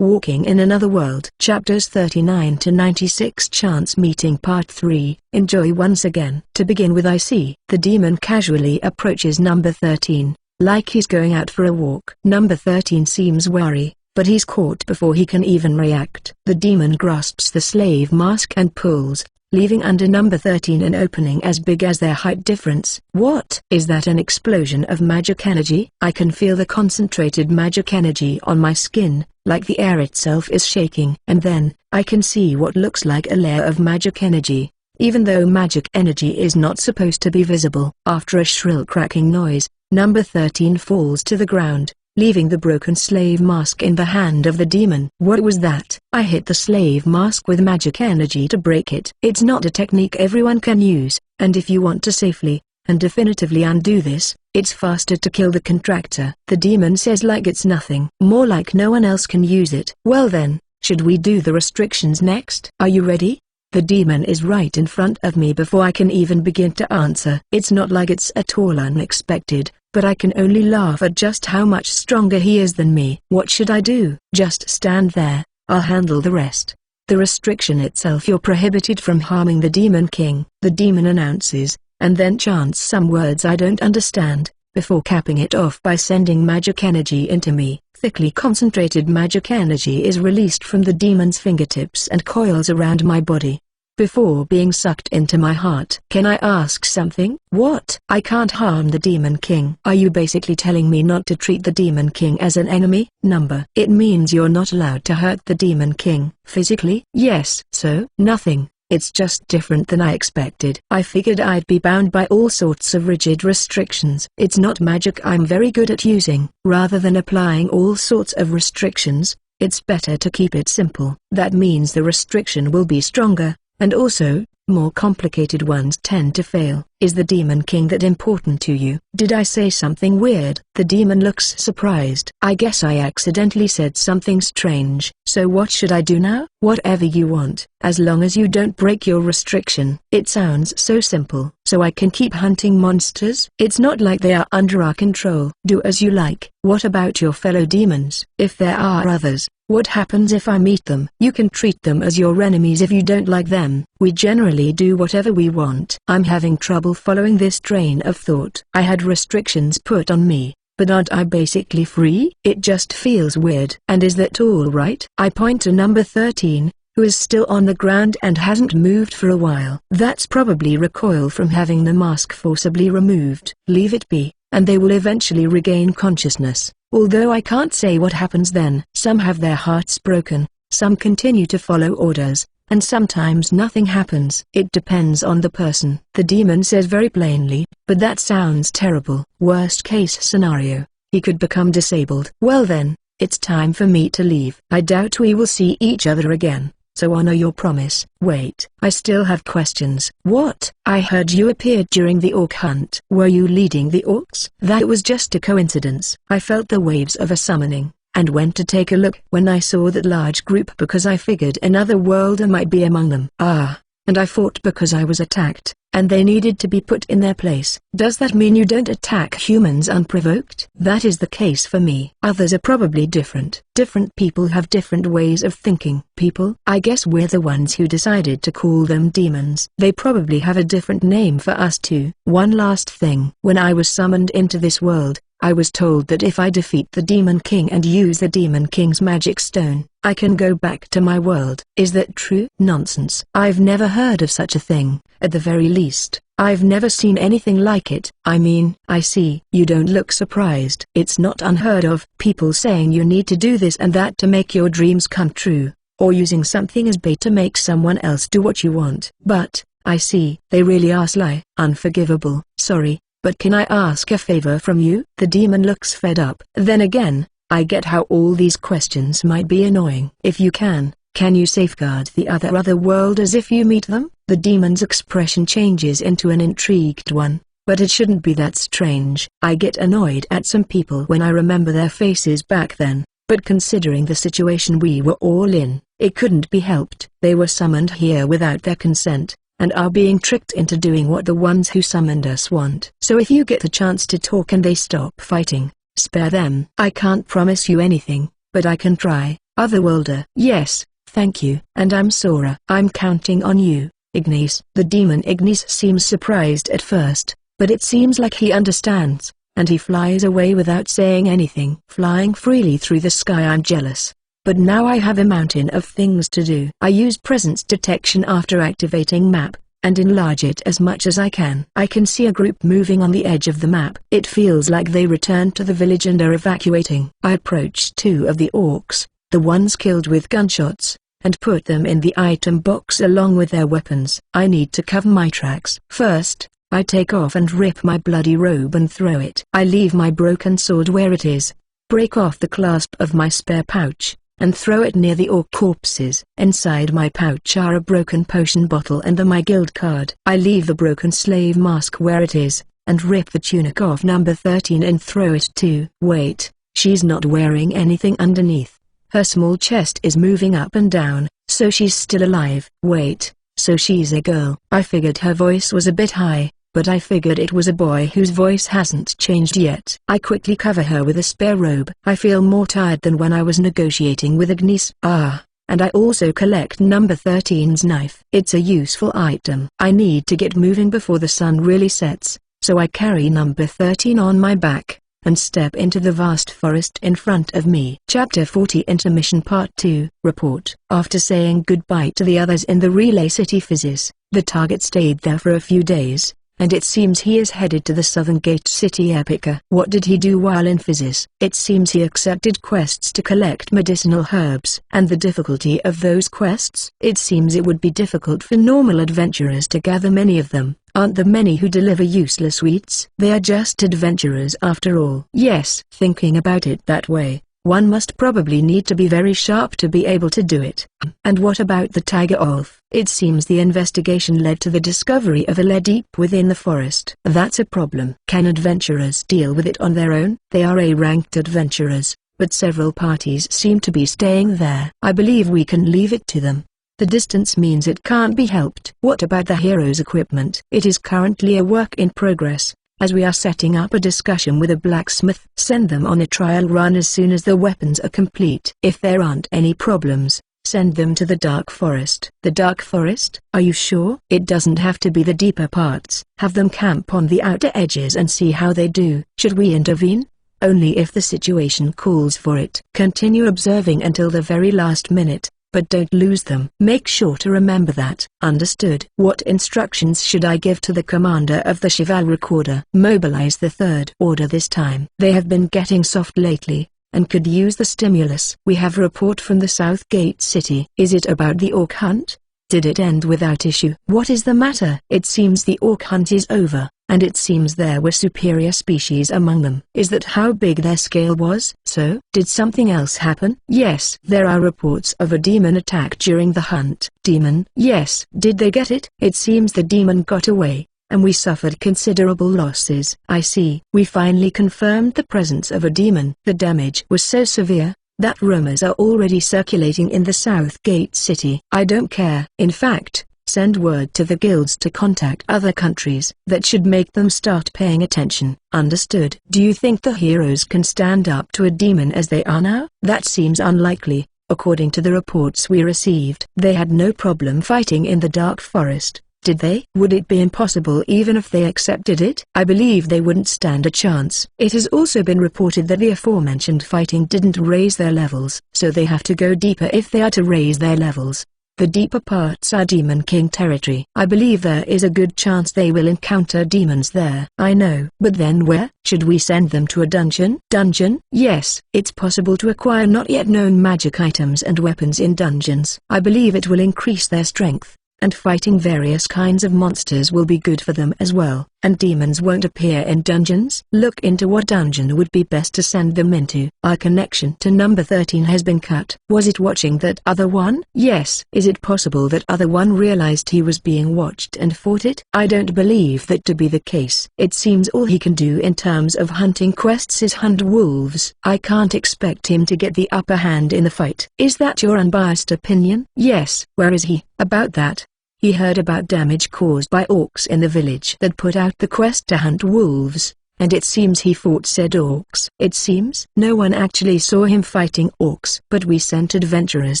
Walking in Another World. Chapters 39 to 96. Chance Meeting Part 3. Enjoy once again. To begin with, I see. The demon casually approaches number 13, like he's going out for a walk. Number 13 seems wary, but he's caught before he can even react. The demon grasps the slave mask and pulls, leaving under number 13 an opening as big as their height difference. What? Is that an explosion of magic energy? I can feel the concentrated magic energy on my skin, like the air itself is shaking. And then, I can see what looks like a layer of magic energy, even though magic energy is not supposed to be visible. After a shrill cracking noise, number 13 falls to the ground, leaving the broken slave mask in the hand of the demon. What was that? I hit the slave mask with magic energy to break it. It's not a technique everyone can use, and if you want to safely and definitively undo this, it's faster to kill the contractor. The demon says like it's nothing. More like no one else can use it. Well then, should we do the restrictions next? Are you ready? The demon is right in front of me before I can even begin to answer. It's not like it's at all unexpected, but I can only laugh at just how much stronger he is than me. What should I do? Just stand there, I'll handle the rest. The restriction itself: you're prohibited from harming the Demon King. The demon announces, and then chants some words I don't understand, before capping it off by sending magic energy into me. Thickly concentrated magic energy is released from the demon's fingertips and coils around my body, before being sucked into my heart. Can I ask something? What? I can't harm the Demon King. Are you basically telling me not to treat the Demon King as an enemy? Number. It means you're not allowed to hurt the Demon King. Physically? Yes. So? Nothing. It's just different than I expected. I figured I'd be bound by all sorts of rigid restrictions. It's not magic I'm very good at using. Rather than applying all sorts of restrictions, it's better to keep it simple. That means the restriction will be stronger, and also, more complicated ones tend to fail. Is the Demon King that important to you? Did I say something weird? The demon looks surprised. I guess I accidentally said something strange. So what should I do now? Whatever you want, as long as you don't break your restriction. It sounds so simple. So I can keep hunting monsters? It's not like they are under our control. Do as you like. What about your fellow demons? If there are others, what happens if I meet them? You can treat them as your enemies if you don't like them. We generally do whatever we want. I'm having trouble following this train of thought. I had restrictions put on me, but aren't I basically free? It just feels weird. And is that all right? I point to number 13, who is still on the ground and hasn't moved for a while. That's probably recoil from having the mask forcibly removed. Leave it be, and they will eventually regain consciousness. Although I can't say what happens then. Some have their hearts broken, some continue to follow orders, and sometimes nothing happens. It depends on the person. The demon says very plainly, but that sounds terrible. Worst case scenario, he could become disabled. Well then, it's time for me to leave. I doubt we will see each other again, so honor your promise. Wait, I still have questions. What? I heard you appeared during the orc hunt. Were you leading the orcs? That was just a coincidence. I felt the waves of a summoning, and went to take a look when I saw that large group because I figured another worlder might be among them. And I fought because I was attacked, and they needed to be put in their place. Does that mean you don't attack humans unprovoked? That is the case for me. Others are probably different. Different people have different ways of thinking. People? I guess we're the ones who decided to call them demons. They probably have a different name for us too. One last thing. When I was summoned into this world, I was told that if I defeat the Demon King and use the Demon King's magic stone, I can go back to my world. Is that true? Nonsense. I've never heard of such a thing. At the very least, I've never seen anything like it. I mean, I see. You don't look surprised. It's not unheard of. People saying you need to do this and that to make your dreams come true, or using something as bait to make someone else do what you want. But, I see. They really are sly. Unforgivable. Sorry. But can I ask a favor from you? The demon looks fed up. Then again, I get how all these questions might be annoying. If you can you safeguard the other worlders if you meet them? The demon's expression changes into an intrigued one, but it shouldn't be that strange. I get annoyed at some people when I remember their faces back then, but considering the situation we were all in, it couldn't be helped. They were summoned here without their consent, and are being tricked into doing what the ones who summoned us want. So if you get the chance to talk and they stop fighting, spare them. I can't promise you anything, but I can try. Otherworlder. Yes, thank you. And I'm Sora. I'm counting on you, Ignis. The demon Ignis seems surprised at first, but it seems like he understands, and he flies away without saying anything. Flying freely through the sky. I'm jealous. But now I have a mountain of things to do. I use presence detection after activating map, and enlarge it as much as I can. I can see a group moving on the edge of the map. It feels like they returned to the village and are evacuating. I approach two of the orcs, the ones killed with gunshots, and put them in the item box along with their weapons. I need to cover my tracks. First, I take off and rip my bloody robe and throw it. I leave my broken sword where it is, break off the clasp of my spare pouch, and throw it near the orc corpses. Inside my pouch are a broken potion bottle and my guild card. I leave the broken slave mask where it is, and rip the tunic off number 13 and throw it too. Wait, she's not wearing anything underneath. Her small chest is moving up and down, so she's still alive. Wait, so she's a girl. I figured her voice was a bit high, but I figured it was a boy whose voice hasn't changed yet. I quickly cover her with a spare robe. I feel more tired than when I was negotiating with Ignis. And I also collect number 13's knife. It's a useful item. I need to get moving before the sun really sets, so I carry number 13 on my back, and step into the vast forest in front of me. Chapter 40 Intermission Part 2 Report. After saying goodbye to the others in the relay city Physis, the target stayed there for a few days, and it seems he is headed to the southern gate city Epica. What did he do while in Physis? It seems he accepted quests to collect medicinal herbs. And the difficulty of those quests? It seems it would be difficult for normal adventurers to gather many of them. Aren't there many who deliver useless sweets? They are just adventurers after all. Yes, thinking about it that way, one must probably need to be very sharp to be able to do it. And what about the tiger wolf? It seems the investigation led to the discovery of a lair deep within the forest. That's a problem. Can adventurers deal with it on their own? They are A-ranked adventurers, but several parties seem to be staying there. I believe we can leave it to them. The distance means it can't be helped. What about the hero's equipment? It is currently a work in progress, as we are setting up a discussion with a blacksmith. Send them on a trial run as soon as the weapons are complete. If there aren't any problems, send them to the Dark Forest. The Dark Forest? Are you sure? It doesn't have to be the deeper parts. Have them camp on the outer edges and see how they do. Should we intervene? Only if the situation calls for it. Continue observing until the very last minute, but don't lose them. Make sure to remember that. Understood. What instructions should I give to the commander of the Chivalric Order? Mobilize the Third Order this time. They have been getting soft lately, and could use the stimulus. We have a report from the South Gate City. Is it about the orc hunt? Did it end without issue? What is the matter? It seems the orc hunt is over, and it seems there were superior species among them. Is that how big their scale was? So, did something else happen? Yes. There are reports of a demon attack during the hunt. Demon? Yes. Did they get it? It seems the demon got away, and we suffered considerable losses. I see. We finally confirmed the presence of a demon. The damage was so severe that rumors are already circulating in the South Gate City. I don't care. In fact, send word to the guilds to contact other countries. That should make them start paying attention. Understood. Do you think the heroes can stand up to a demon as they are now? That seems unlikely, according to the reports we received. They had no problem fighting in the Dark Forest, did they? Would it be impossible even if they accepted it? I believe they wouldn't stand a chance. It has also been reported that the aforementioned fighting didn't raise their levels, so they have to go deeper if they are to raise their levels. The deeper parts are Demon King territory. I believe there is a good chance they will encounter demons there. I know. But then where? Should we send them to a dungeon? Dungeon? Yes. It's possible to acquire not yet known magic items and weapons in dungeons. I believe it will increase their strength, and fighting various kinds of monsters will be good for them as well. And demons won't appear in dungeons? Look into what dungeon would be best to send them into. Our connection to number 13 has been cut. Was it watching that other one? Yes. Is it possible that other one realized he was being watched and fought it? I don't believe that to be the case. It seems all he can do in terms of hunting quests is hunt wolves. I can't expect him to get the upper hand in the fight. Is that your unbiased opinion? Yes. Where is he? About that. He heard about damage caused by orcs in the village that put out the quest to hunt wolves, and it seems he fought said orcs. It seems no one actually saw him fighting orcs, but we sent adventurers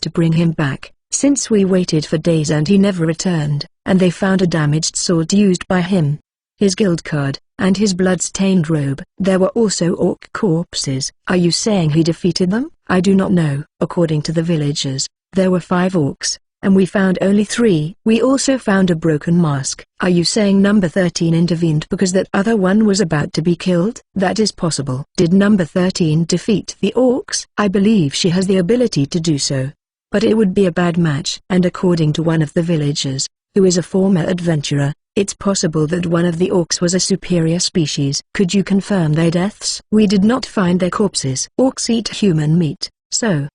to bring him back, since we waited for days and he never returned, and they found a damaged sword used by him, his guild card, and his blood-stained robe. There were also orc corpses. Are you saying he defeated them? I do not know. According to the villagers, there were 5 orcs, and we found only 3. We also found a broken mask. Are you saying number 13 intervened because that other one was about to be killed? That is possible. Did number 13 defeat the orcs? I believe she has the ability to do so, but it would be a bad match. And according to one of the villagers, who is a former adventurer, it's possible that one of the orcs was a superior species. Could you confirm their deaths? We did not find their corpses. Orcs eat human meat, so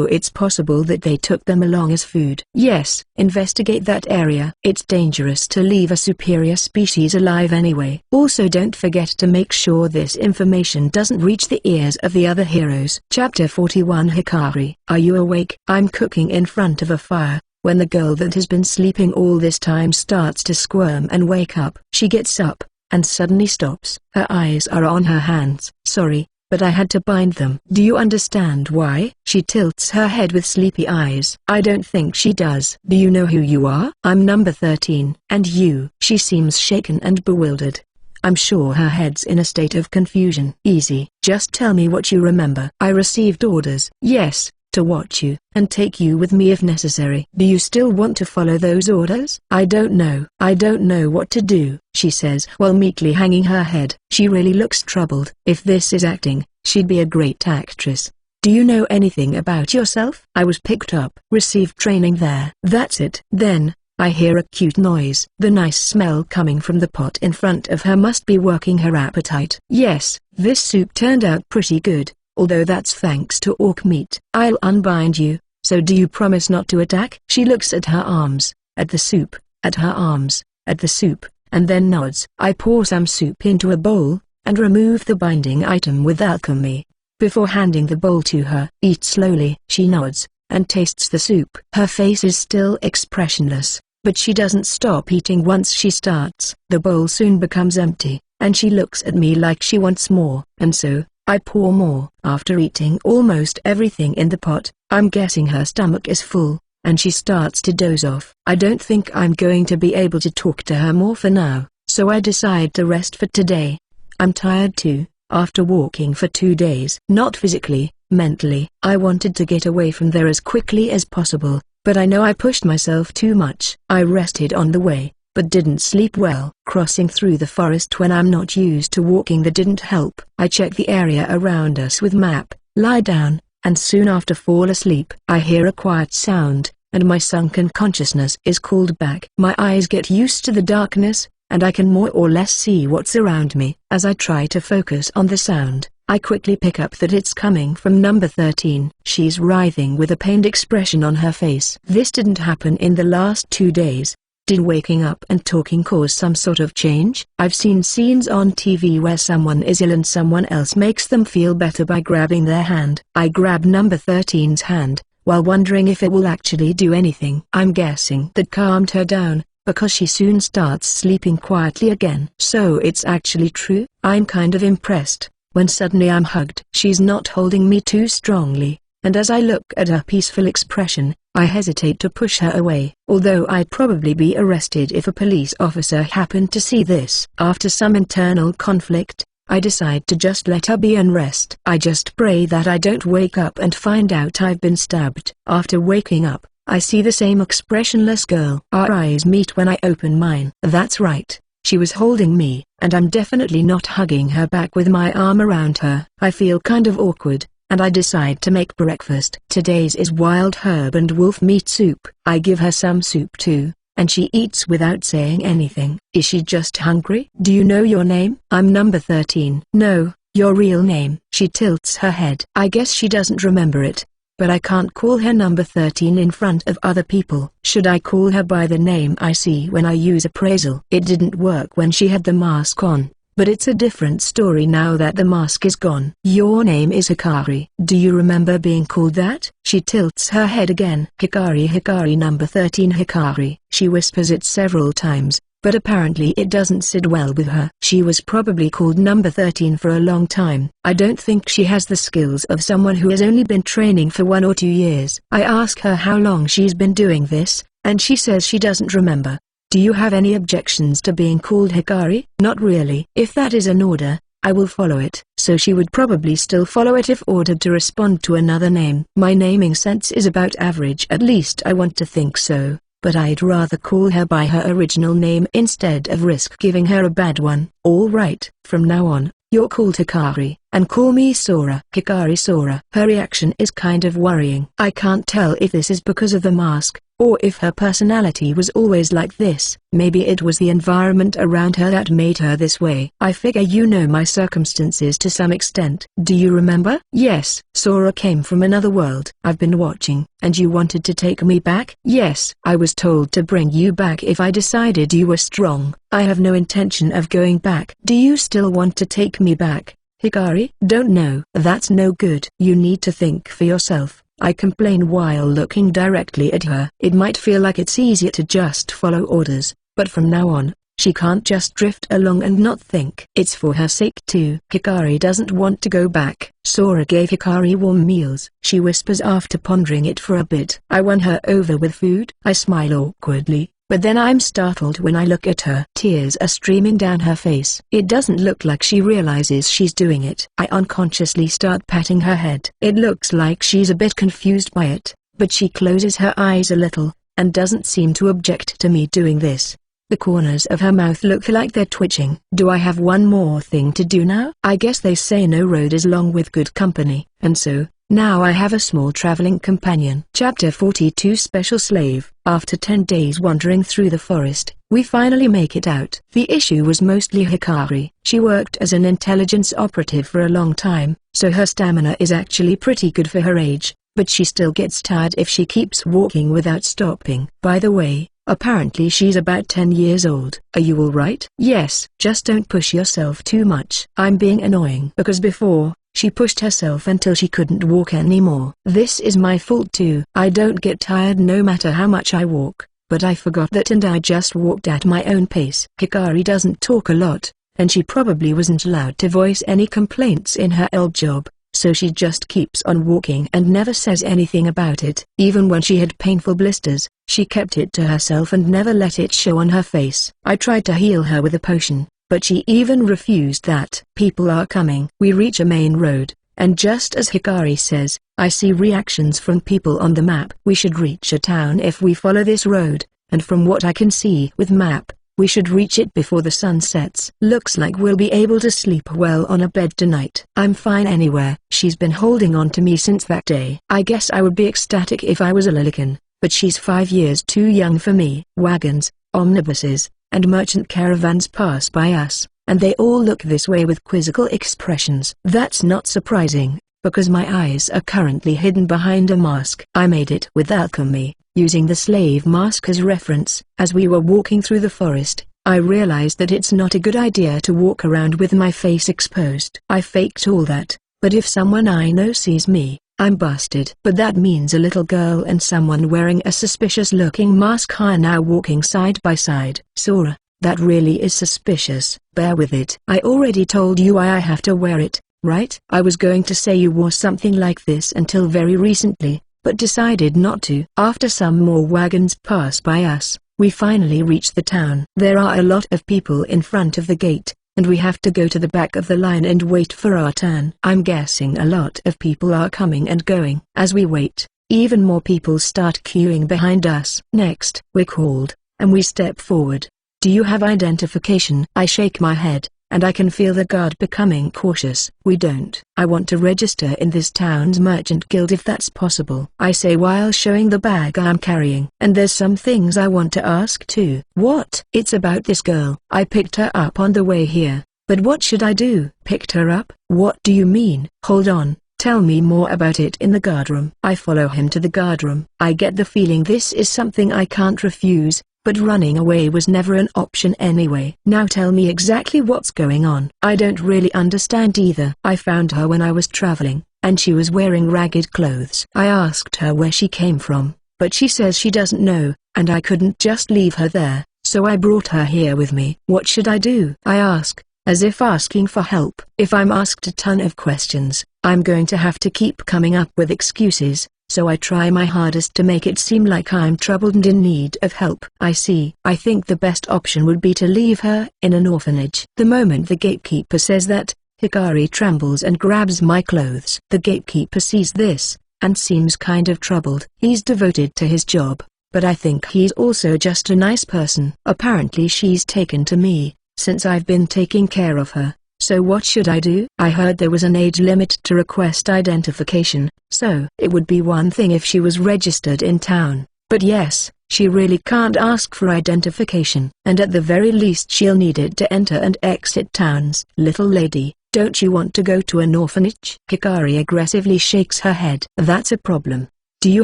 it's possible that they took them along as food. Yes, investigate that area. It's dangerous to leave a superior species alive anyway. Also don't forget to make sure this information doesn't reach the ears of the other heroes. Chapter 41 Hikari. Are you awake? I'm cooking in front of a fire, when the girl that has been sleeping all this time starts to squirm and wake up. She gets up, and suddenly stops. Her eyes are on her hands. Sorry, but I had to bind them. Do you understand why? She tilts her head with sleepy eyes. I don't think she does. Do you know who you are? I'm number 13. And you? She seems shaken and bewildered. I'm sure her head's in a state of confusion. Easy. Just tell me what you remember. I received orders. Yes, to watch you, and take you with me if necessary. Do you still want to follow those orders? I don't know. I don't know what to do, she says while meekly hanging her head. She really looks troubled. If this is acting, she'd be a great actress. Do you know anything about yourself? I was picked up, received training there. That's it. Then, I hear a cute noise. The nice smell coming from the pot in front of her must be working her appetite. Yes, this soup turned out pretty good, although that's thanks to orc meat. I'll unbind you, so do you promise not to attack? She looks at her arms, at the soup, at her arms, at the soup, and then nods. I pour some soup into a bowl, and remove the binding item with alchemy. Before handing the bowl to her, eat slowly. She nods, and tastes the soup. Her face is still expressionless, but she doesn't stop eating once she starts. The bowl soon becomes empty, and she looks at me like she wants more, and so, I pour more. After eating almost everything in the pot, I'm guessing her stomach is full, and she starts to doze off. I don't think I'm going to be able to talk to her more for now, so I decide to rest for today. I'm tired too, after walking for 2 days. Not physically, mentally. I wanted to get away from there as quickly as possible, but I know I pushed myself too much. I rested on the way, but didn't sleep well. Crossing through the forest when I'm not used to walking that didn't help. I check the area around us with map, lie down, and soon after fall asleep. I hear a quiet sound, and my sunken consciousness is called back. My eyes get used to the darkness, and I can more or less see what's around me. As I try to focus on the sound, I quickly pick up that it's coming from number 13. She's writhing with a pained expression on her face. This didn't happen in the last 2 days. Did waking up and talking cause some sort of change? I've seen scenes on TV where someone is ill and someone else makes them feel better by grabbing their hand. I grab number 13's hand, while wondering if it will actually do anything. I'm guessing that calmed her down, because she soon starts sleeping quietly again. So it's actually true? I'm kind of impressed, when suddenly I'm hugged. She's not holding me too strongly, and as I look at her peaceful expression, I hesitate to push her away, although I'd probably be arrested if a police officer happened to see this. After some internal conflict, I decide to just let her be and rest. I just pray that I don't wake up and find out I've been stabbed. After waking up, I see the same expressionless girl. Our eyes meet when I open mine. That's right, she was holding me, and I'm definitely not hugging her back with my arm around her. I feel kind of awkward, and I decide to make breakfast. Today's is wild herb and wolf meat soup. I give her some soup too, and she eats without saying anything. Is she just hungry? Do you know your name? I'm number 13. No, your real name. She tilts her head. I guess she doesn't remember it, but I can't call her number 13 in front of other people. Should I call her by the name I see when I use appraisal? It didn't work when she had the mask on, but it's a different story now that the mask is gone. Your name is Hikari. Do you remember being called that? She tilts her head again. Hikari, Hikari, number 13, Hikari. She whispers it several times, but apparently it doesn't sit well with her. She was probably called number 13 for a long time. I don't think she has the skills of someone who has only been training for 1 or 2 years. I ask her how long she's been doing this, and she says she doesn't remember. Do you have any objections to being called Hikari? Not really. If that is an order, I will follow it. So she would probably still follow it if ordered to respond to another name. My naming sense is about average, at least I want to think so, but I'd rather call her by her original name instead of risk giving her a bad one. All right, from now on, you're called Hikari, and call me Sora. Hikari Sora. Her reaction is kind of worrying. I can't tell if this is because of the mask, or if her personality was always like this. Maybe it was the environment around her that made her this way. I figure you know my circumstances to some extent. Do you remember? Yes, Sora came from another world. I've been watching. And you wanted to take me back? Yes. I was told to bring you back if I decided you were strong. I have no intention of going back. Do you still want to take me back, Hikari? Don't know. That's no good. You need to think for yourself. I complain while looking directly at her. It might feel like it's easier to just follow orders, but from now on, she can't just drift along and not think. It's for her sake too. Hikari doesn't want to go back. Sora gave Hikari warm meals. She whispers after pondering it for a bit. I won her over with food. I smile awkwardly, but then I'm startled when I look at her. Tears are streaming down her face. It doesn't look like she realizes she's doing it. I unconsciously start patting her head. It looks like she's a bit confused by it, but she closes her eyes a little, and doesn't seem to object to me doing this. The corners of her mouth look like they're twitching. Do I have one more thing to do now? I guess they say no road is long with good company, and so, now I have a small traveling companion. Chapter 42 Special Slave. After 10 days wandering through the forest, we finally make it out. The issue was mostly Hikari. She worked as an intelligence operative for a long time, so her stamina is actually pretty good for her age, but she still gets tired if she keeps walking without stopping. By the way, apparently she's about 10 years old. Are you alright? Yes. Just don't push yourself too much. I'm being annoying because before, she pushed herself until she couldn't walk anymore. This is my fault too. I don't get tired no matter how much I walk, but I forgot that and I just walked at my own pace. Hikari doesn't talk a lot, and she probably wasn't allowed to voice any complaints in her old job, so she just keeps on walking and never says anything about it. Even when she had painful blisters, she kept it to herself and never let it show on her face. I tried to heal her with a potion, but she even refused that. People are coming. We reach a main road, and just as Hikari says, I see reactions from people on the map. We should reach a town if we follow this road, and from what I can see with map, we should reach it before the sun sets. Looks like we'll be able to sleep well on a bed tonight. I'm fine anywhere. She's been holding on to me since that day. I guess I would be ecstatic if I was a Lilican, but she's 5 years too young for me. Wagons, omnibuses, and merchant caravans pass by us, and they all look this way with quizzical expressions. That's not surprising, because my eyes are currently hidden behind a mask. I made it with alchemy, using the slave mask as reference. As we were walking through the forest, I realized that it's not a good idea to walk around with my face exposed. I faked all that, but if someone I know sees me, I'm busted. But that means a little girl and someone wearing a suspicious-looking mask are now walking side by side. Sora, that really is suspicious. Bear with it. I already told you why I have to wear it, right? I was going to say you wore something like this until very recently, but decided not to. After some more wagons pass by us, we finally reach the town. There are a lot of people in front of the gate, and we have to go to the back of the line and wait for our turn. I'm guessing a lot of people are coming and going. As we wait, even more people start queuing behind us. Next, we're called, and we step forward. Do you have identification? I shake my head, and I can feel the guard becoming cautious. We don't. I want to register in this town's merchant guild if that's possible, I say while showing the bag I'm carrying. And there's some things I want to ask too. What? It's about this girl. I picked her up on the way here, but what should I do? Picked her up? What do you mean? Hold on. Tell me more about it in the guardroom. I follow him to the guardroom. I get the feeling this is something I can't refuse, but running away was never an option anyway. Now tell me exactly what's going on. I don't really understand either. I found her when I was traveling, and she was wearing ragged clothes. I asked her where she came from, but she says she doesn't know, and I couldn't just leave her there, so I brought her here with me. What should I do? I ask, as if asking for help. If I'm asked a ton of questions, I'm going to have to keep coming up with excuses, so I try my hardest to make it seem like I'm troubled and in need of help. I see. I think the best option would be to leave her in an orphanage. The moment the gatekeeper says that, Hikari trembles and grabs my clothes. The gatekeeper sees this, and seems kind of troubled. He's devoted to his job, but I think he's also just a nice person. Apparently she's taken to me, since I've been taking care of her. So what should I do? I heard there was an age limit to request identification, so it would be one thing if she was registered in town. But yes, she really can't ask for identification, and at the very least she'll need it to enter and exit towns. Little lady, don't you want to go to an orphanage? Hikari aggressively shakes her head. That's a problem. Do you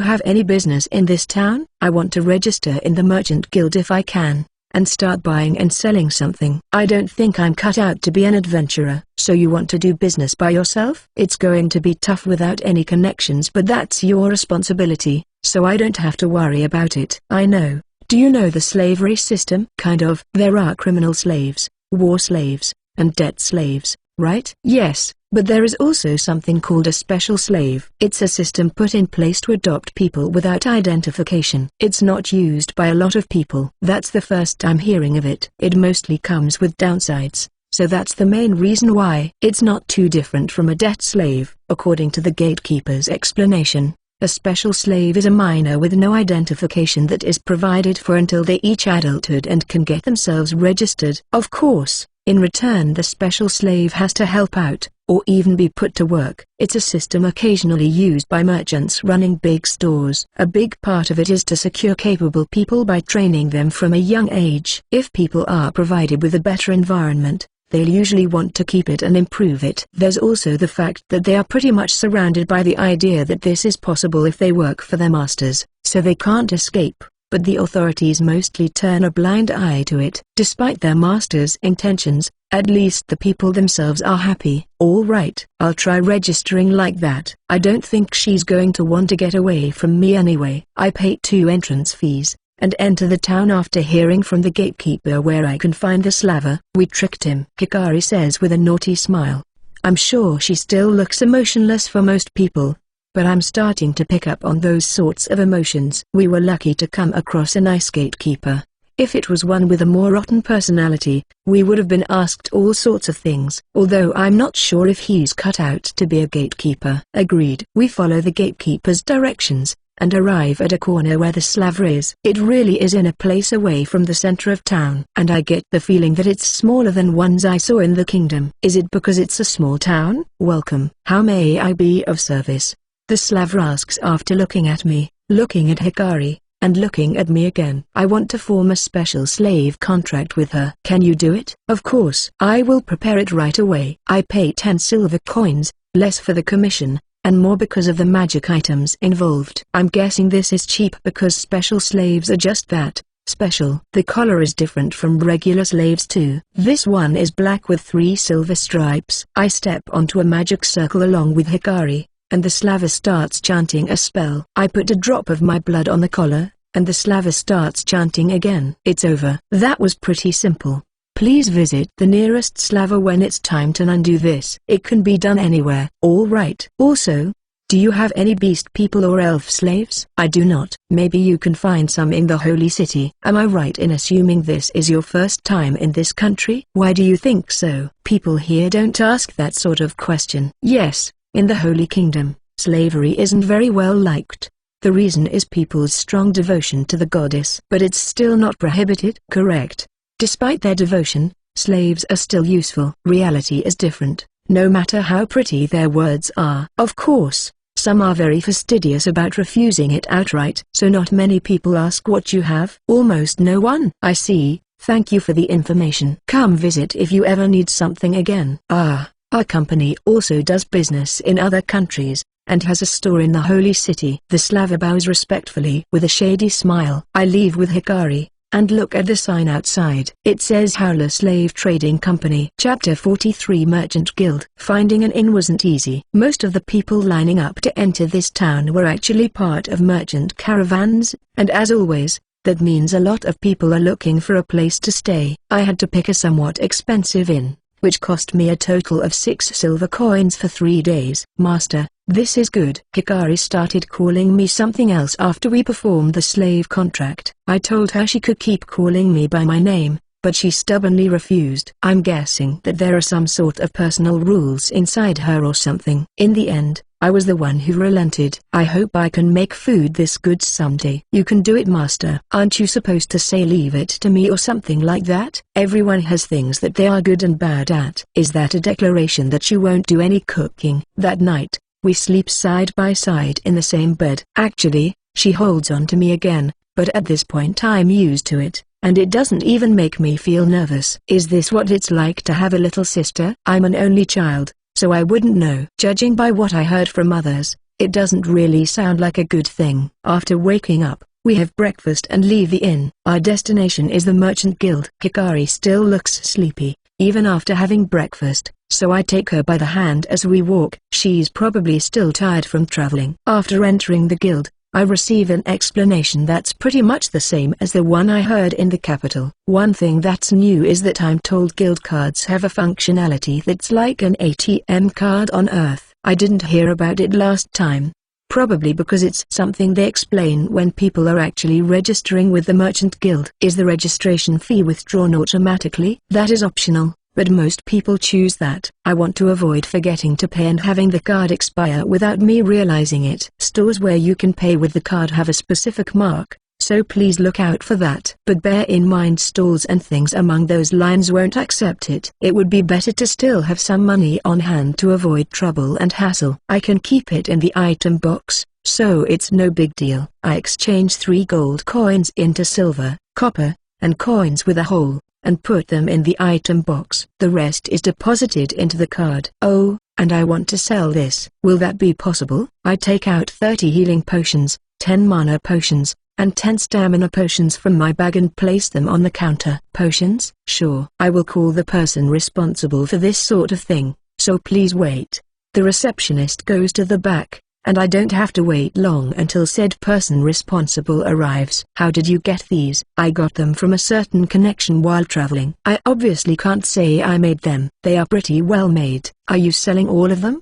have any business in this town? I want to register in the Merchant Guild if I can, and start buying and selling something. I don't think I'm cut out to be an adventurer. So you want to do business by yourself? It's going to be tough without any connections, but that's your responsibility, so I don't have to worry about it. I know. Do you know the slavery system? Kind of. There are criminal slaves, war slaves, and debt slaves, right? Yes, but there is also something called a special slave. It's a system put in place to adopt people without identification. It's not used by a lot of people. That's the first time hearing of it. It mostly comes with downsides, so that's the main reason why. It's not too different from a debt slave. According to the gatekeeper's explanation, a special slave is a minor with no identification that is provided for until they reach adulthood and can get themselves registered. Of course, in return the special slave has to help out, or even be put to work. It's a system occasionally used by merchants running big stores. A big part of it is to secure capable people by training them from a young age. If people are provided with a better environment, they'll usually want to keep it and improve it. There's also the fact that they are pretty much surrounded by the idea that this is possible if they work for their masters, so they can't escape. But the authorities mostly turn a blind eye to it. Despite their masters' intentions, at least the people themselves are happy. All right, I'll try registering like that. I don't think she's going to want to get away from me anyway. I pay 2 entrance fees, and enter the town after hearing from the gatekeeper where I can find the slaver. We tricked him, Hikari says with a naughty smile. I'm sure she still looks emotionless for most people, but I'm starting to pick up on those sorts of emotions. We were lucky to come across a nice gatekeeper. If it was one with a more rotten personality, we would have been asked all sorts of things. Although I'm not sure if he's cut out to be a gatekeeper. Agreed. We follow the gatekeeper's directions, and arrive at a corner where the slaver is. It really is in a place away from the center of town. And I get the feeling that it's smaller than ones I saw in the kingdom. Is it because it's a small town? Welcome. How may I be of service? The slaver asks after looking at me, looking at Hikari, and looking at me again. I want to form a special slave contract with her. Can you do it? Of course. I will prepare it right away. I pay 10 silver coins, less for the commission, and more because of the magic items involved. I'm guessing this is cheap because special slaves are just that, special. The collar is different from regular slaves too. This one is black with 3 silver stripes. I step onto a magic circle along with Hikari, and the slaver starts chanting a spell. I put a drop of my blood on the collar, and the slaver starts chanting again. It's over. That was pretty simple. Please visit the nearest slaver when it's time to undo this. It can be done anywhere. All right. Also, do you have any beast people or elf slaves? I do not. Maybe you can find some in the holy city. Am I right in assuming this is your first time in this country? Why do you think so? People here don't ask that sort of question. Yes. In the Holy Kingdom, slavery isn't very well liked. The reason is people's strong devotion to the goddess. But it's still not prohibited. Correct. Despite their devotion, slaves are still useful. Reality is different, no matter how pretty their words are. Of course, some are very fastidious about refusing it outright. So not many people ask what you have. Almost no one. I see. Thank you for the information. Come visit if you ever need something again. Our company also does business in other countries, and has a store in the holy city. The slaver bows respectfully with a shady smile. I leave with Hikari, and look at the sign outside. It says Howler Slave Trading Company. Chapter 43 Merchant Guild. Finding an inn wasn't easy. Most of the people lining up to enter this town were actually part of merchant caravans, and as always, That means a lot of people are looking for a place to stay. I had to pick a somewhat expensive inn, which cost me a total of 6 silver coins for 3 days. Master, this is good. Hikari started calling me something else after we performed the slave contract. I told her she could keep calling me by my name, but she stubbornly refused. I'm guessing that there are some sort of personal rules inside her or something. In the end, I was the one who relented. I hope I can make food this good someday. You can do it, master. Aren't you supposed to say leave it to me or something like that? Everyone has things that they are good and bad at. Is that a declaration that you won't do any cooking? That night, we sleep side by side in the same bed. Actually, she holds on to me again, but at this point I'm used to it, and it doesn't even make me feel nervous. Is this what it's like to have a little sister? I'm an only child, so I wouldn't know. Judging by what I heard from others, it doesn't really sound like a good thing. After waking up, we have breakfast and leave the inn. Our destination is the Merchant Guild. Hikari still looks sleepy, even after having breakfast, so I take her by the hand as we walk. She's probably still tired from traveling. After entering the guild, I receive an explanation that's pretty much the same as the one I heard in the capital. One thing that's new is that I'm told guild cards have a functionality that's like an ATM card on Earth. I didn't hear about it last time. Probably because it's something they explain when people are actually registering with the Merchant Guild. Is the registration fee withdrawn automatically? That is optional, but most people choose that. I want to avoid forgetting to pay and having the card expire without me realizing it. Stores where you can pay with the card have a specific mark, so please look out for that. But bear in mind stalls and things among those lines won't accept it. It would be better to still have some money on hand to avoid trouble and hassle. I can keep it in the item box, so it's no big deal. I exchange 3 gold coins into silver, copper, and coins with a hole, and put them in the item box. The rest is deposited into the card. Oh, and I want to sell this. Will that be possible? I take out 30 healing potions, 10 mana potions, and 10 stamina potions from my bag and place them on the counter. Potions? Sure. I will call the person responsible for this sort of thing, so please wait. The receptionist goes to the back, and I don't have to wait long until said person responsible arrives. How did you get these? I got them from a certain connection while traveling. I obviously can't say I made them. They are pretty well made. Are you selling all of them?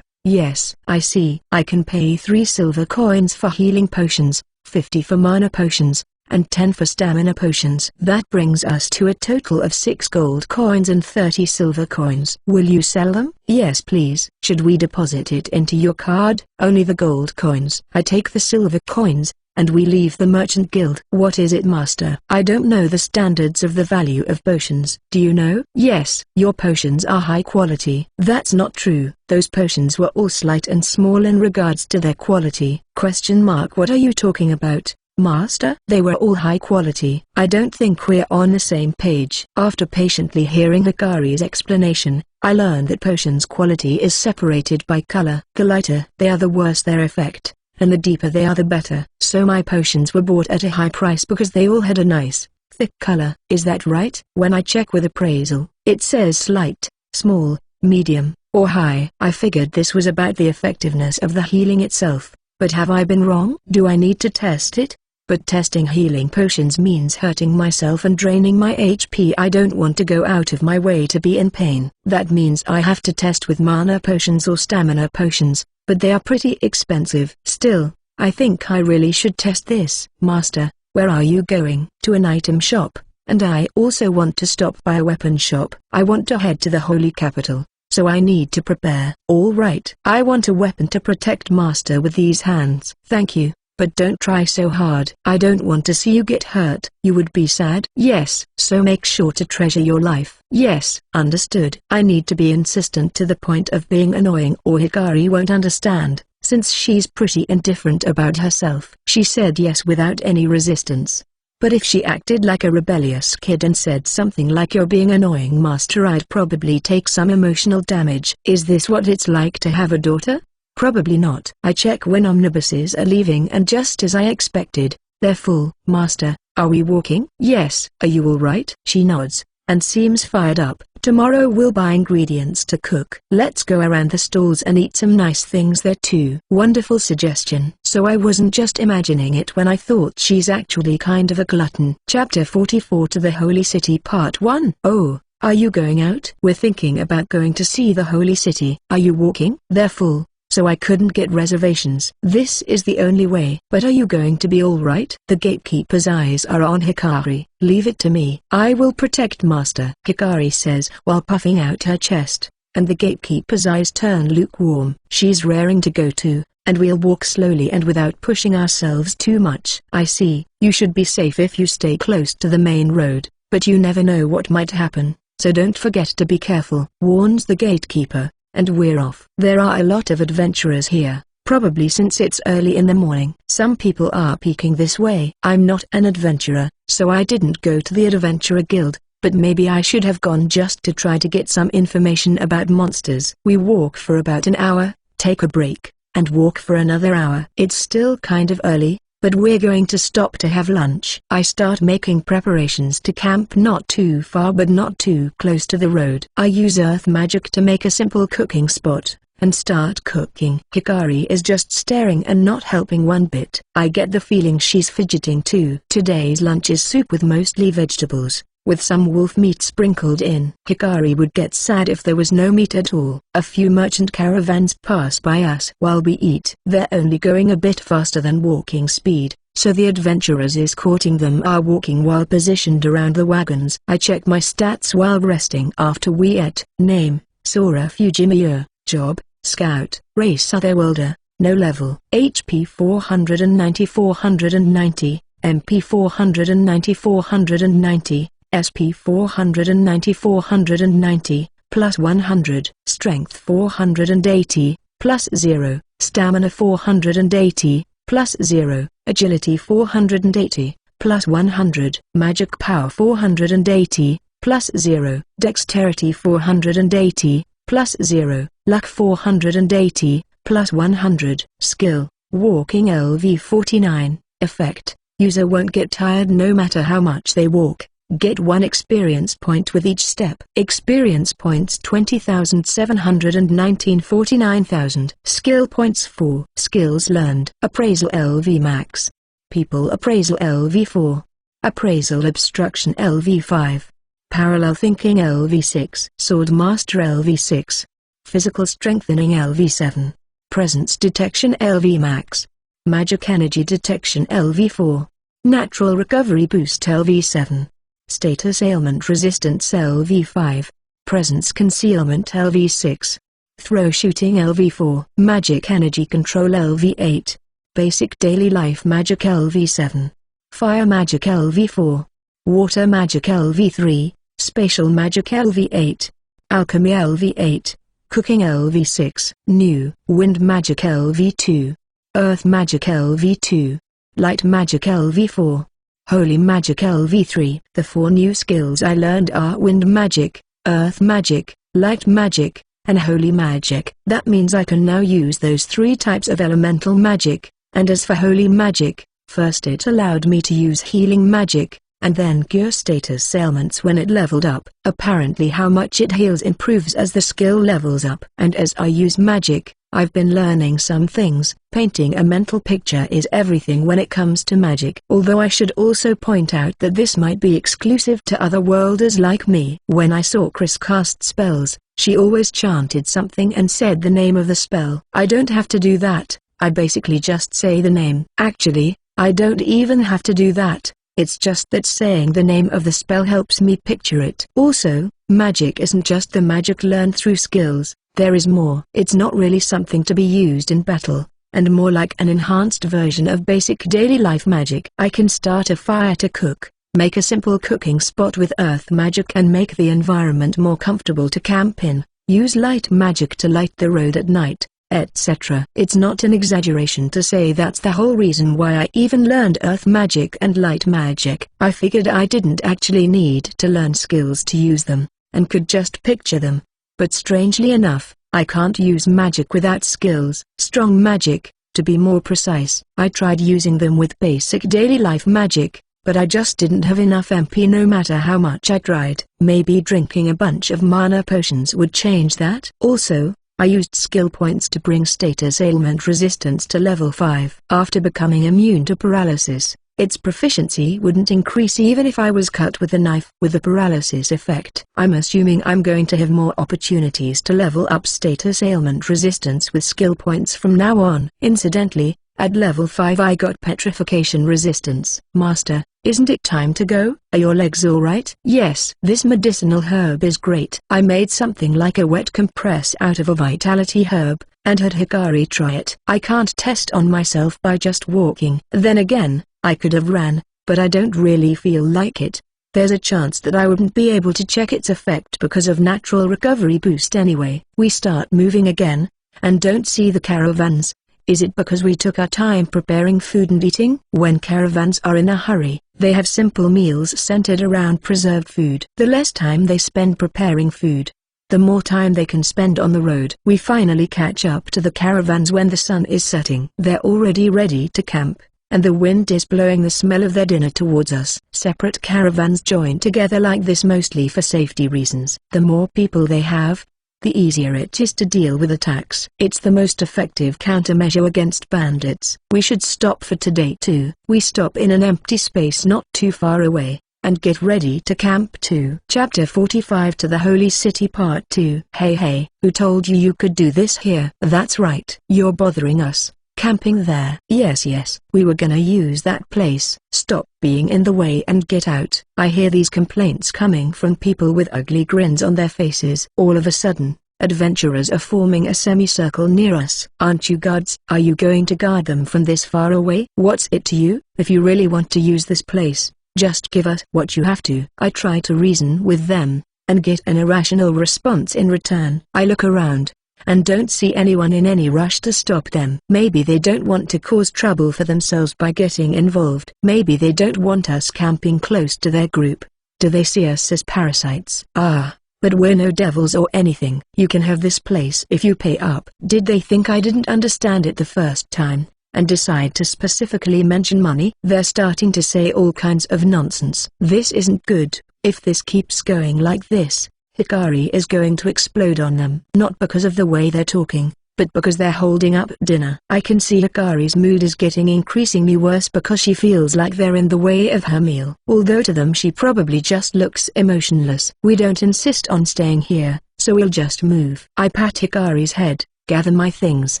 Yes. I see. I can pay 3 silver coins for healing potions, 50 for mana potions, and 10 for stamina potions. That brings us to a total of 6 gold coins and 30 silver coins. Will you sell them? Yes please. Should we deposit it into your card? Only the gold coins. I take the silver coins, and we leave the Merchant Guild. What is it, master? I don't know the standards of the value of potions. Do you know? Yes. Your potions are high quality. That's not true. Those potions were all slight and small in regards to their quality. What are you talking about, master? They were all high quality. I don't think we're on the same page. After patiently hearing Hikari's explanation, I learned that potions' quality is separated by color. The lighter they are, the worse their effect, and the deeper they are, the better. So my potions were bought at a high price because they all had a nice, thick color. Is that right? When I check with appraisal, it says slight, small, medium, or high. I figured this was about the effectiveness of the healing itself, but have I been wrong? Do I need to test it? But testing healing potions means hurting myself and draining my HP. I don't want to go out of my way to be in pain. That means I have to test with mana potions or stamina potions, but they are pretty expensive. Still, I think I really should test this. Master, where are you going? To an item shop, and I also want to stop by a weapon shop. I want to head to the holy capital, so I need to prepare. All right. I want a weapon to protect master with these hands. Thank you. But don't try so hard. I don't want to see you get hurt. You would be sad. Yes. So make sure to treasure your life. Yes. Understood. I need to be insistent to the point of being annoying, or Hikari won't understand, since she's pretty indifferent about herself. She said yes without any resistance. But if she acted like a rebellious kid and said something like "you're being annoying, master," I'd probably take some emotional damage. Is this what it's like to have a daughter? Probably not. I check when omnibuses are leaving, and just as I expected, they're full. Master, are we walking? Yes. Are you all right? She nods, and seems fired up. Tomorrow we'll buy ingredients to cook. Let's go around the stalls and eat some nice things there too. Wonderful suggestion. so I wasn't just imagining it when I thought she's actually kind of a glutton. Chapter 44 To the Holy City Part 1. Oh, are you going out? We're thinking about going to see the Holy City. Are you walking? They're full, so I couldn't get reservations. This is the only way. But are you going to be alright? The gatekeeper's eyes are on Hikari. Leave it to me. I will protect Master, Hikari says while puffing out her chest, and the gatekeeper's eyes turn lukewarm. She's raring to go too, and we'll walk slowly and without pushing ourselves too much. I see. You should be safe if you stay close to the main road, but you never know what might happen, so don't forget to be careful, warns the gatekeeper, and we're off. There are a lot of adventurers here, probably since it's early in the morning. Some people are peeking this way. I'm not an adventurer, so I didn't go to the Adventurer Guild, but maybe I should have gone just to try to get some information about monsters. We walk for about an hour, take a break, and walk for another hour. It's still kind of early, but we're going to stop to have lunch. I start making preparations to camp not too far but not too close to the road. I use earth magic to make a simple cooking spot, and start cooking. Hikari is just staring and not helping one bit. I get the feeling she's fidgeting too. Today's lunch is soup with mostly vegetables, with some wolf meat sprinkled in. Hikari would get sad if there was no meat at all. A few merchant caravans pass by us while we eat. They're only going a bit faster than walking speed, so the adventurers escorting them are walking while positioned around the wagons. I check my stats while resting after we ate. Name, Sora Fujimiya. Job, Scout. Race Otherworlder. No level. HP 490 490, MP 490 490. SP 490 490, plus 100, Strength 480, plus 0, Stamina 480, plus 0, Agility 480, plus 100, Magic Power 480, plus 0, Dexterity 480, plus 0, Luck 480, plus 100, Skill, Walking LV 49, Effect, user won't get tired no matter how much they walk. Get 1 experience point with each step. Experience points 20,719 49,000. Skill points 4. Skills learned. Appraisal LV max. People appraisal LV 4. Appraisal obstruction LV 5. Parallel thinking LV 6. Sword master LV 6. Physical strengthening LV 7. Presence detection LV max. Magic energy detection LV 4. Natural recovery boost LV 7. Status ailment resistance LV 5. Presence concealment LV 6. Throw shooting LV 4. Magic energy control LV 8. Basic daily life magic LV 7. Fire magic LV 4. Water magic LV 3. Spatial magic LV 8. Alchemy LV 8. Cooking LV 6. New wind magic LV 2. Earth magic LV 2. Light magic LV 4. Holy Magic LV3. The 4 new skills I learned are Wind Magic, Earth Magic, Light Magic, and Holy Magic. That means I can now use those 3 types of elemental magic, and as for Holy Magic, first it allowed me to use Healing Magic, and then cure status ailments when it leveled up. Apparently how much it heals improves as the skill levels up. And as I use magic, I've been learning some things. Painting a mental picture is everything when it comes to magic. Although I should also point out that this might be exclusive to otherworlders like me. When I saw Chris cast spells, she always chanted something and said the name of the spell. I don't have to do that, I basically just say the name. Actually, I don't even have to do that. It's just that saying the name of the spell helps me picture it. Also, magic isn't just the magic learned through skills, there is more. It's not really something to be used in battle, and more like an enhanced version of basic daily life magic. I can start a fire to cook, make a simple cooking spot with earth magic and make the environment more comfortable to camp in, use light magic to light the road at night, etc. It's not an exaggeration to say that's the whole reason why I even learned earth magic and light magic. I figured I didn't actually need to learn skills to use them, and could just picture them. But strangely enough, I can't use magic without skills. Strong magic, to be more precise. I tried using them with basic daily life magic, but I just didn't have enough MP no matter how much I tried. Maybe drinking a bunch of mana potions would change that. Also, I used skill points to bring status ailment resistance to level 5. After becoming immune to paralysis, its proficiency wouldn't increase even if I was cut with a knife. With the paralysis effect, I'm assuming I'm going to have more opportunities to level up status ailment resistance with skill points from now on. Incidentally, at level 5 I got petrification resistance. Master, isn't it time to go? Are your legs alright? Yes. This medicinal herb is great. I made something like a wet compress out of a vitality herb, and had Hikari try it. I can't test on myself by just walking. Then again, I could have ran, but I don't really feel like it. There's a chance that I wouldn't be able to check its effect because of natural recovery boost anyway. We start moving again, and don't see the caravans. Is it because we took our time preparing food and eating? When caravans are in a hurry, they have simple meals centered around preserved food. The less time they spend preparing food, the more time they can spend on the road. We finally catch up to the caravans when the sun is setting. They're already ready to camp, and the wind is blowing the smell of their dinner towards us. Separate caravans join together like this mostly for safety reasons. The more people they have, the easier it is to deal with attacks. It's the most effective countermeasure against bandits. We should stop for today too. We stop in an empty space not too far away, and get ready to camp too. Chapter 45 To the Holy City Part 2. Hey, who told you you could do this here? That's right. You're bothering us. Camping there. Yes, we were gonna use that place. Stop being in the way and get out. I hear these complaints coming from people with ugly grins on their faces. All of a sudden, adventurers are forming a semicircle near us. Aren't you guards? Are you going to guard them from this far away? What's it to you? If you really want to use this place, just give us what you have to. I try to reason with them, and get an irrational response in return. I look around, and don't see anyone in any rush to stop them. Maybe they don't want to cause trouble for themselves by getting involved. Maybe they don't want us camping close to their group. Do they see us as parasites? But we're no devils or anything. You can have this place if you pay up. Did they think I didn't understand it the first time, and decide to specifically mention money? They're starting to say all kinds of nonsense. This isn't good. If this keeps going like this, Hikari is going to explode on them. Not because of the way they're talking, but because they're holding up dinner. I can see Hikari's mood is getting increasingly worse because she feels like they're in the way of her meal. Although to them she probably just looks emotionless. We don't insist on staying here, so we'll just move. I pat Hikari's head, gather my things,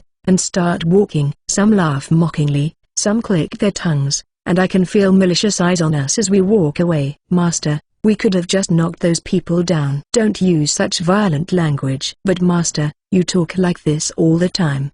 and start walking. Some laugh mockingly, some click their tongues, and I can feel malicious eyes on us as we walk away. Master, we could have just knocked those people down. Don't use such violent language. But Master, you talk like this all the time.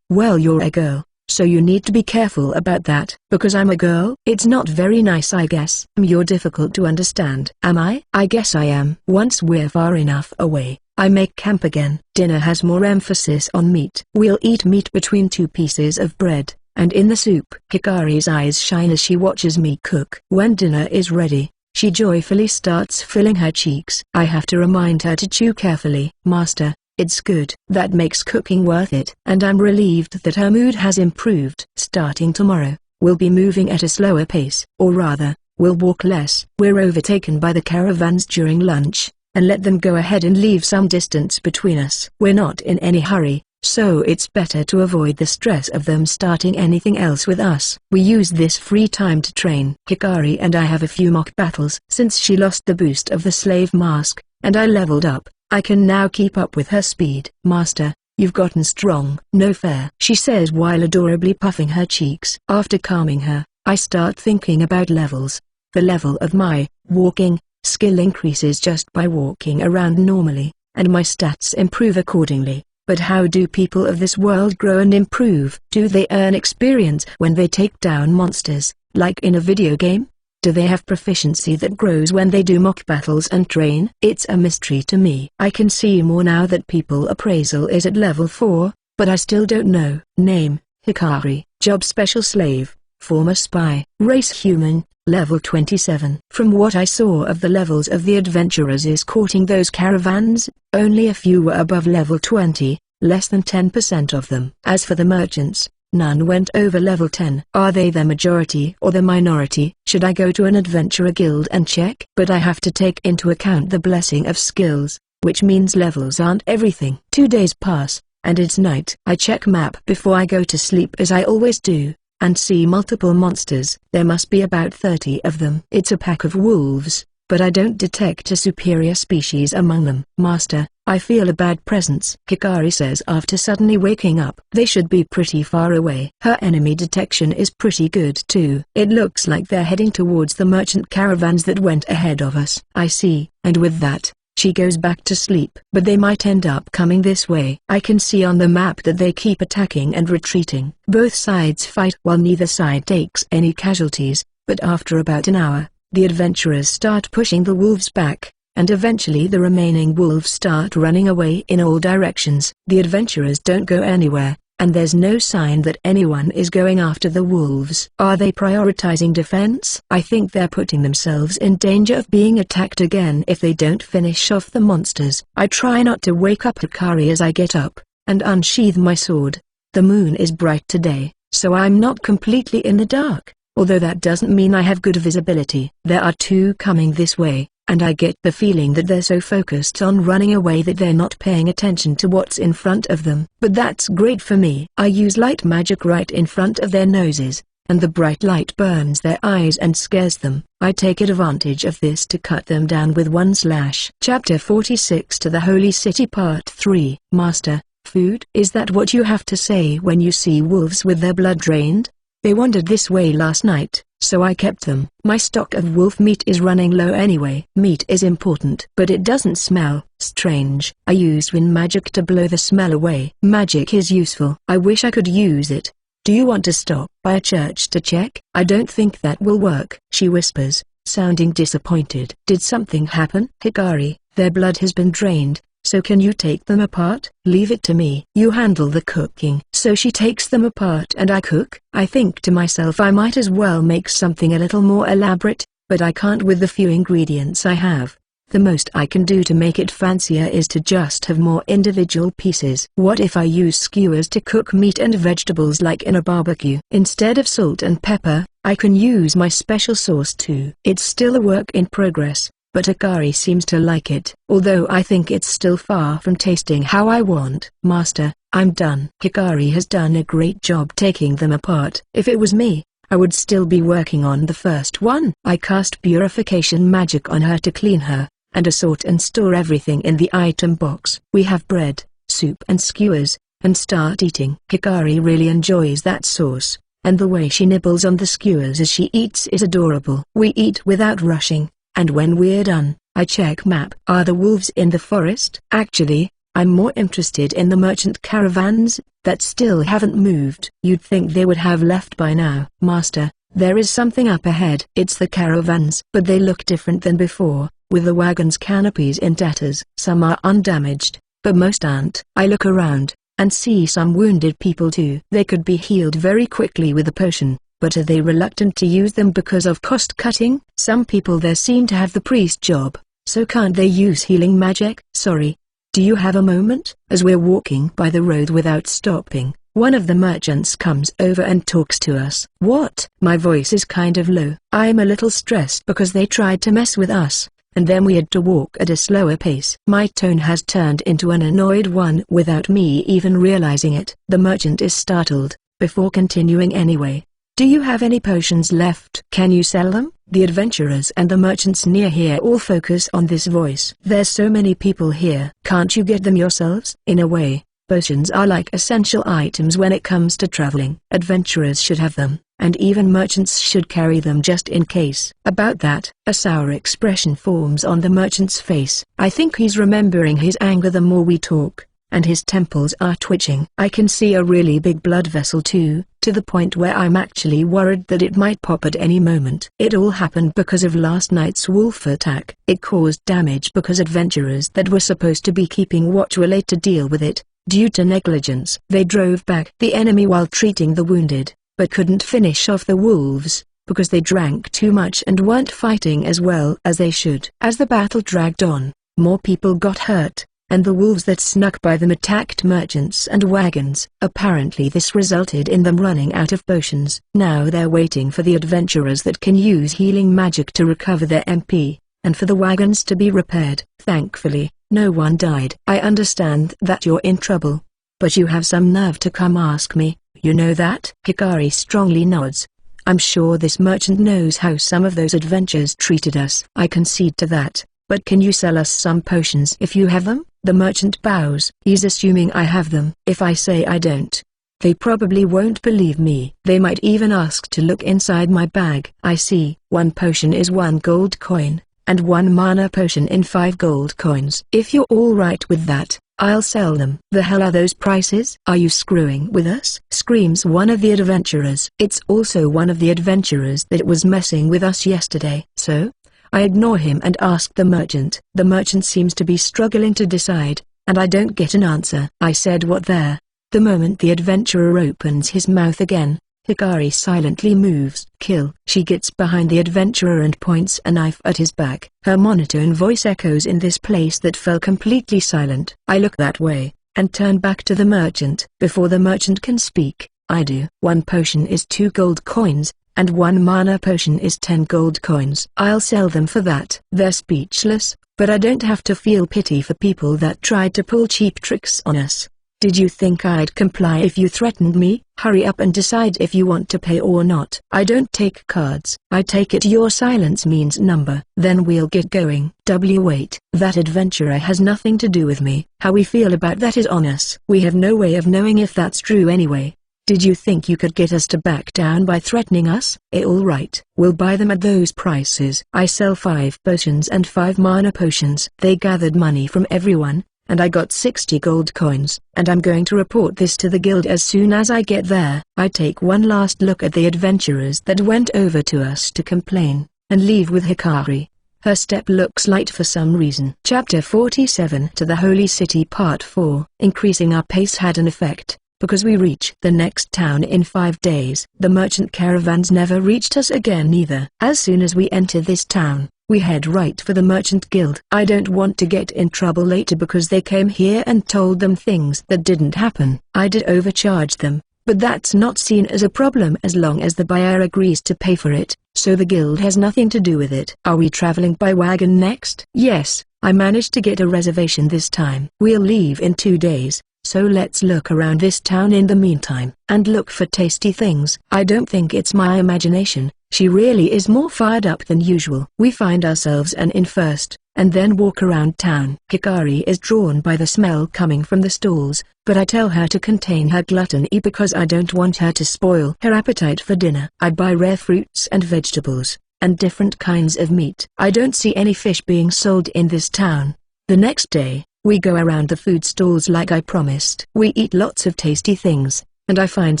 Well, you're a girl, so you need to be careful about that. Because I'm a girl? It's not very nice, I guess. You're difficult to understand. Am I? I guess I am. Once we're far enough away, I make camp again. Dinner has more emphasis on meat. We'll eat meat between 2 pieces of bread, and in the soup. Hikari's eyes shine as she watches me cook. When dinner is ready, she joyfully starts filling her cheeks. I have to remind her to chew carefully. Master, it's good. That makes cooking worth it. And I'm relieved that her mood has improved. Starting tomorrow, we'll be moving at a slower pace. Or rather, we'll walk less. We're overtaken by the caravans during lunch, and let them go ahead and leave some distance between us. We're not in any hurry, so it's better to avoid the stress of them starting anything else with us. We use this free time to train. Hikari and I have a few mock battles. Since she lost the boost of the slave mask, and I leveled up, I can now keep up with her speed. Master, you've gotten strong. No fair, she says while adorably puffing her cheeks. After calming her, I start thinking about levels. The level of my walking skill increases just by walking around normally, and my stats improve accordingly. But how do people of this world grow and improve? Do they earn experience when they take down monsters, like in a video game? Do they have proficiency that grows when they do mock battles and train? It's a mystery to me. I can see more now that people appraisal is at level 4, but I still don't know. Name, Hikari. Job special slave, former spy. Race human, level 27. From what I saw of the levels of the adventurers escorting those caravans, only a few were above level 20, less than 10% of them. As for the merchants, none went over level 10. Are they the majority or the minority? Should I go to an adventurer guild and check? But I have to take into account the blessing of skills. which means levels aren't everything. 2 days pass, and it's night. I check map before I go to sleep as I always do, and see multiple monsters. There must be about 30 of them. It's a pack of wolves, but I don't detect a superior species among them. Master, I feel a bad presence, Hikari says after suddenly waking up. They should be pretty far away. Her enemy detection is pretty good too. It looks like they're heading towards the merchant caravans that went ahead of us. I see, and with that, she goes back to sleep. But they might end up coming this way. I can see on the map that they keep attacking and retreating. Both sides fight while neither side takes any casualties, but after about an hour, the adventurers start pushing the wolves back, and eventually the remaining wolves start running away in all directions. The adventurers don't go anywhere, and there's no sign that anyone is going after the wolves. Are they prioritizing defense? I think they're putting themselves in danger of being attacked again if they don't finish off the monsters. I try not to wake up Hikari as I get up, and unsheath my sword. The moon is bright today, so I'm not completely in the dark, although that doesn't mean I have good visibility. There are 2 coming this way, and I get the feeling that they're so focused on running away that they're not paying attention to what's in front of them. But that's great for me. I use light magic right in front of their noses, and the bright light burns their eyes and scares them. I take advantage of this to cut them down with one slash. Chapter 46 To the Holy City Part 3. Master, food? Is that what you have to say when you see wolves with their blood drained? They wandered this way last night, so I kept them. My stock of wolf meat is running low anyway. Meat is important, but it doesn't smell strange. I use wind magic to blow the smell away. Magic is useful. I wish I could use it. Do you want to stop by a church to check? I don't think that will work, she whispers, sounding disappointed. Did something happen? Hikari, their blood has been drained, so can you take them apart? Leave it to me. You handle the cooking. So she takes them apart and I cook? I think to myself I might as well make something a little more elaborate, but I can't with the few ingredients I have. The most I can do to make it fancier is to just have more individual pieces. What if I use skewers to cook meat and vegetables like in a barbecue? Instead of salt and pepper, I can use my special sauce too. It's still a work in progress, but Hikari seems to like it, although I think it's still far from tasting how I want. Master, I'm done. Hikari has done a great job taking them apart. If it was me, I would still be working on the first one. I cast purification magic on her to clean her, and assort and store everything in the item box. We have bread, soup and skewers, and start eating. Hikari really enjoys that sauce, and the way she nibbles on the skewers as she eats is adorable. We eat without rushing, and when we're done, I check map. Are the wolves in the forest? Actually, I'm more interested in the merchant caravans that still haven't moved. You'd think they would have left by now. Master, there is something up ahead. It's the caravans, but they look different than before, with the wagon's canopies in tatters. Some are undamaged, but most aren't. I look around, and see some wounded people too. They could be healed very quickly with a potion, but are they reluctant to use them because of cost cutting? Some people there seem to have the priest job, so can't they use healing magic? Sorry. Do you have a moment? As we're walking by the road without stopping, one of the merchants comes over and talks to us. What? My voice is kind of low. I'm a little stressed because they tried to mess with us, and then we had to walk at a slower pace. My tone has turned into an annoyed one without me even realizing it. The merchant is startled, before continuing anyway. Do you have any potions left? Can you sell them? The adventurers and the merchants near here all focus on this voice. There's so many people here. Can't you get them yourselves? In a way, potions are like essential items when it comes to traveling. Adventurers should have them, and even merchants should carry them just in case. About that, a sour expression forms on the merchant's face. I think he's remembering his anger the more we talk, and his temples are twitching. I can see a really big blood vessel too, to the point where I'm actually worried that it might pop at any moment. It all happened because of last night's wolf attack. It caused damage because adventurers that were supposed to be keeping watch were late to deal with it. Due to negligence, they drove back the enemy while treating the wounded, but couldn't finish off the wolves, because they drank too much and weren't fighting as well as they should. As the battle dragged on, more people got hurt, and the wolves that snuck by them attacked merchants and wagons. Apparently this resulted in them running out of potions. Now they're waiting for the adventurers that can use healing magic to recover their MP, and for the wagons to be repaired. Thankfully, No one died. I understand that you're in trouble. But you have some nerve to come ask me, you know that? Hikari strongly nods. I'm sure this merchant knows how some of those adventurers treated us. I concede to that, but can you sell us some potions if you have them? The merchant bows. He's assuming I have them. If I say I don't, they probably won't believe me. They might even ask to look inside my bag. I see. 1 potion is 1 gold coin, and 1 mana potion in 5 gold coins. If you're alright with that, I'll sell them. The hell are those prices? Are you screwing with us? Screams one of the adventurers. It's also one of the adventurers that was messing with us yesterday. So? I ignore him and ask the merchant. The merchant seems to be struggling to decide, and I don't get an answer. I said what there? The moment the adventurer opens his mouth again, Hikari silently moves. Kill. She gets behind the adventurer and points a knife at his back. Her monotone voice echoes in this place that fell completely silent. I look that way, and turn back to the merchant. Before the merchant can speak, I do. 1 potion is 2 gold coins, and 1 mana potion is 10 gold coins. I'll sell them for that. They're speechless, but I don't have to feel pity for people that tried to pull cheap tricks on us. Did you think I'd comply if you threatened me? Hurry up and decide if you want to pay or not. I don't take cards. I take it your silence means number. Then we'll get going. Wait. That adventurer has nothing to do with me. How we feel about that is on us. We have no way of knowing if that's true anyway. Did you think you could get us to back down by threatening us? Alright. We'll buy them at those prices. I sell 5 potions and 5 mana potions. They gathered money from everyone, and I got 60 gold coins, and I'm going to report this to the guild as soon as I get there. I take one last look at the adventurers that went over to us to complain, and leave with Hikari. Her step looks light for some reason. Chapter 47 To the Holy City Part 4. Increasing our pace had an effect, because we reach the next town in 5 days. The merchant caravans never reached us again either. As soon as we enter this town, we head right for the merchant guild. I don't want to get in trouble later because they came here and told them things that didn't happen. I did overcharge them, but that's not seen as a problem as long as the buyer agrees to pay for it, so the guild has nothing to do with it. Are we traveling by wagon next? Yes, I managed to get a reservation this time. We'll leave in 2 days, so let's look around this town in the meantime, and look for tasty things. I don't think it's my imagination. She really is more fired up than usual. We find ourselves an inn first, and then walk around town. Hikari is drawn by the smell coming from the stalls, but I tell her to contain her gluttony because I don't want her to spoil her appetite for dinner. I buy rare fruits and vegetables, and different kinds of meat. I don't see any fish being sold in this town. The next day, we go around the food stalls like I promised. We eat lots of tasty things, and I find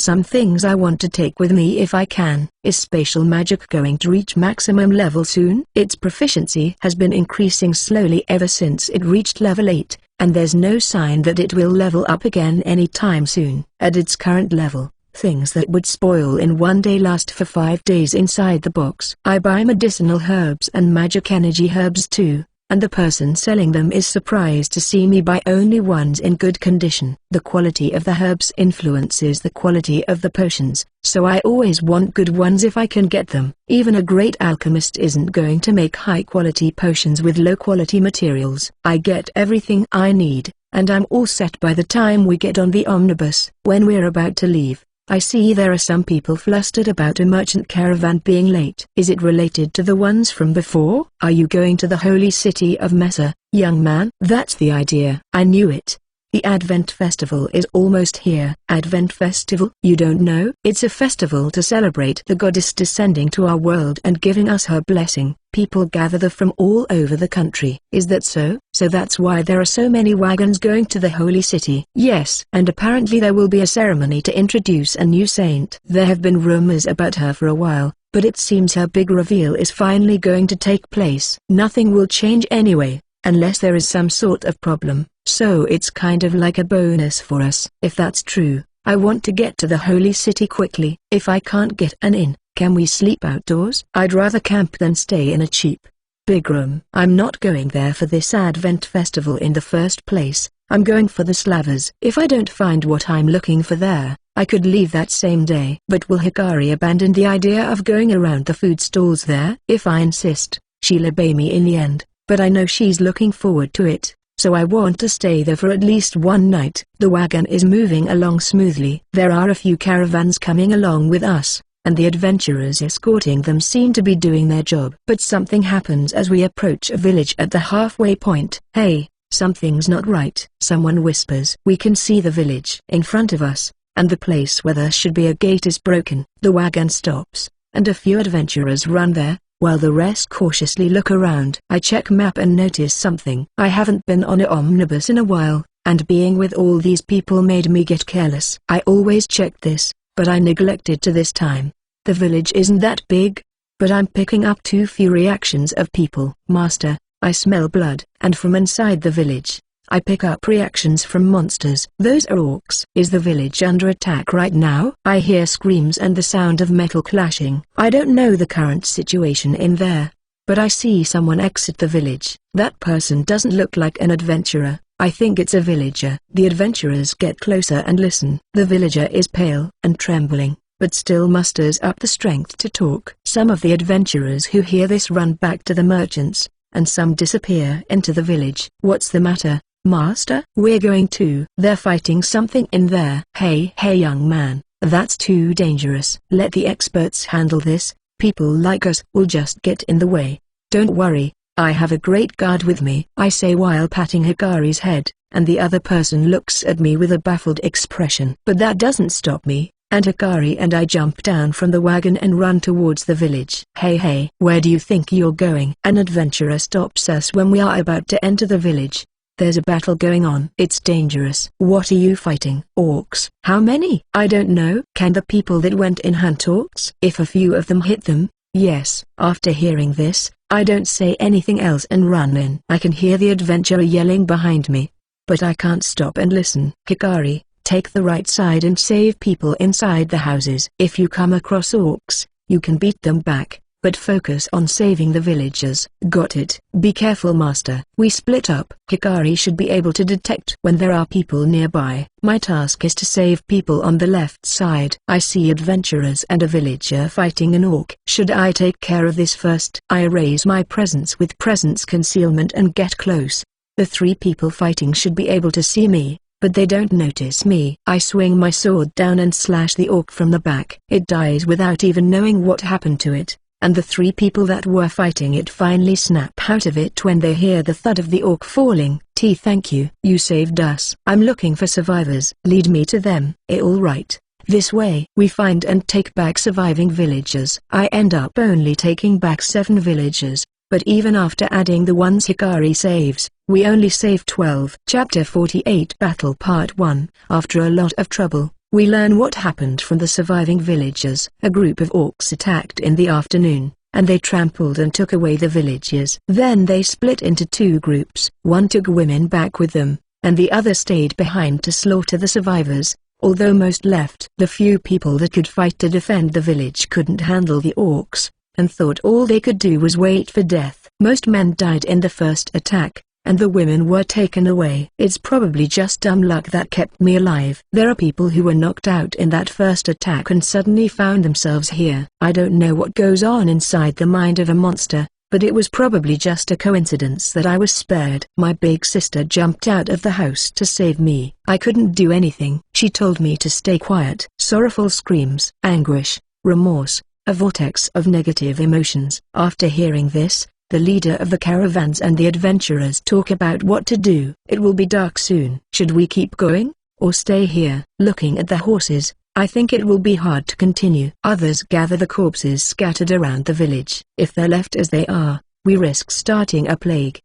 some things I want to take with me if I can. Is spatial magic going to reach maximum level soon? Its proficiency has been increasing slowly ever since it reached level 8, and there's no sign that it will level up again anytime soon. At its current level, things that would spoil in 1 day last for 5 days inside the box. I buy medicinal herbs and magic energy herbs too, and the person selling them is surprised to see me buy only ones in good condition. The quality of the herbs influences the quality of the potions, so I always want good ones if I can get them. Even a great alchemist isn't going to make high-quality potions with low-quality materials. I get everything I need, and I'm all set by the time we get on the omnibus. When we're about to leave, I see there are some people flustered about a merchant caravan being late. Is it related to the ones from before? Are you going to the holy city of Mesa, young man? That's the idea. I knew it. The Advent Festival is almost here. Advent Festival? You don't know? It's a festival to celebrate the goddess descending to our world and giving us her blessing. People gather there from all over the country. Is that so? So that's why there are so many wagons going to the holy city. Yes. And apparently there will be a ceremony to introduce a new saint. There have been rumors about her for a while, but it seems her big reveal is finally going to take place. Nothing will change anyway, unless there is some sort of problem. So it's kind of like a bonus for us. If that's true, I want to get to the holy city quickly. If I can't get an inn, can we sleep outdoors? I'd rather camp than stay in a cheap, big room. I'm not going there for this Advent festival in the first place. I'm going for the Slavers. If I don't find what I'm looking for there, I could leave that same day. But will Hikari abandon the idea of going around the food stalls there? If I insist, she'll obey me in the end, but I know she's looking forward to it. so I want to stay there for at least one night. The wagon is moving along smoothly. There are a few caravans coming along with us, and the adventurers escorting them seem to be doing their job. But something happens as we approach a village at the halfway point. Hey, something's not right, someone whispers. We can see the village in front of us, and the place where there should be a gate is broken. The wagon stops, and a few adventurers run there, while the rest cautiously look around. I check map and notice something. I haven't been on an omnibus in a while, and being with all these people made me get careless. I always check this, but I neglected to this time. The village isn't that big, but I'm picking up too few reactions of people. Master, I smell blood. And from inside the village, I pick up reactions from monsters. Those are orcs. Is the village under attack right now? I hear screams and the sound of metal clashing. I don't know the current situation in there, but I see someone exit the village. That person doesn't look like an adventurer. I think it's a villager. The adventurers get closer and listen. The villager is pale and trembling, but still musters up the strength to talk. Some of the adventurers who hear this run back to the merchants, and some disappear into the village. What's the matter, Master? We're going to. They're fighting something in there. Hey young man, that's too dangerous. Let the experts handle this. People like us will just get in the way. Don't worry, I have a great guard with me, I say while patting Hikari's head, and the other person looks at me with a baffled expression. But that doesn't stop me, and Hikari and I jump down from the wagon and run towards the village. Hey, where do you think you're going? An adventurer stops us when we are about to enter the village. There's a battle going on. It's dangerous. What are you fighting? Orcs. How many? I don't know. Can the people that went in hunt orcs? If a few of them hit them, yes. After hearing this, I don't say anything else and run in. I can hear the adventurer yelling behind me, but I can't stop and listen. Hikari, take the right side and save people inside the houses. If you come across orcs, you can beat them back, but focus on saving the villagers. Got it. Be careful, Master. We split up. Hikari should be able to detect when there are people nearby. My task is to save people on the left side. I see adventurers and a villager fighting an orc. Should I take care of this first? I raise my presence with presence concealment and get close. The three people fighting should be able to see me, but they don't notice me. I swing my sword down and slash the orc from the back. It dies without even knowing what happened to it, and the three people that were fighting it finally snap out of it when they hear the thud of the orc falling. Thank you. You saved us. I'm looking for survivors. Lead me to them. All right. This way. We find and take back surviving villagers. I end up only taking back 7 villagers, but even after adding the ones Hikari saves, we only save 12. Chapter 48 Battle Part 1. After a lot of trouble, we learn what happened from the surviving villagers. A group of orcs attacked in the afternoon, and they trampled and took away the villagers. Then they split into 2 groups. One took women back with them, and the other stayed behind to slaughter the survivors, although most left. The few people that could fight to defend the village couldn't handle the orcs, and thought all they could do was wait for death. Most men died in the first attack, and the women were taken away. It's probably just dumb luck that kept me alive. There are people who were knocked out in that first attack and suddenly found themselves here. I don't know what goes on inside the mind of a monster, but it was probably just a coincidence that I was spared. My big sister jumped out of the house to save me. I couldn't do anything. She told me to stay quiet. Sorrowful screams, anguish, remorse, a vortex of negative emotions. After hearing this, the leader of the caravans and the adventurers talk about what to do. It will be dark soon. Should we keep going, or stay here? Looking at the horses, I think it will be hard to continue. Others gather the corpses scattered around the village. If they're left as they are, we risk starting a plague.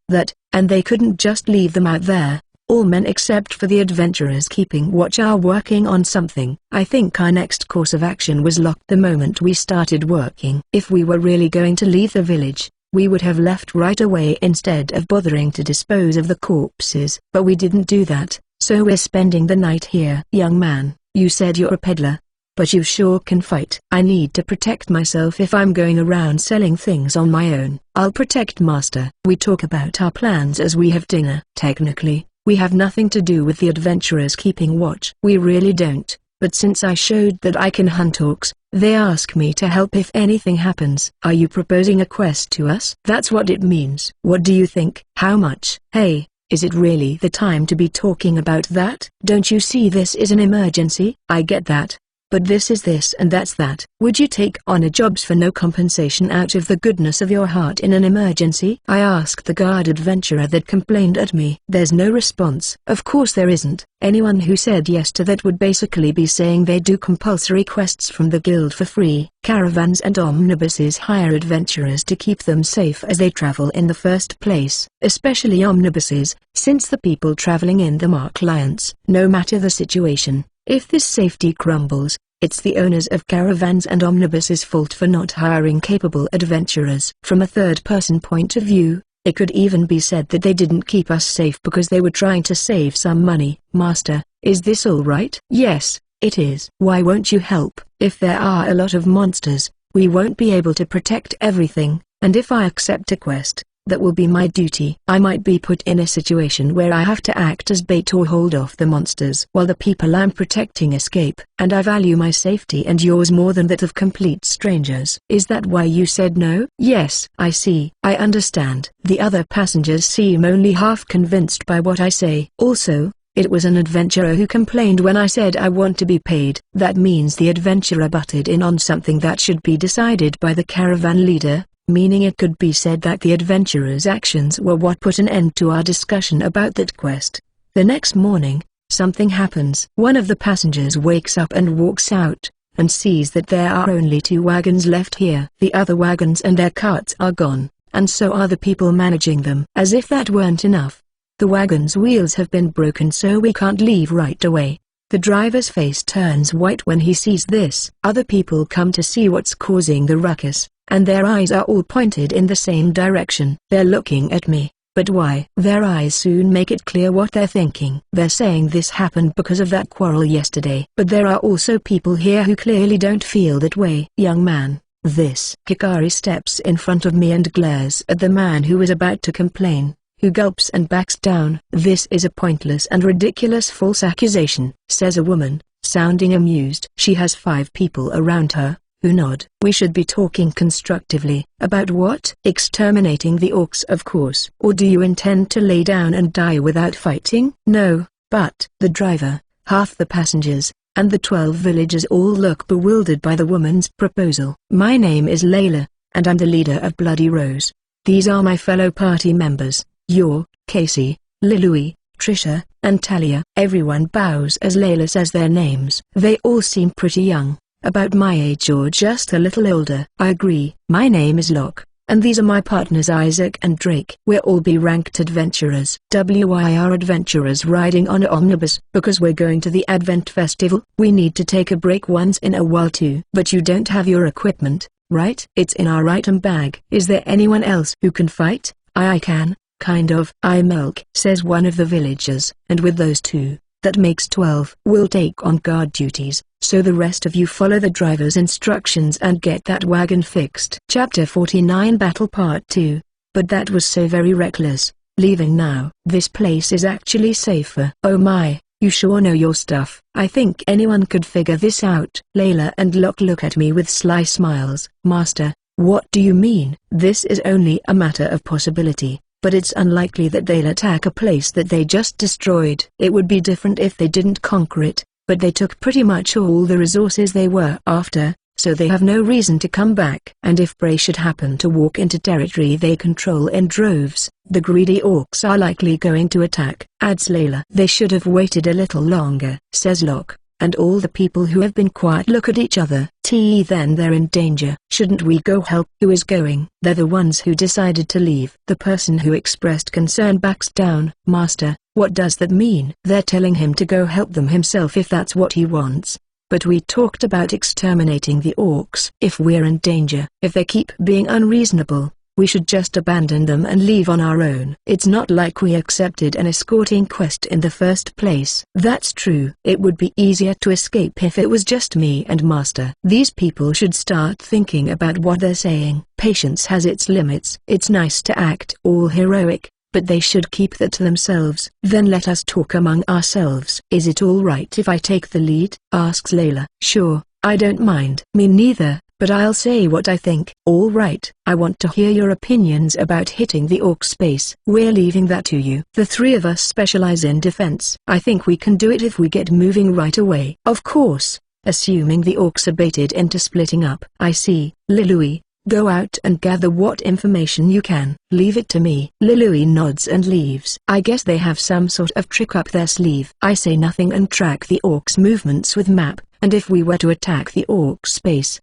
And they couldn't just leave them out there. All men except for the adventurers keeping watch are working on something. I think our next course of action was locked the moment we started working. If we were really going to leave the village, we would have left right away instead of bothering to dispose of the corpses. But we didn't do that, so we're spending the night here. Young man, you said you're a peddler, but you sure can fight. I need to protect myself if I'm going around selling things on my own. I'll protect Master. We talk about our plans as we have dinner. Technically, we have nothing to do with the adventurers keeping watch. We really don't, but since I showed that I can hunt orcs, they ask me to help if anything happens. Are you proposing a quest to us? That's what it means. What do you think? How much? Hey, Is it really the time to be talking about that? Don't you see this is an emergency? I get that. But this is this and that's that. Would you take on a jobs for no compensation out of the goodness of your heart in an emergency? I asked the guard adventurer that complained at me. There's no response. Of course there isn't. Anyone who said yes to that would basically be saying they do compulsory quests from the guild for free. Caravans and omnibuses hire adventurers to keep them safe as they travel in the first place, especially omnibuses, since the people traveling in them are clients. No matter the situation, if this safety crumbles, it's the owners of caravans and omnibuses' fault for not hiring capable adventurers. From a third-person point of view, it could even be said that they didn't keep us safe because they were trying to save some money. Master, is this all right? Yes, it is. Why won't you help? If there are a lot of monsters, we won't be able to protect everything, and if I accept a quest, that will be my duty. I might be put in a situation where I have to act as bait or hold off the monsters while the people I'm protecting escape, and I value my safety and yours more than that of complete strangers. Is that why you said no? Yes. I see. I understand. The other passengers seem only half convinced by what I say. Also, it was an adventurer who complained when I said I want to be paid. That means the adventurer butted in on something that should be decided by the caravan leader, meaning it could be said that the adventurer's actions were what put an end to our discussion about that quest. The next morning, something happens. One of the passengers wakes up and walks out, and sees that there are only 2 wagons left here. The other wagons and their carts are gone, and so are the people managing them. As if that weren't enough, the wagon's wheels have been broken so we can't leave right away. The driver's face turns white when he sees this. Other people come to see what's causing the ruckus, and their eyes are all pointed in the same direction. They're looking at me, but why? Their eyes soon make it clear what they're thinking. They're saying this happened because of that quarrel yesterday. But there are also people here who clearly don't feel that way. Young man, this. Hikari steps in front of me and glares at the man who is about to complain, who gulps and backs down. This is a pointless and ridiculous false accusation, says a woman, sounding amused. She has 5 people around her, who nod. We should be talking constructively. About what? Exterminating the orcs, of course. Or do you intend to lay down and die without fighting? No, but the driver, half the passengers, and the 12 villagers all look bewildered by the woman's proposal. My name is Layla, and I'm the leader of Bloody Rose. These are my fellow party members, Yor, Casey, Lilui, Trisha, and Talia. Everyone bows as Layla says their names. They all seem pretty young, about my age or just a little older. I agree. My name is Locke, and these are my partners Isaac and Drake. We're all B-ranked adventurers. WIR adventurers riding on an omnibus. Because we're going to the Advent Festival, we need to take a break once in a while too. But you don't have your equipment, right? It's in our item bag. Is there anyone else who can fight? I can, kind of. I milk, says one of the villagers, and with those 2, that makes 12. We'll take on guard duties, so the rest of you follow the driver's instructions and get that wagon fixed. Chapter 49 Battle Part 2. But that was so very reckless, leaving now. This place is actually safer. Oh my, you sure know your stuff. I think anyone could figure this out. Layla and Locke look at me with sly smiles. Master, what do you mean? This is only a matter of possibility. But it's unlikely that they'll attack a place that they just destroyed. It would be different if they didn't conquer it, but they took pretty much all the resources they were after, so they have no reason to come back. And if prey should happen to walk into territory they control in droves, the greedy orcs are likely going to attack, adds Layla. They should have waited a little longer, says Locke, and all the people who have been quiet look at each other. Then they're in danger. Shouldn't we go help? Who is going? They're the ones who decided to leave. The person who expressed concern backs down. Master, what does that mean? They're telling him to go help them himself if that's what he wants. But we talked about exterminating the orcs. If we're in danger, if they keep being unreasonable, we should just abandon them and leave on our own. It's not like we accepted an escorting quest in the first place. That's true. It would be easier to escape if it was just me and Master. These people should start thinking about what they're saying. Patience has its limits. It's nice to act all heroic, but they should keep that to themselves. Then let us talk among ourselves. Is it all right if I take the lead? Asks Layla. Sure, I don't mind. Me neither, but I'll say what I think. All right, I want to hear your opinions about hitting the orc space. We're leaving that to you. The three of us specialize in defense. I think we can do it if we get moving right away. Of course, assuming the orcs are baited into splitting up. I see. Lilui, go out and gather what information you can. Leave it to me. Lilui nods and leaves. I guess they have some sort of trick up their sleeve. I say nothing and track the orcs' movements with map, and if we were to attack the orc space,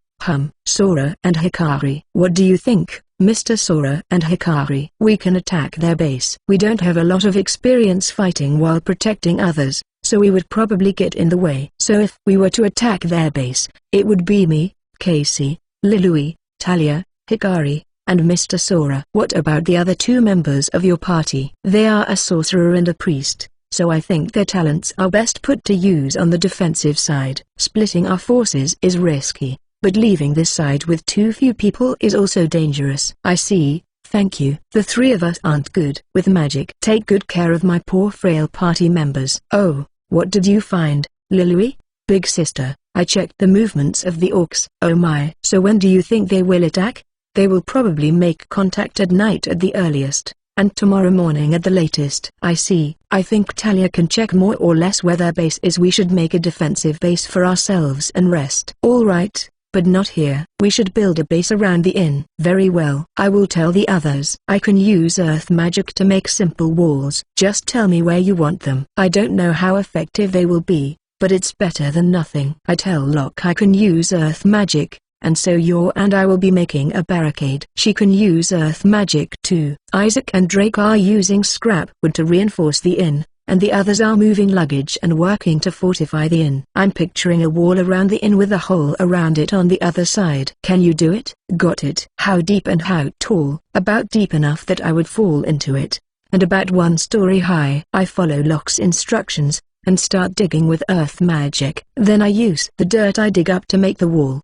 Sora and Hikari. What do you think, Mr. Sora and Hikari? We can attack their base. We don't have a lot of experience fighting while protecting others, so we would probably get in the way. So if we were to attack their base, it would be me, Casey, Lilui, Talia, Hikari, and Mr. Sora. What about the other two members of your party? They are a sorcerer and a priest, so I think their talents are best put to use on the defensive side. Splitting our forces is risky, but leaving this side with too few people is also dangerous. I see, thank you. The three of us aren't good with magic. Take good care of my poor frail party members. Oh, what did you find, Lilui? Big sister, I checked the movements of the orcs. Oh my. So when do you think they will attack? They will probably make contact at night at the earliest, and tomorrow morning at the latest. I see. I think Talia can check more or less where their base is. We should make a defensive base for ourselves and rest. All right, but not here. We should build a base around the inn. Very well. I will tell the others. I can use earth magic to make simple walls. Just tell me where you want them. I don't know how effective they will be, but it's better than nothing. I tell Locke I can use earth magic, and so you and I will be making a barricade. She can use earth magic too. Isaac and Drake are using scrap wood to reinforce the inn, and the others are moving luggage and working to fortify the inn. I'm picturing a wall around the inn with a hole around it on the other side. Can you do it? Got it. How deep and how tall? About deep enough that I would fall into it, and about 1 story high. I follow Locke's instructions, and start digging with earth magic. Then I use the dirt I dig up to make the wall.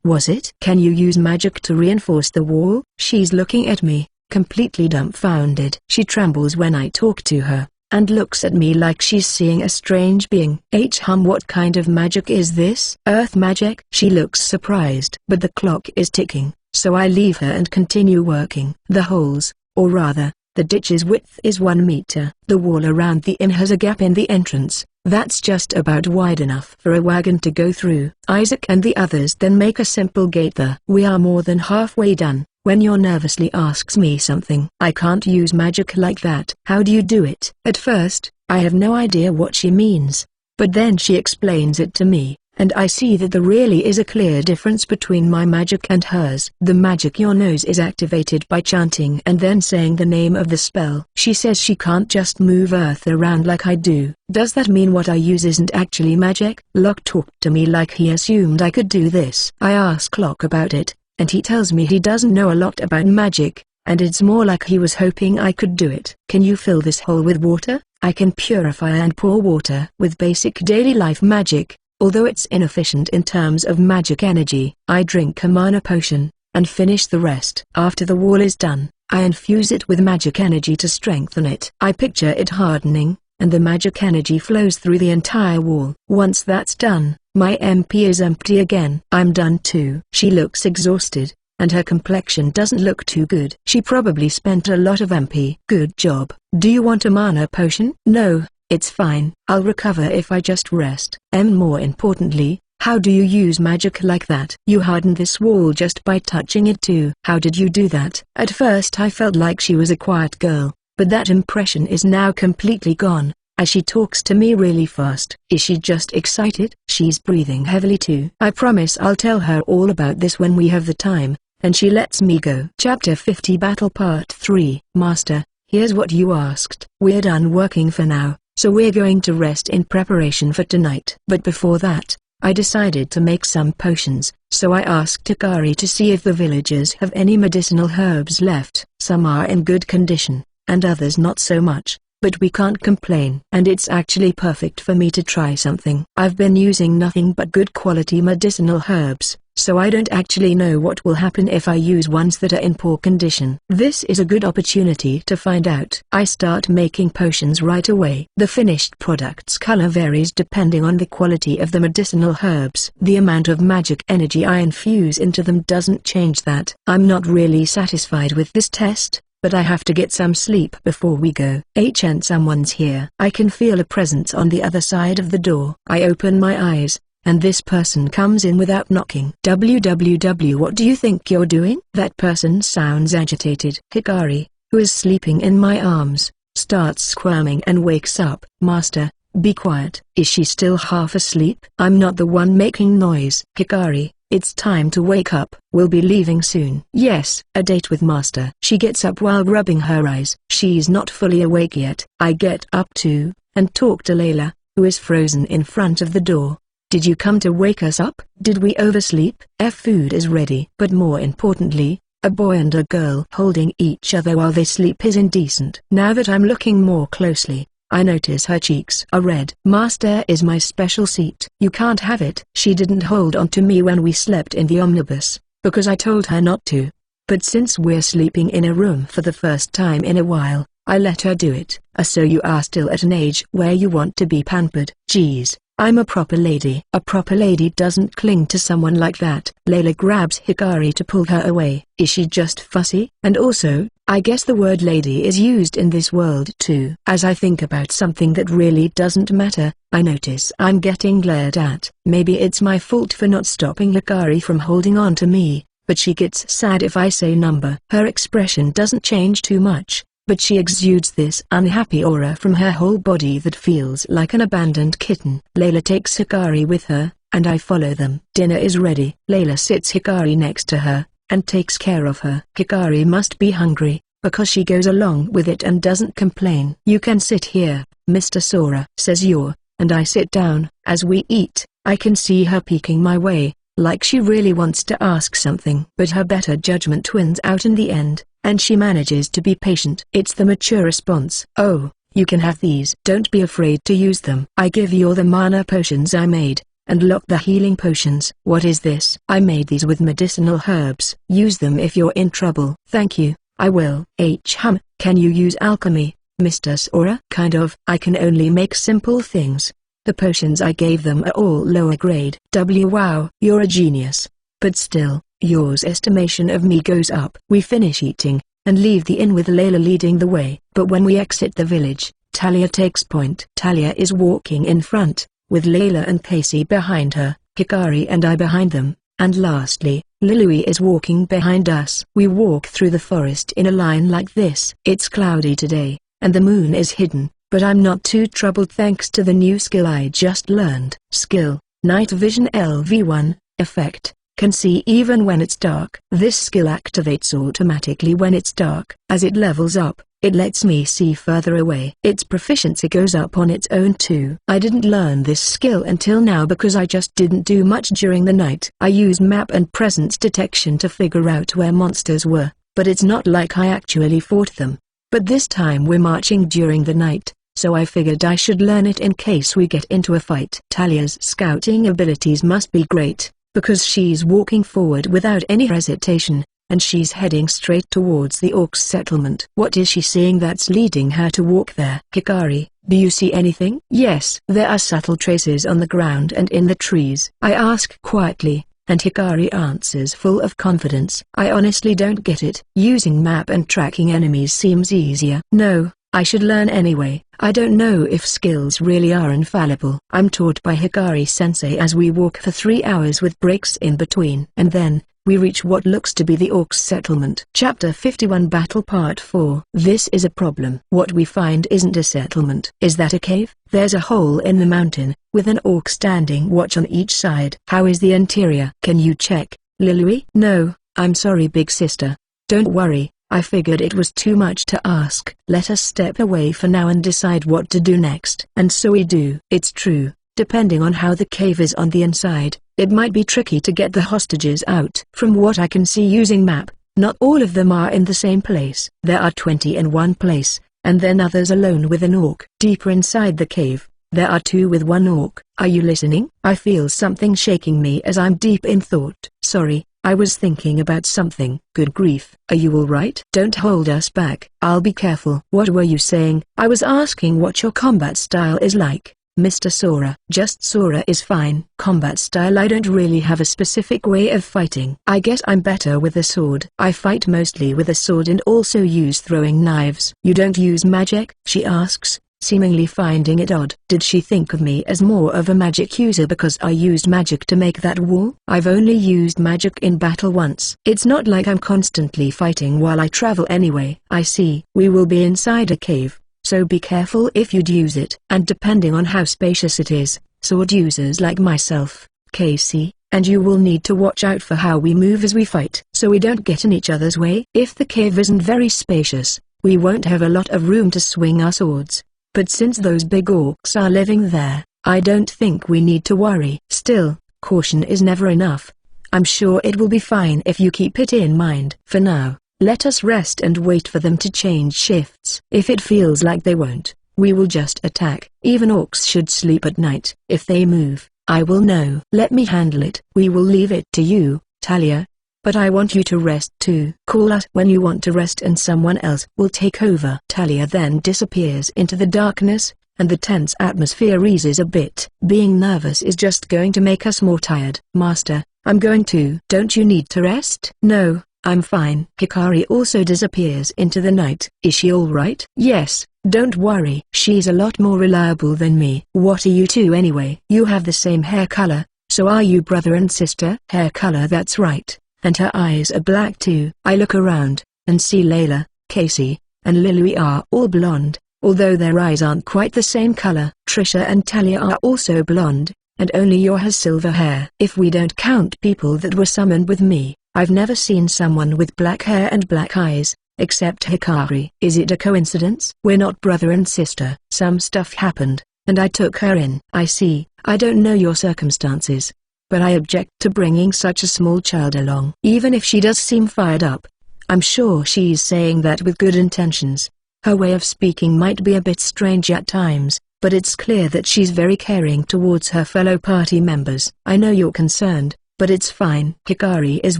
Was it? Can you use magic to reinforce the wall? She's looking at me, completely dumbfounded. She trembles when I talk to her, and looks at me like she's seeing a strange being. What kind of magic is this? Earth magic? She looks surprised. But the clock is ticking, so I leave her and continue working. The holes, or rather, the ditch's width is 1 meter. The wall around the inn has a gap in the entrance, that's just about wide enough for a wagon to go through. Isaac and the others then make a simple gate there. We are more than halfway done, when Yor nervously asks me something. I can't use magic like that. How do you do it? At first, I have no idea what she means, but then she explains it to me, and I see that there really is a clear difference between my magic and hers. The magic Yor knows is activated by chanting and then saying the name of the spell. She says she can't just move earth around like I do. Does that mean what I use isn't actually magic? Locke talked to me like he assumed I could do this. I ask Locke about it, and he tells me he doesn't know a lot about magic, and it's more like he was hoping I could do it. Can you fill this hole with water? I can purify and pour water with basic daily life magic. Although it's inefficient in terms of magic energy. I drink a mana potion, and finish the rest. After the wall is done, I infuse it with magic energy to strengthen it. I picture it hardening, and the magic energy flows through the entire wall. Once that's done, my MP is empty again. I'm done too. She looks exhausted, and her complexion doesn't look too good. She probably spent a lot of MP. Good job. Do you want a mana potion? No. It's fine. I'll recover if I just rest. More importantly, how do you use magic like that? You hardened this wall just by touching it too. How did you do that? At first I felt like she was a quiet girl, but that impression is now completely gone, as she talks to me really fast. Is she just excited? She's breathing heavily too. I promise I'll tell her all about this when we have the time, and she lets me go. Chapter 50 Battle Part 3. Master, here's what you asked. We're done working for now, so we're going to rest in preparation for tonight. But before that, I decided to make some potions, so I asked Hikari to see if the villagers have any medicinal herbs left. Some are in good condition, and others not so much, but we can't complain. And it's actually perfect for me to try something. I've been using nothing but good quality medicinal herbs, so I don't actually know what will happen if I use ones that are in poor condition. This is a good opportunity to find out. I start making potions right away. The finished product's color varies depending on the quality of the medicinal herbs. The amount of magic energy I infuse into them doesn't change that. I'm not really satisfied with this test, but I have to get some sleep before we go. And someone's here. I can feel a presence on the other side of the door. I open my eyes, and this person comes in without knocking. What do you think you're doing? That person sounds agitated. Hikari, who is sleeping in my arms, starts squirming and wakes up. Master, be quiet. Is she still half asleep? I'm not the one making noise. Hikari, it's time to wake up. We'll be leaving soon. Yes, a date with Master. She gets up while rubbing her eyes. She's not fully awake yet. I get up too, and talk to Layla, who is frozen in front of the door. Did you come to wake us up? Did we oversleep? Food is ready. But more importantly, a boy and a girl holding each other while they sleep is indecent. Now that I'm looking more closely, I notice her cheeks are red. Master is my special seat. You can't have it. She didn't hold on to me when we slept in the omnibus, because I told her not to. But since we're sleeping in a room for the first time in a while, I let her do it. So you are still at an age where you want to be pampered. Geez. I'm a proper lady. A proper lady doesn't cling to someone like that. Layla grabs Hikari to pull her away. Is she just fussy? And also, I guess the word lady is used in this world too. As I think about something that really doesn't matter, I notice I'm getting glared at. Maybe it's my fault for not stopping Hikari from holding on to me, but she gets sad if I say number. Her expression doesn't change too much, but she exudes this unhappy aura from her whole body that feels like an abandoned kitten. Layla takes Hikari with her, and I follow them. Dinner is ready. Layla sits Hikari next to her, and takes care of her. Hikari must be hungry, because she goes along with it and doesn't complain. You can sit here, Mr. Sora, says Yor, and I sit down. As we eat, I can see her peeking my way, like she really wants to ask something. But her better judgment wins out in the end, and she manages to be patient. It's the mature response. Oh, you can have these. Don't be afraid to use them. I give you the mana potions I made, and lock the healing potions. What is this? I made these with medicinal herbs. Use them if you're in trouble. Thank you, I will. Can you use alchemy, Mr. Sora? Kind of. I can only make simple things. The potions I gave them are all lower grade. Wow, you're a genius. But still, Yor's estimation of me goes up. We finish eating, and leave the inn with Layla leading the way. But when we exit the village, Talia takes point. Talia is walking in front, with Layla and Casey behind her, Hikari and I behind them, and lastly, Lilui is walking behind us. We walk through the forest in a line like this. It's cloudy today, and the moon is hidden, but I'm not too troubled thanks to the new skill I just learned. Skill, Night Vision LV1, Effect. Can see even when it's dark. This skill activates automatically when it's dark. As it levels up, it lets me see further away. Its proficiency goes up on its own too. I didn't learn this skill until now because I just didn't do much during the night. I used map and presence detection to figure out where monsters were, but it's not like I actually fought them. But this time we're marching during the night, so I figured I should learn it in case we get into a fight. Talia's scouting abilities must be great, because she's walking forward without any hesitation, and she's heading straight towards the Orcs settlement. What is she seeing that's leading her to walk there? Hikari, do you see anything? Yes. There are subtle traces on the ground and in the trees. I ask quietly, and Hikari answers full of confidence. I honestly don't get it. Using map and tracking enemies seems easier. No, I should learn anyway. I don't know if skills really are infallible. I'm taught by Hikari-sensei as we walk for 3 hours with breaks in between. And then, we reach what looks to be the Orcs settlement. Chapter 51 Battle Part 4. This is a problem. What we find isn't a settlement. Is that a cave? There's a hole in the mountain, with an orc standing watch on each side. How is the interior? Can you check, Lilui? No, I'm sorry big sister. Don't worry. I figured it was too much to ask. Let us step away for now and decide what to do next. And so we do. It's true, depending on how the cave is on the inside, it might be tricky to get the hostages out. From what I can see using map, not all of them are in the same place. There are 20 in one place, and then others alone with an orc. Deeper inside the cave, there are 2 with 1 orc. Are you listening? I feel something shaking me as I'm deep in thought. Sorry, I was thinking about something. Good grief. Are you alright? Don't hold us back. I'll be careful. What were you saying? I was asking what your combat style is like, Mr. Sora. Just Sora is fine. Combat style, I don't really have a specific way of fighting. I guess I'm better with a sword. I fight mostly with a sword and also use throwing knives. You don't use magic? She asks, seemingly finding it odd. Did she think of me as more of a magic user because I used magic to make that wall? I've only used magic in battle once. It's not like I'm constantly fighting while I travel anyway. I see. We will be inside a cave, so be careful if you'd use it. And depending on how spacious it is, sword users like myself, Casey, and you will need to watch out for how we move as we fight, so we don't get in each other's way. If the cave isn't very spacious, we won't have a lot of room to swing our swords. But since those big orcs are living there, I don't think we need to worry. Still, caution is never enough. I'm sure it will be fine if you keep it in mind. For now, let us rest and wait for them to change shifts. If it feels like they won't, we will just attack. Even orcs should sleep at night. If they move, I will know. Let me handle it. We will leave it to you, Talia. But I want you to rest too. Call us when you want to rest and someone else will take over. Talia then disappears into the darkness, and the tense atmosphere eases a bit. Being nervous is just going to make us more tired. Master, I'm going to. Don't you need to rest? No, I'm fine. Hikari also disappears into the night. Is she alright? Yes, don't worry. She's a lot more reliable than me. What are you two anyway? You have the same hair color, so are you brother and sister? Hair color, that's right. And her eyes are black too. I look around, and see Layla, Casey, and Lily are all blonde, although their eyes aren't quite the same color. Trisha and Talia are also blonde, and only Yor has silver hair. If we don't count people that were summoned with me, I've never seen someone with black hair and black eyes, except Hikari. Is it a coincidence? We're not brother and sister. Some stuff happened, and I took her in. I see. I don't know your circumstances, but I object to bringing such a small child along. Even if she does seem fired up, I'm sure she's saying that with good intentions. Her way of speaking might be a bit strange at times, but it's clear that she's very caring towards her fellow party members. I know you're concerned, but it's fine. Hikari is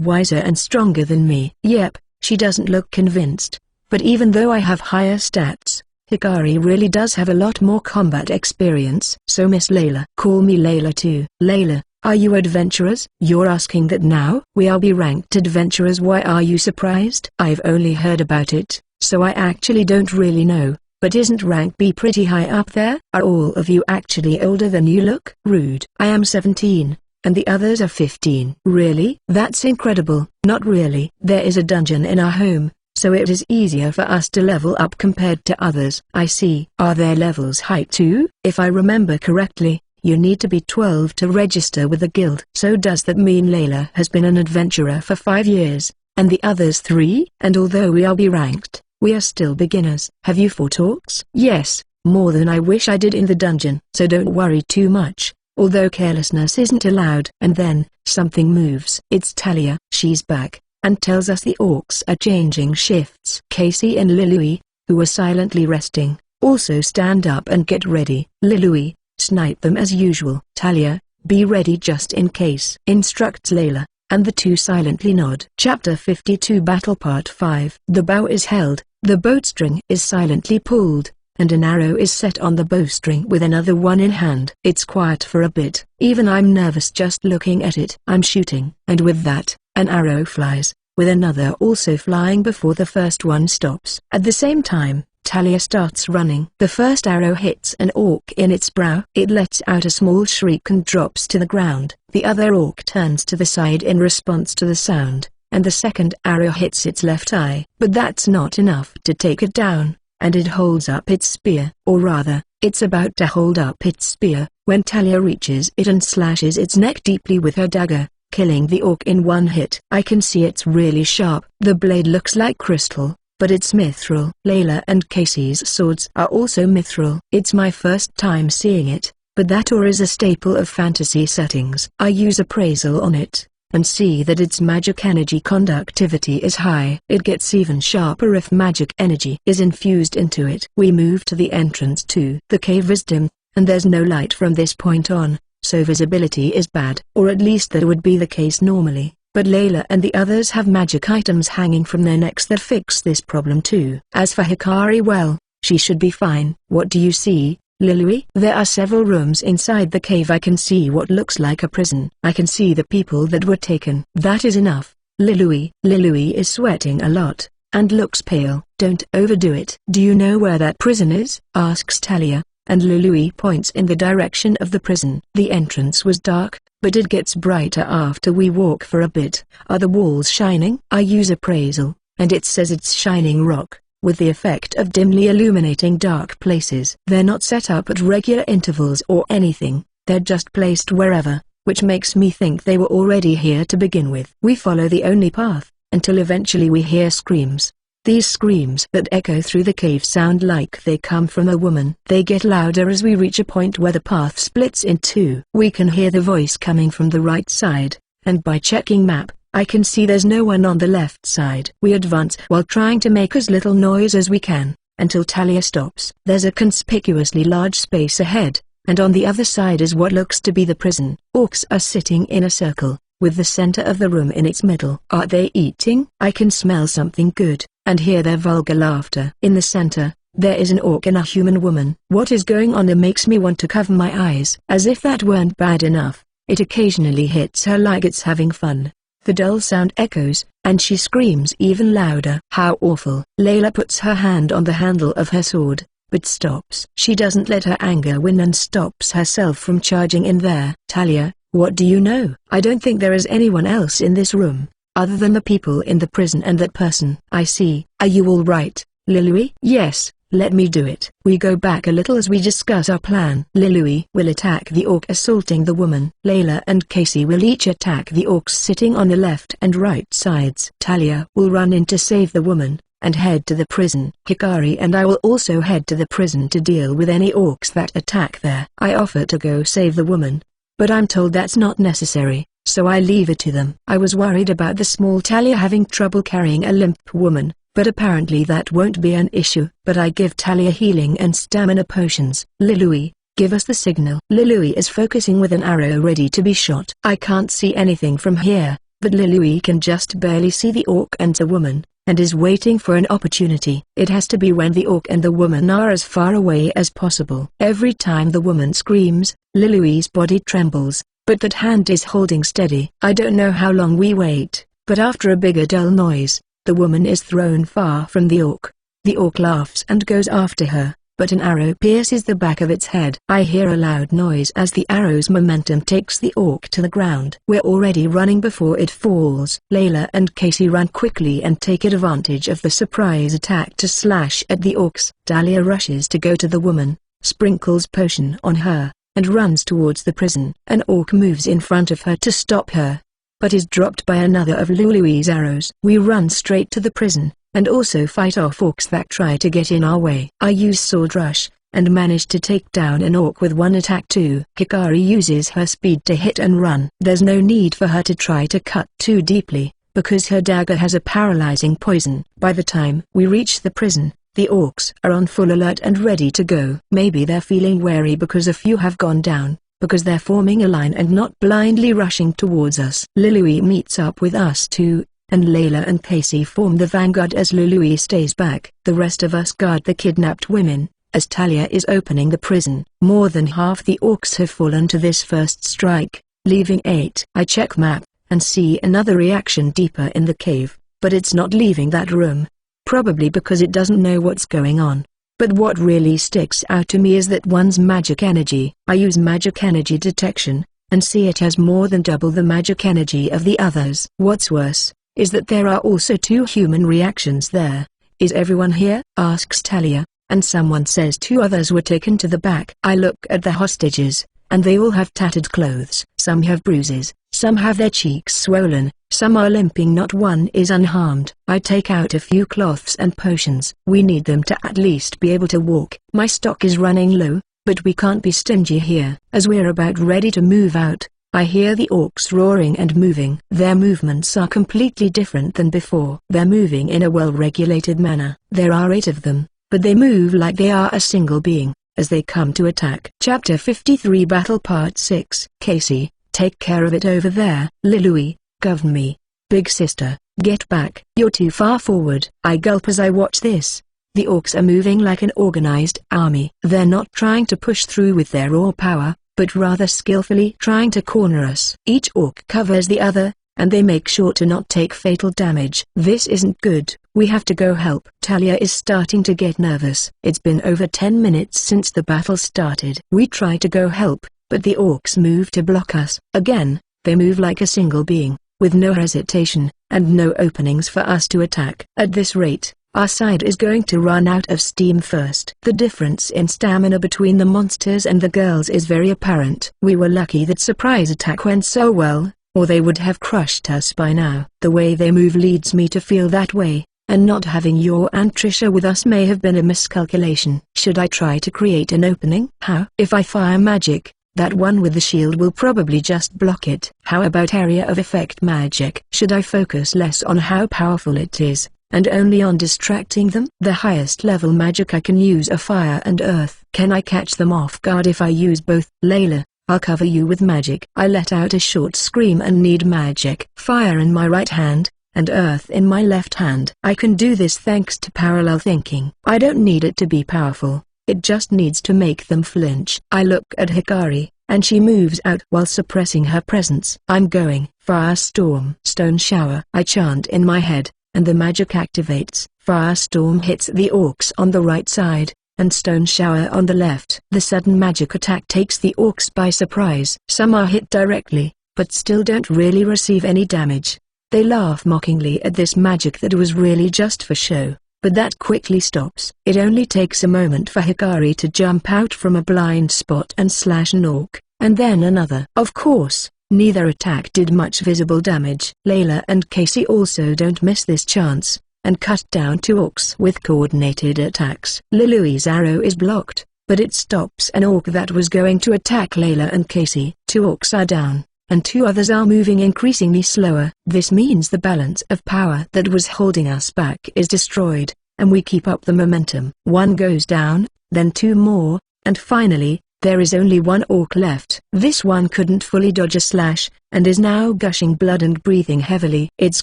wiser and stronger than me. Yep, she doesn't look convinced, but even though I have higher stats, Hikari really does have a lot more combat experience. So Miss Layla. Call me Layla too. Layla. Are you adventurers? You're asking that now? We are B-ranked adventurers. Why are you surprised? I've only heard about it, so I actually don't really know, but isn't rank B pretty high up there? Are all of you actually older than you look? Rude. I am 17, and the others are 15. Really? That's incredible. Not really. There is a dungeon in our home, so it is easier for us to level up compared to others. I see. Are there levels high too? If I remember correctly, you need to be 12 to register with the guild. So does that mean Layla has been an adventurer for 5 years, and the others 3? And although we are B-ranked, we are still beginners. Have you fought orcs? Yes, more than I wish I did in the dungeon. So don't worry too much, although carelessness isn't allowed. And then, something moves. It's Talia. She's back, and tells us the orcs are changing shifts. Casey and Lily, who are silently resting, also stand up and get ready. Lily, snipe them as usual. Talia, be ready just in case. Instructs Layla, and the two silently nod. Chapter 52 Battle Part 5. The bow is held, the bowstring is silently pulled, and an arrow is set on the bowstring with another one in hand. It's quiet for a bit. Even I'm nervous just looking at it. I'm shooting, and with that, an arrow flies, with another also flying before the first one stops. At the same time, Talia starts running. The first arrow hits an orc in its brow. It lets out a small shriek and drops to the ground. The other orc turns to the side in response to the sound, and the second arrow hits its left eye. But that's not enough to take it down, and it holds up its spear. Or rather, it's about to hold up its spear, when Talia reaches it and slashes its neck deeply with her dagger, killing the orc in one hit. I can see it's really sharp. The blade looks like crystal, but it's mithril. Layla and Casey's swords are also mithril. It's my first time seeing it, but that ore is a staple of fantasy settings. I use appraisal on it, and see that its magic energy conductivity is high. It gets even sharper if magic energy is infused into it. We move to the entrance to the cave is dim, and there's no light from this point on, so visibility is bad. Or at least that would be the case normally, but Layla and the others have magic items hanging from their necks that fix this problem too. As for Hikari, well, she should be fine. What do you see, Lilui? There are several rooms inside the cave. I can see what looks like a prison. I can see the people that were taken. That is enough, Lilui. Lilui is sweating a lot, and looks pale. Don't overdo it. Do you know where that prison is? Asks Talia, and Lilui points in the direction of the prison. The entrance was dark, but it gets brighter after we walk for a bit. Are the walls shining? I use appraisal, and it says it's shining rock, with the effect of dimly illuminating dark places. They're not set up at regular intervals or anything, they're just placed wherever, which makes me think they were already here to begin with. We follow the only path, until eventually we hear screams. These screams that echo through the cave sound like they come from a woman. They get louder as we reach a point where the path splits in two. We can hear the voice coming from the right side, and by checking map, I can see there's no one on the left side. We advance while trying to make as little noise as we can, until Talia stops. There's a conspicuously large space ahead, and on the other side is what looks to be the prison. Orcs are sitting in a circle, with the center of the room in its middle. Are they eating? I can smell something good, and hear their vulgar laughter. In the center, there is an orc and a human woman. What is going on? It makes me want to cover my eyes. As if that weren't bad enough, it occasionally hits her like it's having fun. The dull sound echoes, and she screams even louder. How awful. Layla puts her hand on the handle of her sword, but stops. She doesn't let her anger win and stops herself from charging in there. Talia, what do you know? I don't think there is anyone else in this room, other than the people in the prison and that person. I see. Are you all right, Lilui? Yes. Let me do it. We go back a little as we discuss our plan. Lilui will attack the orc assaulting the woman. Layla and Casey will each attack the orcs sitting on the left and right sides. Talia will run in to save the woman, and head to the prison. Hikari and I will also head to the prison to deal with any orcs that attack there. I offer to go save the woman, but I'm told that's not necessary, so I leave it to them. I was worried about the small Talia having trouble carrying a limp woman, but apparently that won't be an issue. But I give Talia healing and stamina potions. Lilui, give us the signal. Lilui is focusing with an arrow ready to be shot. I can't see anything from here, but Lilui can just barely see the orc and the woman, and is waiting for an opportunity. It has to be when the orc and the woman are as far away as possible. Every time the woman screams, Lilui's body trembles, but that hand is holding steady. I don't know how long we wait, but after a bigger dull noise, the woman is thrown far from the orc. The orc laughs and goes after her, but an arrow pierces the back of its head. I hear a loud noise as the arrow's momentum takes the orc to the ground. We're already running before it falls. Layla and Casey run quickly and take advantage of the surprise attack to slash at the orcs. Talia rushes to go to the woman, sprinkles potion on her, and runs towards the prison. An orc moves in front of her to stop her, but is dropped by another of Lilui's arrows. We run straight to the prison, and also fight off orcs that try to get in our way. I use Sword Rush, and manage to take down an orc with one attack too. Hikari uses her speed to hit and run. There's no need for her to try to cut too deeply, because her dagger has a paralyzing poison. By the time we reach the prison, the orcs are on full alert and ready to go. Maybe they're feeling wary because a few have gone down, because they're forming a line and not blindly rushing towards us. Lilui meets up with us too, and Layla and Casey form the vanguard as Lilui stays back. The rest of us guard the kidnapped women, as Talia is opening the prison. More than half the orcs have fallen to this first strike, leaving 8. I check map, and see another reaction deeper in the cave, but it's not leaving that room. Probably because it doesn't know what's going on. But what really sticks out to me is that one's magic energy. I use magic energy detection, and see it has more than double the magic energy of the others. What's worse, is that there are also 2 human reactions there. Is everyone here? Asks Talia, and someone says 2 others were taken to the back. I look at the hostages, and they all have tattered clothes. Some have bruises, some have their cheeks swollen, some are limping, not one is unharmed. I take out a few cloths and potions. We need them to at least be able to walk. My stock is running low, but we can't be stingy here. As we're about ready to move out, I hear the orcs roaring and moving. Their movements are completely different than before. They're moving in a well-regulated manner. There are 8 of them, but they move like they are a single being, as they come to attack. Chapter 53 Battle Part 6. Casey, take care of it over there. Lilui, govern me. Big sister, get back. You're too far forward. I gulp as I watch this. The orcs are moving like an organized army. They're not trying to push through with their raw power, but rather skillfully trying to corner us. Each orc covers the other, and they make sure to not take fatal damage. This isn't good. We have to go help. Talia is starting to get nervous. It's been over 10 minutes since the battle started. We try to go help, but the orcs move to block us. Again, they move like a single being, with no hesitation, and no openings for us to attack. At this rate, our side is going to run out of steam first. The difference in stamina between the monsters and the girls is very apparent. We were lucky that surprise attack went so well, or they would have crushed us by now. The way they move leads me to feel that way, and not having Yor and Trisha with us may have been a miscalculation. Should I try to create an opening? How? If I fire magic, that one with the shield will probably just block it. How about area of effect magic? Should I focus less on how powerful it is, and only on distracting them? The highest level magic I can use are fire and earth. Can I catch them off guard if I use both? Layla, I'll cover you with magic. I let out a short scream and need magic. Fire in my right hand, and earth in my left hand. I can do this thanks to parallel thinking. I don't need it to be powerful, it just needs to make them flinch. I look at Hikari, and she moves out while suppressing her presence. I'm going. Firestorm. Stone shower. I chant in my head, and the magic activates. Firestorm hits the orcs on the right side, and Stone Shower on the left. The sudden magic attack takes the orcs by surprise. Some are hit directly, but still don't really receive any damage. They laugh mockingly at this magic that was really just for show, but that quickly stops. It only takes a moment for Hikari to jump out from a blind spot and slash an orc, and then another. Of course, neither attack did much visible damage. Layla and Casey also don't miss this chance, and cut down 2 orcs with coordinated attacks. Lilui's arrow is blocked, but it stops an orc that was going to attack Layla and Casey. 2 orcs are down, and 2 others are moving increasingly slower. This means the balance of power that was holding us back is destroyed, and we keep up the momentum. 1 goes down, then 2 more, and finally, there is only 1 orc left. This one couldn't fully dodge a slash, and is now gushing blood and breathing heavily. It's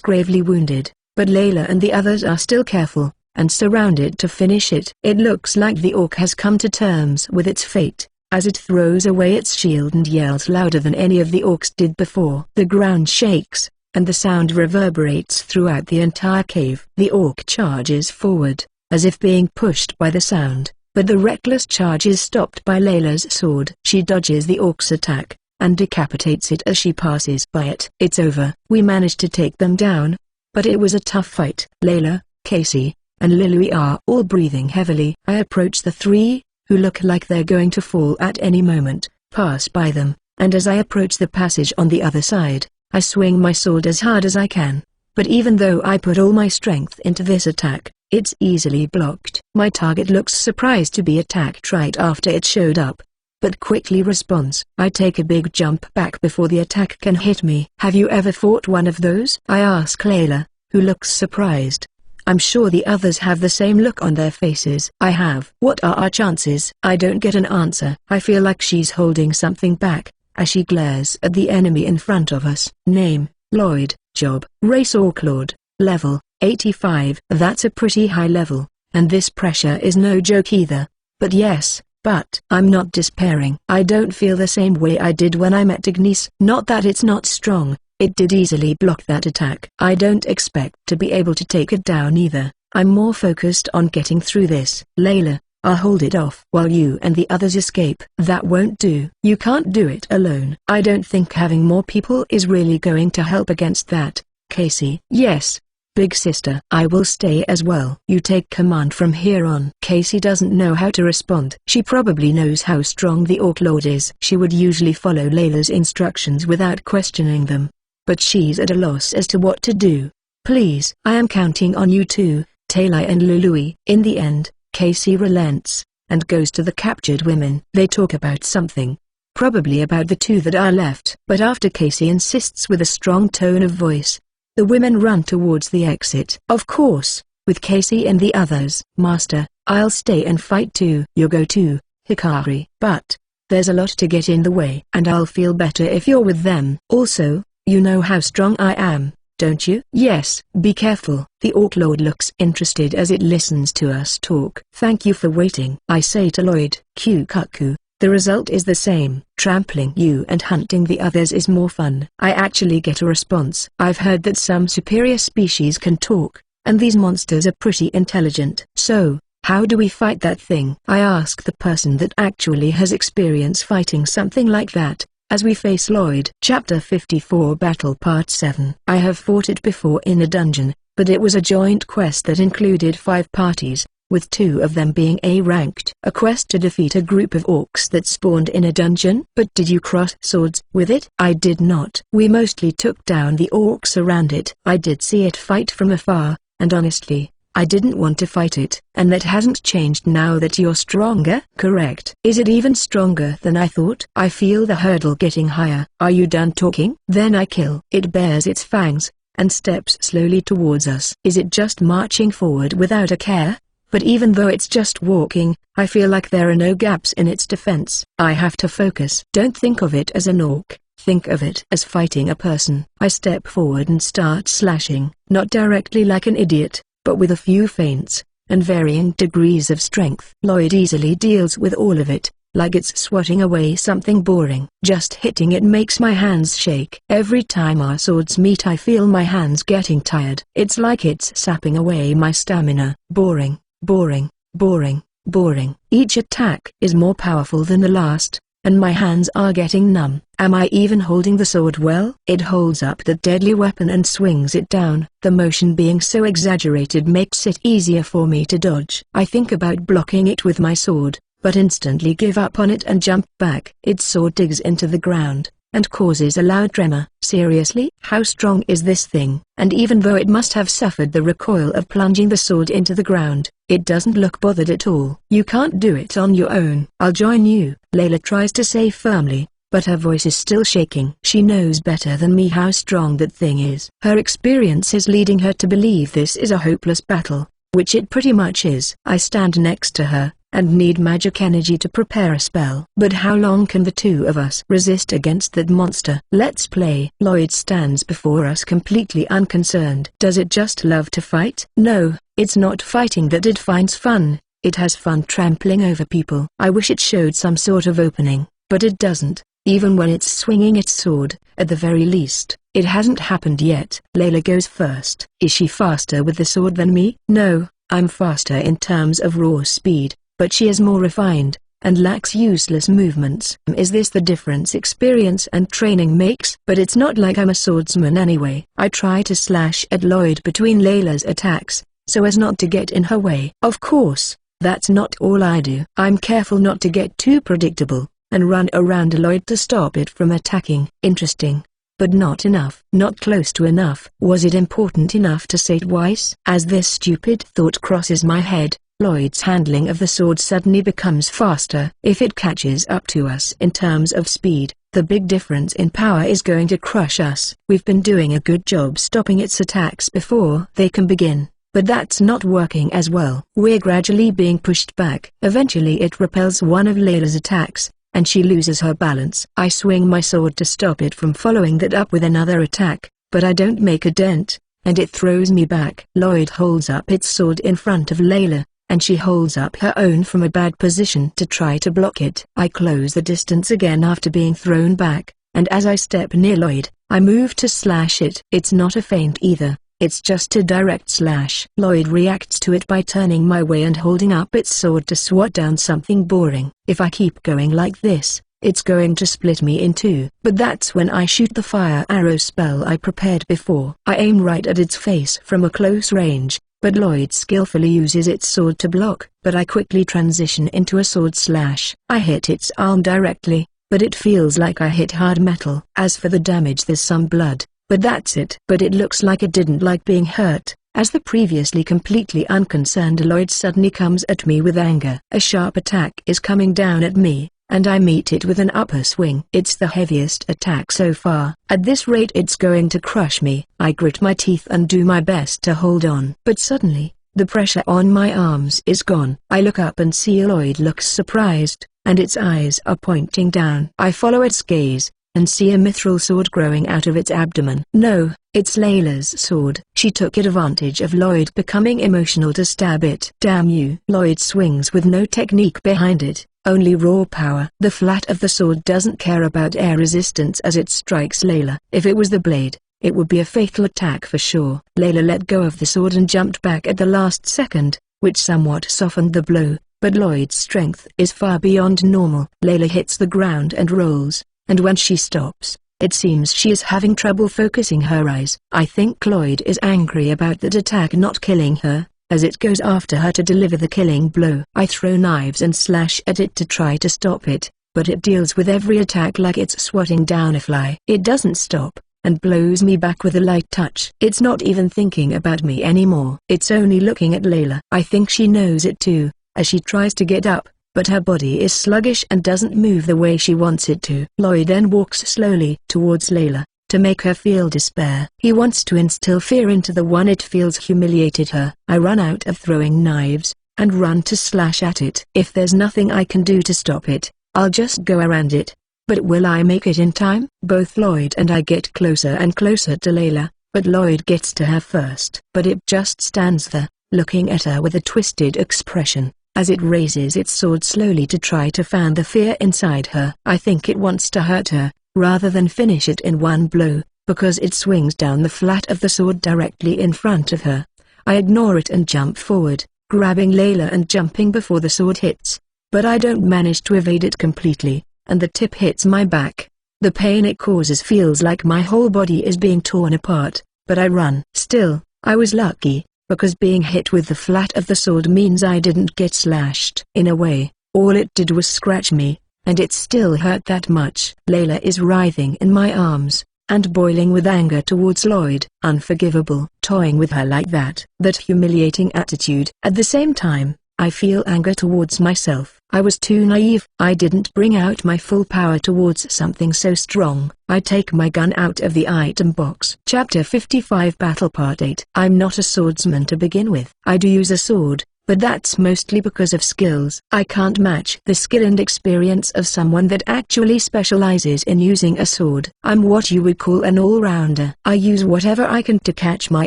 gravely wounded, but Layla and the others are still careful, and surround it to finish it. It looks like the orc has come to terms with its fate, as it throws away its shield and yells louder than any of the orcs did before. The ground shakes, and the sound reverberates throughout the entire cave. The orc charges forward, as if being pushed by the sound. But the reckless charge is stopped by Layla's sword. She dodges the orc's attack, and decapitates it as she passes by it. It's over. We managed to take them down, but it was a tough fight. Layla, Casey, and Lilui are all breathing heavily. I approach the 3, who look like they're going to fall at any moment, pass by them, and as I approach the passage on the other side, I swing my sword as hard as I can. But even though I put all my strength into this attack, it's easily blocked. My target looks surprised to be attacked right after it showed up, but quickly responds. I take a big jump back before the attack can hit me. Have you ever fought one of those? I ask Layla, who looks surprised. I'm sure the others have the same look on their faces. I have. What are our chances? I don't get an answer. I feel like she's holding something back, as she glares at the enemy in front of us. Name, Lloyd. Job, race Orclord. Level, 85. That's a pretty high level, and this pressure is no joke either. But I'm not despairing. I don't feel the same way I did when I met Ignis. Not that it's not strong, it did easily block that attack. I don't expect to be able to take it down either. I'm more focused on getting through this. Layla, I'll hold it off while you and the others escape. That won't do. You can't do it alone. I don't think having more people is really going to help against that. Casey. Yes, big sister. I will stay as well. You take command from here on. Casey doesn't know how to respond. She probably knows how strong the Orc Lord is. She would usually follow Layla's instructions without questioning them, but she's at a loss as to what to do. Please. I am counting on you two, Talia and Lilui. In the end, Casey relents, and goes to the captured women. They talk about something, probably about the two that are left. But after Casey insists with a strong tone of voice, the women run towards the exit. Of course, with Casey and the others. Master, I'll stay and fight too. You go too, Hikari. But there's a lot to get in the way. And I'll feel better if you're with them. Also, you know how strong I am, don't you? Yes. Be careful. The Orc Lord looks interested as it listens to us talk. Thank you for waiting, I say to Lloyd. Kyukaku, the result is the same. Trampling you and hunting the others is more fun. I actually get a response. I've heard that some superior species can talk, and these monsters are pretty intelligent. So, how do we fight that thing? I ask the person that actually has experience fighting something like that, as we face Lloyd. Chapter 54 Battle Part 7. I have fought it before in a dungeon, but it was a joint quest that included 5 parties, with 2 of them being A-ranked. A quest to defeat a group of orcs that spawned in a dungeon. But did you cross swords with it? I did not. We mostly took down the orcs around it. I did see it fight from afar, and honestly, I didn't want to fight it. And that hasn't changed now that you're stronger? Correct. Is it even stronger than I thought? I feel the hurdle getting higher. Are you done talking? Then I kill. It bares its fangs, and steps slowly towards us. Is it just marching forward without a care? But even though it's just walking, I feel like there are no gaps in its defense. I have to focus. Don't think of it as an orc. Think of it as fighting a person. I step forward and start slashing, not directly like an idiot, but with a few feints, and varying degrees of strength. Lloyd easily deals with all of it, like it's swatting away something boring. Just hitting it makes my hands shake. Every time our swords meet I feel my hands getting tired. It's like it's sapping away my stamina. Boring, boring, boring, boring. Each attack is more powerful than the last, and my hands are getting numb. Am I even holding the sword well? It holds up the deadly weapon and swings it down. The motion being so exaggerated makes it easier for me to dodge. I think about blocking it with my sword, but instantly give up on it and jump back. Its sword digs into the ground, and causes a loud tremor. Seriously? How strong is this thing? And even though it must have suffered the recoil of plunging the sword into the ground, it doesn't look bothered at all. You can't do it on your own. I'll join you, Layla tries to say firmly, but her voice is still shaking. She knows better than me how strong that thing is. Her experience is leading her to believe this is a hopeless battle, which it pretty much is. I stand next to her, and need magic energy to prepare a spell. But how long can the 2 of us resist against that monster? Let's play. Lloyd stands before us completely unconcerned. Does it just love to fight? No, it's not fighting that it finds fun. It has fun trampling over people. I wish it showed some sort of opening, but it doesn't, even when it's swinging its sword. At the very least, it hasn't happened yet. Layla goes first. Is she faster with the sword than me? No, I'm faster in terms of raw speed, but she is more refined, and lacks useless movements. Is this the difference experience and training makes? But it's not like I'm a swordsman anyway. I try to slash at Lloyd between Layla's attacks, so as not to get in her way. Of course, that's not all I do. I'm careful not to get too predictable, and run around Lloyd to stop it from attacking. Interesting. But not enough. Not close to enough. Was it important enough to say twice? As this stupid thought crosses my head, Lloyd's handling of the sword suddenly becomes faster. If it catches up to us in terms of speed, the big difference in power is going to crush us. We've been doing a good job stopping its attacks before they can begin, but that's not working as well. We're gradually being pushed back. Eventually it repels one of Layla's attacks, and she loses her balance. I swing my sword to stop it from following that up with another attack, but I don't make a dent, and it throws me back. Lloyd holds up its sword in front of Layla, and she holds up her own from a bad position to try to block it. I close the distance again after being thrown back, and as I step near Lloyd, I move to slash it. It's not a feint either, it's just a direct slash. Lloyd reacts to it by turning my way and holding up its sword to swat down something boring. If I keep going like this, it's going to split me in two. But that's when I shoot the fire arrow spell I prepared before. I aim right at its face from a close range, but Lloyd skillfully uses its sword to block. But I quickly transition into a sword slash. I hit its arm directly, but it feels like I hit hard metal. As for the damage, there's some blood, but that's it. But it looks like it didn't like being hurt, as the previously completely unconcerned Lloyd suddenly comes at me with anger. A sharp attack is coming down at me, and I meet it with an upper swing. It's the heaviest attack so far. At this rate it's going to crush me. I grit my teeth and do my best to hold on. But suddenly, the pressure on my arms is gone. I look up and see Lloyd looks surprised, and its eyes are pointing down. I follow its gaze, and see a mithril sword growing out of its abdomen. No, it's Layla's sword. She took advantage of Lloyd becoming emotional to stab it. Damn you. Lloyd swings with no technique behind it, only raw power. The flat of the sword doesn't care about air resistance as it strikes Layla. If it was the blade, it would be a fatal attack for sure. Layla let go of the sword and jumped back at the last second, which somewhat softened the blow, but Lloyd's strength is far beyond normal. Layla hits the ground and rolls, and when she stops, it seems she is having trouble focusing her eyes. I think Lloyd is angry about that attack not killing her, as it goes after her to deliver the killing blow. I throw knives and slash at it to try to stop it, but it deals with every attack like it's swatting down a fly. It doesn't stop, and blows me back with a light touch. It's not even thinking about me anymore. It's only looking at Layla. I think she knows it too, as she tries to get up, but her body is sluggish and doesn't move the way she wants it to. Lloyd then walks slowly towards Layla, to make her feel despair. He wants to instill fear into the one it feels humiliated her. I run out of throwing knives, and run to slash at it. If there's nothing I can do to stop it, I'll just go around it. But will I make it in time? Both Lloyd and I get closer and closer to Layla, but Lloyd gets to her first. But it just stands there, looking at her with a twisted expression, as it raises its sword slowly to try to fan the fear inside her. I think it wants to hurt her, rather than finish it in one blow, because it swings down the flat of the sword directly in front of her. I ignore it and jump forward, grabbing Layla and jumping before the sword hits. But I don't manage to evade it completely, and the tip hits my back. The pain it causes feels like my whole body is being torn apart, but I run. Still, I was lucky, because being hit with the flat of the sword means I didn't get slashed. In a way, all it did was scratch me, and it still hurt that much. Layla is writhing in my arms, and boiling with anger towards Lloyd. Unforgivable. Toying with her like that. That humiliating attitude. At the same time, I feel anger towards myself. I was too naive. I didn't bring out my full power towards something so strong. I take my gun out of the item box. Chapter 55 Battle Part 8. I'm not a swordsman to begin with. I do use a sword, but that's mostly because of skills. I can't match the skill and experience of someone that actually specializes in using a sword. I'm what you would call an all-rounder. I use whatever I can to catch my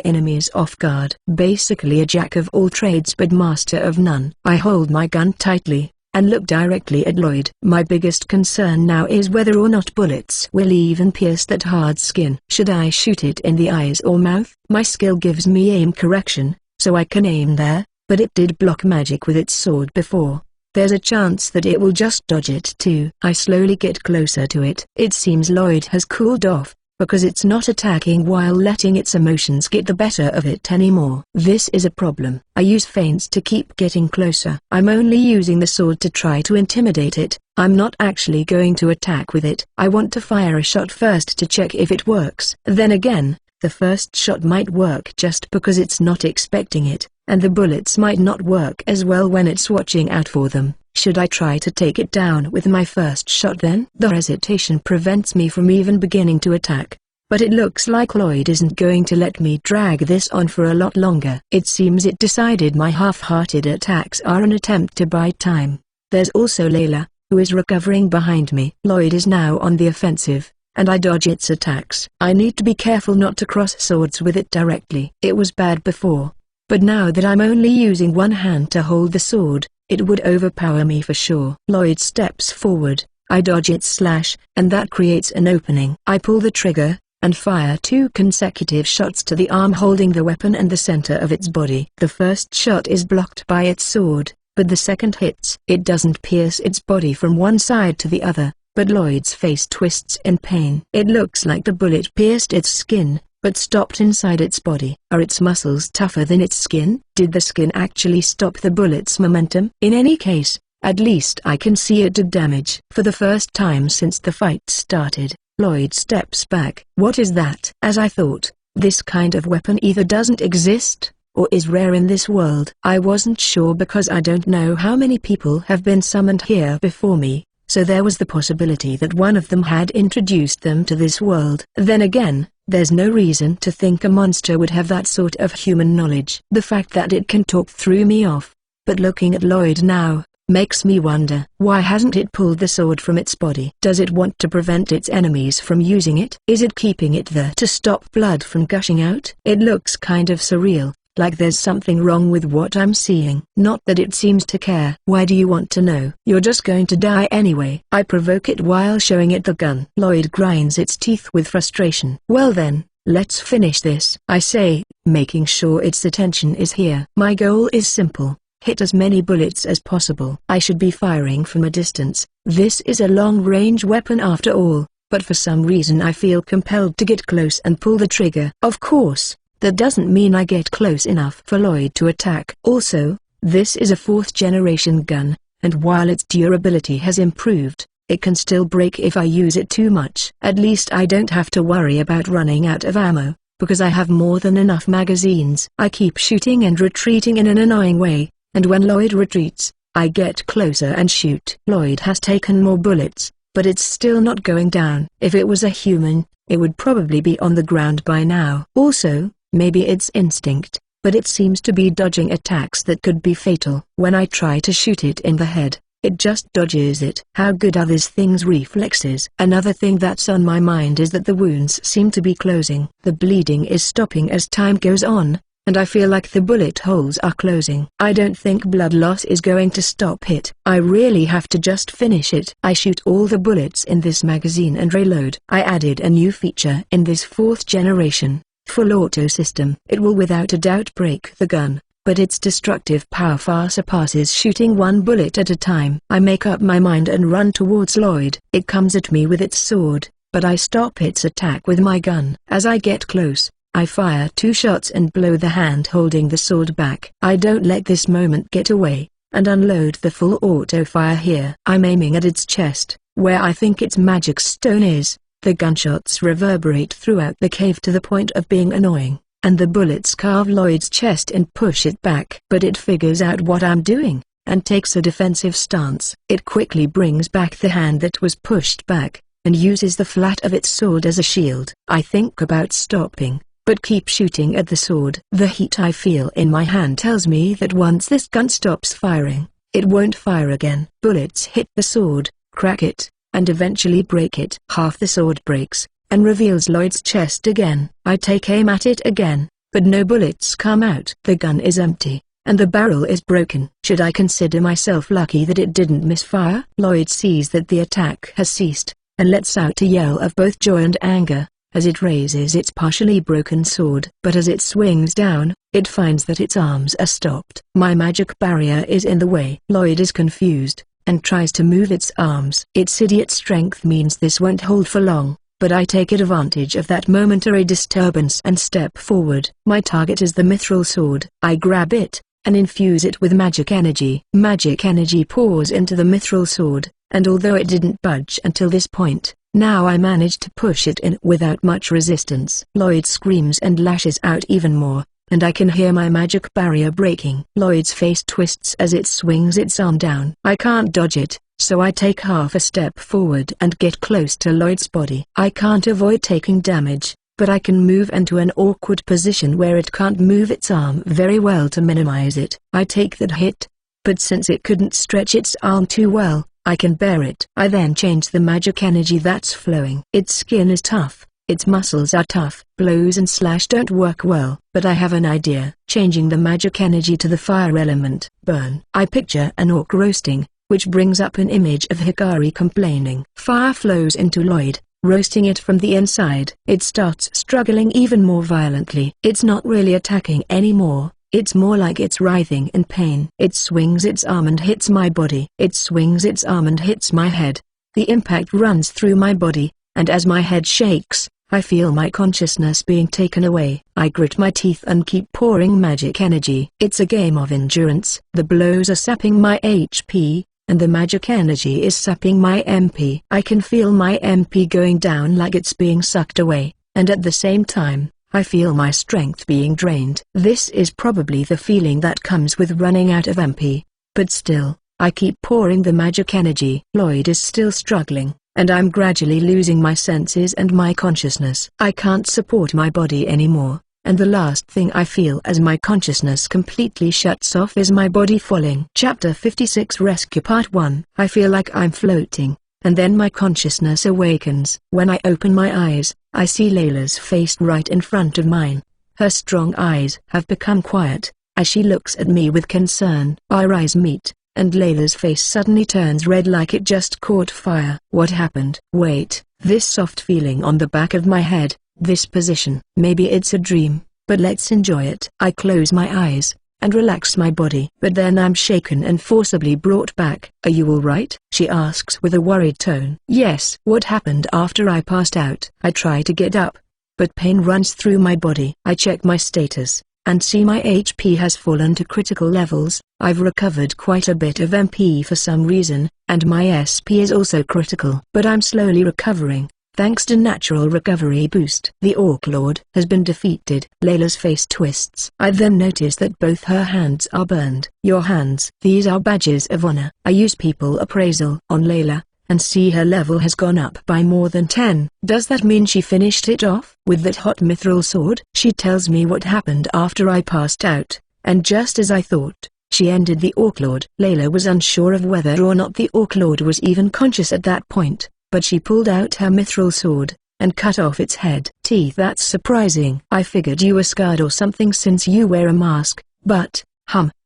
enemies off guard. Basically a jack of all trades but master of none. I hold my gun tightly, and look directly at Lloyd. My biggest concern now is whether or not bullets will even pierce that hard skin. Should I shoot it in the eyes or mouth? My skill gives me aim correction, so I can aim there, but it did block magic with its sword before. There's a chance that it will just dodge it too. I slowly get closer to it. It seems Lloyd has cooled off, because it's not attacking while letting its emotions get the better of it anymore. This is a problem. I use feints to keep getting closer. I'm only using the sword to try to intimidate it. I'm not actually going to attack with it. I want to fire a shot first to check if it works. Then again, the first shot might work just because it's not expecting it, and the bullets might not work as well when it's watching out for them. Should I try to take it down with my first shot then? The hesitation prevents me from even beginning to attack. But it looks like Lloyd isn't going to let me drag this on for a lot longer. It seems it decided my half-hearted attacks are an attempt to buy time. There's also Layla, who is recovering behind me. Lloyd is now on the offensive, and I dodge its attacks. I need to be careful not to cross swords with it directly. It was bad before, but now that I'm only using one hand to hold the sword, it would overpower me for sure. Lloyd steps forward, I dodge its slash, and that creates an opening. I pull the trigger, and fire 2 consecutive shots to the arm holding the weapon and the center of its body. The first shot is blocked by its sword, but the second hits. It doesn't pierce its body from one side to the other, but Lloyd's face twists in pain. It looks like the bullet pierced its skin, but stopped inside its body. Are its muscles tougher than its skin? Did the skin actually stop the bullet's momentum? In any case, at least I can see it did damage. For the first time since the fight started, Lloyd steps back. What is that? As I thought, this kind of weapon either doesn't exist, or is rare in this world. I wasn't sure because I don't know how many people have been summoned here before me, so there was the possibility that one of them had introduced them to this world. Then again, there's no reason to think a monster would have that sort of human knowledge. The fact that it can talk threw me off, but looking at Lloyd now, makes me wonder, why hasn't it pulled the sword from its body? Does it want to prevent its enemies from using it? Is it keeping it there to stop blood from gushing out? It looks kind of surreal, like there's something wrong with what I'm seeing. Not that it seems to care. Why do you want to know? You're just going to die anyway. I provoke it while showing it the gun. Lloyd grinds its teeth with frustration. Well then, let's finish this, I say, making sure its attention is here. My goal is simple. Hit as many bullets as possible. I should be firing from a distance. This is a long-range weapon after all, but for some reason I feel compelled to get close and pull the trigger. Of course, that doesn't mean I get close enough for Lloyd to attack. Also, this is a 4th-generation gun, and while its durability has improved, it can still break if I use it too much. At least I don't have to worry about running out of ammo, because I have more than enough magazines. I keep shooting and retreating in an annoying way, and when Lloyd retreats, I get closer and shoot. Lloyd has taken more bullets, but it's still not going down. If it was a human, it would probably be on the ground by now. Also, maybe it's instinct, but it seems to be dodging attacks that could be fatal. When I try to shoot it in the head, it just dodges it. How good are this thing's reflexes? Another thing that's on my mind is that the wounds seem to be closing. The bleeding is stopping as time goes on, and I feel like the bullet holes are closing. I don't think blood loss is going to stop it. I really have to just finish it. I shoot all the bullets in this magazine and reload. I added a new feature in this 4th-generation, full auto system. It will without a doubt break the gun, but its destructive power far surpasses shooting one bullet at a time. I make up my mind and run towards Lloyd. It comes at me with its sword, but I stop its attack with my gun. As I get close, I fire 2 shots and blow the hand holding the sword back. I don't let this moment get away, and unload the full auto fire here. I'm aiming at its chest, where I think its magic stone is. The gunshots reverberate throughout the cave to the point of being annoying, and the bullets carve Lloyd's chest and push it back. But it figures out what I'm doing, and takes a defensive stance. It quickly brings back the hand that was pushed back, and uses the flat of its sword as a shield. I think about stopping, but keep shooting at the sword. The heat I feel in my hand tells me that once this gun stops firing, it won't fire again. Bullets hit the sword, crack it, and eventually break it. Half the sword breaks, and reveals Lloyd's chest again. I take aim at it again, but no bullets come out. The gun is empty, and the barrel is broken. Should I consider myself lucky that it didn't misfire? Lloyd sees that the attack has ceased, and lets out a yell of both joy and anger, as it raises its partially broken sword. But as it swings down, it finds that its arms are stopped. My magic barrier is in the way. Lloyd is confused, and tries to move its arms. Its idiot strength means this won't hold for long, but I take advantage of that momentary disturbance and step forward. My target is the mithril sword. I grab it, and infuse it with magic energy. Magic energy pours into the mithril sword, and although it didn't budge until this point, now I manage to push it in without much resistance. Lloyd screams and lashes out even more, and I can hear my magic barrier breaking. Lloyd's face twists as it swings its arm down. I can't dodge it, so I take half a step forward and get close to Lloyd's body. I can't avoid taking damage, but I can move into an awkward position where it can't move its arm very well to minimize it. I take that hit, but since it couldn't stretch its arm too well, I can bear it. I then change the magic energy that's flowing. Its skin is tough, its muscles are tough. Blows and slash don't work well, but I have an idea. Changing the magic energy to the fire element. Burn. I picture an orc roasting, which brings up an image of Hikari complaining. Fire flows into Lloyd, roasting it from the inside. It starts struggling even more violently. It's not really attacking anymore. It's more like it's writhing in pain. It swings its arm and hits my body. It swings its arm and hits my head. The impact runs through my body, and as my head shakes, I feel my consciousness being taken away. I grit my teeth and keep pouring magic energy. It's a game of endurance. The blows are sapping my HP, and the magic energy is sapping my MP. I can feel my MP going down like it's being sucked away, and at the same time, I feel my strength being drained. This is probably the feeling that comes with running out of MP, but still, I keep pouring the magic energy. Lloyd is still struggling, and I'm gradually losing my senses and my consciousness. I can't support my body anymore, and the last thing I feel as my consciousness completely shuts off is my body falling. Chapter 56 Rescue Part 1. I feel like I'm floating, and then my consciousness awakens. When I open my eyes, I see Layla's face right in front of mine. Her strong eyes have become quiet, as she looks at me with concern. Our eyes meet, and Layla's face suddenly turns red like it just caught fire. What happened? Wait, this soft feeling on the back of my head, this position. Maybe it's a dream, but let's enjoy it. I close my eyes, and relax my body. But then I'm shaken and forcibly brought back. Are you alright? She asks with a worried tone. Yes. What happened after I passed out? I try to get up, but pain runs through my body. I check my status, and see my HP has fallen to critical levels. I've recovered quite a bit of MP for some reason, and my SP is also critical. But I'm slowly recovering, thanks to natural recovery boost. The Orc Lord has been defeated. Layla's face twists. I then notice that both her hands are burned. Your hands. These are badges of honor. I use people appraisal on Layla, and see her level has gone up by more than 10. Does that mean she finished it off with that hot mithril sword? She tells me what happened after I passed out, and just as I thought, she ended the Orc Lord. Layla was unsure of whether or not the Orc Lord was even conscious at that point, but she pulled out her mithril sword, and cut off its head. That's surprising. I figured you were scarred or something since you wear a mask, but,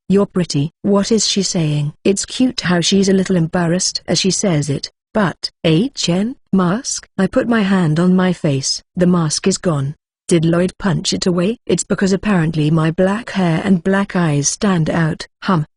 you're pretty. What is she saying? It's cute how she's a little embarrassed as she says it, but, mask? I put my hand on my face. The mask is gone. Did Lloyd punch it away? It's because apparently my black hair and black eyes stand out.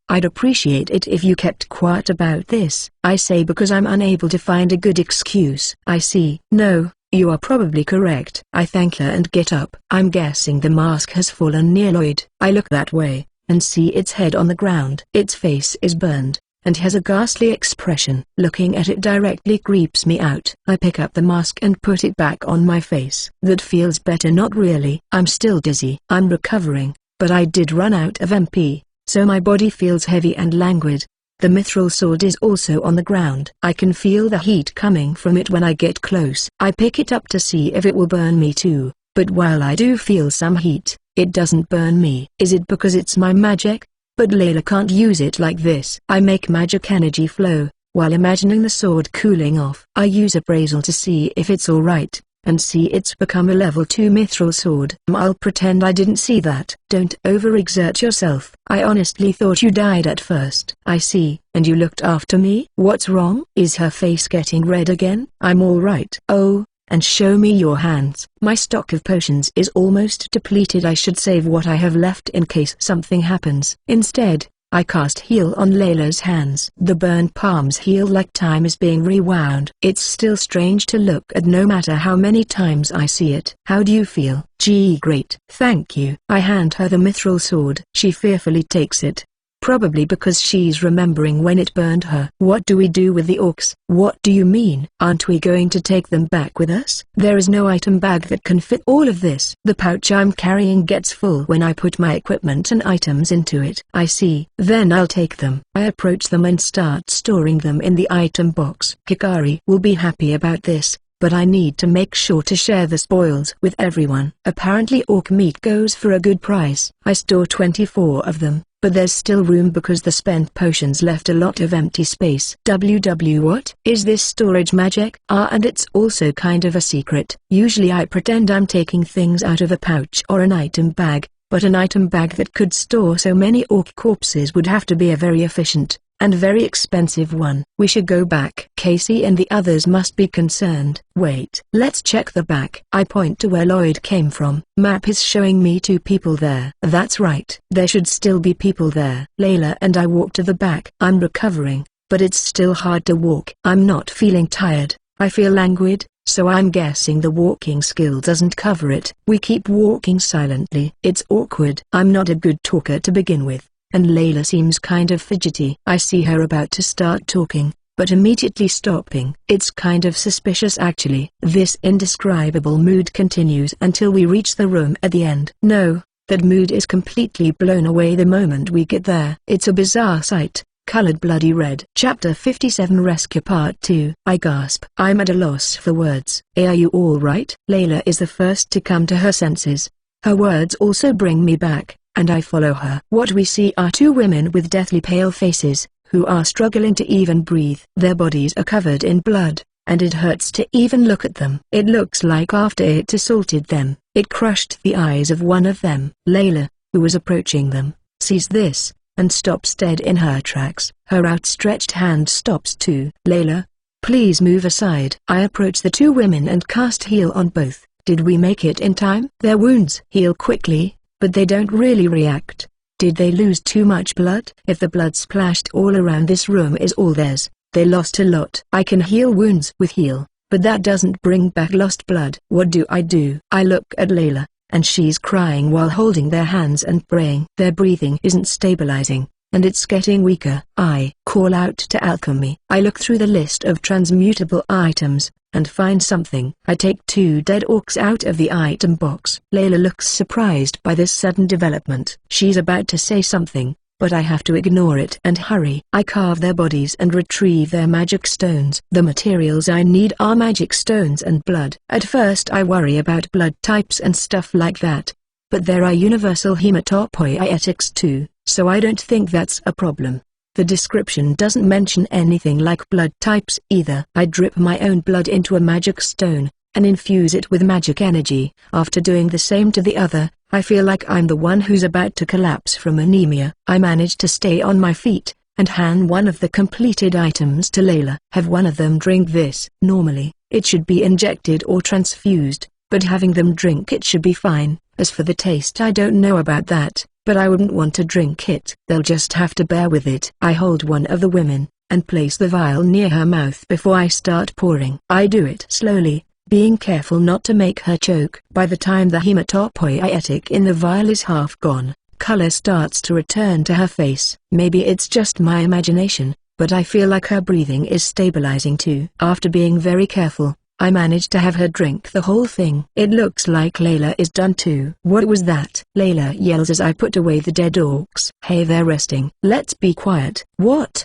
I'd appreciate it if you kept quiet about this. I say because I'm unable to find a good excuse. I see. No, you are probably correct. I thank her and get up. I'm guessing the mask has fallen near Lloyd. I look that way, and see its head on the ground. Its face is burned, and has a ghastly expression. Looking at it directly creeps me out. I pick up the mask and put it back on my face. That feels better. Not really. I'm still dizzy. I'm recovering, but I did run out of MP, so my body feels heavy and languid. The mithril sword is also on the ground. I can feel the heat coming from it when I get close. I pick it up to see if it will burn me too, but while I do feel some heat, it doesn't burn me. Is it because it's my magic? But Layla can't use it like this. I make magic energy flow, while imagining the sword cooling off. I use appraisal to see if it's alright, and see it's become a level 2 mithril sword. I'll pretend I didn't see that. Don't overexert yourself. I honestly thought you died at first. I see. And you looked after me? What's wrong? Is her face getting red again? I'm alright. Oh, and show me your hands. My stock of potions is almost depleted. I should save what I have left in case something happens. Instead, I cast heal on Layla's hands. The burned palms heal like time is being rewound. It's still strange to look at no matter how many times I see it. How do you feel? Gee, great. Thank you. I hand her the mithril sword. She fearfully takes it. Probably because she's remembering when it burned her. What do we do with the orcs? What do you mean? Aren't we going to take them back with us? There is no item bag that can fit all of this. The pouch I'm carrying gets full when I put my equipment and items into it. I see. Then I'll take them. I approach them and start storing them in the item box. Hikari will be happy about this, but I need to make sure to share the spoils with everyone. Apparently orc meat goes for a good price. I store 24 of them, but there's still room because the spent potions left a lot of empty space. What? Is this storage magic? And it's also kind of a secret. Usually I pretend I'm taking things out of a pouch or an item bag, but an item bag that could store so many orc corpses would have to be a very efficient and very expensive one. We should go back. Casey and the others must be concerned. Wait, let's check the back. I point to where Lloyd came from. Map is showing me 2 people there. That's right. There should still be people there. Layla and I walk to the back. I'm recovering, but it's still hard to walk. I'm not feeling tired. I feel languid, so I'm guessing the walking skill doesn't cover it. We keep walking silently. It's awkward. I'm not a good talker to begin with, and Layla seems kind of fidgety. I see her about to start talking, but immediately stopping. It's kind of suspicious actually. This indescribable mood continues until we reach the room at the end. No, that mood is completely blown away the moment we get there. It's a bizarre sight. colored bloody red. Chapter 57 Rescue Part 2. I gasp. I'm at a loss for words. Are you alright? Layla is the first to come to her senses. Her words also bring me back, and I follow her. What we see are two women with deathly pale faces, who are struggling to even breathe. Their bodies are covered in blood, and it hurts to even look at them. It looks like after it assaulted them, it crushed the eyes of one of them. Layla, who was approaching them, sees this, and stops dead in her tracks. Her outstretched hand stops too. Layla, please move aside. I approach the two women and cast heal on both. Did we make it in time? Their wounds heal quickly, but they don't really react. Did they lose too much blood? If the blood splashed all around this room is all theirs, they lost a lot. I can heal wounds with heal, but that doesn't bring back lost blood. What do? I look at Layla, and she's crying while holding their hands and praying. Their breathing isn't stabilizing, and it's getting weaker. I call out to Alchemy. I look through the list of transmutable items, and find something. I take 2 dead orcs out of the item box. Layla looks surprised by this sudden development. She's about to say something, but I have to ignore it and hurry. I carve their bodies and retrieve their magic stones. The materials I need are magic stones and blood. At first I worry about blood types and stuff like that, but there are universal hematopoietics too, so I don't think that's a problem. The description doesn't mention anything like blood types either. I drip my own blood into a magic stone, and infuse it with magic energy. After doing the same to the other, I feel like I'm the one who's about to collapse from anemia. I manage to stay on my feet, and hand one of the completed items to Layla. Have one of them drink this. Normally, it should be injected or transfused, but having them drink it should be fine. As for the taste, I don't know about that, but I wouldn't want to drink it. They'll just have to bear with it. I hold one of the women, and place the vial near her mouth before I start pouring. I do it slowly, being careful not to make her choke. By the time the hematopoietic in the vial is half gone, color starts to return to her face. Maybe it's just my imagination, but I feel like her breathing is stabilizing too. After being very careful, I managed to have her drink the whole thing. It looks like Layla is done too. What was that? Layla yells as I put away the dead orcs. Hey, they're resting. Let's be quiet. What?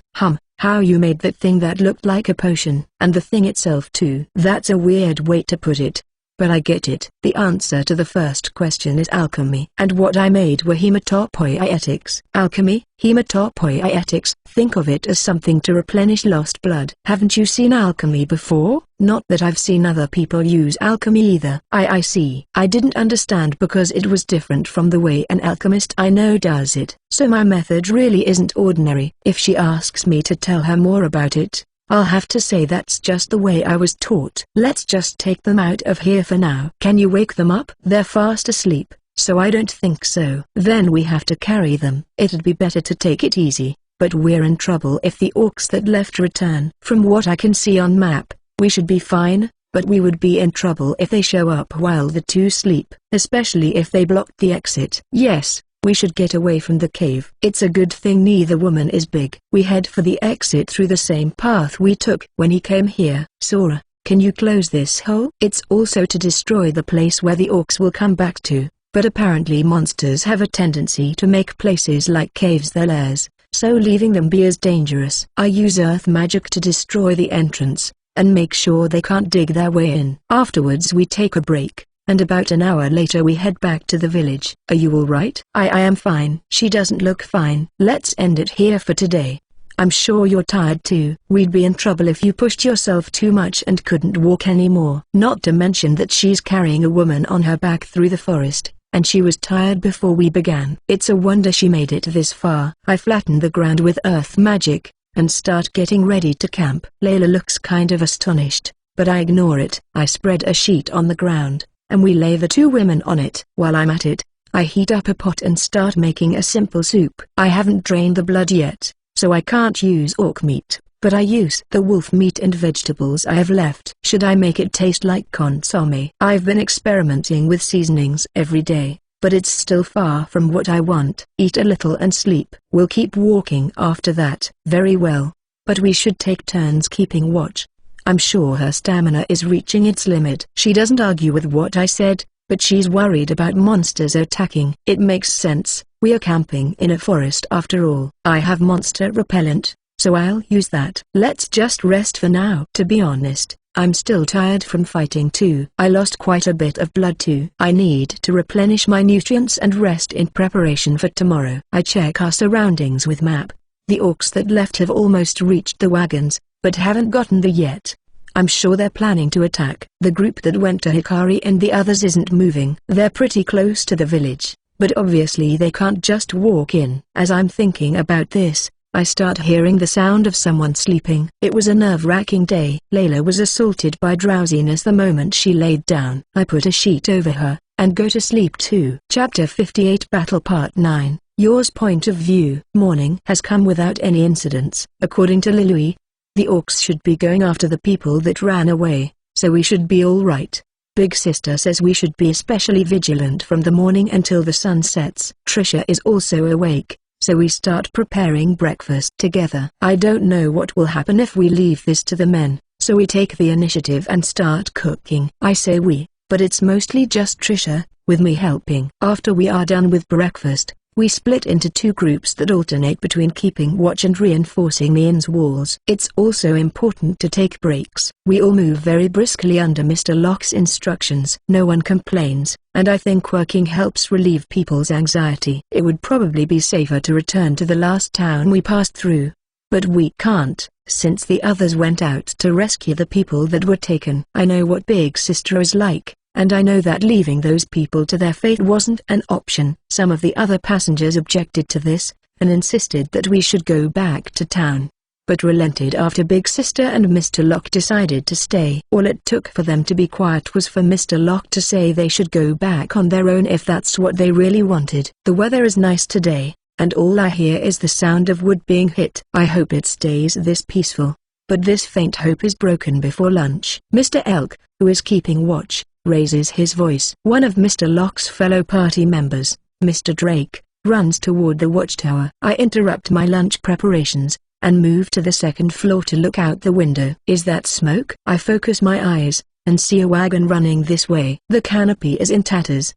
How you made that thing that looked like a potion, and the thing itself too. That's a weird way to put it, but I get it. The answer to the first question is alchemy. And what I made were hematopoietics. Alchemy, hematopoietics, think of it as something to replenish lost blood. Haven't you seen alchemy before? Not that I've seen other people use alchemy either. I see. I didn't understand because it was different from the way an alchemist I know does it. So my method really isn't ordinary. If she asks me to tell her more about it, I'll have to say that's just the way I was taught. Let's just take them out of here for now. Can you wake them up? They're fast asleep, so I don't think so. Then we have to carry them. It'd be better to take it easy, but we're in trouble if the orcs that left return. From what I can see on map, we should be fine, but we would be in trouble if they show up while the two sleep, especially if they blocked the exit. Yes, we should get away from the cave. It's a good thing neither woman is big. We head for the exit through the same path we took when he came here. Sora, can you close this hole? It's also to destroy the place where the orcs will come back to, but apparently monsters have a tendency to make places like caves their lairs, so leaving them be is dangerous. I use earth magic to destroy the entrance, and make sure they can't dig their way in. Afterwards we take a break, and about an hour later we head back to the village. Are you alright? I am fine. She doesn't look fine. Let's end it here for today. I'm sure you're tired too. We'd be in trouble if you pushed yourself too much and couldn't walk anymore. Not to mention that she's carrying a woman on her back through the forest, and she was tired before we began. It's a wonder she made it this far. I flatten the ground with earth magic, and start getting ready to camp. Layla looks kind of astonished, but I ignore it. I spread a sheet on the ground, and we lay the two women on it. While I'm at it, I heat up a pot and start making a simple soup. I haven't drained the blood yet, so I can't use orc meat, but I use the wolf meat and vegetables I have left. Should I make it taste like consomme? I've been experimenting with seasonings every day, but it's still far from what I want. Eat a little and sleep. We'll keep walking after that. Very well, but we should take turns keeping watch. I'm sure her stamina is reaching its limit. She doesn't argue with what I said, but she's worried about monsters attacking. It makes sense, we are camping in a forest after all. I have monster repellent, so I'll use that. Let's just rest for now. To be honest, I'm still tired from fighting too. I lost quite a bit of blood too. I need to replenish my nutrients and rest in preparation for tomorrow. I check our surroundings with map. The orcs that left have almost reached the wagons, but haven't gotten there yet. I'm sure they're planning to attack. The group that went to Hikari and the others isn't moving. They're pretty close to the village, but obviously they can't just walk in. As I'm thinking about this, I start hearing the sound of someone sleeping. It was a nerve-wracking day. Layla was assaulted by drowsiness the moment she laid down. I put a sheet over her, and go to sleep too. Chapter 58 Battle Part 9. Yours point of view. Morning has come without any incidents. According to Lilui, the orcs should be going after the people that ran away, so we should be all right. Big Sister says we should be especially vigilant from the morning until the sun sets. Trisha is also awake, so we start preparing breakfast together. I don't know what will happen if we leave this to the men, so we take the initiative and start cooking. I say we, but it's mostly just Trisha, with me helping. After we are done with breakfast, we split into two groups that alternate between keeping watch and reinforcing the inn's walls. It's also important to take breaks. We all move very briskly under Mr. Locke's instructions. No one complains, and I think working helps relieve people's anxiety. It would probably be safer to return to the last town we passed through, but we can't, since the others went out to rescue the people that were taken. I know what Big Sister is like, and I know that leaving those people to their fate wasn't an option. Some of the other passengers objected to this, and insisted that we should go back to town, but relented after Big Sister and Mr. Locke decided to stay. All it took for them to be quiet was for Mr. Locke to say they should go back on their own if that's what they really wanted. The weather is nice today, and all I hear is the sound of wood being hit. I hope it stays this peaceful, but this faint hope is broken before lunch. Mr. Elk, who is keeping watch, raises his voice. One of Mr. Locke's fellow party members, Mr. Drake, runs toward the watchtower. I interrupt my lunch preparations, and move to the second floor to look out the window. Is that smoke? I focus my eyes, and see a wagon running this way. The canopy is in tatters.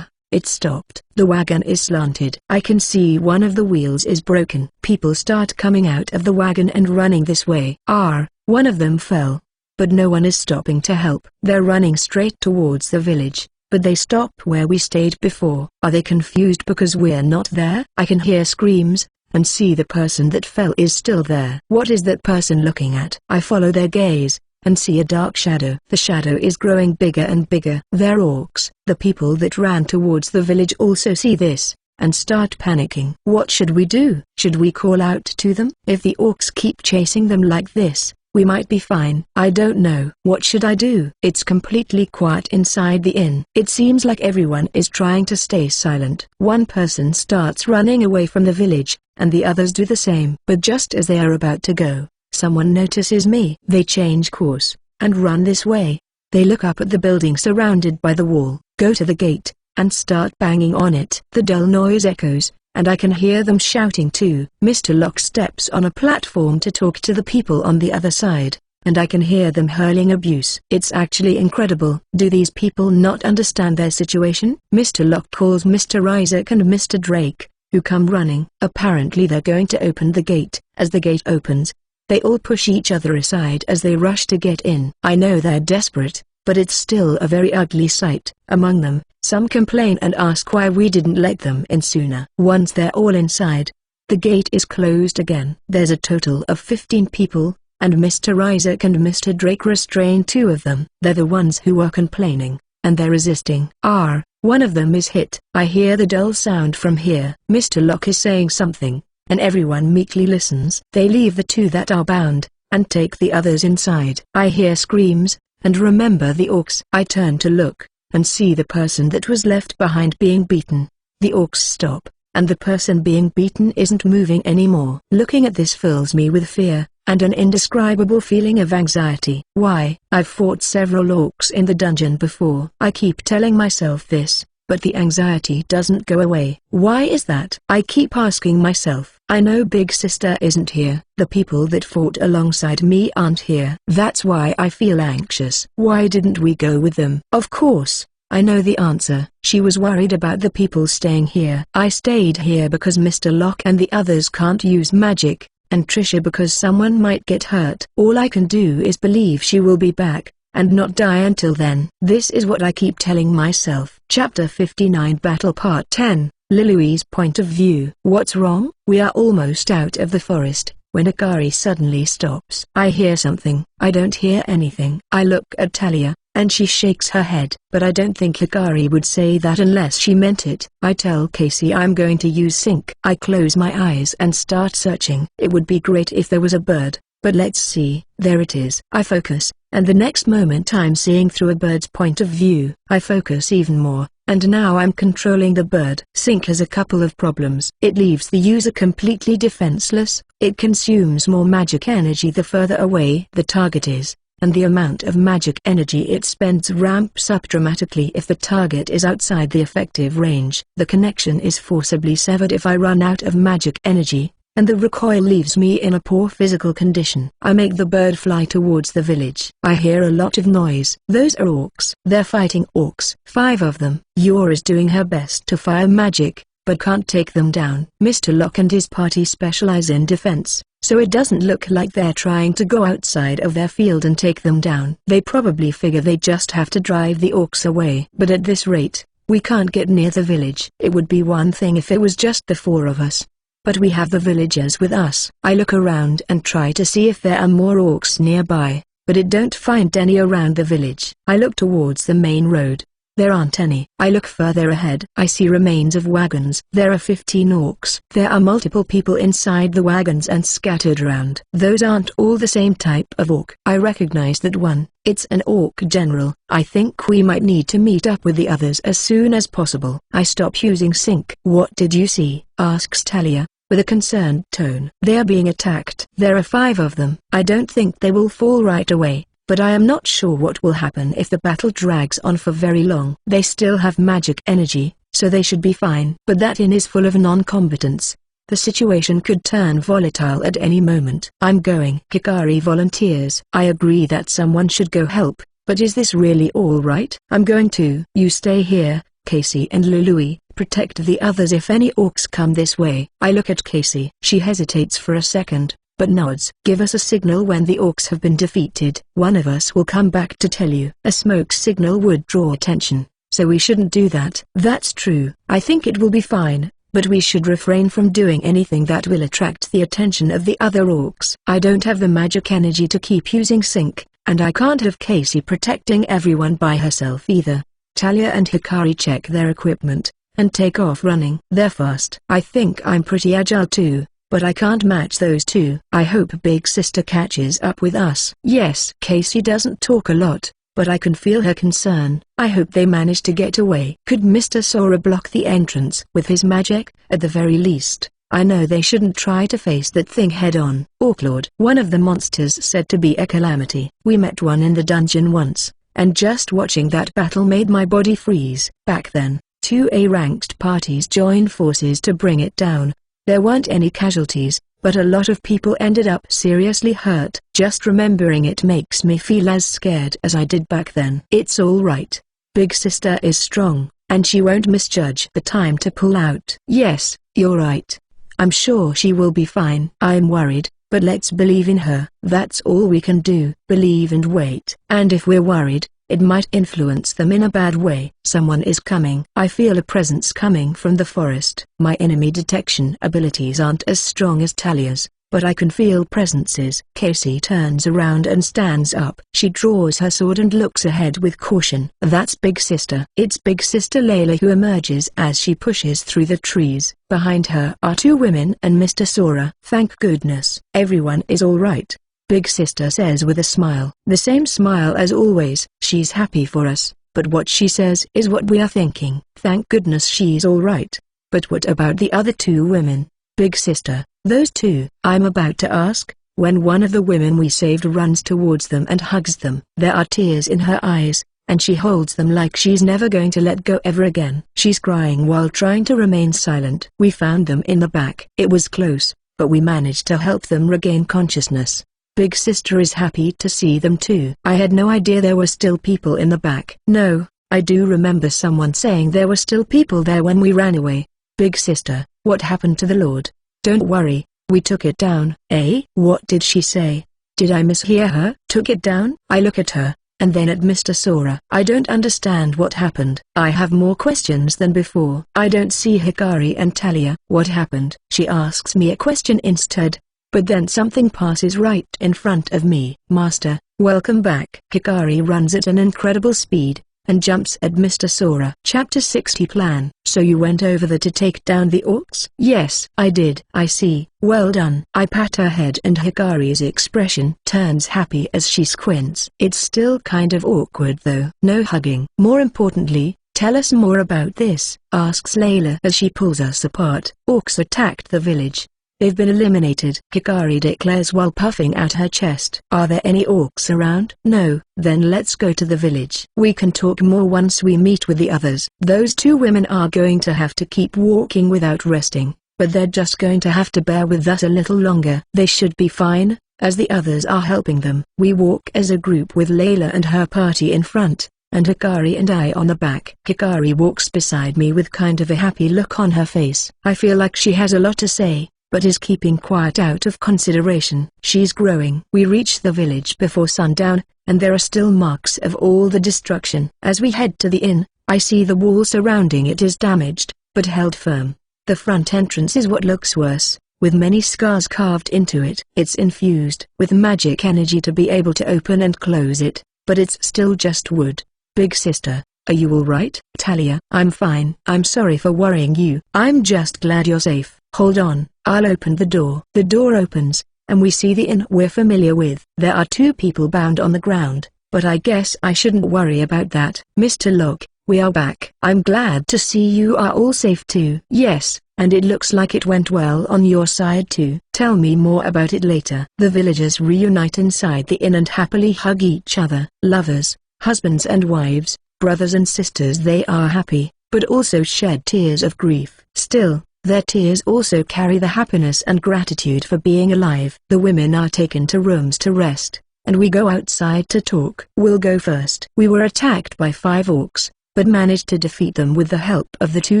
It stopped. The wagon is slanted. I can see one of the wheels is broken. People start coming out of the wagon and running this way. One of them fell, but no one is stopping to help. They're running straight towards the village, but they stop where we stayed before. Are they confused because we're not there? I can hear screams, and see the person that fell is still there. What is that person looking at? I follow their gaze, and see a dark shadow. The shadow is growing bigger and bigger. They're orcs. The people that ran towards the village also see this, and start panicking. What should we do? Should we call out to them? If the orcs keep chasing them like this, we might be fine. I don't know. What should I do? It's completely quiet inside the inn. It seems like everyone is trying to stay silent. One person starts running away from the village, and the others do the same. But just as they are about to go, someone notices me. They change course, and run this way. They look up at the building surrounded by the wall, go to the gate, and start banging on it. The dull noise echoes, and I can hear them shouting too. Mr. Locke steps on a platform to talk to the people on the other side, and I can hear them hurling abuse. It's actually incredible. Do these people not understand their situation? Mr. Locke calls Mr. Isaac and Mr. Drake, who come running. Apparently they're going to open the gate. As the gate opens, they all push each other aside as they rush to get in. I know they're desperate, but it's still a very ugly sight. Among them, some complain and ask why we didn't let them in sooner. Once they're all inside, the gate is closed again. There's a total of 15 people, and Mr. Isaac and Mr. Drake restrain 2 of them. They're the ones who are complaining, and they're resisting. One of them is hit. I hear the dull sound from here. Mr. Locke is saying something, and everyone meekly listens. They leave the 2 that are bound, and take the others inside. I hear screams, and remember the orcs. I turn to look, and see the person that was left behind being beaten. The orcs stop, and the person being beaten isn't moving anymore. Looking at this fills me with fear, and an indescribable feeling of anxiety. Why? I've fought several orcs in the dungeon before. I keep telling myself this, but the anxiety doesn't go away. Why is that? I keep asking myself. I know Big Sister isn't here. The people that fought alongside me aren't here. That's why I feel anxious. Why didn't we go with them? Of course, I know the answer. She was worried about the people staying here. I stayed here because Mr. Locke and the others can't use magic, and Trisha because someone might get hurt. All I can do is believe she will be back, and not die until then. This is what I keep telling myself. Chapter 59 Battle Part 10, Lilui's Point of View. What's wrong? We are almost out of the forest, when Hikari suddenly stops. I hear something. I don't hear anything. I look at Talia, and she shakes her head. But I don't think Hikari would say that unless she meant it. I tell Casey I'm going to use sync. I close my eyes and start searching. It would be great if there was a bird, but let's see. There it is. I focus, and the next moment I'm seeing through a bird's point of view. I focus even more, and now I'm controlling the bird. Sync has a couple of problems. It leaves the user completely defenseless, it consumes more magic energy the further away the target is, and the amount of magic energy it spends ramps up dramatically if the target is outside the effective range. The connection is forcibly severed if I run out of magic energy, and the recoil leaves me in a poor physical condition. I make the bird fly towards the village. I hear a lot of noise. Those are orcs. They're fighting orcs. 5 of them. Yor is doing her best to fire magic, but can't take them down. Mr. Locke and his party specialize in defense, so it doesn't look like they're trying to go outside of their field and take them down. They probably figure they just have to drive the orcs away. But at this rate, we can't get near the village. It would be one thing if it was just the 4 of us, but we have the villagers with us. I look around and try to see if there are more orcs nearby, but I don't find any around the village. I look towards the main road. There aren't any. I look further ahead. I see remains of wagons. There are 15 orcs. There are multiple people inside the wagons and scattered around. Those aren't all the same type of orc. I recognize that one. It's an orc general. I think we might need to meet up with the others as soon as possible. I stop using sync. What did you see? Asks Talia, with a concerned tone. They are being attacked. There are 5 of them. I don't think they will fall right away, but I am not sure what will happen if the battle drags on for very long. They still have magic energy, so they should be fine. But that inn is full of non-combatants. The situation could turn volatile at any moment. I'm going. Hikari volunteers. I agree that someone should go help, but is this really all right? I'm going to. You stay here, Casey and Lilui. Protect the others if any orcs come this way. I look at Casey. She hesitates for a second, but nods. Give us a signal when the orcs have been defeated. One of us will come back to tell you. A smoke signal would draw attention, so we shouldn't do that. That's true. I think it will be fine, but we should refrain from doing anything that will attract the attention of the other orcs. I don't have the magic energy to keep using sync, and I can't have Casey protecting everyone by herself either. Talia and Hikari check their equipment, and take off running. They're fast. I think I'm pretty agile too, but I can't match those 2. I hope Big Sister catches up with us. Yes. Casey doesn't talk a lot, but I can feel her concern. I hope they manage to get away. Could Mr. Sora block the entrance with his magic? At the very least, I know they shouldn't try to face that thing head-on. Orclord. One of the monsters said to be a calamity. We met one in the dungeon once, and just watching that battle made my body freeze. Back then, 2 A-ranked parties joined forces to bring it down. There weren't any casualties, but a lot of people ended up seriously hurt. Just remembering it makes me feel as scared as I did back then. It's all right. Big Sister is strong, and she won't misjudge the time to pull out. Yes, you're right. I'm sure she will be fine. I'm worried, but let's believe in her. That's all we can do. Believe and wait. And if we're worried, it might influence them in a bad way. Someone is coming. I feel a presence coming from the forest. My enemy detection abilities aren't as strong as Talia's, but I can feel presences. Casey turns around and stands up. She draws her sword and looks ahead with caution. That's Big Sister. It's Big Sister Layla who emerges as she pushes through the trees. Behind her are 2 women and Mr. Sora. Thank goodness. Everyone is all right, Big Sister says with a smile. The same smile as always. She's happy for us, but what she says is what we are thinking. Thank goodness she's all right. But what about the other 2 women? Big Sister, those 2. I'm about to ask, when one of the women we saved runs towards them and hugs them. There are tears in her eyes, and she holds them like she's never going to let go ever again. She's crying while trying to remain silent. We found them in the back. It was close, but we managed to help them regain consciousness. Big Sister is happy to see them too. I had no idea there were still people in the back. No, I do remember someone saying there were still people there when we ran away. Big sister, what happened to the Lord? Don't worry, we took it down. Eh? What did she say? Did I mishear her? Took it down? I look at her, and then at Mr. Sora. I don't understand what happened. I have more questions than before. I don't see Hikari and Talia. What happened? She asks me a question instead. But then something passes right in front of me. Master, welcome back. Hikari runs at an incredible speed, and jumps at Mr. Sora. Chapter 60 Plan. So you went over there to take down the orcs? Yes, I did. I see. Well done. I pat her head and Hikari's expression turns happy as she squints. It's still kind of awkward though. No hugging. More importantly, tell us more about this, asks Layla as she pulls us apart. Orcs attacked the village. They've been eliminated, Hikari declares while puffing out her chest. Are there any orcs around? No. Then let's go to the village. We can talk more once we meet with the others. Those two women are going to have to keep walking without resting, but they're just going to have to bear with us a little longer. They should be fine, as the others are helping them. We walk as a group with Layla and her party in front, and Hikari and I on the back. Hikari walks beside me with kind of a happy look on her face. I feel like she has a lot to say, but is keeping quiet out of consideration. She's growing. We reach the village before sundown, and there are still marks of all the destruction. As we head to the inn, I see the wall surrounding it is damaged, but held firm. The front entrance is what looks worse, with many scars carved into it. It's infused with magic energy to be able to open and close it, but it's still just wood. Big sister, are you alright? Talia, I'm fine. I'm sorry for worrying you. I'm just glad you're safe. Hold on, I'll open the door. The door opens, and we see the inn we're familiar with. There are two people bound on the ground, but I guess I shouldn't worry about that. Mr. Locke, we are back. I'm glad to see you are all safe too. Yes, and it looks like it went well on your side too. Tell me more about it later. The villagers reunite inside the inn and happily hug each other. Lovers, husbands and wives, brothers and sisters, they are happy, but also shed tears of grief. Still, their tears also carry the happiness and gratitude for being alive. The women are taken to rooms to rest, and we go outside to talk. We'll go first. We were attacked by 5 orcs, but managed to defeat them with the help of the 2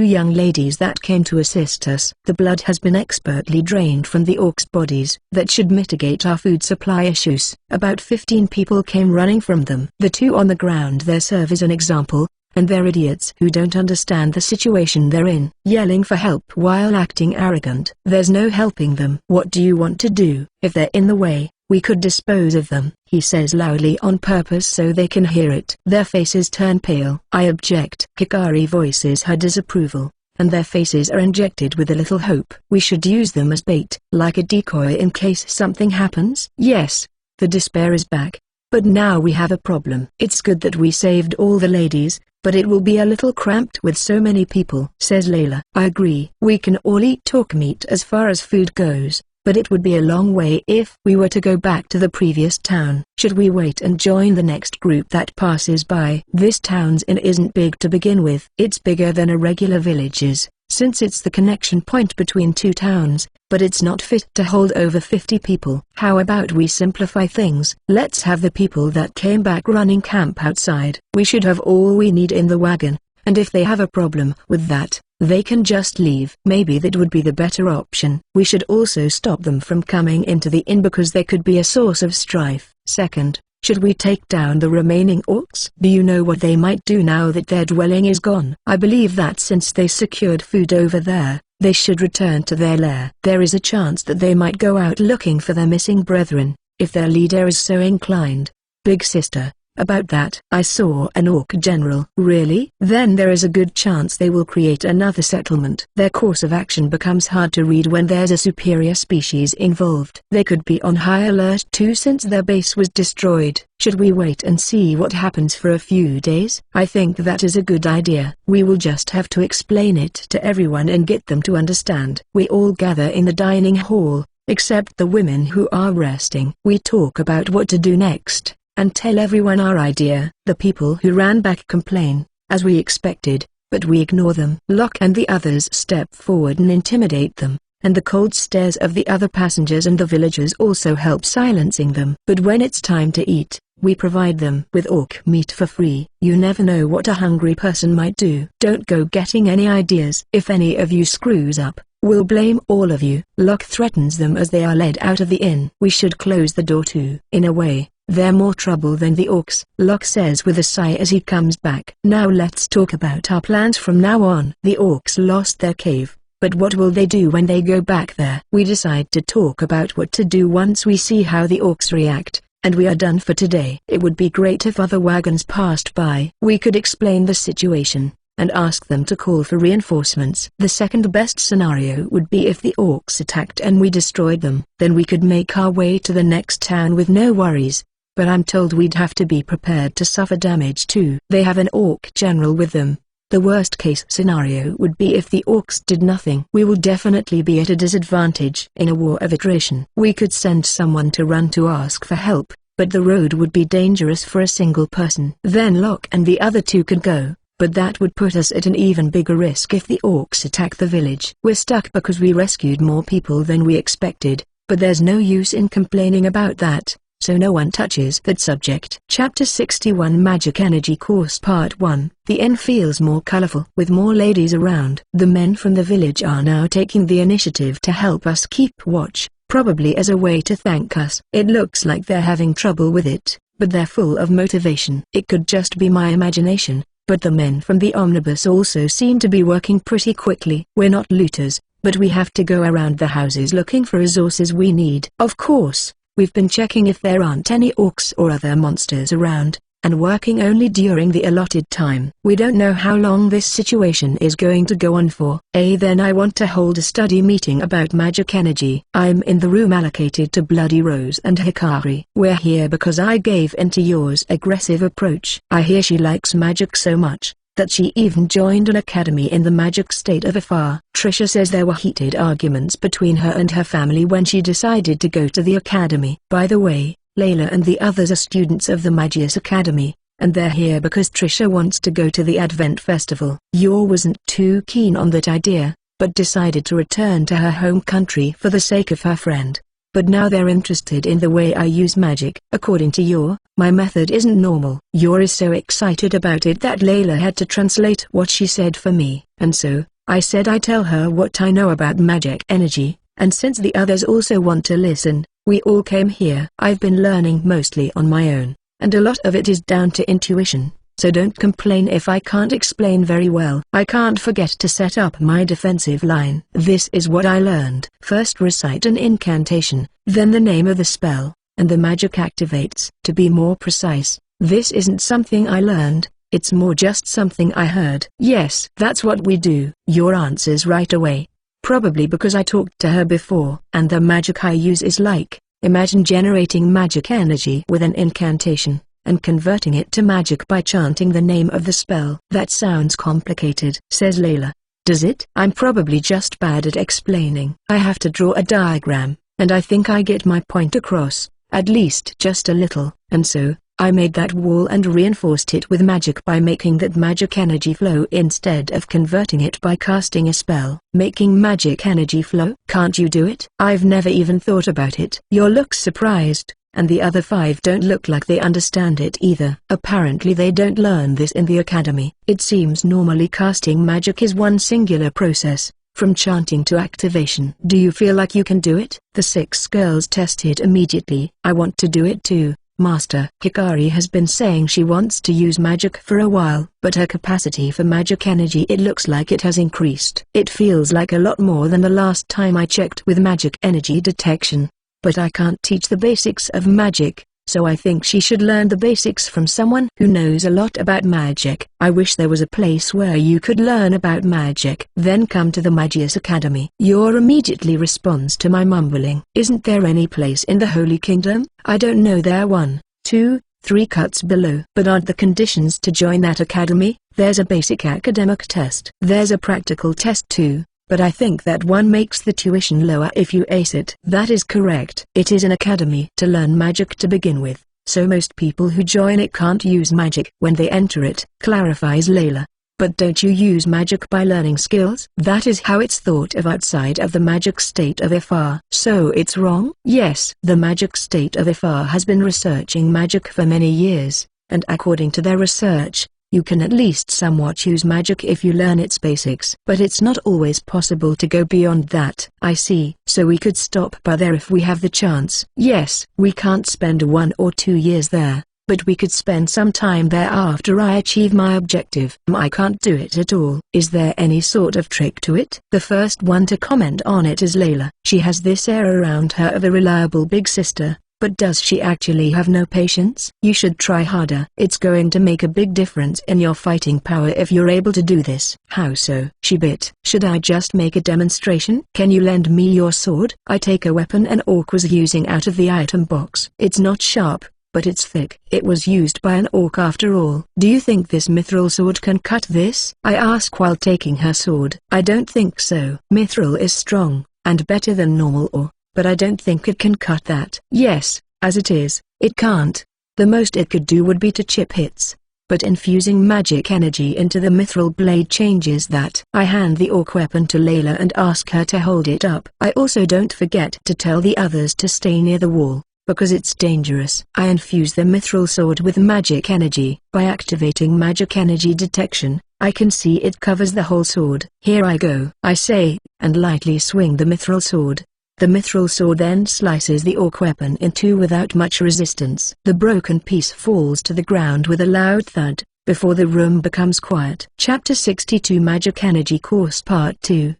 young ladies that came to assist us. The blood has been expertly drained from the orcs' bodies. That should mitigate our food supply issues. About 15 people came running from them. The 2 on the ground there serve as an example, and they're idiots who don't understand the situation they're in, yelling for help while acting arrogant. There's no helping them. What do you want to do? If they're in the way, we could dispose of them, he says loudly on purpose so they can hear it. Their faces turn pale. I object. Hikari voices her disapproval, and their faces are injected with a little hope. We should use them as bait, like a decoy in case something happens. Yes, the despair is back. But now we have a problem. It's good that we saved all the ladies, but it will be a little cramped with so many people, says Layla. I agree. We can all eat talk meat as far as food goes, but it would be a long way if we were to go back to the previous town. Should we wait and join the next group that passes by? This town's inn isn't big to begin with. It's bigger than a regular village is, since it's the connection point between 2 towns, but it's not fit to hold over 50 people. How about we simplify things? Let's have the people that came back running camp outside. We should have all we need in the wagon, and if they have a problem with that, they can just leave. Maybe that would be the better option. We should also stop them from coming into the inn because they could be a source of strife. Second, should we take down the remaining orcs? Do you know what they might do now that their dwelling is gone? I believe that since they secured food over there, they should return to their lair. There is a chance that they might go out looking for their missing brethren, if their leader is so inclined. Big sister, about that, I saw an orc general. Really? Then there is a good chance they will create another settlement. Their course of action becomes hard to read when there's a superior species involved. They could be on high alert too since their base was destroyed. Should we wait and see what happens for a few days? I think that is a good idea. We will just have to explain it to everyone and get them to understand. We all gather in the dining hall, except the women who are resting. We talk about what to do next, and tell everyone our idea. The people who ran back complain, as we expected, but we ignore them. Locke and the others step forward and intimidate them, and the cold stares of the other passengers and the villagers also help silencing them. But when it's time to eat, We provide them with orc meat for free. You never know what a hungry person might do. Don't go getting any ideas. If any of you screws up, we'll blame all of you. Locke threatens them as they are led out of the inn. We should close the door too. In a way, they're more trouble than the orcs, Locke says with a sigh as he comes back. Now let's talk about our plans from now on. The orcs lost their cave, but what will they do when they go back there? We decide to talk about what to do once we see how the orcs react, and we are done for today. It would be great if other wagons passed by. We could explain the situation and ask them to call for reinforcements. The second best scenario would be if the orcs attacked and we destroyed them. Then we could make our way to the next town with no worries. But I'm told we'd have to be prepared to suffer damage too. They have an orc general with them. The worst case scenario would be if the orcs did nothing. We will definitely be at a disadvantage in a war of attrition. We could send someone to run to ask for help, but the road would be dangerous for a single person. Then Locke and the other two could go, but that would put us at an even bigger risk if the orcs attack the village. We're stuck because we rescued more people than we expected, but there's no use in complaining about that, so no one touches that subject. Chapter 61 Magic Energy Course Part 1. The inn feels more colorful with more ladies around. The men from the village are now taking the initiative to help us keep watch, probably as a way to thank us. It looks like they're having trouble with it, but they're full of motivation. It could just be my imagination, but the men from the omnibus also seem to be working pretty quickly. We're not looters, but we have to go around the houses looking for resources we need. Of course, we've been checking if there aren't any orcs or other monsters around, and working only during the allotted time. We don't know how long this situation is going to go on for. Then I want to hold a study meeting about magic energy. I'm in the room allocated to Bloody Rose and Hikari. We're here because I gave in to yours aggressive approach. I hear she likes magic so much that she even joined an academy in the magic state of Afar. Trisha says there were heated arguments between her and her family when she decided to go to the academy. By the way, Layla and the others are students of the Magius Academy, and they're here because Trisha wants to go to the Advent Festival. Yor wasn't too keen on that idea, but decided to return to her home country for the sake of her friend. But now they're interested in the way I use magic. According to Yor, my method isn't normal. Yor is so excited about it that Layla had to translate what she said for me. And so, I said I tell her what I know about magic energy, and since the others also want to listen, we all came here. I've been learning mostly on my own, and a lot of it is down to intuition. So don't complain if I can't explain very well. I can't forget to set up my defensive line. This is what I learned. First recite an incantation, then the name of the spell, and the magic activates. To be more precise, this isn't something I learned, it's more just something I heard. Yes, that's what we do. Your answers right away. Probably because I talked to her before. And the magic I use is like, imagine generating magic energy with an incantation, and converting it to magic by chanting the name of the spell. That sounds complicated, says Layla. Does it? I'm probably just bad at explaining. I have to draw a diagram, and I think I get my point across, at least just a little. And so, I made that wall and reinforced it with magic by making that magic energy flow instead of converting it by casting a spell. Making magic energy flow? Can't you do it? I've never even thought about it. Yor looks surprised, and the other 5 don't look like they understand it either. Apparently they don't learn this in the academy. It seems normally casting magic is one singular process, from chanting to activation. Do you feel like you can do it? The 6 girls tested immediately. I want to do it too, Master. Hikari has been saying she wants to use magic for a while, but her capacity for magic energy, it looks like it has increased. It feels like a lot more than the last time I checked with magic energy detection. But I can't teach the basics of magic, so I think she should learn the basics from someone who knows a lot about magic. I wish there was a place where you could learn about magic. Then come to the Magius Academy. Yor immediately responds to my mumbling. Isn't there any place in the Holy Kingdom? I don't know. There 1, 2, 3 cuts below. But aren't the conditions to join that academy? There's a basic academic test. There's a practical test too. But I think that one makes the tuition lower if you ace it. That is correct. It is an academy to learn magic to begin with, so most people who join it can't use magic when they enter it, clarifies Layla. But don't you use magic by learning skills? That is how it's thought of outside of the magic state of Ifar. So it's wrong? Yes. The magic state of Ifar has been researching magic for many years, and according to their research, you can at least somewhat use magic if you learn its basics. But it's not always possible to go beyond that. I see. So we could stop by there if we have the chance. Yes. We can't spend 1 or 2 years there, but we could spend some time there after I achieve my objective. I can't do it at all. Is there any sort of trick to it? The first one to comment on it is Layla. She has this air around her of a reliable big sister. But does she actually have no patience? You should try harder. It's going to make a big difference in your fighting power if you're able to do this. How so? She bit. Should I just make a demonstration? Can you lend me your sword? I take a weapon an orc was using out of the item box. It's not sharp, but it's thick. It was used by an orc after all. Do you think this mithril sword can cut this? I ask while taking her sword. I don't think so. Mithril is strong, and better than normal ore. But I don't think it can cut that. Yes, as it is, it can't. The most it could do would be to chip hits. But infusing magic energy into the mithril blade changes that. I hand the orc weapon to Layla and ask her to hold it up. I also don't forget to tell the others to stay near the wall, because it's dangerous. I infuse the mithril sword with magic energy. By activating magic energy detection, I can see it covers the whole sword. Here I go, I say, and lightly swing the mithril sword. The mithril sword then slices the orc weapon in two without much resistance. The broken piece falls to the ground with a loud thud, before the room becomes quiet. Chapter 62 Magic Energy Course Part 2.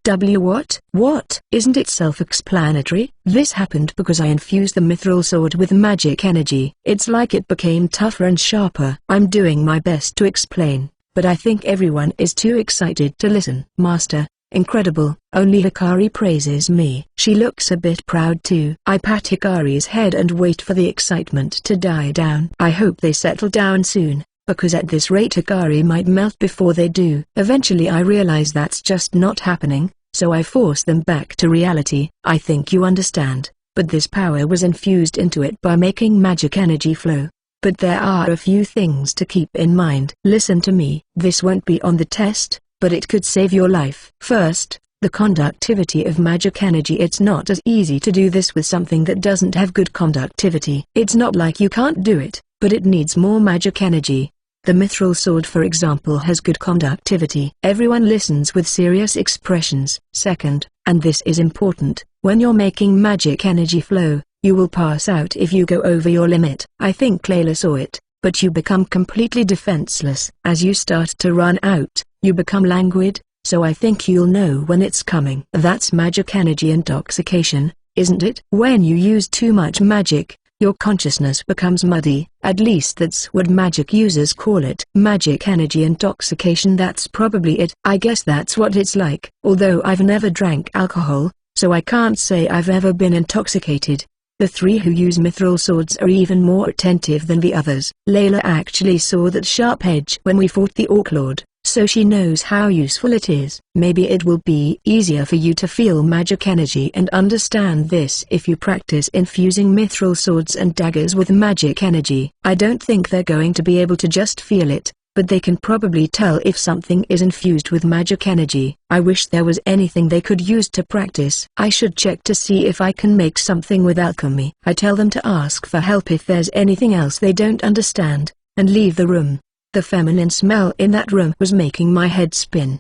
What? Isn't it self-explanatory? This happened because I infused the mithril sword with magic energy. It's like it became tougher and sharper. I'm doing my best to explain, but I think everyone is too excited to listen. Master, incredible. Only Hikari praises me. She looks a bit proud too. I pat Hikari's head and wait for the excitement to die down. I hope they settle down soon, because at this rate Hikari might melt before they do. Eventually I realize that's just not happening, so I force them back to reality. I think you understand, but this power was infused into it by making magic energy flow. But there are a few things to keep in mind. Listen to me. This won't be on the test, but it could save your life. First, the conductivity of magic energy. It's not as easy to do this with something that doesn't have good conductivity. It's not like you can't do it, but it needs more magic energy. The mithril sword for example has good conductivity. Everyone listens with serious expressions. Second, and this is important, when you're making magic energy flow, you will pass out if you go over your limit. I think Layla saw it, but you become completely defenseless. As you start to run out, you become languid, so I think you'll know when it's coming. That's magic energy intoxication, isn't it? When you use too much magic, your consciousness becomes muddy. At least that's what magic users call it. Magic energy intoxication. That's probably it. I guess that's what it's like. Although I've never drank alcohol, so I can't say I've ever been intoxicated. The three who use mithril swords are even more attentive than the others. Layla actually saw that sharp edge when we fought the Orc Lord, so she knows how useful it is. Maybe it will be easier for you to feel magic energy and understand this if you practice infusing mithril swords and daggers with magic energy. I don't think they're going to be able to just feel it, but they can probably tell if something is infused with magic energy. I wish there was anything they could use to practice. I should check to see if I can make something with alchemy. I tell them to ask for help if there's anything else they don't understand, and leave the room. The feminine smell in that room was making my head spin.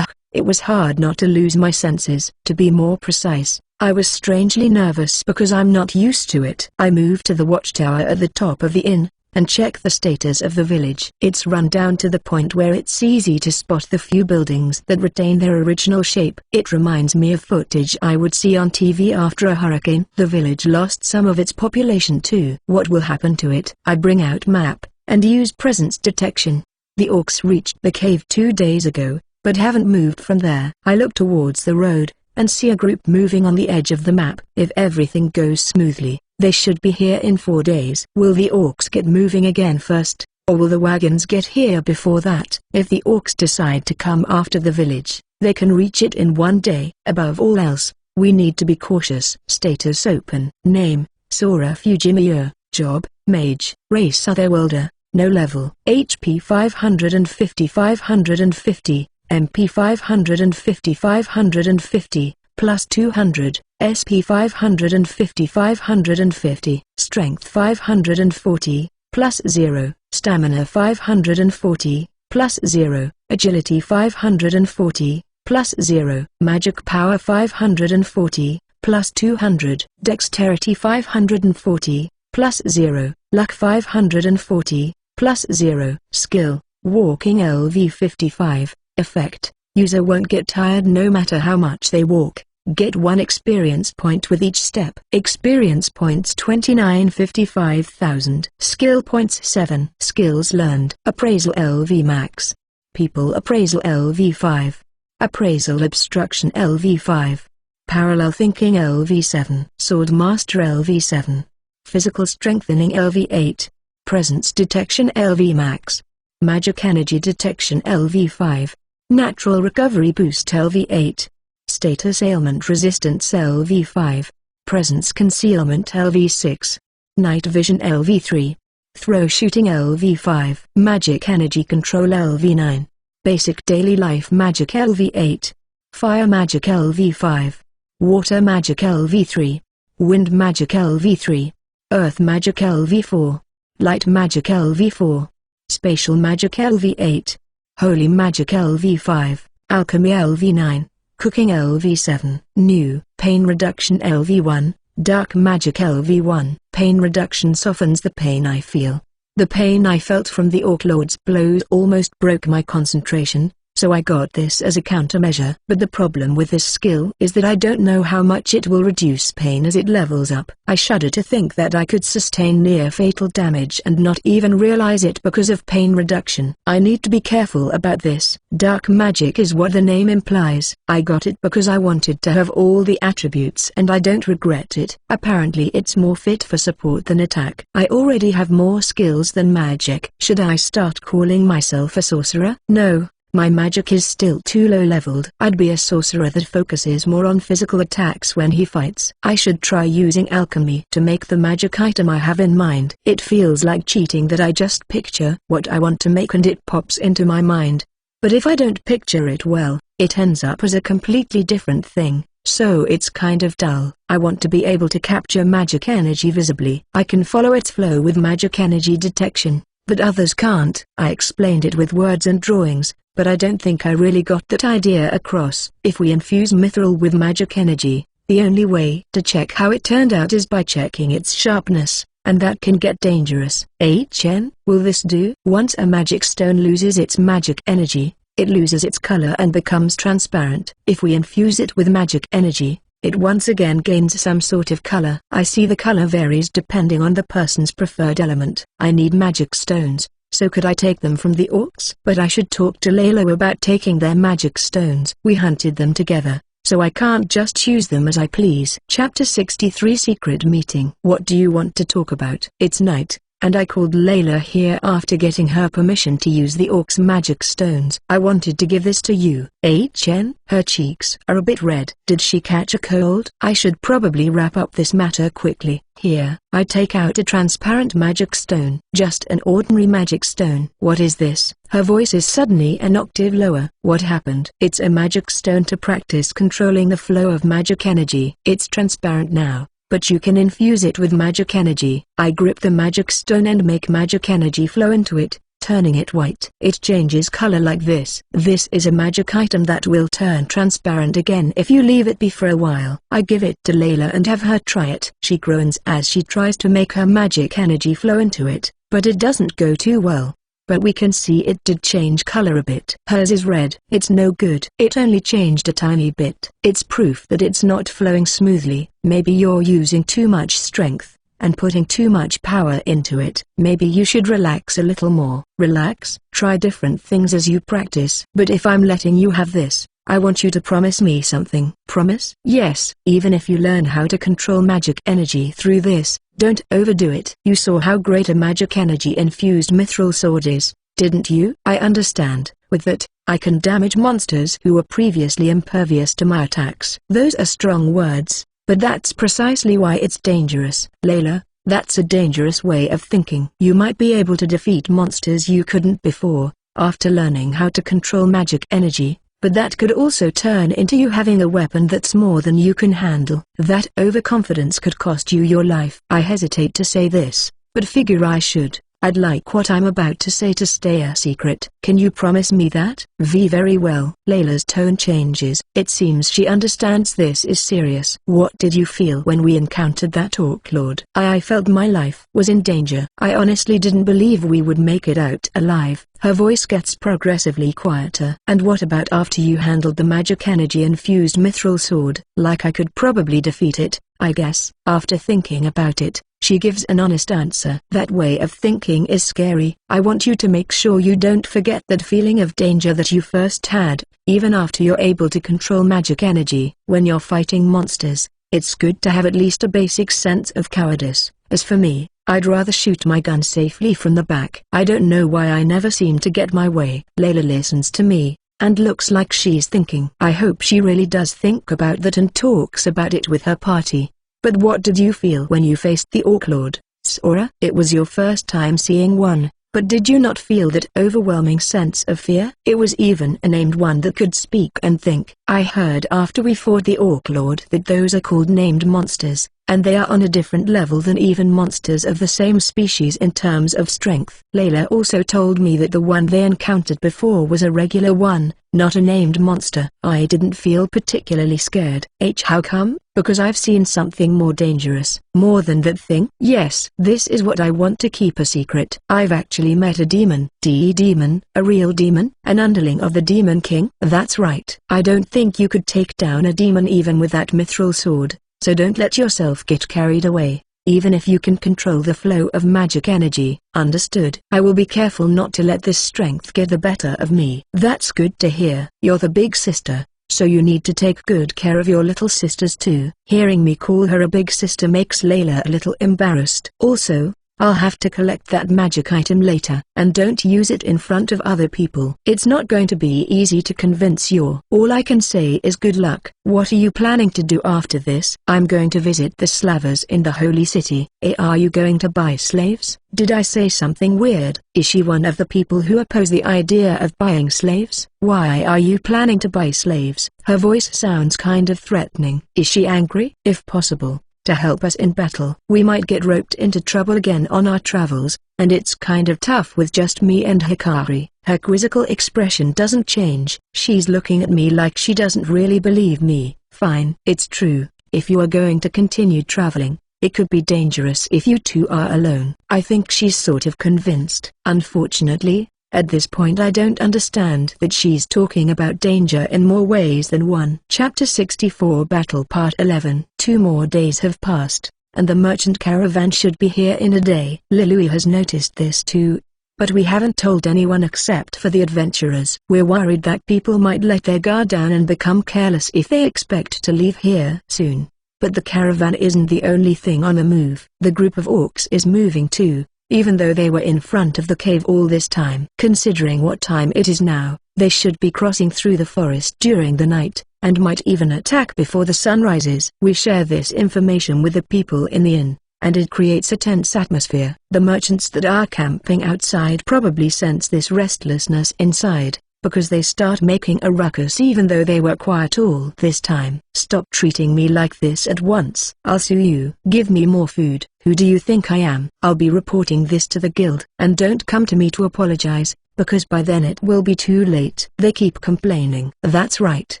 It was hard not to lose my senses. To be more precise, I was strangely nervous because I'm not used to it. I moved to the watchtower at the top of the inn, and check the status of the village. It's run down to the point where it's easy to spot the few buildings that retain their original shape. It reminds me of footage I would see on TV after a hurricane. The village lost some of its population too. What will happen to it? I bring out map, and use presence detection. The orcs reached the cave 2 days ago, but haven't moved from there. I look towards the road, and see a group moving on the edge of the map. If everything goes smoothly, they should be here in 4 days. Will the orcs get moving again first, or will the wagons get here before that? If the orcs decide to come after the village, they can reach it in 1 day. Above all else, we need to be cautious. Status open. Name, Sora Fujimiya. Job, Mage. Race Otherworlder. No level. HP 550 550, MP 550 550, plus 200, SP 550 550, Strength 540, plus 0, Stamina 540, plus 0, Agility 540, plus 0, Magic Power 540, plus 200, Dexterity 540, plus 0, Luck 540, plus 0, Skill, Walking LV 55, Effect, user won't get tired no matter how much they walk. Get 1 experience point with each step. Experience points 29,55,000. Skill points 7. Skills learned. Appraisal LV max. People appraisal LV 5. Appraisal obstruction LV 5. Parallel thinking LV 7. Sword master LV 7. Physical strengthening LV 8. Presence detection LV max. Magic energy detection LV 5. Natural recovery boost LV 8. Status ailment resistance LV 5. Presence concealment LV 6. Night vision LV 3. Throw shooting LV 5. Magic energy control LV 9. Basic daily life magic LV 8. Fire magic LV 5. Water magic LV 3. Wind magic LV 3. Earth magic LV 4. Light magic LV 4. Spatial magic LV 8. Holy magic LV 5. Alchemy LV 9. Cooking LV 7. New, pain reduction LV 1, dark magic LV 1. Pain reduction softens the pain I feel. The pain I felt from the Orc Lord's blows almost broke my concentration, so I got this as a countermeasure. But the problem with this skill is that I don't know how much it will reduce pain as it levels up. I shudder to think that I could sustain near-fatal damage and not even realize it because of pain reduction. I need to be careful about this. Dark magic is what the name implies. I got it because I wanted to have all the attributes and I don't regret it. Apparently it's more fit for support than attack. I already have more skills than magic. Should I start calling myself a sorcerer? No. My magic is still too low-leveled. I'd be a sorcerer that focuses more on physical attacks when he fights. I should try using alchemy to make the magic item I have in mind. It feels like cheating that I just picture what I want to make and it pops into my mind. But if I don't picture it well, it ends up as a completely different thing, so it's kind of dull. I want to be able to capture magic energy visibly. I can follow its flow with magic energy detection, but others can't. I explained it with words and drawings, but I don't think I really got that idea across. If we infuse mithril with magic energy, the only way to check how it turned out is by checking its sharpness, and that can get dangerous. Will this do? Once a magic stone loses its magic energy, it loses its color and becomes transparent. If we infuse it with magic energy, it once again gains some sort of color. I see the color varies depending on the person's preferred element. I need magic stones. So could I take them from the orcs? But I should talk to Layla about taking their magic stones. We hunted them together, so I can't just use them as I please. Chapter 63 Secret Meeting. What do you want to talk about? It's night, and I called Layla here after getting her permission to use the orcs' magic stones. I wanted to give this to you. Her cheeks are a bit red. Did she catch a cold? I should probably wrap up this matter quickly. Here, I take out a transparent magic stone. Just an ordinary magic stone. What is this? Her voice is suddenly an octave lower. What happened? It's a magic stone to practice controlling the flow of magic energy. It's transparent now, but you can infuse it with magic energy. I grip the magic stone and make magic energy flow into it, turning it white. It changes color like this. This is a magic item that will turn transparent again if you leave it be for a while. I give it to Layla and have her try it. She groans as she tries to make her magic energy flow into it, but it doesn't go too well. But we can see it did change color a bit. Hers is red. It's no good. It only changed a tiny bit. It's proof that it's not flowing smoothly. Maybe you're using too much strength and putting too much power into it. Maybe you should relax a little more. Relax? Try different things as you practice. But if I'm letting you have this, I want you to promise me something. Promise? Yes. Even if you learn how to control magic energy through this, don't overdo it. You saw how great a magic energy infused mithril sword is, didn't you? I understand. With that, I can damage monsters who were previously impervious to my attacks. Those are strong words, but that's precisely why it's dangerous. Layla, That's a dangerous way of thinking. You might be able to defeat monsters you couldn't before, after learning how to control magic energy, but that could also turn into you having a weapon that's more than you can handle. That overconfidence could cost you your life. I hesitate to say this, but figure I should. I'd like what I'm about to say to stay a secret. Can you promise me that? Very well. Layla's tone changes. It seems she understands this is serious. What did you feel when we encountered that Orc Lord? I felt my life was in danger. I honestly didn't believe we would make it out alive. Her voice gets progressively quieter. And what about after you handled the magic energy infused mithril sword? Like I could probably defeat it, I guess. After thinking about it, she gives an honest answer. That way of thinking is scary. I want you to make sure you don't forget that feeling of danger that you first had, even after you're able to control magic energy. When you're fighting monsters, it's good to have at least a basic sense of cowardice. As for me, I'd rather shoot my gun safely from the back. I don't know why I never seem to get my way. Layla listens to me, and looks like she's thinking. I hope she really does think about that and talks about it with her party. But what did you feel when you faced the Orc Lord, Sora? It was your first time seeing one, but did you not feel that overwhelming sense of fear? It was even a named one that could speak and think. I heard after we fought the Orc Lord that those are called named monsters, and they are on a different level than even monsters of the same species in terms of strength. Layla also told me that the one they encountered before was a regular one, not a named monster. I didn't feel particularly scared. How come? Because I've seen something more dangerous. More than that thing? Yes. This is what I want to keep a secret. I've actually met a demon. Demon? A real demon? An underling of the Demon King? That's right. I don't think you could take down a demon even with that mithril sword, so don't let yourself get carried away, even if you can control the flow of magic energy. Understood? I will be careful not to let this strength get the better of me. That's good to hear. You're the big sister, so you need to take good care of your little sisters too. Hearing me call her a big sister makes Layla a little embarrassed. Also, I'll have to collect that magic item later. And don't use it in front of other people. It's not going to be easy to convince you. All I can say is good luck. What are you planning to do after this? I'm going to visit the Slavers in the Holy City. Are you going to buy slaves? Did I say something weird? Is she one of the people who oppose the idea of buying slaves? Why are you planning to buy slaves? Her voice sounds kind of threatening. Is she angry? If possible, to help us in battle. We might get roped into trouble again on our travels, and it's kind of tough with just me and Hikari. Her quizzical expression doesn't change. She's looking at me like she doesn't really believe me. Fine. It's true. If you are going to continue traveling, it could be dangerous if you two are alone. I think she's sort of convinced. Unfortunately, at this point I don't understand that she's talking about danger in more ways than one. Chapter 64 Battle Part 11. 2 more days have passed, and the merchant caravan should be here in a day. Lilui has noticed this too, but we haven't told anyone except for the adventurers. We're worried that people might let their guard down and become careless if they expect to leave here soon. But the caravan isn't the only thing on the move. The group of orcs is moving too, even though they were in front of the cave all this time. Considering what time it is now, they should be crossing through the forest during the night, and might even attack before the sun rises. We share this information with the people in the inn, and it creates a tense atmosphere. The merchants that are camping outside probably sense this restlessness inside, because they start making a ruckus even though they were quiet all this time. Stop treating me like this at once. I'll sue you. Give me more food. Who do you think I am? I'll be reporting this to the guild. And don't come to me to apologize, because by then it will be too late. They keep complaining. That's right.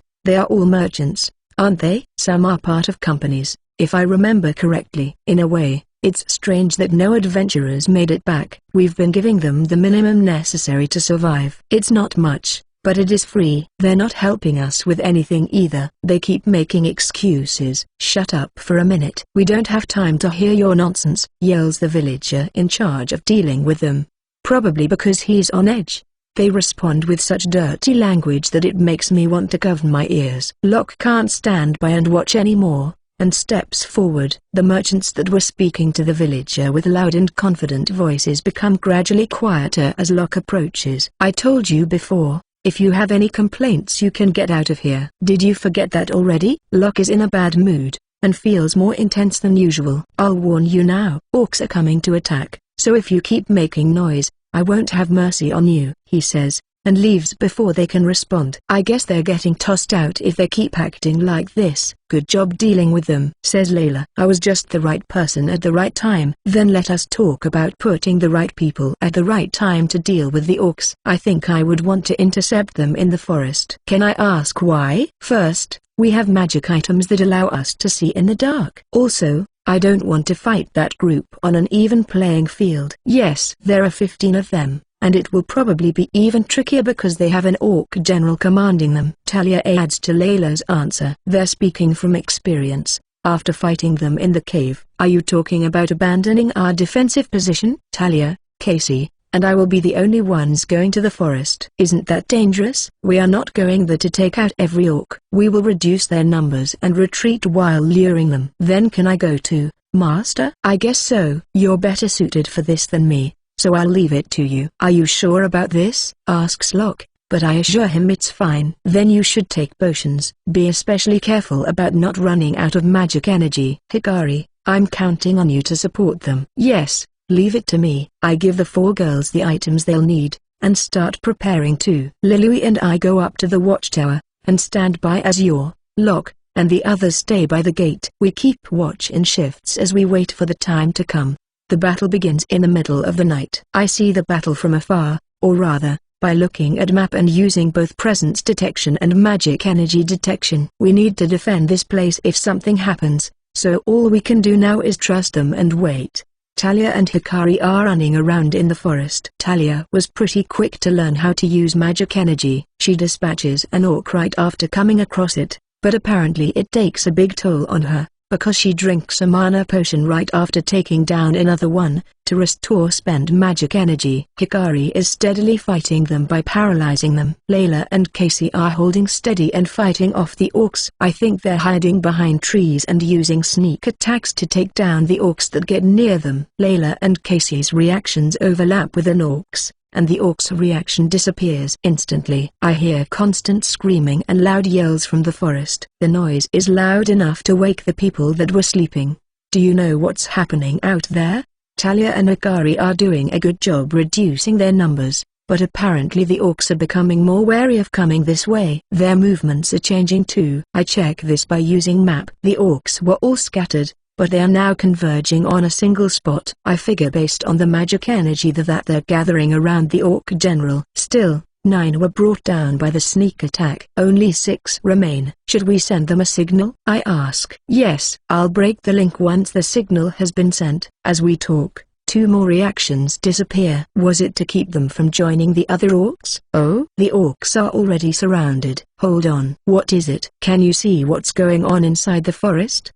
They are all merchants, aren't they? Some are part of companies, if I remember correctly. In a way, it's strange that no adventurers made it back. We've been giving them the minimum necessary to survive. It's not much, but it is free. They're not helping us with anything either. They keep making excuses. Shut up for a minute. We don't have time to hear your nonsense, yells the villager in charge of dealing with them. Probably because he's on edge. They respond with such dirty language that it makes me want to cover my ears. Locke can't stand by and watch anymore, and steps forward. The merchants that were speaking to the villager with loud and confident voices become gradually quieter as Locke approaches. I told you before, if you have any complaints you can get out of here. Did you forget that already? Locke is in a bad mood, and feels more intense than usual. I'll warn you now, orcs are coming to attack, so if you keep making noise, I won't have mercy on you, he says, and leaves before they can respond. I guess they're getting tossed out if they keep acting like this. Good job dealing with them, says Layla. I was just the right person at the right time. Then let us talk about putting the right people at the right time to deal with the orcs. I think I would want to intercept them in the forest. Can I ask why? First, we have magic items that allow us to see in the dark. Also, I don't want to fight that group on an even playing field. Yes, there are 15 of them, and it will probably be even trickier because they have an orc general commanding them. Talia adds to Layla's answer. They're speaking from experience, after fighting them in the cave. Are you talking about abandoning our defensive position? Talia, Casey, and I will be the only ones going to the forest. Isn't that dangerous? We are not going there to take out every orc. We will reduce their numbers and retreat while luring them. Then can I go too, Master? I guess so. You're better suited for this than me, so I'll leave it to you. Are you sure about this? Asks Locke, but I assure him it's fine. Then you should take potions. Be especially careful about not running out of magic energy. Hikari, I'm counting on you to support them. Yes. Leave it to me. I give the 4 girls the items they'll need, and start preparing too. Lilui and I go up to the watchtower, and stand by as Yor, Locke, and the others stay by the gate. We keep watch in shifts as we wait for the time to come. The battle begins in the middle of the night. I see the battle from afar, or rather, by looking at map and using both presence detection and magic energy detection. We need to defend this place if something happens, so all we can do now is trust them and wait. Talia and Hikari are running around in the forest. Talia was pretty quick to learn how to use magic energy. She dispatches an orc right after coming across it, but apparently it takes a big toll on her, because she drinks a mana potion right after taking down another one, to restore spent magic energy. Hikari is steadily fighting them by paralyzing them. Layla and Casey are holding steady and fighting off the orcs. I think they're hiding behind trees and using sneak attacks to take down the orcs that get near them. Layla and Casey's reactions overlap with an orc's, and the orc's reaction disappears instantly. I hear constant screaming and loud yells from the forest. The noise is loud enough to wake the people that were sleeping. Do you know what's happening out there? Talia and Hikari are doing a good job reducing their numbers, but apparently the orcs are becoming more wary of coming this way. Their movements are changing too. I check this by using map. The orcs were all scattered, but they are now converging on a single spot. I figure based on the magic energy that they're gathering around the orc general. Still, 9 were brought down by the sneak attack. Only 6 remain. Should we send them a signal? I ask. Yes. I'll break the link once the signal has been sent. As we talk, 2 more reactions disappear. Was it to keep them from joining the other orcs? Oh? The orcs are already surrounded. Hold on. What is it? Can you see what's going on inside the forest?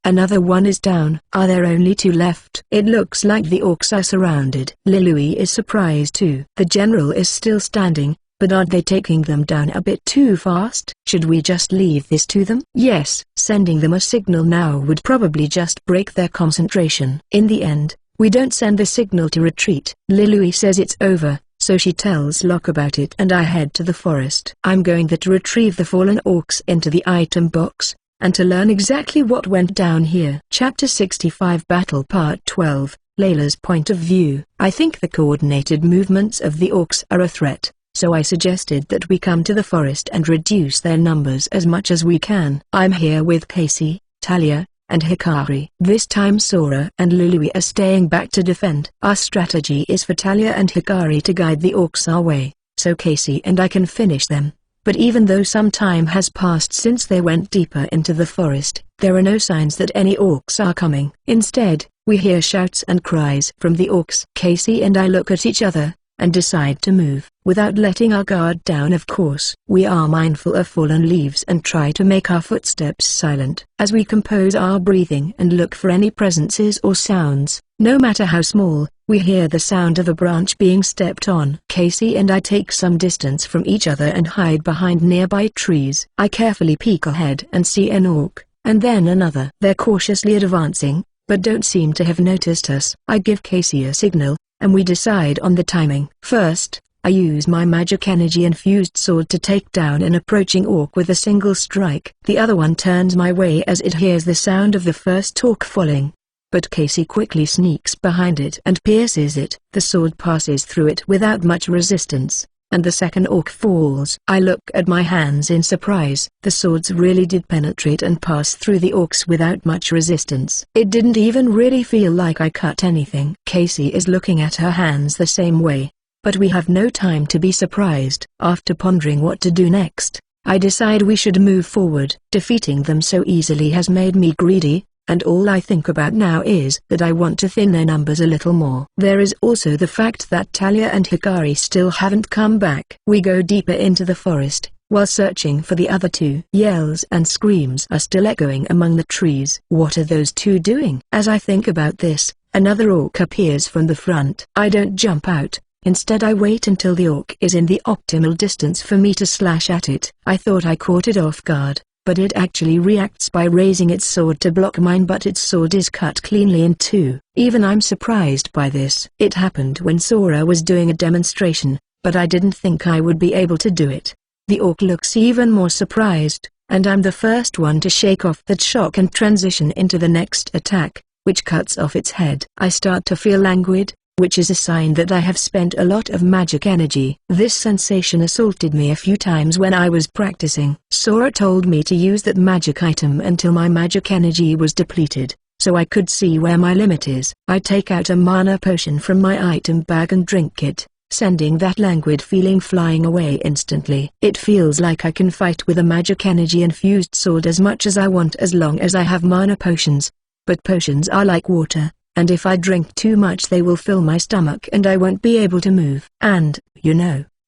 Another one is down. Are there only 2 left? It looks like the orcs are surrounded. Lilui is surprised too. The general is still standing, but aren't they taking them down a bit too fast? Should we just leave this to them? Yes, sending them a signal now would probably just break their concentration. In the end, we don't send the signal to retreat. Lilui says it's over, so she tells Locke about it and I head to the forest. I'm going there to retrieve the fallen orcs into the item box, and to learn exactly what went down here. Chapter 65 Battle Part 12, Layla's Point of View. I think the coordinated movements of the orcs are a threat, so I suggested that we come to the forest and reduce their numbers as much as we can. I'm here with Casey, Talia, and Hikari. This time Sora and Lilui are staying back to defend. Our strategy is for Talia and Hikari to guide the orcs our way, so Casey and I can finish them. But even though some time has passed since they went deeper into the forest, there are no signs that any orcs are coming. Instead, we hear shouts and cries from the orcs. Casey and I look at each other, and decide to move, without letting our guard down of course. We are mindful of fallen leaves and try to make our footsteps silent. As we compose our breathing and look for any presences or sounds, no matter how small, we hear the sound of a branch being stepped on. Casey and I take some distance from each other and hide behind nearby trees. I carefully peek ahead and see an orc, and then another. They're cautiously advancing, but don't seem to have noticed us. I give Casey a signal, and we decide on the timing. First, I use my magic energy-infused sword to take down an approaching orc with a single strike. The other one turns my way as it hears the sound of the first orc falling. But Casey quickly sneaks behind it and pierces it. The sword passes through it without much resistance, and the second orc falls. I look at my hands in surprise. The swords really did penetrate and pass through the orcs without much resistance. It didn't even really feel like I cut anything. Casey is looking at her hands the same way. But we have no time to be surprised. After pondering what to do next, I decide we should move forward. Defeating them so easily has made me greedy, and all I think about now is that I want to thin their numbers a little more. There is also the fact that Talia and Hikari still haven't come back. We go deeper into the forest, while searching for the other two. Yells and screams are still echoing among the trees. What are those two doing? As I think about this, another orc appears from the front. I don't jump out. Instead I wait until the orc is in the optimal distance for me to slash at it. I thought I caught it off guard, but it actually reacts by raising its sword to block mine, but its sword is cut cleanly in two. Even I'm surprised by this. It happened when Sora was doing a demonstration, but I didn't think I would be able to do it. The orc looks even more surprised, and I'm the first one to shake off that shock and transition into the next attack, which cuts off its head. I start to feel languid, which is a sign that I have spent a lot of magic energy. This sensation assaulted me a few times when I was practicing. Sora told me to use that magic item until my magic energy was depleted, so I could see where my limit is. I take out a mana potion from my item bag and drink it, sending that languid feeling flying away instantly. It feels like I can fight with a magic energy-infused sword as much as I want as long as I have mana potions. But potions are like water, and if I drink too much they will fill my stomach and I won't be able to move. And,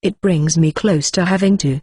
it brings me close to having to.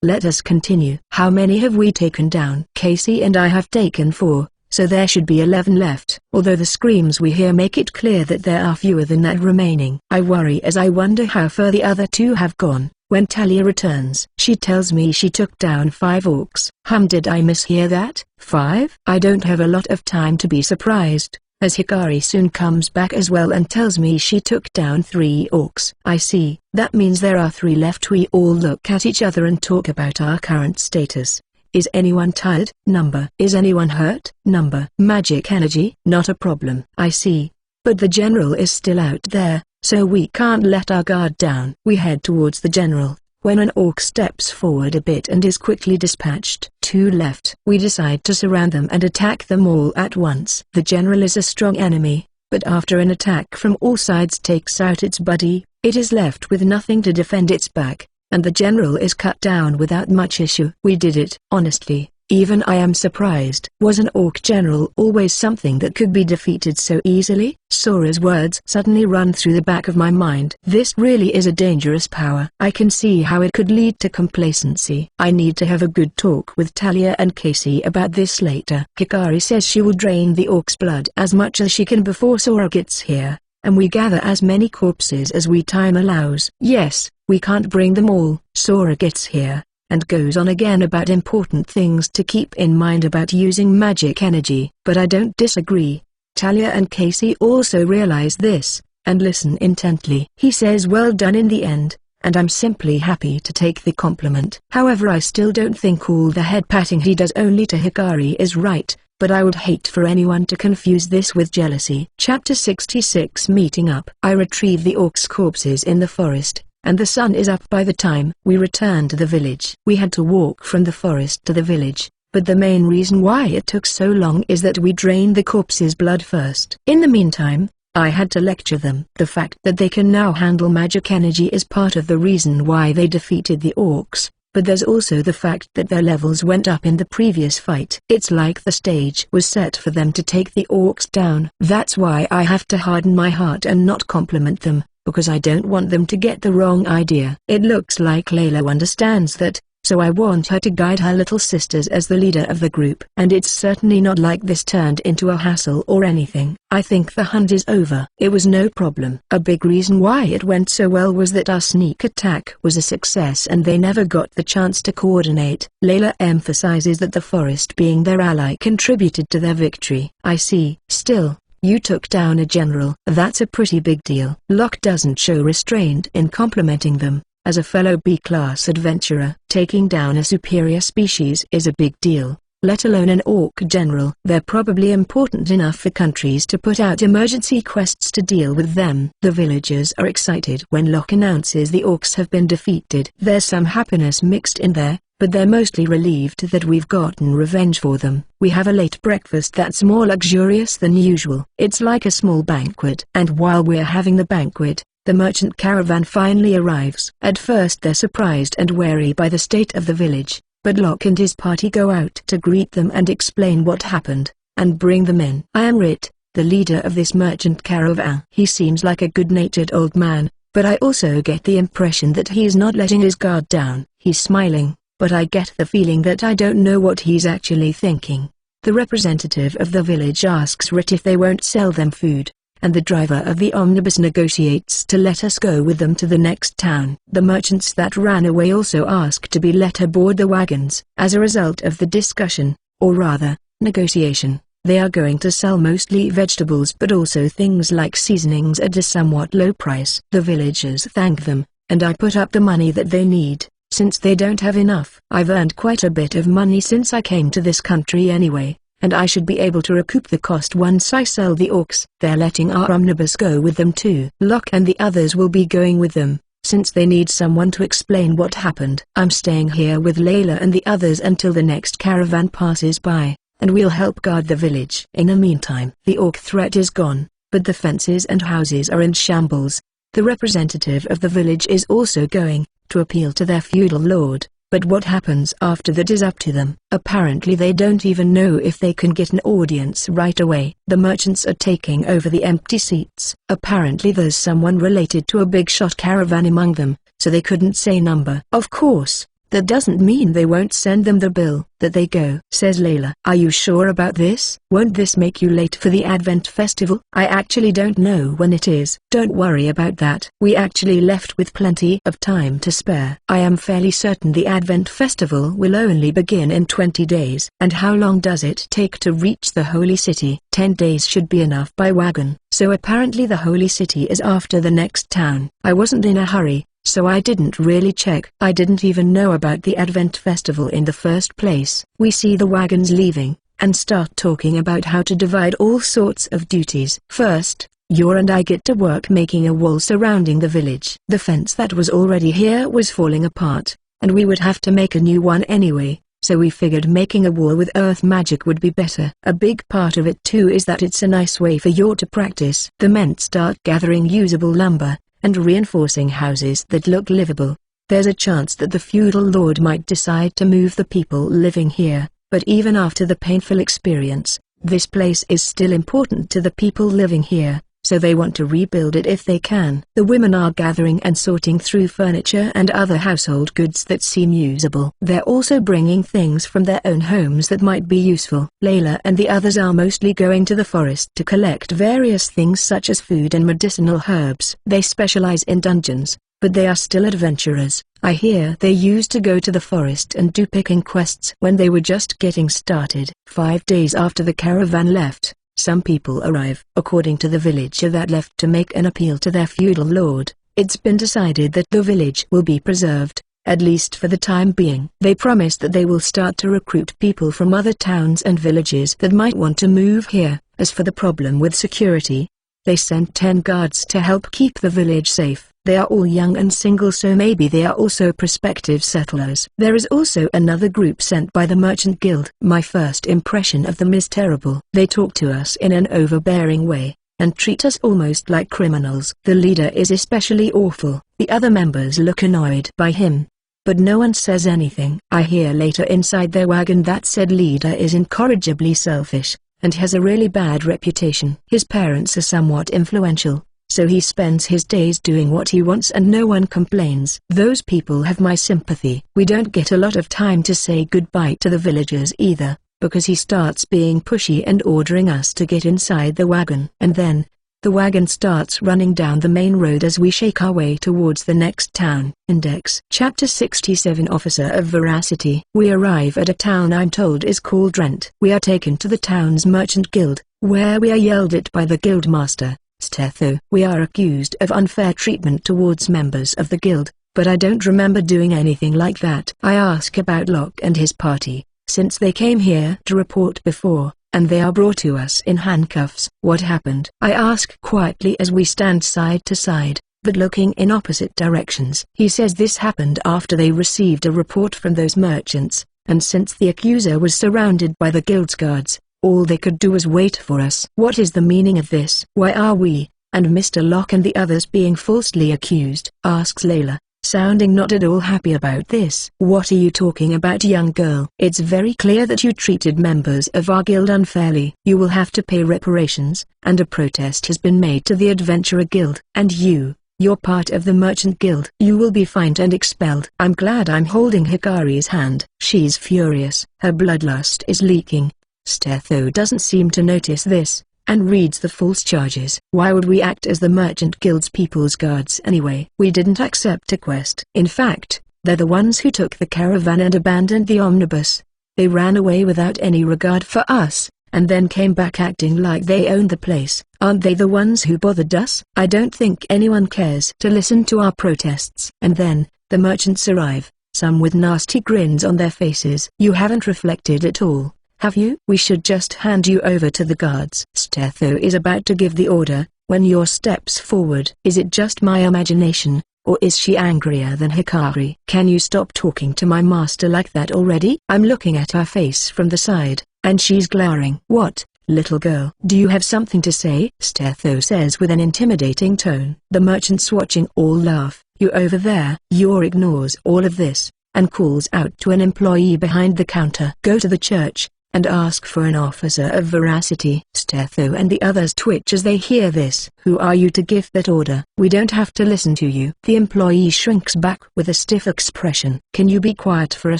Let us continue. How many have we taken down? Casey and I have taken 4, so there should be 11 left. Although the screams we hear make it clear that there are fewer than that remaining. I worry as I wonder how far the other 2 have gone. When Talia returns, she tells me she took down 5 orcs. Did I mishear that? 5? I don't have a lot of time to be surprised, as Hikari soon comes back as well and tells me she took down 3 orcs. I see, that means there are 3 left. We all look at each other and talk about our current status. Is anyone tired? Number. Is anyone hurt? Number. Magic energy? Not a problem. I see. But the general is still out there, so we can't let our guard down. We head towards the general, when an orc steps forward a bit and is quickly dispatched. 2 left. We decide to surround them and attack them all at once. The general is a strong enemy, but after an attack from all sides takes out its buddy, it is left with nothing to defend its back, and the general is cut down without much issue. We did it. Honestly, even I am surprised. Was an orc general always something that could be defeated so easily? Sora's words suddenly run through the back of my mind. This really is a dangerous power. I can see how it could lead to complacency. I need to have a good talk with Talia and Casey about this later. Hikari says she will drain the orc's blood as much as she can before Sora gets here, and we gather as many corpses as time allows. Yes, we can't bring them all. Sora gets here, and goes on again about important things to keep in mind about using magic energy. But I don't disagree. Talia and Casey also realize this, and listen intently. He says well done in the end, and I'm simply happy to take the compliment. However, I still don't think all the head patting he does only to Hikari is right, but I would hate for anyone to confuse this with jealousy. Chapter 66 Meeting Up. I retrieve the orcs' corpses in the forest, and the sun is up by the time we return to the village. We had to walk from the forest to the village, but the main reason why it took so long is that we drained the corpses' blood first. In the meantime, I had to lecture them. The fact that they can now handle magic energy is part of the reason why they defeated the orcs, but there's also the fact that their levels went up in the previous fight. It's like the stage was set for them to take the orcs down. That's why I have to harden my heart and not compliment them, because I don't want them to get the wrong idea. It looks like Layla understands that, so I want her to guide her little sisters as the leader of the group. And it's certainly not like this turned into a hassle or anything. I think the hunt is over. It was no problem. A big reason why it went so well was that our sneak attack was a success and they never got the chance to coordinate. Layla emphasizes that the forest being their ally contributed to their victory. I see. Still, You took down a general. That's a pretty big deal. Locke doesn't show restraint in complimenting them. As a fellow B-class adventurer, taking down a superior species is a big deal, let alone an orc general. They're probably important enough for countries to put out emergency quests to deal with them. The villagers are excited when Locke announces the orcs have been defeated. There's some happiness mixed in there, but they're mostly relieved that we've gotten revenge for them. We have a late breakfast that's more luxurious than usual. It's like a small banquet. And while we're having the banquet, the merchant caravan finally arrives. At first they're surprised and wary by the state of the village, but Locke and his party go out to greet them and explain what happened, and bring them in. I am Rit, the leader of this merchant caravan. He seems like a good-natured old man, but I also get the impression that he is not letting his guard down. He's smiling, but I get the feeling that I don't know what he's actually thinking. The representative of the village asks Rit if they won't sell them food, and the driver of the omnibus negotiates to let us go with them to the next town. The merchants that ran away also ask to be let aboard the wagons. As a result of the discussion, or rather, negotiation, they are going to sell mostly vegetables but also things like seasonings at a somewhat low price. The villagers thank them, and I put up the money that they need, since they don't have enough. I've earned quite a bit of money since I came to this country anyway, and I should be able to recoup the cost once I sell the orcs. They're letting our omnibus go with them too. Locke and the others will be going with them, since they need someone to explain what happened. I'm staying here with Layla and the others until the next caravan passes by, and we'll help guard the village. In the meantime, the orc threat is gone, but the fences and houses are in shambles. The representative of the village is also going to appeal to their feudal lord. But what happens after that is up to them. Apparently they don't even know if they can get an audience right away. The merchants are taking over the empty seats. Apparently there's someone related to a big shot caravan among them, so they couldn't say number. Of course, that doesn't mean they won't send them the bill that they go, says Layla. Are you sure about this? Won't this make you late for the Advent Festival? I actually don't know when it is. Don't worry about that. We actually left with plenty of time to spare. I am fairly certain the Advent Festival will only begin in 20 days. And how long does it take to reach the Holy City? 10 days should be enough by wagon. So apparently the Holy City is after the next town. I wasn't in a hurry, so I didn't really check. I didn't even know about the Advent Festival in the first place. We see the wagons leaving, and start talking about how to divide all sorts of duties. First, Yor and I get to work making a wall surrounding the village. The fence that was already here was falling apart, and we would have to make a new one anyway, so we figured making a wall with earth magic would be better. A big part of it too is that it's a nice way for Yor to practice. The men start gathering usable lumber, and reinforcing houses that look livable. There's a chance that the feudal lord might decide to move the people living here, but even after the painful experience, this place is still important to the people living here, so they want to rebuild it if they can. The women are gathering and sorting through furniture and other household goods that seem usable. They're also bringing things from their own homes that might be useful. Layla and the others are mostly going to the forest to collect various things such as food and medicinal herbs. They specialize in dungeons, but they are still adventurers. I hear they used to go to the forest and do picking quests when they were just getting started. 5 days after the caravan left, some people arrive. According to the villager that left to make an appeal to their feudal lord, it's been decided that the village will be preserved, at least for the time being. They promise that they will start to recruit people from other towns and villages that might want to move here. As for the problem with security, they sent 10 guards to help keep the village safe. They are all young and single, so maybe they are also prospective settlers. There is also another group sent by the Merchant Guild. My first impression of them is terrible. They talk to us in an overbearing way, and treat us almost like criminals. The leader is especially awful. The other members look annoyed by him, but no one says anything. I hear later inside their wagon that said leader is incorrigibly selfish, and has a really bad reputation. His parents are somewhat influential, so he spends his days doing what he wants and no one complains. Those people have my sympathy. We don't get a lot of time to say goodbye to the villagers either, because he starts being pushy and ordering us to get inside the wagon. And then, the wagon starts running down the main road as we shake our way towards the next town. Index Chapter 67 Officer of Veracity. We arrive at a town I'm told is called Drent. We are taken to the town's merchant guild, where we are yelled at by the guildmaster, Stetho. We are accused of unfair treatment towards members of the guild, but I don't remember doing anything like that. I ask about Locke and his party, since they came here to report before, and they are brought to us in handcuffs. What happened? I ask quietly as we stand side to side, but looking in opposite directions. He says this happened after they received a report from those merchants, and since the accuser was surrounded by the guild's guards, all they could do was wait for us. What is the meaning of this? Why are we, and Mr. Locke and the others being falsely accused? Asks Layla, sounding not at all happy about this. What are you talking about, young girl? It's very clear that you treated members of our guild unfairly. You will have to pay reparations, and a protest has been made to the Adventurer Guild. And you're part of the Merchant Guild. You will be fined and expelled. I'm glad I'm holding Hikari's hand. She's furious. Her bloodlust is leaking. Stetho doesn't seem to notice this, and reads the false charges. Why would we act as the Merchant Guild's people's guards anyway? We didn't accept a quest. In fact, they're the ones who took the caravan and abandoned the omnibus. They ran away without any regard for us, and then came back acting like they owned the place. Aren't they the ones who bothered us? I don't think anyone cares to listen to our protests. And then, the merchants arrive, some with nasty grins on their faces. You haven't reflected at all, have you? We should just hand you over to the guards. Stetho is about to give the order, when Yor steps forward. Is it just my imagination, or is she angrier than Hikari? Can you stop talking to my master like that already? I'm looking at her face from the side, and she's glowering. What, little girl? Do you have something to say? Stetho says with an intimidating tone. The merchants watching all laugh. You over there? Yor ignores all of this, and calls out to an employee behind the counter. Go to the church, and ask for an officer of veracity. Stetho and the others twitch as they hear this. Who are you to give that order? We don't have to listen to you. The employee shrinks back with a stiff expression. Can you be quiet for a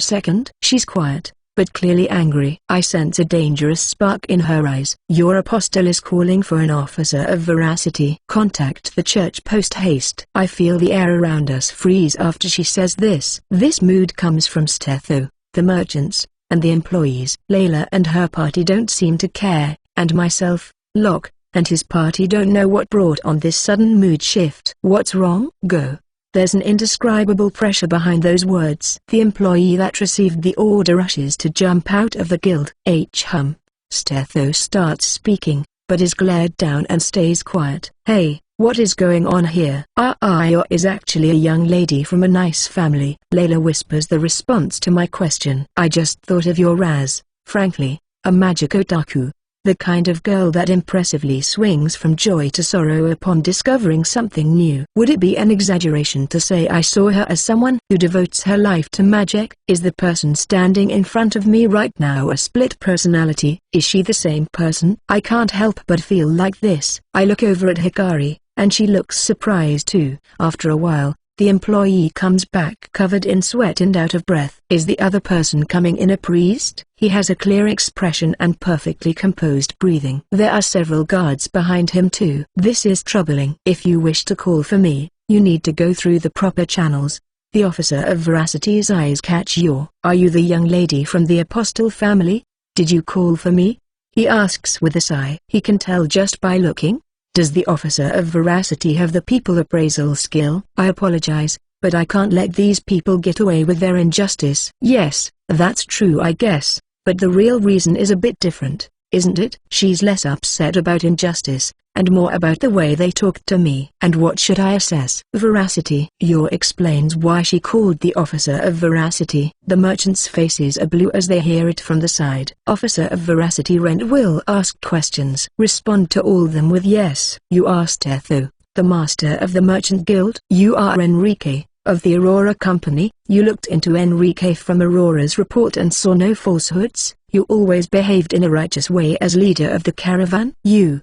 second? She's quiet, but clearly angry. I sense a dangerous spark in her eyes. Your apostle is calling for an officer of veracity. Contact the church post haste. I feel the air around us freeze after she says this. This mood comes from Stetho, the merchants, and the employees. Layla and her party don't seem to care, and myself, Locke, and his party don't know what brought on this sudden mood shift. What's wrong? Go. There's an indescribable pressure behind those words. The employee that received the order rushes to jump out of the guild. Stetho starts speaking, but is glared down and stays quiet. Hey, what is going on here? Yor is actually a young lady from a nice family. Layla whispers the response to my question. I just thought of your Raz, frankly, a magic otaku. The kind of girl that impressively swings from joy to sorrow upon discovering something new. Would it be an exaggeration to say I saw her as someone who devotes her life to magic? Is the person standing in front of me right now a split personality? Is she the same person? I can't help but feel like this. I look over at Hikari, and she looks surprised too. After a while, the employee comes back covered in sweat and out of breath. Is the other person coming in a priest? He has a clear expression and perfectly composed breathing. There are several guards behind him too. This is troubling. If you wish to call for me, you need to go through the proper channels. The officer of veracity's eyes catch your. Are you the young lady from the Apostle family? Did you call for me? He asks with a sigh. He can tell just by looking. Does the officer of veracity have the people appraisal skill? I apologize, but I can't let these people get away with their injustice. Yes, that's true I guess, but the real reason is a bit different, isn't it? She's less upset about injustice, and more about the way they talked to me. And what should I assess? Veracity. Yor explains why she called the officer of veracity. The merchants' faces are blue as they hear it from the side. Officer of veracity Rent will ask questions. Respond to all of them with yes. You are Stetho, the master of the Merchant Guild. You are Enrique, of the Aurora Company. You looked into Enrique from Aurora's report and saw no falsehoods. You always behaved in a righteous way as leader of the caravan. You.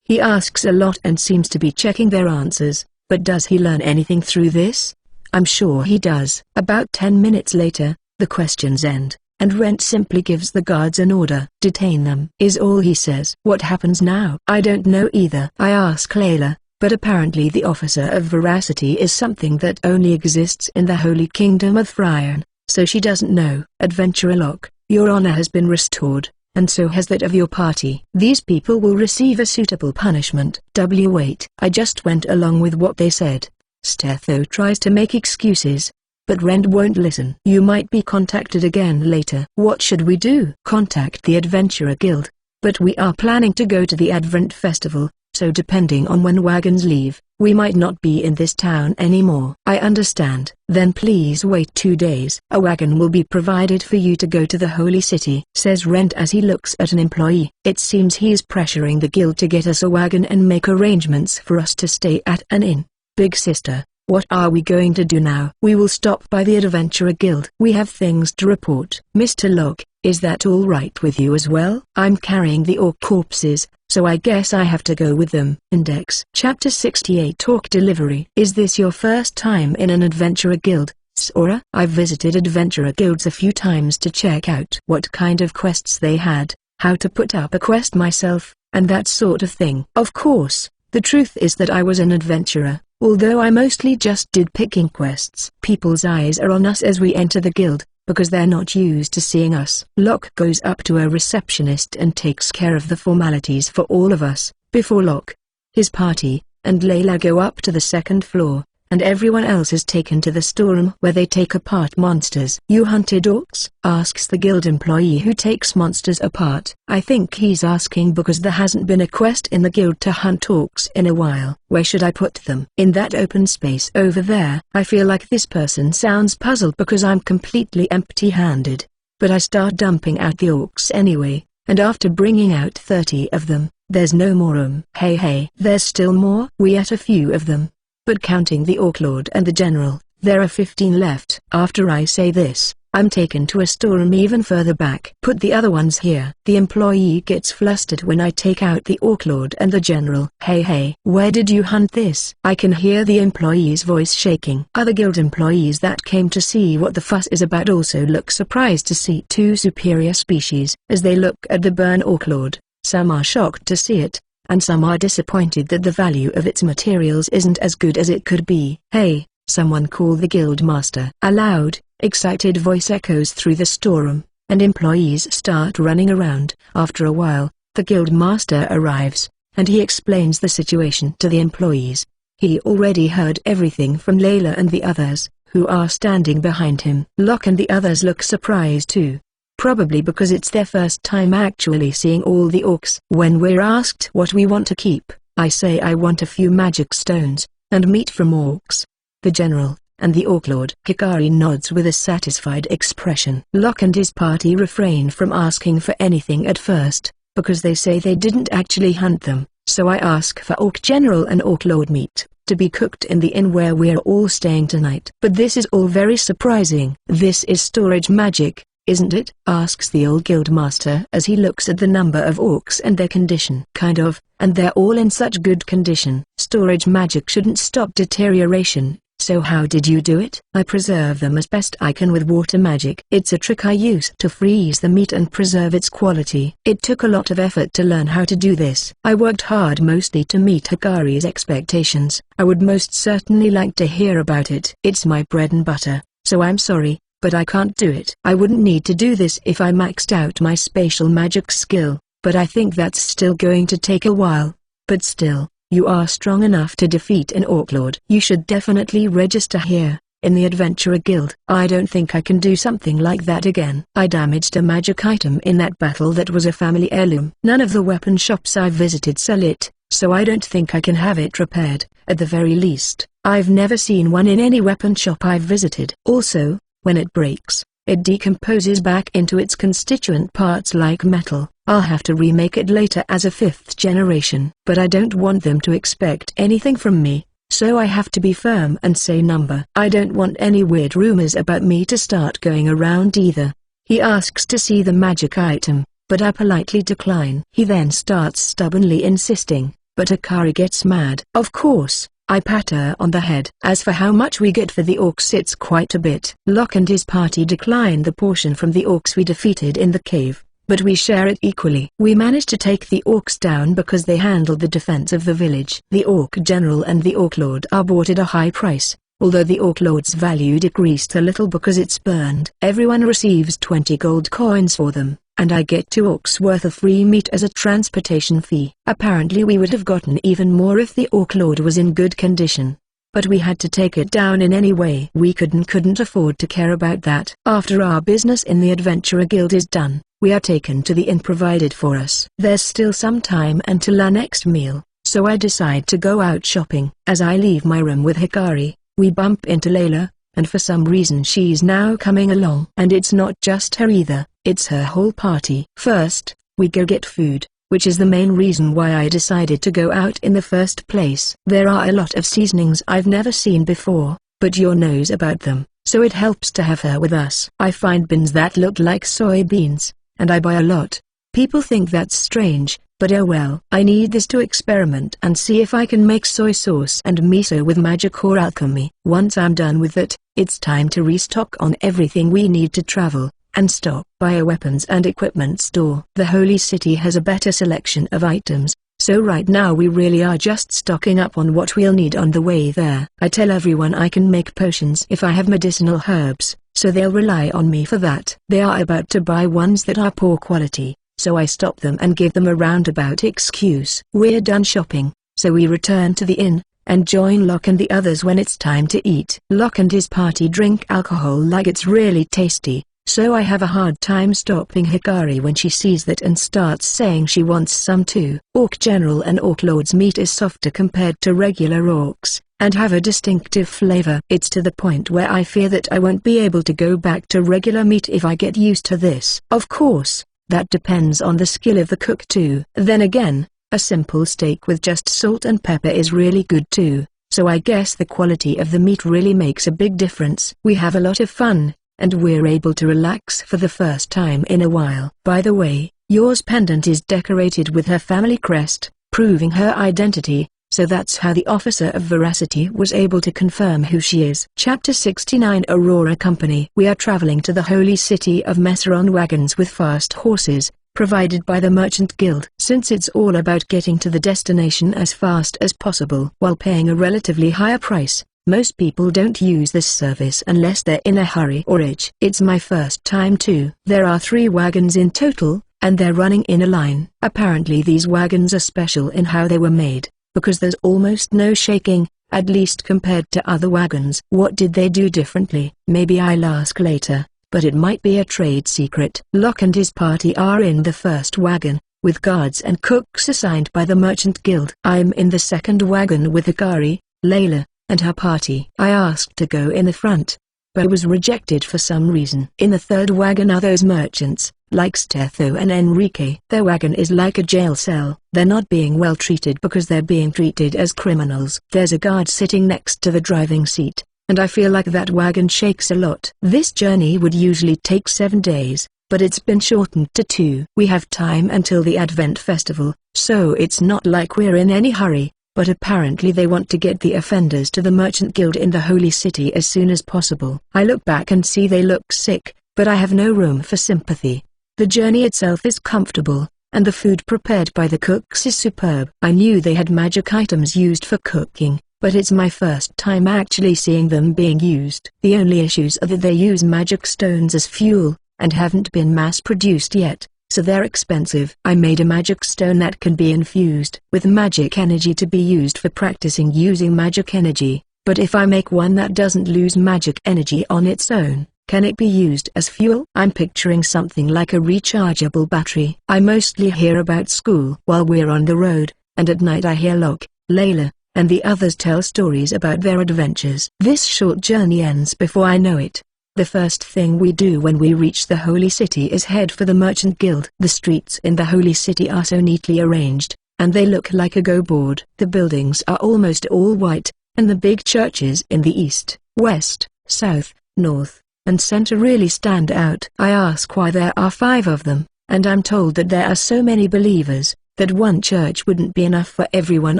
He asks a lot and seems to be checking their answers, but does he learn anything through this? I'm sure he does. About 10 minutes later, the questions end, and Rent simply gives the guards an order. Detain them is all he says. What happens now? I don't know either. I ask Layla, but apparently the officer of veracity is something that only exists in the Holy Kingdom of Friern, so she doesn't know. Adventurer Locke, your honor has been restored, and so has that of your party. These people will receive a suitable punishment. Wait, I just went along with what they said. Stetho tries to make excuses, but Rend won't listen. You might be contacted again later. What should we do? Contact the Adventurer Guild. But we are planning to go to the Advent Festival, so depending on when wagons leave, we might not be in this town anymore. I understand. Then please wait 2 days. A wagon will be provided for you to go to the Holy City, says Rend as he looks at an employee. It seems he is pressuring the guild to get us a wagon and make arrangements for us to stay at an inn. Big sister, what are we going to do now? We will stop by the Adventurer Guild. We have things to report. Mr. Locke, is that all right with you as well? I'm carrying the orc corpses, so I guess I have to go with them. Index. Chapter 68 Orc Delivery. Is this your first time in an Adventurer Guild, Sora? I've visited Adventurer Guilds a few times to check out what kind of quests they had, how to put up a quest myself, and that sort of thing. Of course, the truth is that I was an adventurer, although I mostly just did picking quests. People's eyes are on us as we enter the guild, because they're not used to seeing us. Locke goes up to a receptionist and takes care of the formalities for all of us. Before Locke, his party, and Layla go up to the second floor, and everyone else is taken to the storeroom where they take apart monsters. You hunted orcs? Asks the guild employee who takes monsters apart. I think he's asking because there hasn't been a quest in the guild to hunt orcs in a while. Where should I put them? In that open space over there. I feel like this person sounds puzzled because I'm completely empty-handed. But I start dumping out the orcs anyway, and after bringing out 30 of them, there's no more room. Hey, there's still more? We ate a few of them. But counting the Orc Lord and the General, there are 15 left. After I say this, I'm taken to a storeroom even further back. Put the other ones here. The employee gets flustered when I take out the Orc Lord and the General. Hey, where did you hunt this? I can hear the employee's voice shaking. Other guild employees that came to see what the fuss is about also look surprised to see 2 superior species. As they look at the Burn Orc Lord, some are shocked to see it, and some are disappointed that the value of its materials isn't as good as it could be. Hey, someone call the guild master. A loud, excited voice echoes through the storeroom, and employees start running around. After a while, the guild master arrives, and he explains the situation to the employees. He already heard everything from Layla and the others, who are standing behind him. Locke and the others look surprised too. Probably because it's their first time actually seeing all the orcs. When we're asked what we want to keep, I say I want a few magic stones, and meat from orcs. The General, and the Orc Lord. Hikari nods with a satisfied expression. Locke and his party refrain from asking for anything at first, because they say they didn't actually hunt them, so I ask for Orc General and Orc Lord meat, to be cooked in the inn where we're all staying tonight. But this is all very surprising. This is storage magic, isn't it? Asks the old guildmaster as he looks at the number of orcs and their condition. Kind of, and they're all in such good condition. Storage magic shouldn't stop deterioration, so how did you do it? I preserve them as best I can with water magic. It's a trick I use to freeze the meat and preserve its quality. It took a lot of effort to learn how to do this. I worked hard mostly to meet Hikari's expectations. I would most certainly like to hear about it. It's my bread and butter, so I'm sorry, but I can't do it. I wouldn't need to do this if I maxed out my spatial magic skill, but I think that's still going to take a while. But still, you are strong enough to defeat an Orc Lord. You should definitely register here, in the Adventurer Guild. I don't think I can do something like that again. I damaged a magic item in that battle that was a family heirloom. None of the weapon shops I've visited sell it, so I don't think I can have it repaired. At the very least, I've never seen one in any weapon shop I've visited. Also, when it breaks, it decomposes back into its constituent parts like metal. I'll have to remake it later as a 5th generation. But I don't want them to expect anything from me, so I have to be firm and say number. I don't want any weird rumors about me to start going around either. He asks to see the magic item, but I politely decline. He then starts stubbornly insisting, but Hikari gets mad. Of course, I pat her on the head. As for how much we get for the orcs, it's quite a bit. Locke and his party decline the portion from the orcs we defeated in the cave, but we share it equally. We managed to take the orcs down because they handled the defense of the village. The Orc General and the Orc Lord are bought at a high price, although the Orc Lord's value decreased a little because it's burned. Everyone receives 20 gold coins for them, and I get 2 orcs worth of free meat as a transportation fee. Apparently we would have gotten even more if the Orc Lord was in good condition. But we had to take it down in any way we couldn't afford to care about that. After our business in the Adventurer Guild is done, we are taken to the inn provided for us. There's still some time until our next meal, so I decide to go out shopping. As I leave my room with Hikari, we bump into Layla, and for some reason she's now coming along. And it's not just her either, it's her whole party. First, we go get food, which is the main reason why I decided to go out in the first place. There are a lot of seasonings I've never seen before, but Yor knows about them, so it helps to have her with us. I find bins that look like soybeans, and I buy a lot. People think that's strange, but oh well. I need this to experiment and see if I can make soy sauce and miso with magic or alchemy. Once I'm done with that, it's time to restock on everything we need to travel and stop by a weapons and equipment store. The Holy City has a better selection of items, so right now we really are just stocking up on what we'll need on the way there. I tell everyone I can make potions if I have medicinal herbs, so they'll rely on me for that. They are about to buy ones that are poor quality, so I stop them and give them a roundabout excuse. We're done shopping, so we return to the inn, and join Locke and the others when it's time to eat. Locke and his party drink alcohol like it's really tasty, so I have a hard time stopping Hikari when she sees that and starts saying she wants some too. Orc General and Orc Lord's meat is softer compared to regular orcs, and have a distinctive flavor. It's to the point where I fear that I won't be able to go back to regular meat if I get used to this. Of course, that depends on the skill of the cook too. Then again, a simple steak with just salt and pepper is really good too, so I guess the quality of the meat really makes a big difference. We have a lot of fun, and we're able to relax for the first time in a while. By the way, Yor's pendant is decorated with her family crest, proving her identity, so that's how the Officer of Veracity was able to confirm who she is. Chapter 69 Aurora Company. We are traveling to the Holy City of Mesa on wagons with fast horses, provided by the Merchant Guild. Since it's all about getting to the destination as fast as possible while paying a relatively higher price, most people don't use this service unless they're in a hurry or rich. It's my first time too. There are 3 wagons in total, and they're running in a line. Apparently these wagons are special in how they were made, because there's almost no shaking, at least compared to other wagons. What did they do differently? Maybe I'll ask later, but it might be a trade secret. Locke and his party are in the first wagon, with guards and cooks assigned by the Merchant Guild. I'm in the second wagon with Hikari, Layla, and her party. I asked to go in the front, but was rejected for some reason. In the third wagon are those merchants, like Stetho and Enrique. Their wagon is like a jail cell. They're not being well treated because they're being treated as criminals. There's a guard sitting next to the driving seat, and I feel like that wagon shakes a lot. This journey would usually take 7 days, but it's been shortened to 2. We have time until the Advent Festival, so it's not like we're in any hurry. But apparently they want to get the offenders to the Merchant Guild in the Holy City as soon as possible. I look back and see they look sick, but I have no room for sympathy. The journey itself is comfortable, and the food prepared by the cooks is superb. I knew they had magic items used for cooking, but it's my first time actually seeing them being used. The only issues are that they use magic stones as fuel, and haven't been mass-produced yet, so they're expensive. I made a magic stone that can be infused with magic energy to be used for practicing using magic energy, but if I make one that doesn't lose magic energy on its own, can it be used as fuel? I'm picturing something like a rechargeable battery. I mostly hear about school while we're on the road, and at night I hear Locke, Layla, and the others tell stories about their adventures. This short journey ends before I know it. The first thing we do when we reach the Holy City is head for the Merchant Guild. The streets in the Holy City are so neatly arranged, and they look like a go-board. The buildings are almost all white, and the big churches in the east, west, south, north, and center really stand out. I ask why there are 5 of them, and I'm told that there are so many believers, that one church wouldn't be enough for everyone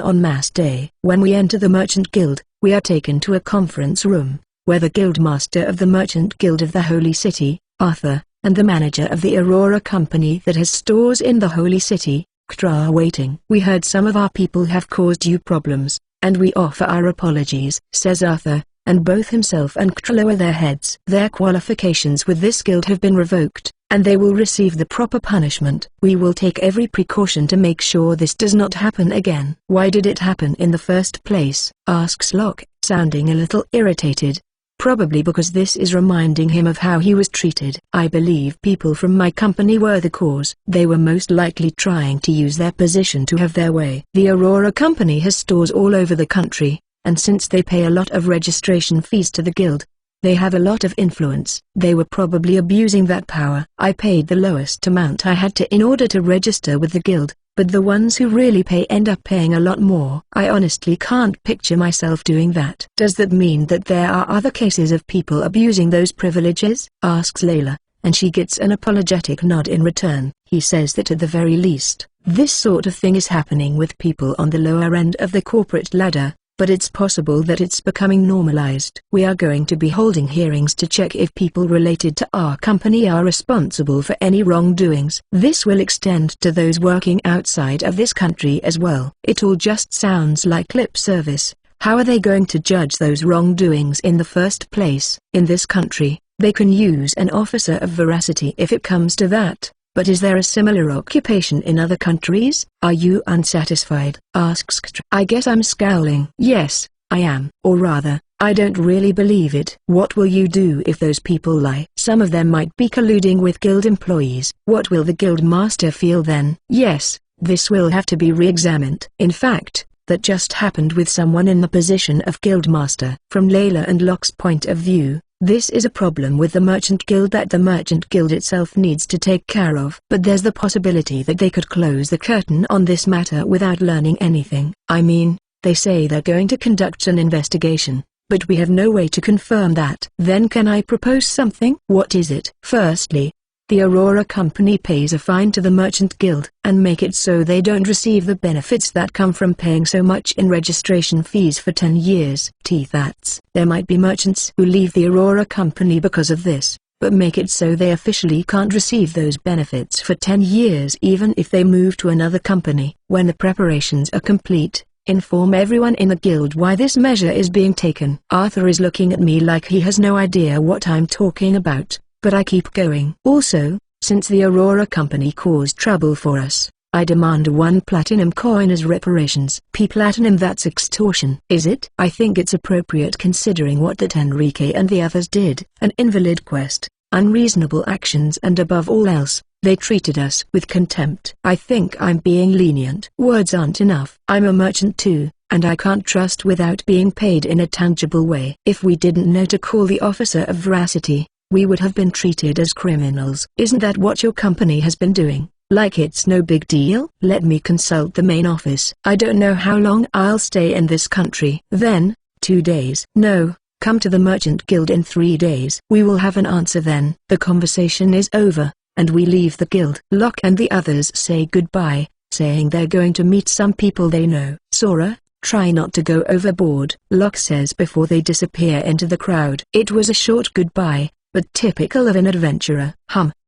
on Mass Day. When we enter the Merchant Guild, we are taken to a conference room, where the Guildmaster of the Merchant Guild of the Holy City, Arthur, and the manager of the Aurora Company that has stores in the Holy City, Ktra, are waiting. We heard some of our people have caused you problems, and we offer our apologies, says Arthur, and both himself and Ktra lower their heads. Their qualifications with this guild have been revoked, and they will receive the proper punishment. We will take every precaution to make sure this does not happen again. Why did it happen in the first place? Asks Locke, sounding a little irritated. Probably because this is reminding him of how he was treated. I believe people from my company were the cause. They were most likely trying to use their position to have their way. The Aurora Company has stores all over the country, and since they pay a lot of registration fees to the guild, they have a lot of influence. They were probably abusing that power. I paid the lowest amount I had to in order to register with the guild, but the ones who really pay end up paying a lot more. I honestly can't picture myself doing that. Does that mean that there are other cases of people abusing those privileges? Asks Layla, and she gets an apologetic nod in return. He says that at the very least, this sort of thing is happening with people on the lower end of the corporate ladder, but it's possible that it's becoming normalized. We are going to be holding hearings to check if people related to our company are responsible for any wrongdoings. This will extend to those working outside of this country as well. It all just sounds like lip service. How are they going to judge those wrongdoings in the first place? In this country, they can use an officer of veracity if it comes to that. But is there a similar occupation in other countries? Are you unsatisfied? Asks Ktra. I guess I'm scowling. Yes, I am. Or rather, I don't really believe it. What will you do if those people lie? Some of them might be colluding with guild employees. What will the guild master feel then? Yes, this will have to be re-examined. In fact, that just happened with someone in the position of guild master. From Layla and Locke's point of view, this is a problem with the Merchant Guild that the Merchant Guild itself needs to take care of. But there's the possibility that they could close the curtain on this matter without learning anything. I mean, they say they're going to conduct an investigation, but we have no way to confirm that. Then can I propose something? What is it? Firstly, the Aurora Company pays a fine to the Merchant Guild, and make it so they don't receive the benefits that come from paying so much in registration fees for 10 years. That's, there might be merchants who leave the Aurora Company because of this, but make it so they officially can't receive those benefits for 10 years even if they move to another company. When the preparations are complete, inform everyone in the guild why this measure is being taken. Arthur is looking at me like he has no idea what I'm talking about. But I keep going. Also, since the Aurora Company caused trouble for us, I demand 1 platinum coin as reparations. Platinum, that's extortion. Is it? I think it's appropriate considering what that Enrique and the others did. An invalid quest, unreasonable actions, and above all else, they treated us with contempt. I think I'm being lenient. Words aren't enough. I'm a merchant too, and I can't trust without being paid in a tangible way. If we didn't know to call the officer of veracity, we would have been treated as criminals. Isn't that what your company has been doing? Like it's no big deal? Let me consult the main office. I don't know how long I'll stay in this country. Then, 2 days. No, come to the Merchant Guild in 3 days. We will have an answer then. The conversation is over, and we leave the guild. Locke and the others say goodbye, saying they're going to meet some people they know. Sora, try not to go overboard, Locke says before they disappear into the crowd. It was a short goodbye, but typical of an adventurer.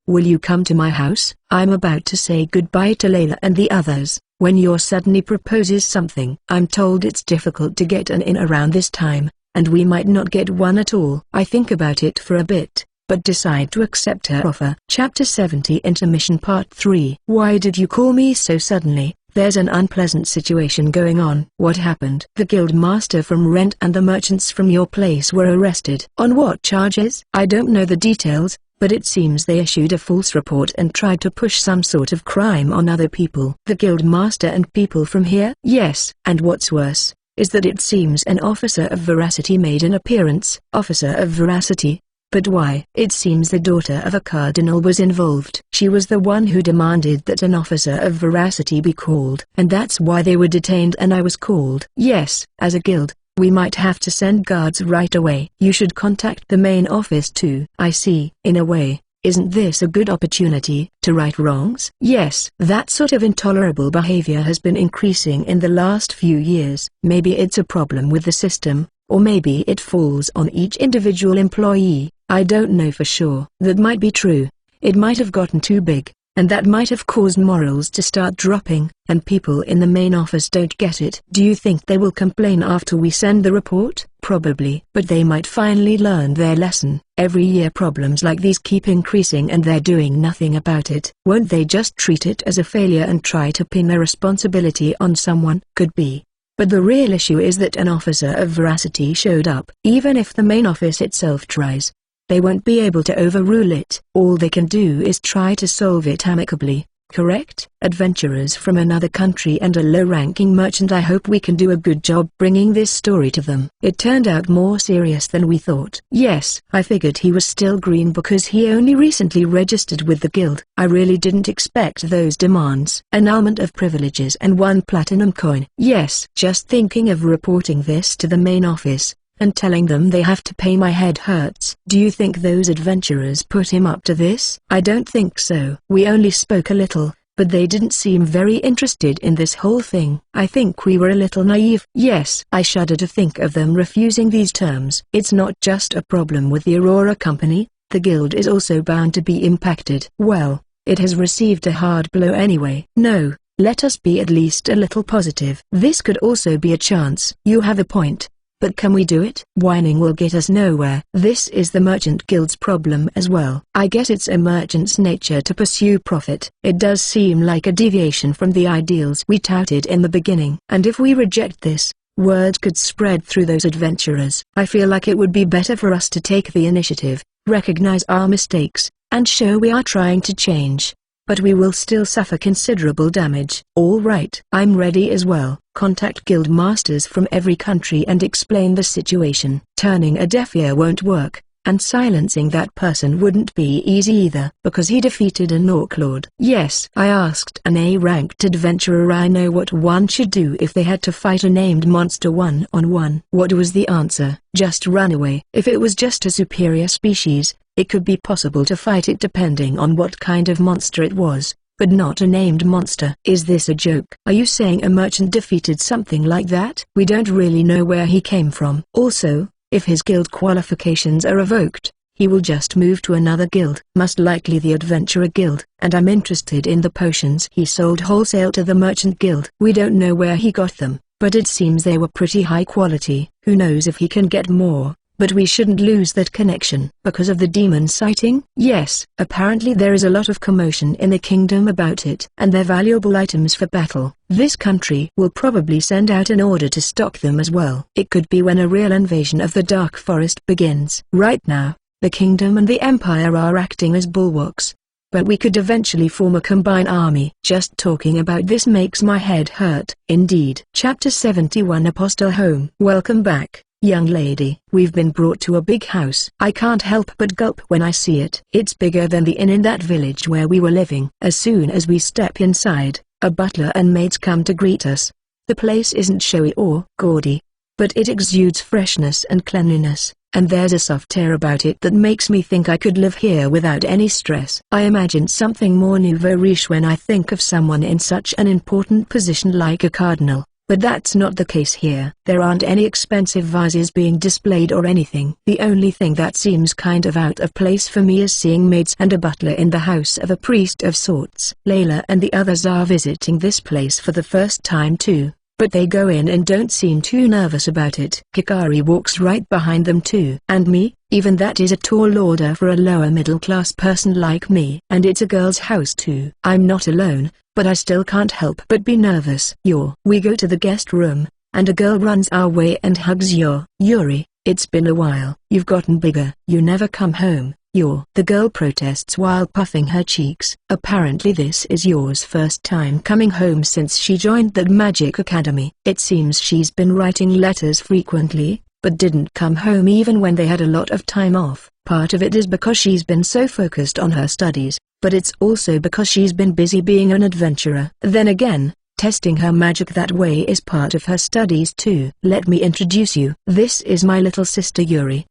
Will you come to my house? I'm about to say goodbye to Layla and the others, when Yor suddenly proposes something. I'm told it's difficult to get an in around this time, and we might not get one at all. I think about it for a bit, but decide to accept her offer. Chapter 70 Intermission Part 3. Why did you call me so suddenly? There's an unpleasant situation going on. What happened? The guild master from Rent and the merchants from your place were arrested. On what charges? I don't know the details, but it seems they issued a false report and tried to push some sort of crime on other people. The guild master and people from here? Yes. And what's worse, is that it seems an officer of veracity made an appearance. Officer of veracity? But why? It seems the daughter of a cardinal was involved. She was the one who demanded that an officer of veracity be called. And that's why they were detained and I was called. Yes, as a guild, we might have to send guards right away. You should contact the main office too. I see. In a way, isn't this a good opportunity to right wrongs? Yes. That sort of intolerable behavior has been increasing in the last few years. Maybe it's a problem with the system, or maybe it falls on each individual employee. I don't know for sure. That might be true. It might have gotten too big. and that might have caused morals to start dropping, and people in the main office don't get it. Do you think they will complain after we send the report? Probably. But they might finally learn their lesson. Every year problems like these keep increasing and they're doing nothing about it. Won't they just treat it as a failure and try to pin their responsibility on someone? Could be. But the real issue is that an officer of veracity showed up. Even if the main office itself tries, they won't be able to overrule it. All they can do is try to solve it amicably, correct? Adventurers from another country and a low-ranking merchant. I hope we can do a good job bringing this story to them. It turned out more serious than we thought. Yes, I figured he was still green because he only recently registered with the guild. I really didn't expect those demands. Annulment of privileges and 1 platinum coin. Yes, just thinking of reporting this to the main office and telling them they have to pay, my head hurts. Do you think those adventurers put him up to this? I don't think so. We only spoke a little, but they didn't seem very interested in this whole thing. I think we were a little naive. Yes, I shudder to think of them refusing these terms. It's not just a problem with the Aurora Company, the guild is also bound to be impacted. Well, it has received a hard blow anyway. No, let us be at least a little positive. This could also be a chance. You have a point. But can we do it? Whining will get us nowhere. This is the Merchant Guild's problem as well. I guess it's a merchant's nature to pursue profit. It does seem like a deviation from the ideals we touted in the beginning. And if we reject this, word could spread through those adventurers. I feel like it would be better for us to take the initiative, recognize our mistakes, and show we are trying to change. But we will still suffer considerable damage. All right. I'm ready as well. Contact guild masters from every country and explain the situation. Turning a deaf ear won't work, and silencing that person wouldn't be easy either, because he defeated an Orc Lord. Yes, I asked an A-ranked adventurer I know what one should do if they had to fight a named monster one-on-one. What was the answer? Just run away. If it was just a superior species, it could be possible to fight it depending on what kind of monster it was, but not a named monster. Is this a joke? Are you saying a merchant defeated something like that? We don't really know where he came from. Also, if his guild qualifications are revoked, he will just move to another guild. Most likely the Adventurer Guild, and I'm interested in the potions he sold wholesale to the Merchant Guild. We don't know where he got them, but it seems they were pretty high quality. Who knows if he can get more? But we shouldn't lose that connection. Because of the demon sighting? Yes, apparently there is a lot of commotion in the kingdom about it. And they're valuable items for battle. This country will probably send out an order to stock them as well. It could be when a real invasion of the Dark Forest begins. Right now, the kingdom and the empire are acting as bulwarks. But we could eventually form a combined army. Just talking about this makes my head hurt. Indeed. Chapter 71 Apostle Home. Welcome back, young lady. We've been brought to a big house. I can't help but gulp when I see it. It's bigger than the inn in that village where we were living. As soon as we step inside, a butler and maids come to greet us. The place isn't showy or gaudy, but it exudes freshness and cleanliness, and there's a soft air about it that makes me think I could live here without any stress. I imagined something more nouveau riche when I think of someone in such an important position like a cardinal. But that's not the case here. There aren't any expensive vases being displayed or anything. The only thing that seems kind of out of place for me is seeing maids and a butler in the house of a priest of sorts. Layla and the others are visiting this place for the first time too, but they go in and don't seem too nervous about it. Hikari walks right behind them too. And me? Even that is a tall order for a lower middle class person like me. And it's a girl's house too. I'm not alone, but I still can't help but be nervous. We go to the guest room, and a girl runs our way and hugs Yuri. It's been a while. You've gotten bigger. You never come home, The girl protests while puffing her cheeks. Apparently this is Yor's first time coming home since she joined that magic academy. It seems she's been writing letters frequently, but didn't come home even when they had a lot of time off. Part of it is because she's been so focused on her studies, but it's also because she's been busy being an adventurer. Then again, testing her magic that way is part of her studies too. Let me introduce you. This is my little sister Yuri.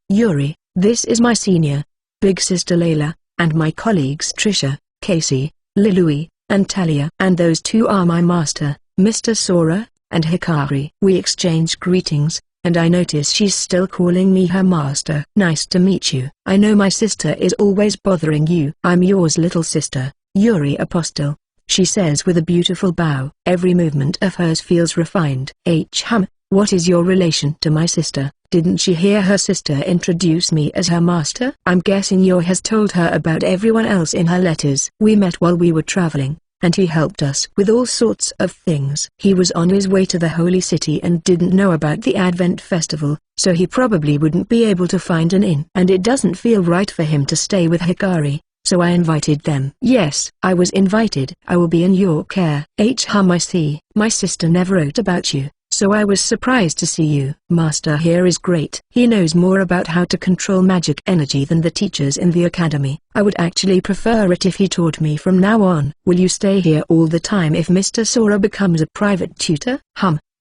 This is my senior, big sister Layla, and my colleagues Trisha, Casey, Lilui, and Talia. And those two are my master, Mr. Sora, and Hikari. We exchange greetings, and I notice she's still calling me her master. Nice to meet you. I know my sister is always bothering you. I'm Yor's little sister, Yuri Apostle," she says with a beautiful bow. Every movement of hers feels refined. What is your relation to my sister? Didn't she hear her sister introduce me as her master? I'm guessing Yor has told her about everyone else in her letters. We met while we were traveling, and he helped us with all sorts of things. He was on his way to the holy city and didn't know about the Advent festival, so he probably wouldn't be able to find an inn. And it doesn't feel right for him to stay with Hikari, so I invited them. Yes, I was invited. I will be in your care. I see. My sister never wrote about you, so I was surprised to see you. Master here is great. He knows more about how to control magic energy than the teachers in the academy. I would actually prefer it if he taught me from now on. Will you stay here all the time if Mr. Sora becomes a private tutor?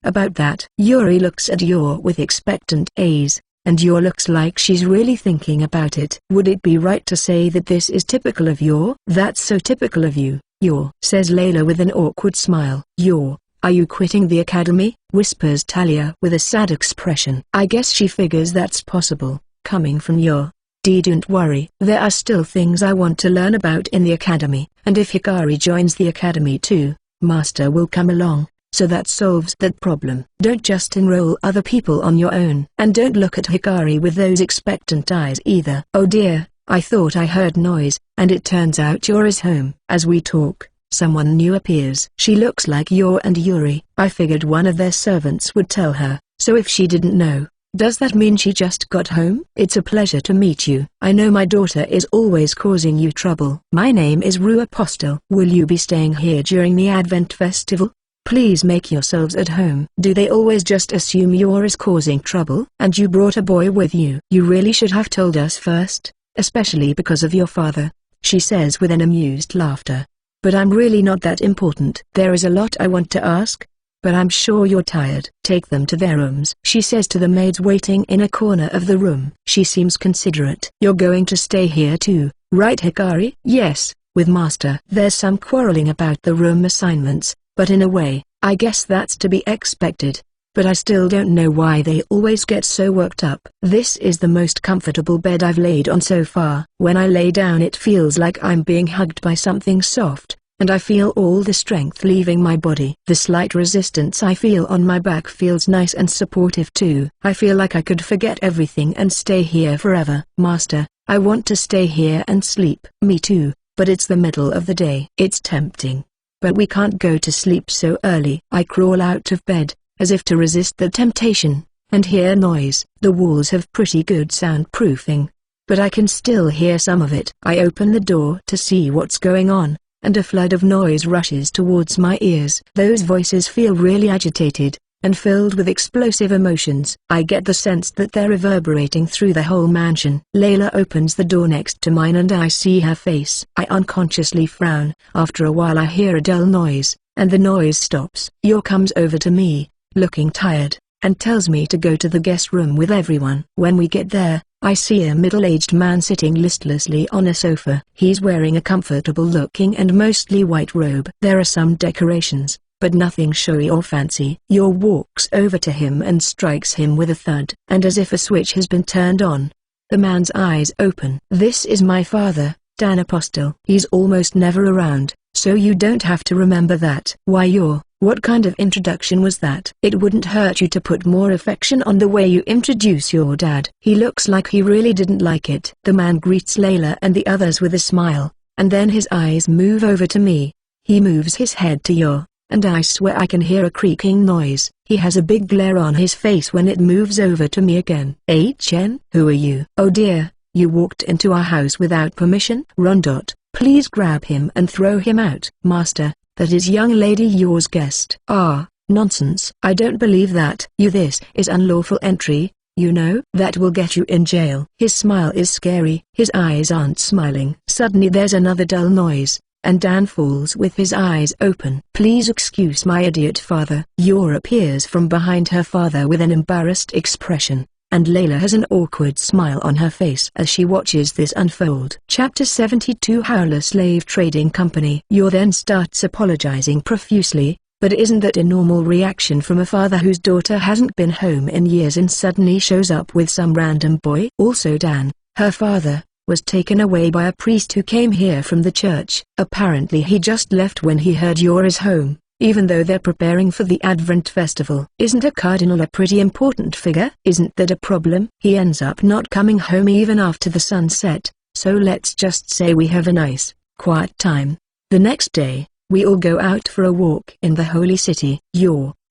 About that. Yuri looks at Yor with expectant gaze, and Yor looks like she's really thinking about it. Would it be right to say that this is typical of Yor? That's so typical of you, Yor, says Layla with an awkward smile. Yor, are you quitting the academy? Whispers Talia with a sad expression. I guess she figures that's possible, coming from Yor. Don't worry. There are still things I want to learn about in the academy, and if Hikari joins the academy too, Master will come along, so that solves that problem. Don't just enroll other people on your own. And don't look at Hikari with those expectant eyes either. Oh dear, I thought I heard noise, and it turns out Yor is home. As we talk, someone new appears. She looks like Yor and Yuri. I figured one of their servants would tell her, so if she didn't know, does that mean she just got home? It's a pleasure to meet you. I know my daughter is always causing you trouble. My name is Rue Apostle. Will you be staying here during the Advent Festival? Please make yourselves at home. Do they always just assume Yor is causing trouble? And you brought a boy with you. You really should have told us first, especially because of your father, she says with an amused laughter. But I'm really not that important. There is a lot I want to ask, but I'm sure you're tired. Take them to their rooms, she says to the maids waiting in a corner of the room. She seems considerate. You're going to stay here too, right Hikari? Yes, with Master. There's some quarreling about the room assignments, but in a way, I guess that's to be expected. But I still don't know why they always get so worked up. This is the most comfortable bed I've laid on so far. When I lay down it feels like I'm being hugged by something soft, and I feel all the strength leaving my body. The slight resistance I feel on my back feels nice and supportive too. I feel like I could forget everything and stay here forever. Master, I want to stay here and sleep. Me too, but it's the middle of the day. It's tempting, but we can't go to sleep so early. I crawl out of bed, as if to resist the temptation, and hear noise. The walls have pretty good soundproofing, but I can still hear some of it. I open the door to see what's going on, and a flood of noise rushes towards my ears. Those voices feel really agitated, and filled with explosive emotions. I get the sense that they're reverberating through the whole mansion. Layla opens the door next to mine and I see her face. I unconsciously frown. After a while I hear a dull noise, and the noise stops. Yor comes over to me, looking tired, and tells me to go to the guest room with everyone. When we get there, I see a middle-aged man sitting listlessly on a sofa. He's wearing a comfortable-looking and mostly white robe. There are some decorations, but nothing showy or fancy. Yor walks over to him and strikes him with a thud. And as if a switch has been turned on, the man's eyes open. This is my father, Dan Apostle. He's almost never around, so you don't have to remember that. Why Yor? What kind of introduction was that? It wouldn't hurt you to put more affection on the way you introduce your dad. He looks like he really didn't like it. The man greets Layla and the others with a smile, and then his eyes move over to me. He moves his head to Yor, and I swear I can hear a creaking noise. He has a big glare on his face when it moves over to me again. Chen, who are you? Oh dear, you walked into our house without permission? Rondot, please grab him and throw him out. Master, that is young lady Yor's guest. Ah, nonsense. I don't believe that. This is unlawful entry, you know. That will get you in jail. His smile is scary. His eyes aren't smiling. Suddenly there's another dull noise, and Dan falls with his eyes open. Please excuse my idiot father. Yor appears from behind her father with an embarrassed expression, and Layla has an awkward smile on her face as she watches this unfold. Chapter 72 Howler Slave Trading Company. Yor then starts apologizing profusely, but isn't that a normal reaction from a father whose daughter hasn't been home in years and suddenly shows up with some random boy? Also Dan, her father, was taken away by a priest who came here from the church. Apparently he just left when he heard Yuri's home, even though they're preparing for the Advent festival. Isn't a cardinal a pretty important figure? Isn't that a problem? He ends up not coming home even after the sunset, so let's just say we have a nice, quiet time. The next day, we all go out for a walk in the holy city.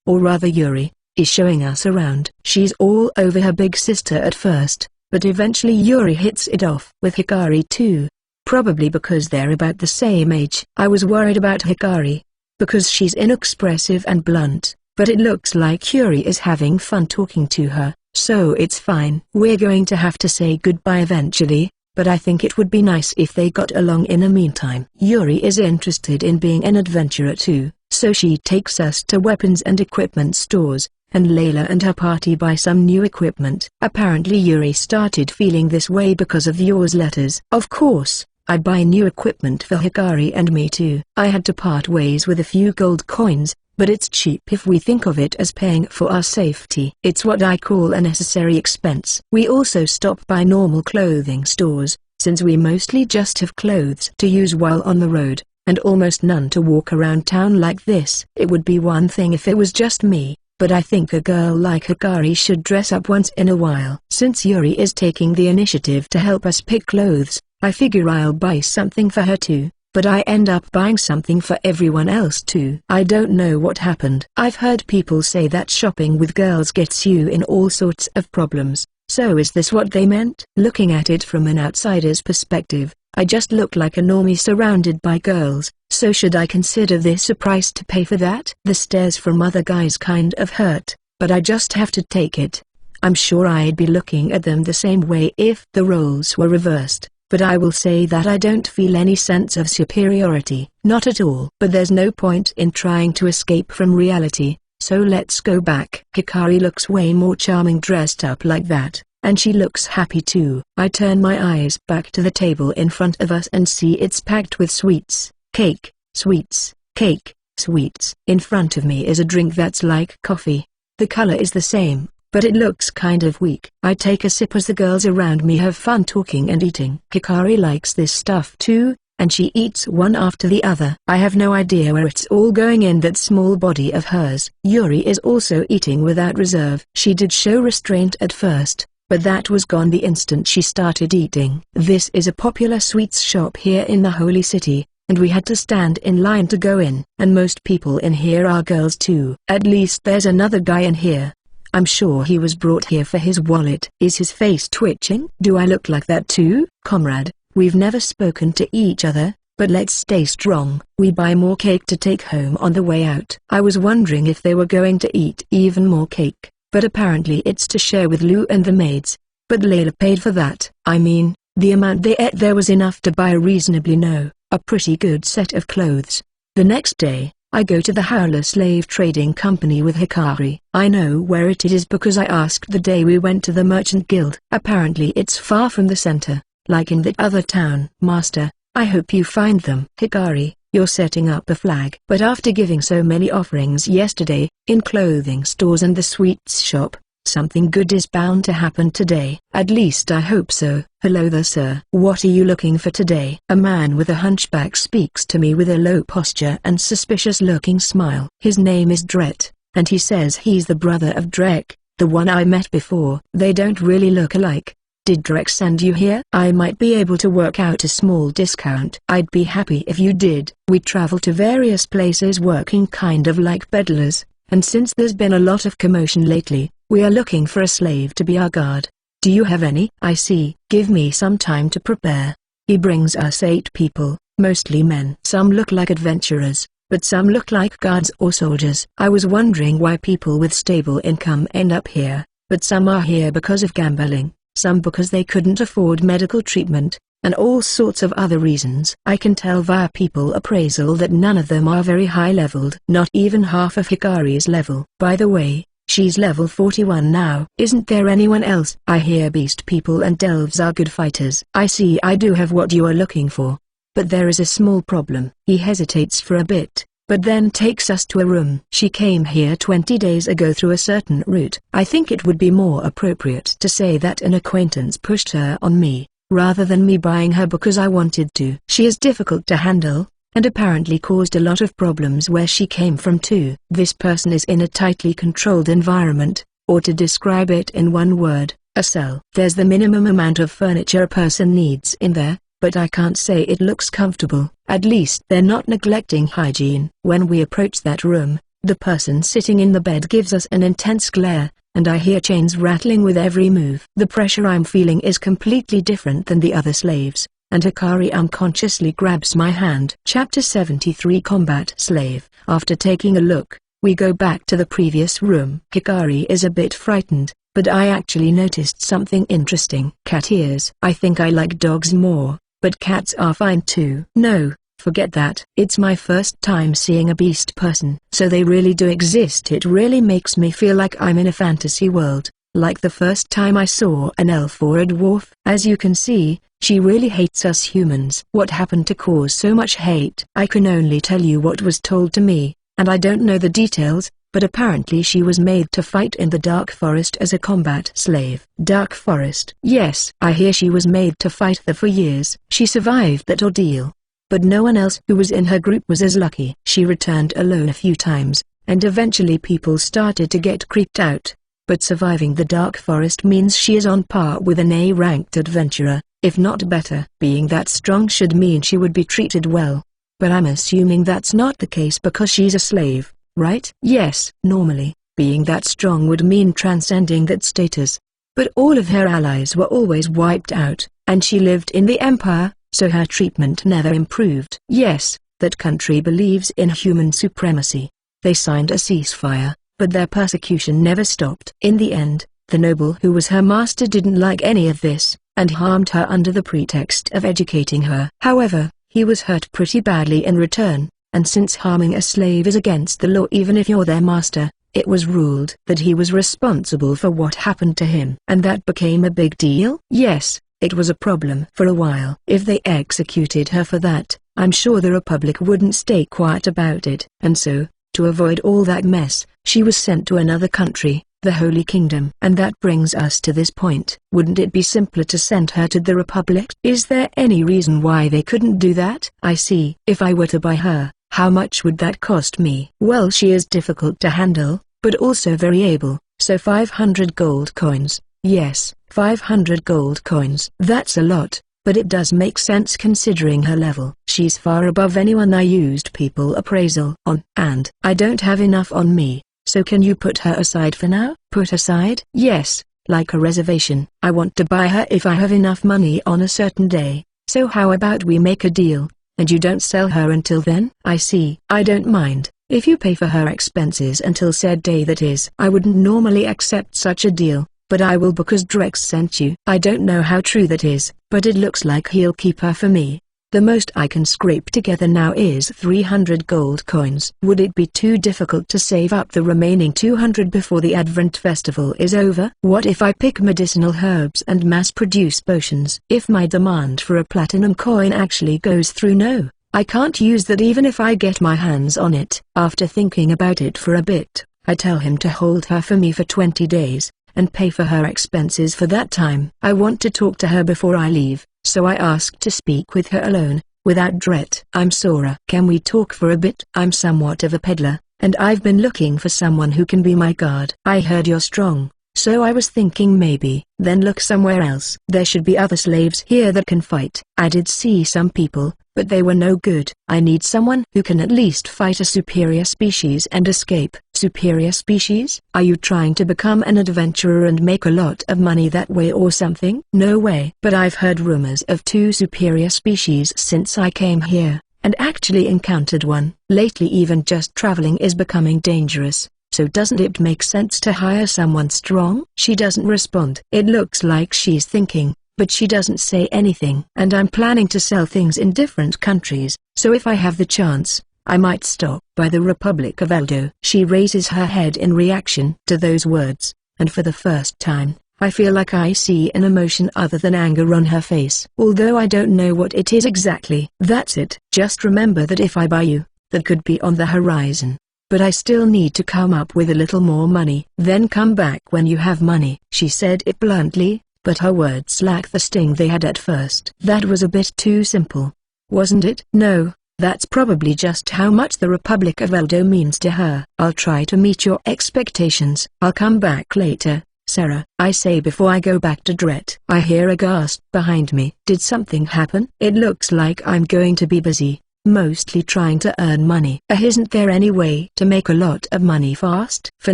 Or rather Yuri, is showing us around. She's all over her big sister at first, but eventually Yuri hits it off with Hikari too. Probably because they're about the same age. I was worried about Hikari, because she's inexpressive and blunt, but it looks like Yuri is having fun talking to her, so it's fine. We're going to have to say goodbye eventually, but I think it would be nice if they got along in the meantime. Yuri is interested in being an adventurer too, so she takes us to weapons and equipment stores, and Layla and her party buy some new equipment. Apparently Yuri started feeling this way because of Yor's letters. Of course, I buy new equipment for Hikari and me too. I had to part ways with a few gold coins, but it's cheap if we think of it as paying for our safety. It's what I call a necessary expense. We also stop by normal clothing stores, since we mostly just have clothes to use while on the road, and almost none to walk around town like this. It would be one thing if it was just me, but I think a girl like Hikari should dress up once in a while. Since Yuri is taking the initiative to help us pick clothes, I figure I'll buy something for her too, but I end up buying something for everyone else too. I don't know what happened. I've heard people say that shopping with girls gets you in all sorts of problems, so is this what they meant? Looking at it from an outsider's perspective, I just look like a normie surrounded by girls, so should I consider this a price to pay for that? The stares from other guys kind of hurt, but I just have to take it. I'm sure I'd be looking at them the same way if the roles were reversed, but I will say that I don't feel any sense of superiority. Not at all. But there's no point in trying to escape from reality, so let's go back. Hikari looks way more charming dressed up like that, and she looks happy too. I turn my eyes back to the table in front of us and see it's packed with sweets, cake, sweets, cake, sweets. In front of me is a drink that's like coffee. The color is the same, but it looks kind of weak. I take a sip as the girls around me have fun talking and eating. Hikari likes this stuff too, and she eats one after the other. I have no idea where it's all going in that small body of hers. Yuri is also eating without reserve. She did show restraint at first, but that was gone the instant she started eating. This is a popular sweets shop here in the Holy City, and we had to stand in line to go in. And most people in here are girls too. At least there's another guy in here. I'm sure he was brought here for his wallet. Is his face twitching? Do I look like that too? Comrade, we've never spoken to each other, but let's stay strong. We buy more cake to take home on the way out. I was wondering if they were going to eat even more cake, but apparently it's to share with Lou and the maids. But Layla paid for that. I mean, the amount they ate there was enough to buy a pretty good set of clothes. The next day, I go to the Howler Slave Trading Company with Hikari. I know where it is because I asked the day we went to the Merchant Guild. Apparently it's far from the center, like in that other town. Master, I hope you find them. Hikari, you're setting up a flag. But after giving so many offerings yesterday, in clothing stores and the sweets shop, something good is bound to happen today. At least I hope so. Hello there, sir. What are you looking for today? A man with a hunchback speaks to me with a low posture and suspicious-looking smile. His name is Dret, and he says he's the brother of Drek, the one I met before. They don't really look alike. Did Drek send you here? I might be able to work out a small discount. I'd be happy if you did. We travel to various places working kind of like peddlers, and since there's been a lot of commotion lately, we are looking for a slave to be our guard. Do you have any? I see. Give me some time to prepare. He brings us 8 people, mostly men. Some look like adventurers, but some look like guards or soldiers. I was wondering why people with stable income end up here, but some are here because of gambling, some because they couldn't afford medical treatment, and all sorts of other reasons. I can tell via people appraisal that none of them are very high-leveled. Not even half of Hikari's level. By the way, she's level 41 now. Isn't there anyone else? I hear beast people and delves are good fighters. I see I do have what you are looking for. But there is a small problem. He hesitates for a bit, but then takes us to a room. She came here 20 days ago through a certain route. I think it would be more appropriate to say that an acquaintance pushed her on me. rather than me buying her because I wanted to. She is difficult to handle, and apparently caused a lot of problems where she came from too. This person is in a tightly controlled environment, or to describe it in one word, a cell. There's the minimum amount of furniture a person needs in there, but I can't say it looks comfortable. At least they're not neglecting hygiene. When we approach that room, the person sitting in the bed gives us an intense glare, and I hear chains rattling with every move. The pressure I'm feeling is completely different than the other slaves, and Hikari unconsciously grabs my hand. Chapter 73 Combat Slave. After taking a look, we go back to the previous room. Hikari is a bit frightened, but I actually noticed something interesting. Cat ears. I think I like dogs more, but cats are fine too. No, forget that. It's my first time seeing a beast person. So they really do exist. It really makes me feel like I'm in a fantasy world, like the first time I saw an elf or a dwarf. As you can see, she really hates us humans. What happened to cause so much hate? I can only tell you what was told to me, and I don't know the details, but apparently she was made to fight in the Dark Forest as a combat slave. Dark Forest? Yes. I hear she was made to fight there for years. She survived that ordeal, but no one else who was in her group was as lucky. She returned alone a few times, and eventually people started to get creeped out. But surviving the Dark Forest means she is on par with an A-ranked adventurer, if not better. Being that strong should mean she would be treated well. But I'm assuming that's not the case because she's a slave, right? Yes. Normally, being that strong would mean transcending that status. But all of her allies were always wiped out, and she lived in the Empire, so her treatment never improved. Yes, that country believes in human supremacy. They signed a ceasefire, but their persecution never stopped. In the end, the noble who was her master didn't like any of this, and harmed her under the pretext of educating her. However, he was hurt pretty badly in return, and since harming a slave is against the law even if you're their master, it was ruled that he was responsible for what happened to him. And that became a big deal? Yes, it was a problem for a while. If they executed her for that, I'm sure the Republic wouldn't stay quiet about it. And so, to avoid all that mess, she was sent to another country, the Holy Kingdom. And that brings us to this point. Wouldn't it be simpler to send her to the Republic? Is there any reason why they couldn't do that? I see. If I were to buy her, how much would that cost me? Well, she is difficult to handle, but also very able, so 500 gold coins. Yes, 500 gold coins. That's a lot, but it does make sense considering her level. She's far above anyone I used people appraisal on, and I don't have enough on me. So can you put her aside for now? Put aside? Yes, like a reservation. I want to buy her if I have enough money on a certain day, so how about we make a deal, and you don't sell her until then? I see. I don't mind, if you pay for her expenses until said day. That is, I wouldn't normally accept such a deal, but I will because Drex sent you. I don't know how true that is, but it looks like he'll keep her for me. The most I can scrape together now is 300 gold coins. Would it be too difficult to save up the remaining 200 before the Advent festival is over? What if I pick medicinal herbs and mass-produce potions? If my demand for a platinum coin actually goes through, no, I can't use that even if I get my hands on it. After thinking about it for a bit, I tell him to hold her for me for 20 days, and pay for her expenses for that time. I want to talk to her before I leave, so I ask to speak with her alone, without Dret. I'm Sora. Can we talk for a bit? I'm somewhat of a peddler, and I've been looking for someone who can be my guard. I heard you're strong, so I was thinking maybe, then look somewhere else. There should be other slaves here that can fight. I did see some people, but they were no good. I need someone who can at least fight a superior species and escape. Superior species? Are you trying to become an adventurer and make a lot of money that way or something? No way. But I've heard rumors of 2 superior species since I came here, and actually encountered one. Lately even just traveling is becoming dangerous, so doesn't it make sense to hire someone strong? She doesn't respond. It looks like she's thinking, but she doesn't say anything. And I'm planning to sell things in different countries, so if I have the chance, I might stop by the Republic of Eldo. She raises her head in reaction to those words, and for the first time, I feel like I see an emotion other than anger on her face. Although I don't know what it is exactly. That's it. Just remember that if I buy you, that could be on the horizon. But I still need to come up with a little more money. Then come back when you have money. She said it bluntly, but her words lacked the sting they had at first. That was a bit too simple, wasn't it? No, that's probably just how much the Republic of Eldo means to her. I'll try to meet your expectations. I'll come back later, Sarah, I say before I go back to Dret. I hear a gasp behind me. Did something happen? It looks like I'm going to be busy, mostly trying to earn money. Isn't there any way to make a lot of money fast? For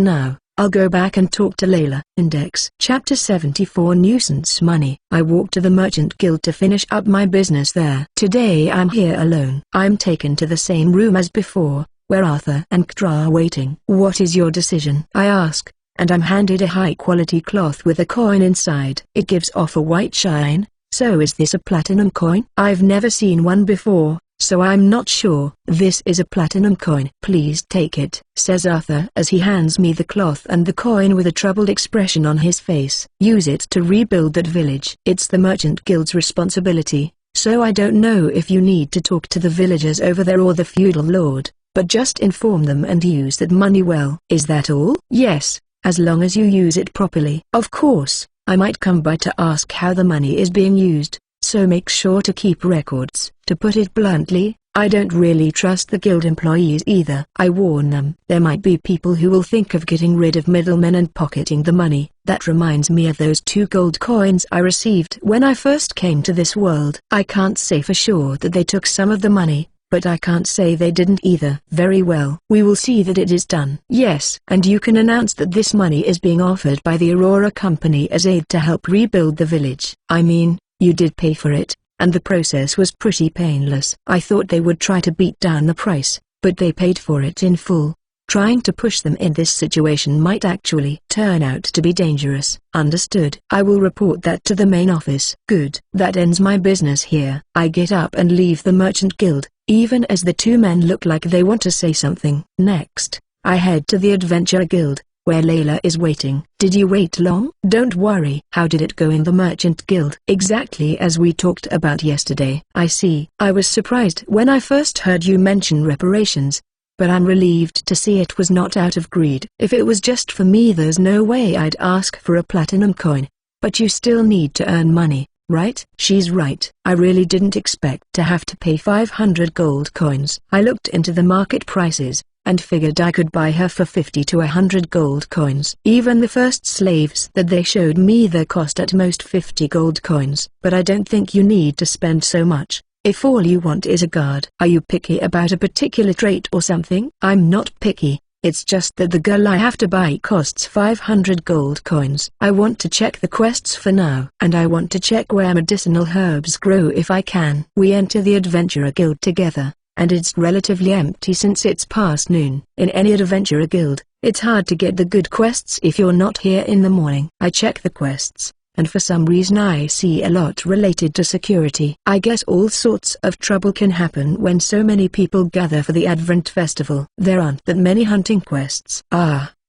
now, I'll go back and talk to Layla. Index. Chapter 74 Nuisance Money. I walk to the Merchant Guild to finish up my business there. Today I'm here alone. I'm taken to the same room as before, where Arthur and Kdra are waiting. What is your decision? I ask, and I'm handed a high-quality cloth with a coin inside. It gives off a white shine. So is this a platinum coin? I've never seen one before, so I'm not sure. This is a platinum coin. Please take it, says Arthur as he hands me the cloth and the coin with a troubled expression on his face. Use it to rebuild that village. It's the Merchant Guild's responsibility, so I don't know if you need to talk to the villagers over there or the feudal lord, but just inform them and use that money well. Is that all? Yes, as long as you use it properly. Of course, I might come by to ask how the money is being used, so make sure to keep records. To put it bluntly, I don't really trust the guild employees either. I warn them. There might be people who will think of getting rid of middlemen and pocketing the money. That reminds me of those 2 gold coins I received when I first came to this world. I can't say for sure that they took some of the money, but I can't say they didn't either. Very well. We will see that it is done. Yes, and you can announce that this money is being offered by the Aurora Company as aid to help rebuild the village. I mean, you did pay for it, and the process was pretty painless. I thought they would try to beat down the price, but they paid for it in full. Trying to push them in this situation might actually turn out to be dangerous. Understood. I will report that to the main office. Good. That ends my business here. I get up and leave the Merchant Guild, even as the 2 men look like they want to say something. Next, I head to the Adventurer Guild, where Layla is waiting. Did you wait long? Don't worry. How did it go in the Merchant Guild? Exactly as we talked about yesterday. I see. I was surprised when I first heard you mention reparations, but I'm relieved to see it was not out of greed. If it was just for me, there's no way I'd ask for a platinum coin. But you still need to earn money, right? She's right. I really didn't expect to have to pay 500 gold coins. I looked into the market prices, and figured I could buy her for 50 to 100 gold coins. Even the first slaves that they showed me there cost at most 50 gold coins. But I don't think you need to spend so much, if all you want is a guard. Are you picky about a particular trait or something? I'm not picky, it's just that the girl I have to buy costs 500 gold coins. I want to check the quests for now, and I want to check where medicinal herbs grow if I can. We enter the Adventurer Guild together, and it's relatively empty since it's past noon. In any Adventurer Guild, it's hard to get the good quests if you're not here in the morning. I check the quests, and for some reason I see a lot related to security. I guess all sorts of trouble can happen when so many people gather for the Advent Festival. There aren't that many hunting quests.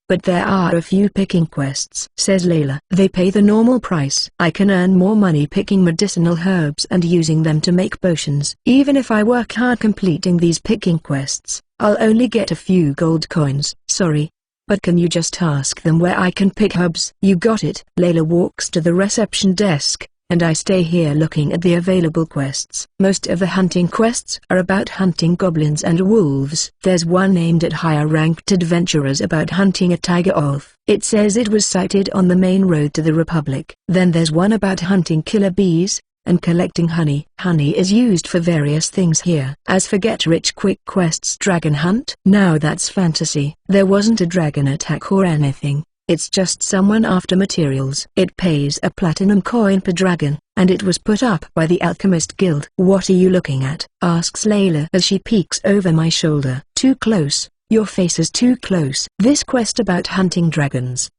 But there are a few picking quests, says Layla. They pay the normal price. I can earn more money picking medicinal herbs and using them to make potions. Even if I work hard completing these picking quests, I'll only get a few gold coins. Sorry, but can you just ask them where I can pick herbs? You got it. Layla walks to the reception desk, and I stay here looking at the available quests. Most of the hunting quests are about hunting goblins and wolves. There's one aimed at higher-ranked adventurers about hunting a tiger wolf. It says it was sighted on the main road to the Republic. Then there's one about hunting killer bees and collecting honey. Honey is used for various things here. As for get-rich-quick quests, dragon hunt. Now that's fantasy. There wasn't a dragon attack or anything. It's just someone after materials. It pays a platinum coin per dragon, and it was put up by the Alchemist Guild. What are you looking at? Asks Layla as she peeks over my shoulder. Too close. Your face is too close. This quest about hunting dragons.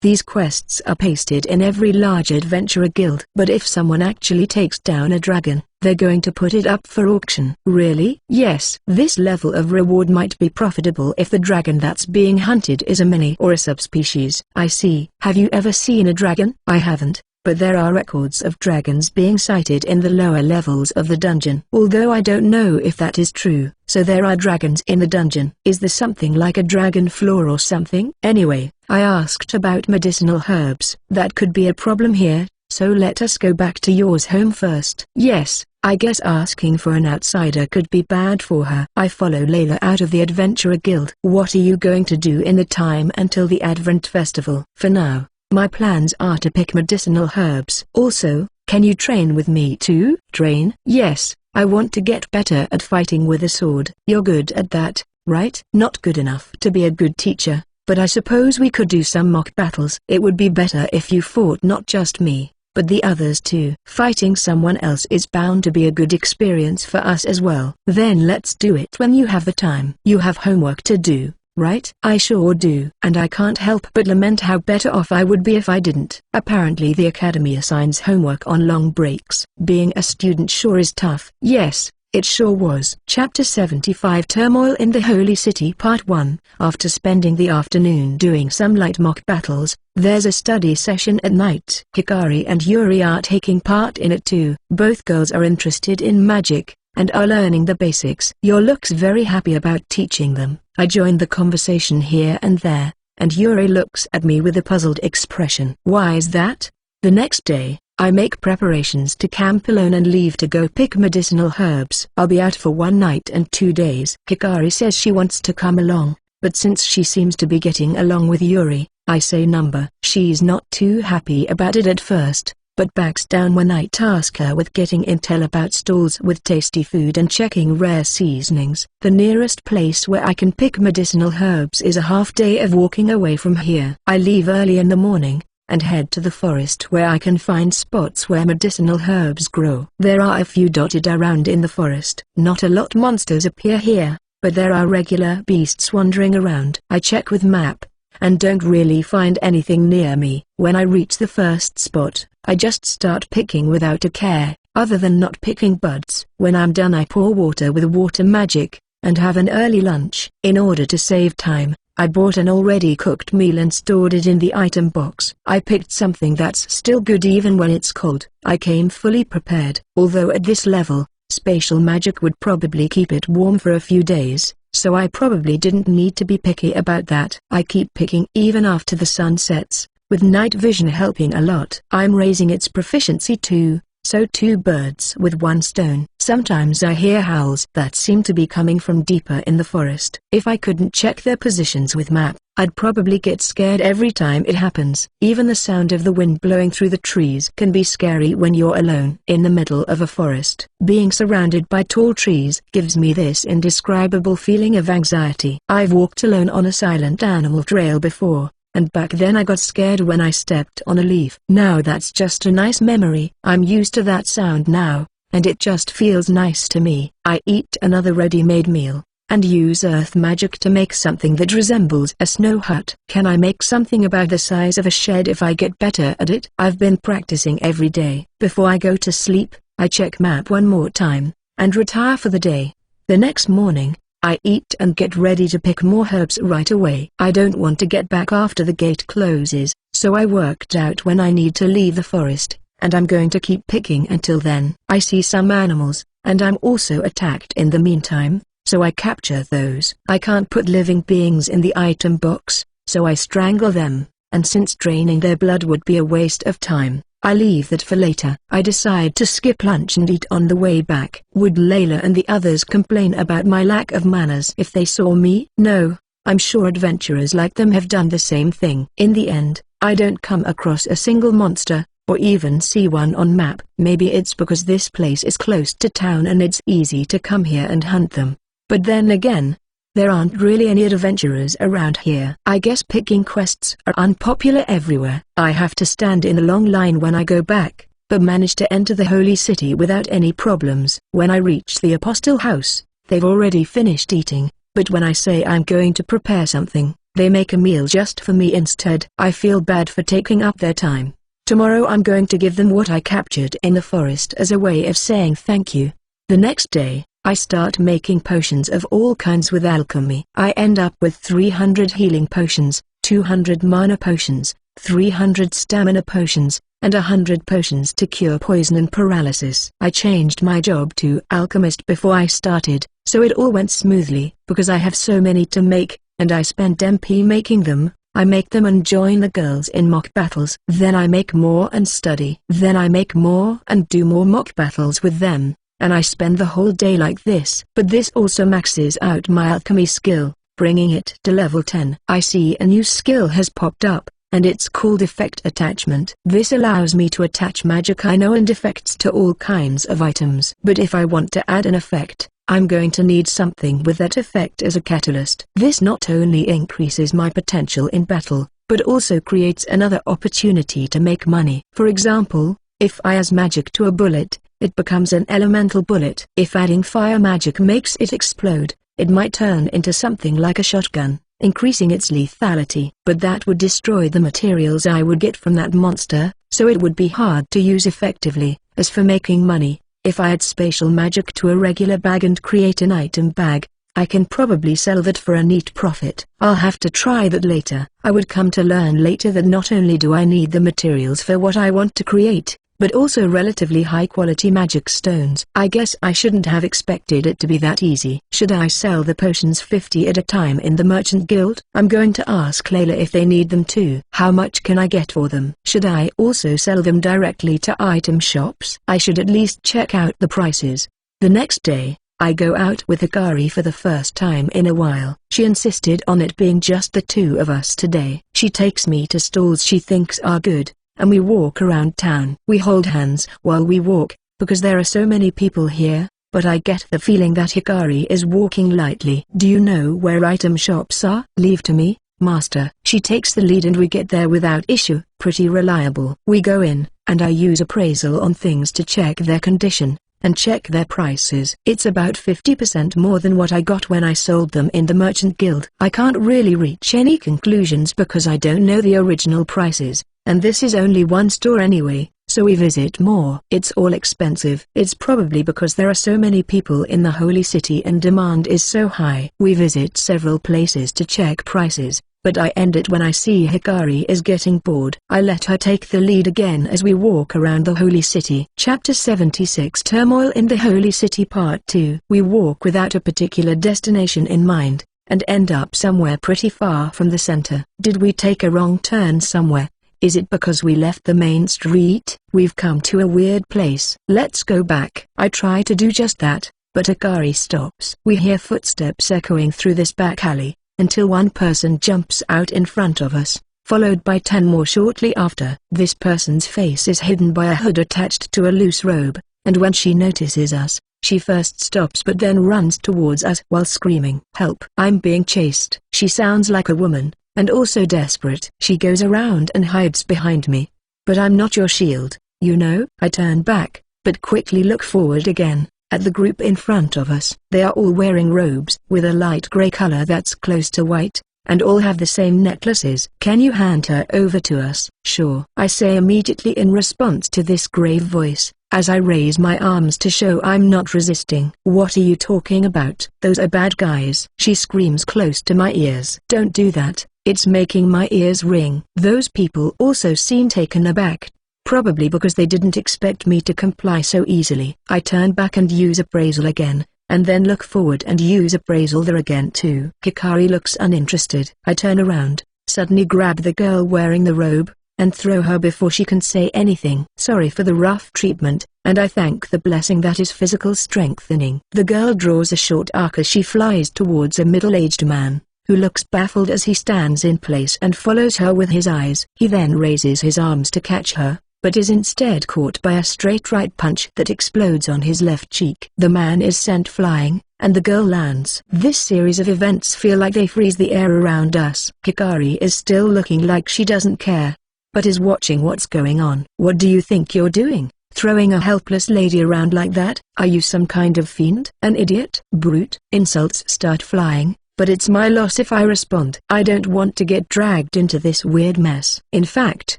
These quests are pasted in every large adventurer guild. But if someone actually takes down a dragon, they're going to put it up for auction. Really? Yes. This level of reward might be profitable if the dragon that's being hunted is a mini or a subspecies. I see. Have you ever seen a dragon? I haven't, but there are records of dragons being sighted in the lower levels of the dungeon. Although I don't know if that is true, so there are dragons in the dungeon. Is there something like a dragon floor or something? Anyway, I asked about medicinal herbs. That could be a problem here, so let us go back to yours home first. Yes, I guess asking for an outsider could be bad for her. I follow Layla out of the Adventurer Guild. What are you going to do in the time until the Advent Festival? For now, my plans are to pick medicinal herbs. Also, can you train with me too? Train? Yes, I want to get better at fighting with a sword. You're good at that, right? Not good enough to be a good teacher, but I suppose we could do some mock battles. It would be better if you fought not just me, but the others too. Fighting someone else is bound to be a good experience for us as well. Then let's do it when you have the time. You have homework to do, right? I sure do. And I can't help but lament how better off I would be if I didn't. Apparently the academy assigns homework on long breaks. Being a student sure is tough. Yes, it sure was. Chapter 75 Turmoil in the Holy City Part 1. After spending the afternoon doing some light mock battles, there's a study session at night. Hikari and Yuri are taking part in it too. Both girls are interested in magic, and are learning the basics. Yuri looks very happy about teaching them. I joined the conversation here and there, and Yuri looks at me with a puzzled expression. Why is that? The next day, I make preparations to camp alone and leave to go pick medicinal herbs. I'll be out for 1 night and 2 days. Hikari says she wants to come along, but since she seems to be getting along with Yuri, I say number. She's not too happy about it at first, but backs down when I task her with getting intel about stalls with tasty food and checking rare seasonings. The nearest place where I can pick medicinal herbs is a half day of walking away from here. I leave early in the morning, and head to the forest where I can find spots where medicinal herbs grow. There are a few dotted around in the forest. Not a lot monsters appear here, but there are regular beasts wandering around. I check with map, and don't really find anything near me. When I reach the first spot, I just start picking without a care, other than not picking buds. When I'm done I pour water with water magic, and have an early lunch. In order to save time, I bought an already cooked meal and stored it in the item box. I picked something that's still good even when it's cold. I came fully prepared. Although at this level, spatial magic would probably keep it warm for a few days, so I probably didn't need to be picky about that. I keep picking even after the sun sets, with night vision helping a lot. I'm raising its proficiency too, so 2 birds with 1 stone. Sometimes I hear howls that seem to be coming from deeper in the forest. If I couldn't check their positions with map, I'd probably get scared every time it happens. Even the sound of the wind blowing through the trees can be scary when you're alone. In the middle of a forest, being surrounded by tall trees gives me this indescribable feeling of anxiety. I've walked alone on a silent animal trail before, and back then I got scared when I stepped on a leaf. Now that's just a nice memory. I'm used to that sound now, and it just feels nice to me. I eat another ready-made meal, and use earth magic to make something that resembles a snow hut. Can I make something about the size of a shed if I get better at it? I've been practicing every day. Before I go to sleep, I check map one more time, and retire for the day. The next morning, I eat and get ready to pick more herbs right away. I don't want to get back after the gate closes, so I worked out when I need to leave the forest, and I'm going to keep picking until then. I see some animals, and I'm also attacked in the meantime, so I capture those. I can't put living beings in the item box, so I strangle them, and since draining their blood would be a waste of time, I leave that for later. I decide to skip lunch and eat on the way back. Would Layla and the others complain about my lack of manners if they saw me? No, I'm sure adventurers like them have done the same thing. In the end, I don't come across a single monster, or even see one on map. Maybe it's because this place is close to town and it's easy to come here and hunt them. But then again, there aren't really any adventurers around here. I guess picking quests are unpopular everywhere. I have to stand in a long line when I go back, but manage to enter the holy city without any problems. When I reach the Apostle house, they've already finished eating, but when I say I'm going to prepare something, they make a meal just for me instead. I feel bad for taking up their time. Tomorrow I'm going to give them what I captured in the forest as a way of saying thank you. The next day, I start making potions of all kinds with alchemy. I end up with 300 healing potions, 200 mana potions, 300 stamina potions, and 100 potions to cure poison and paralysis. I changed my job to alchemist before I started, so it all went smoothly. Because I have so many to make, and I spent MP making them, I make them and join the girls in mock battles. Then I make more and study. Then I make more and do more mock battles with them, and I spend the whole day like this. But this also maxes out my alchemy skill, bringing it to level 10. I see a new skill has popped up, and it's called Effect Attachment. This allows me to attach magic I know and effects to all kinds of items. But if I want to add an effect, I'm going to need something with that effect as a catalyst. This not only increases my potential in battle, but also creates another opportunity to make money. For example, if I add magic to a bullet, it becomes an elemental bullet. If adding fire magic makes it explode, it might turn into something like a shotgun, increasing its lethality. But that would destroy the materials I would get from that monster, so it would be hard to use effectively. As for making money, if I add spatial magic to a regular bag and create an item bag, I can probably sell that for a neat profit. I'll have to try that later. I would come to learn later that not only do I need the materials for what I want to create, but also relatively high-quality magic stones. I guess I shouldn't have expected it to be that easy. Should I sell the potions 50 at a time in the Merchant Guild? I'm going to ask Layla if they need them too. How much can I get for them? Should I also sell them directly to item shops? I should at least check out the prices. The next day, I go out with Hikari for the first time in a while. She insisted on it being just the two of us today. She takes me to stalls she thinks are good, and we walk around town. We hold hands while we walk, because there are so many people here, but I get the feeling that Hikari is walking lightly. Do you know where item shops are? Leave to me, master. She takes the lead and we get there without issue. Pretty reliable. We go in, and I use appraisal on things to check their condition, and check their prices. It's about 50% more than what I got when I sold them in the Merchant Guild. I can't really reach any conclusions because I don't know the original prices, and this is only one store anyway, so we visit more. It's all expensive. It's probably because there are so many people in the holy city and demand is so high. We visit several places to check prices, but I end it when I see Hikari is getting bored. I let her take the lead again as we walk around the holy city. Chapter 76 Turmoil in the Holy City Part 2. We walk without a particular destination in mind, and end up somewhere pretty far from the center. Did we take a wrong turn somewhere? Is it because we left the main street? We've come to a weird place. Let's go back. I try to do just that, but Hikari stops. We hear footsteps echoing through this back alley, until one person jumps out in front of us, followed by 10 more shortly after. This person's face is hidden by a hood attached to a loose robe, and when she notices us, she first stops but then runs towards us while screaming, "Help! I'm being chased." She sounds like a woman, and also desperate. She goes around and hides behind me. But I'm not your shield, you know. I turn back, but quickly look forward again, at the group in front of us. They are all wearing robes with a light gray color that's close to white, and all have the same necklaces. Can you hand her over to us? Sure, I say immediately in response to this grave voice, as I raise my arms to show I'm not resisting. What are you talking about? Those are bad guys. She screams close to my ears. Don't do that. It's making my ears ring. Those people also seem taken aback, probably because they didn't expect me to comply so easily. I turn back and use appraisal again, and then look forward and use appraisal there again too. Hikari looks uninterested. I turn around, suddenly grab the girl wearing the robe, and throw her before she can say anything. Sorry for the rough treatment, and I thank the blessing that is physical strengthening. The girl draws a short arc as she flies towards a middle-aged man, who looks baffled as he stands in place and follows her with his eyes. He then raises his arms to catch her, but is instead caught by a straight right punch that explodes on his left cheek. The man is sent flying, and the girl lands. This series of events feel like they freeze the air around us. Hikari is still looking like she doesn't care, but is watching what's going on. What do you think you're doing? Throwing a helpless lady around like that? Are you some kind of fiend? An idiot? Brute? Insults start flying, but it's my loss if I respond. I don't want to get dragged into this weird mess. In fact,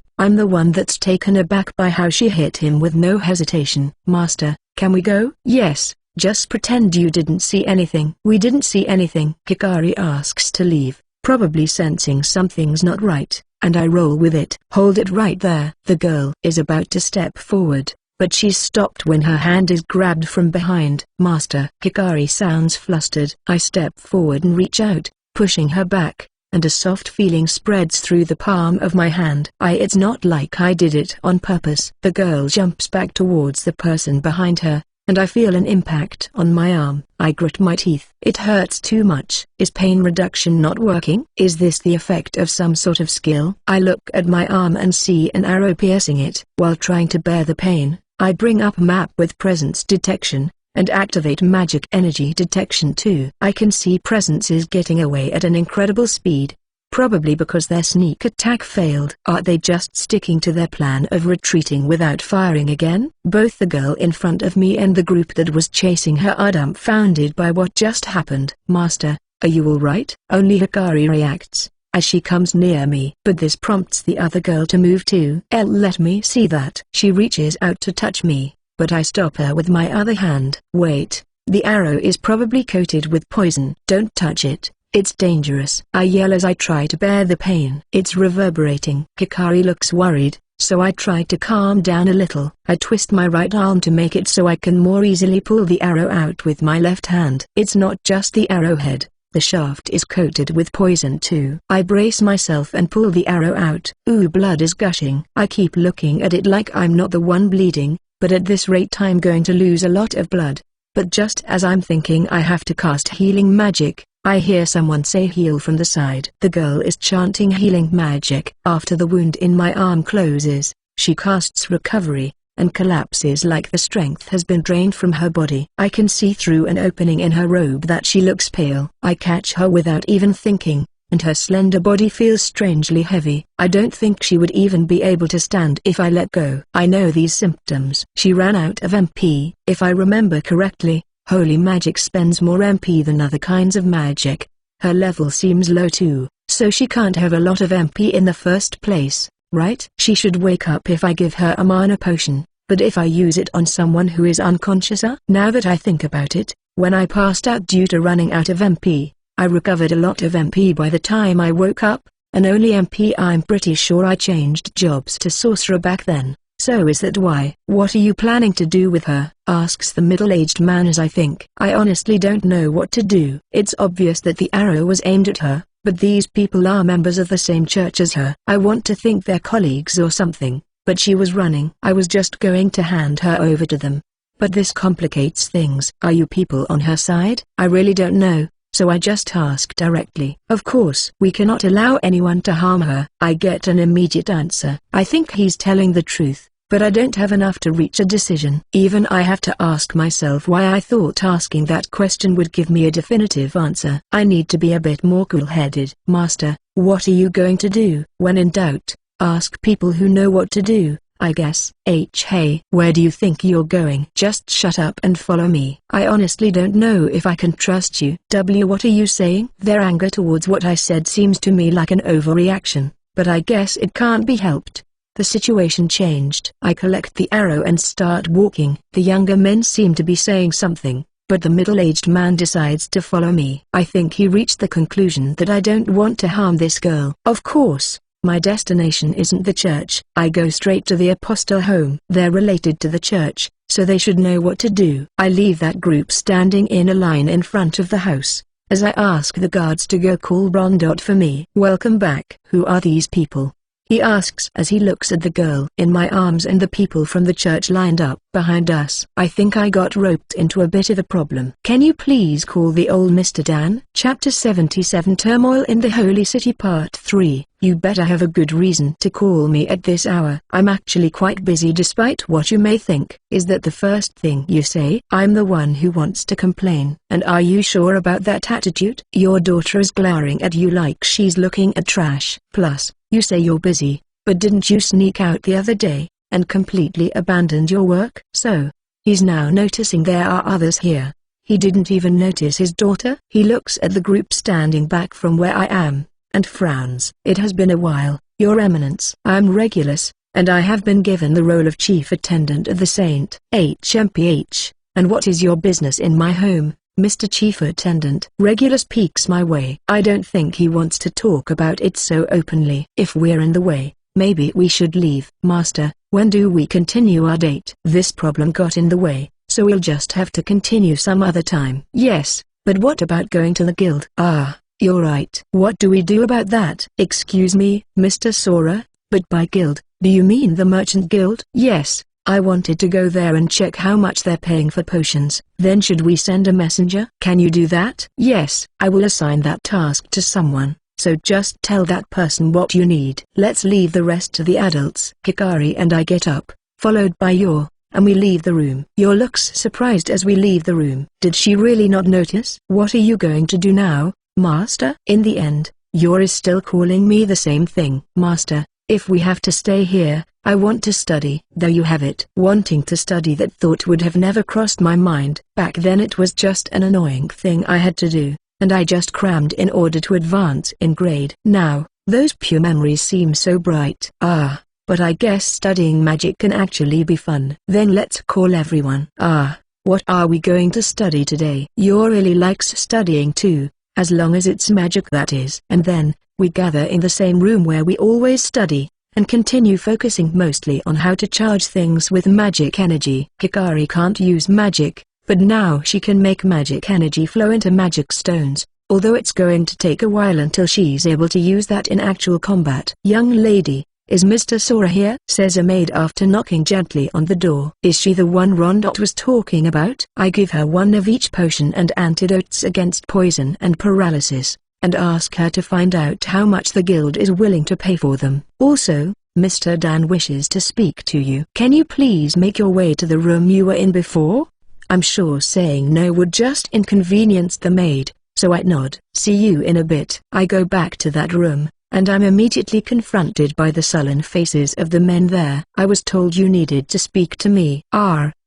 I'm the one that's taken aback by how she hit him with no hesitation. Master, can we go? Yes, just pretend you didn't see anything. We didn't see anything. Hikari asks to leave, probably sensing something's not right, and I roll with it. Hold it right there. The girl is about to step forward, but she's stopped when her hand is grabbed from behind. Master. Hikari sounds flustered. I step forward and reach out, pushing her back, and a soft feeling spreads through the palm of my hand. It's not like I did it on purpose. The girl jumps back towards the person behind her, and I feel an impact on my arm. I grit my teeth. It hurts too much. Is pain reduction not working? Is this the effect of some sort of skill? I look at my arm and see an arrow piercing it. While trying to bear the pain, I bring up a map with presence detection, and activate magic energy detection too. I can see presences getting away at an incredible speed. Probably because their sneak attack failed. Are they just sticking to their plan of retreating without firing again? Both the girl in front of me and the group that was chasing her are dumbfounded by what just happened. Master, are you alright? Only Hikari reacts, as she comes near me. But this prompts the other girl to move too. Let me see that. She reaches out to touch me, but I stop her with my other hand. Wait, the arrow is probably coated with poison. Don't touch it. It's dangerous. I yell as I try to bear the pain. It's reverberating. Hikari looks worried, so I try to calm down a little. I twist my right arm to make it so I can more easily pull the arrow out with my left hand. It's not just the arrowhead. The shaft is coated with poison too. I brace myself and pull the arrow out. Blood is gushing. I keep looking at it like I'm not the one bleeding, but at this rate I'm going to lose a lot of blood. But just as I'm thinking I have to cast healing magic, I hear someone say heal from the side. The girl is chanting healing magic. After the wound in my arm closes, she casts recovery, and collapses like the strength has been drained from her body. I can see through an opening in her robe that she looks pale. I catch her without even thinking, and her slender body feels strangely heavy. I don't think she would even be able to stand if I let go. I know these symptoms. She ran out of MP. If I remember correctly, holy magic spends more MP than other kinds of magic. Her level seems low too, so she can't have a lot of MP in the first place, right? She should wake up if I give her a mana potion, but if I use it on someone who is unconscious? Now that I think about it, when I passed out due to running out of MP, I recovered a lot of MP by the time I woke up, and only MP. I'm pretty sure I changed jobs to sorcerer back then. So is that why? What are you planning to do with her? Asks the middle-aged man as I think. I honestly don't know what to do. It's obvious that the arrow was aimed at her, but these people are members of the same church as her. I want to think they're colleagues or something, but she was running. I was just going to hand her over to them. But this complicates things. Are you people on her side? I really don't know, so I just ask directly. Of course, we cannot allow anyone to harm her. I get an immediate answer. I think he's telling the truth, but I don't have enough to reach a decision. Even I have to ask myself why I thought asking that question would give me a definitive answer. I need to be a bit more cool-headed. Master, what are you going to do? When in doubt, ask people who know what to do, I guess. Hey, where do you think you're going? Just shut up and follow me. I honestly don't know if I can trust you. What are you saying? Their anger towards what I said seems to me like an overreaction, but I guess it can't be helped. The situation changed. I collect the arrow and start walking. The younger men seem to be saying something, but the middle-aged man decides to follow me. I think he reached the conclusion that I don't want to harm this girl. Of course, my destination isn't the church. I go straight to the apostle home. They're related to the church, so they should know what to do. I leave that group standing in a line in front of the house, as I ask the guards to go call Rondot for me. Welcome back. Who are these people? He asks as he looks at the girl in my arms and the people from the church lined up behind us. I think I got roped into a bit of a problem. Can you please call the old Mr. Dan? Chapter 77 Turmoil in the Holy City Part 3. You better have a good reason to call me at this hour. I'm actually quite busy despite what you may think. Is that the first thing you say? I'm the one who wants to complain. And are you sure about that attitude? Your daughter is glaring at you like she's looking at trash. Plus, you say you're busy, but didn't you sneak out the other day, and completely abandoned your work? So, he's now noticing there are others here. He didn't even notice his daughter? He looks at the group standing back from where I am, and frowns. It has been a while, Your Eminence. I'm Regulus, and I have been given the role of chief attendant of the Saint HMPH. And what is your business in my home, Mr. Chief Attendant. Regulus peeks my way. I don't think he wants to talk about it so openly. If we're in the way, maybe we should leave. Master, when do we continue our date? This problem got in the way, so we'll just have to continue some other time. Yes, but what about going to the guild? Ah, you're right. What do we do about that? Excuse me, Mr. Sora, but by guild, do you mean the merchant guild? Yes, I wanted to go there and check how much they're paying for potions. Then should we send a messenger? Can you do that? Yes, I will assign that task to someone, so just tell that person what you need. Let's leave the rest to the adults. Hikari and I get up, followed by Yor, and we leave the room. Yor looks surprised as we leave the room. Did she really not notice? What are you going to do now, Master? In the end, Yor is still calling me the same thing. Master, if we have to stay here, I want to study. There you have it. Wanting to study, that thought would have never crossed my mind. Back then it was just an annoying thing I had to do, and I just crammed in order to advance in grade. Now, those pure memories seem so bright. Ah, but I guess studying magic can actually be fun. Then let's call everyone. Ah, what are we going to study today? Yor really likes studying too, as long as it's magic, that is. And then, we gather in the same room where we always study, and continue focusing mostly on how to charge things with magic energy. Hikari can't use magic, but now she can make magic energy flow into magic stones, although it's going to take a while until she's able to use that in actual combat. Young lady, is Mr. Sora here? Says a maid after knocking gently on the door. Is she the one Rondot was talking about? I give her one of each potion and antidotes against poison and paralysis, and ask her to find out how much the guild is willing to pay for them. Also, Mr. Dan wishes to speak to you. Can you please make your way to the room you were in before? I'm sure saying no would just inconvenience the maid, so I nod. See you in a bit. I go back to that room, and I'm immediately confronted by the sullen faces of the men there. I was told you needed to speak to me.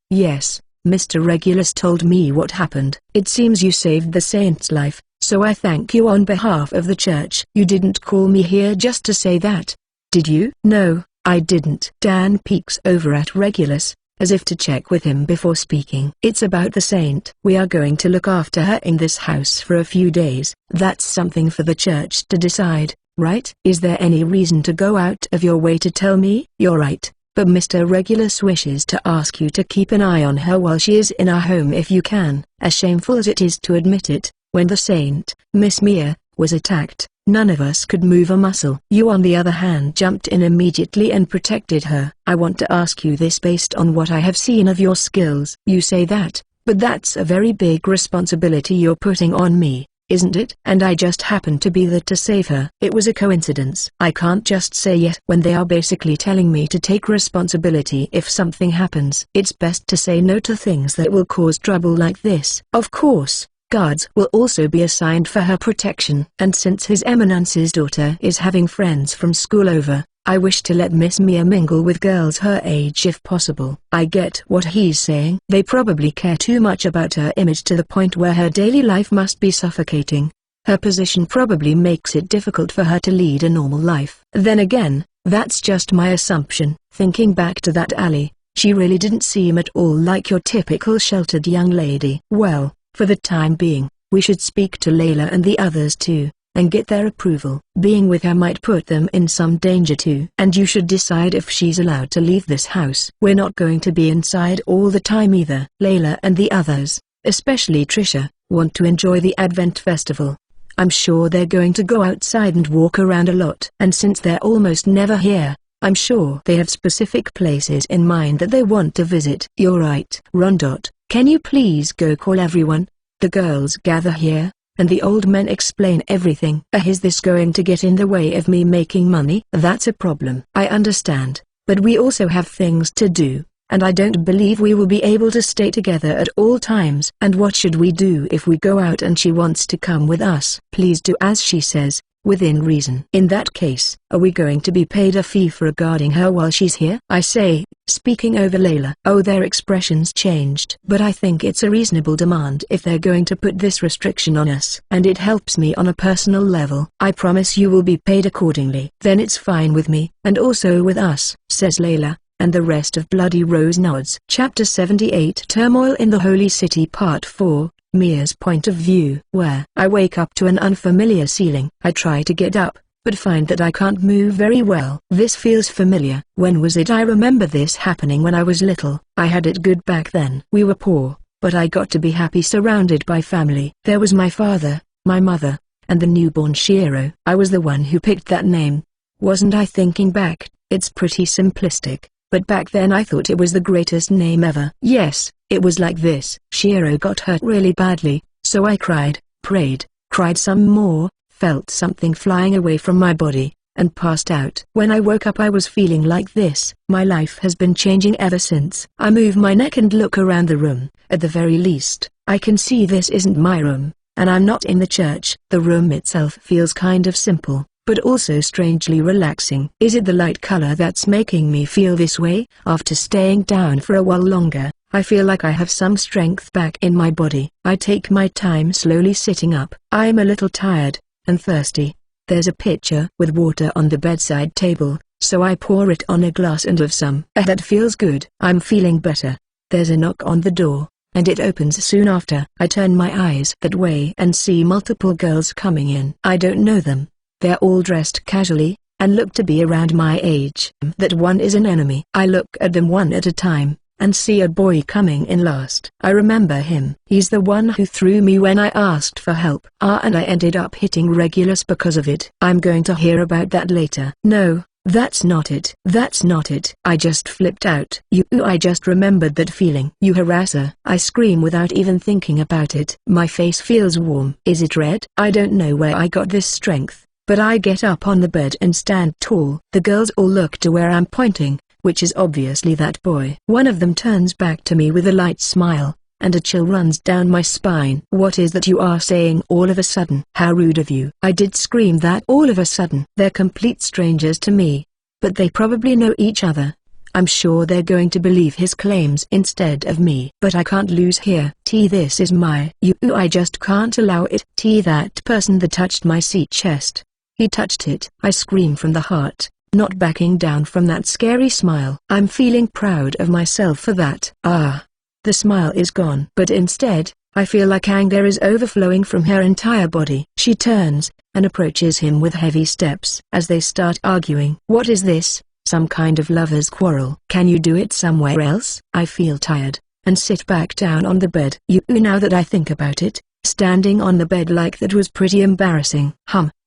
Yes, Mr. Regulus told me what happened. It seems you saved the saint's life, so I thank you on behalf of the church. You didn't call me here just to say that, did you? No, I didn't. Dan peeks over at Regulus, as if to check with him before speaking. It's about the saint. We are going to look after her in this house for a few days. That's something for the church to decide, right? Is there any reason to go out of your way to tell me? You're right, but Mr. Regulus wishes to ask you to keep an eye on her while she is in our home if you can. As shameful as it is to admit it, when the saint, Miss Mia, was attacked, none of us could move a muscle. You on the other hand jumped in immediately and protected her. I want to ask you this based on what I have seen of your skills. You say that, but that's a very big responsibility you're putting on me, isn't it? And I just happened to be there to save her. It was a coincidence. I can't just say yes when they are basically telling me to take responsibility if something happens. It's best to say no to things that will cause trouble like this. Of course, guards will also be assigned for her protection. And since His Eminence's daughter is having friends from school over, I wish to let Miss Mia mingle with girls her age if possible. I get what he's saying. They probably care too much about her image to the point where her daily life must be suffocating. Her position probably makes it difficult for her to lead a normal life. Then again, that's just my assumption. Thinking back to that alley, she really didn't seem at all like your typical sheltered young lady. Well, for the time being, we should speak to Layla and the others too, and get their approval. Being with her might put them in some danger too. And you should decide if she's allowed to leave this house. We're not going to be inside all the time either. Layla and the others, especially Trisha, want to enjoy the Advent Festival. I'm sure they're going to go outside and walk around a lot. And since they're almost never here, I'm sure they have specific places in mind that they want to visit. You're right. Rondot, can you please go call everyone? The girls gather here, and the old men explain everything. Is this going to get in the way of me making money? That's a problem. I understand, but we also have things to do, and I don't believe we will be able to stay together at all times. And what should we do if we go out and she wants to come with us? Please do as she says, within reason. In that case, are we going to be paid a fee for guarding her while she's here? I say, speaking over Layla. Oh, their expressions changed. But I think it's a reasonable demand if they're going to put this restriction on us. And it helps me on a personal level. I promise you will be paid accordingly. Then it's fine with me, and also with us, says Layla, and the rest of Bloody Rose nods. Chapter 78 Turmoil in the Holy City Part 4, Mia's point of view. Where I wake up to an unfamiliar ceiling. I try to get up, but find that I can't move very well. This feels familiar. When was it? I remember this happening when I was little. I had it good back then. We were poor, but I got to be happy surrounded by family. There was my father, my mother, and the newborn Shiro. I was the one who picked that name. Wasn't I? Thinking back, it's pretty simplistic, but back then I thought it was the greatest name ever. Yes, it was like this. Shiro got hurt really badly, so I cried, prayed, cried some more, felt something flying away from my body, and passed out. When I woke up I was feeling like this. My life has been changing ever since. I move my neck and look around the room. At the very least, I can see this isn't my room, and I'm not in the church. The room itself feels kind of simple, but also strangely relaxing. Is it the light color that's making me feel this way? After staying down for a while longer, I feel like I have some strength back in my body. I take my time slowly sitting up. I'm a little tired and thirsty. There's a pitcher with water on the bedside table, so I pour it on a glass and have some. That feels good. I'm feeling better. There's a knock on the door, and it opens soon after. I turn my eyes that way and see multiple girls coming in. I don't know them. They're all dressed casually, and look to be around my age. That one is an enemy. I look at them one at a time, and see a boy coming in last. I remember him. He's the one who threw me when I asked for help. And I ended up hitting Regulus because of it. I'm going to hear about that later. No, that's not it. That's not it. I just flipped out. I just remembered that feeling. You harasser. I scream without even thinking about it. My face feels warm. Is it red? I don't know where I got this strength, but I get up on the bed and stand tall. The girls all look to where I'm pointing, which is obviously that boy. One of them turns back to me with a light smile, and a chill runs down my spine. What is that you are saying all of a sudden? How rude of you. I did scream that all of a sudden. They're complete strangers to me, but they probably know each other. I'm sure they're going to believe his claims instead of me. But I can't lose here. This is my I just can't allow it. That person that touched my seat chest. He touched it. I scream from the heart, not backing down from that scary smile. I'm feeling proud of myself for that. The smile is gone. But instead, I feel like anger is overflowing from her entire body. She turns, and approaches him with heavy steps. As they start arguing. What is this? Some kind of lover's quarrel? Can you do it somewhere else? I feel tired, and sit back down on the bed. Now that I think about it, standing on the bed like that was pretty embarrassing.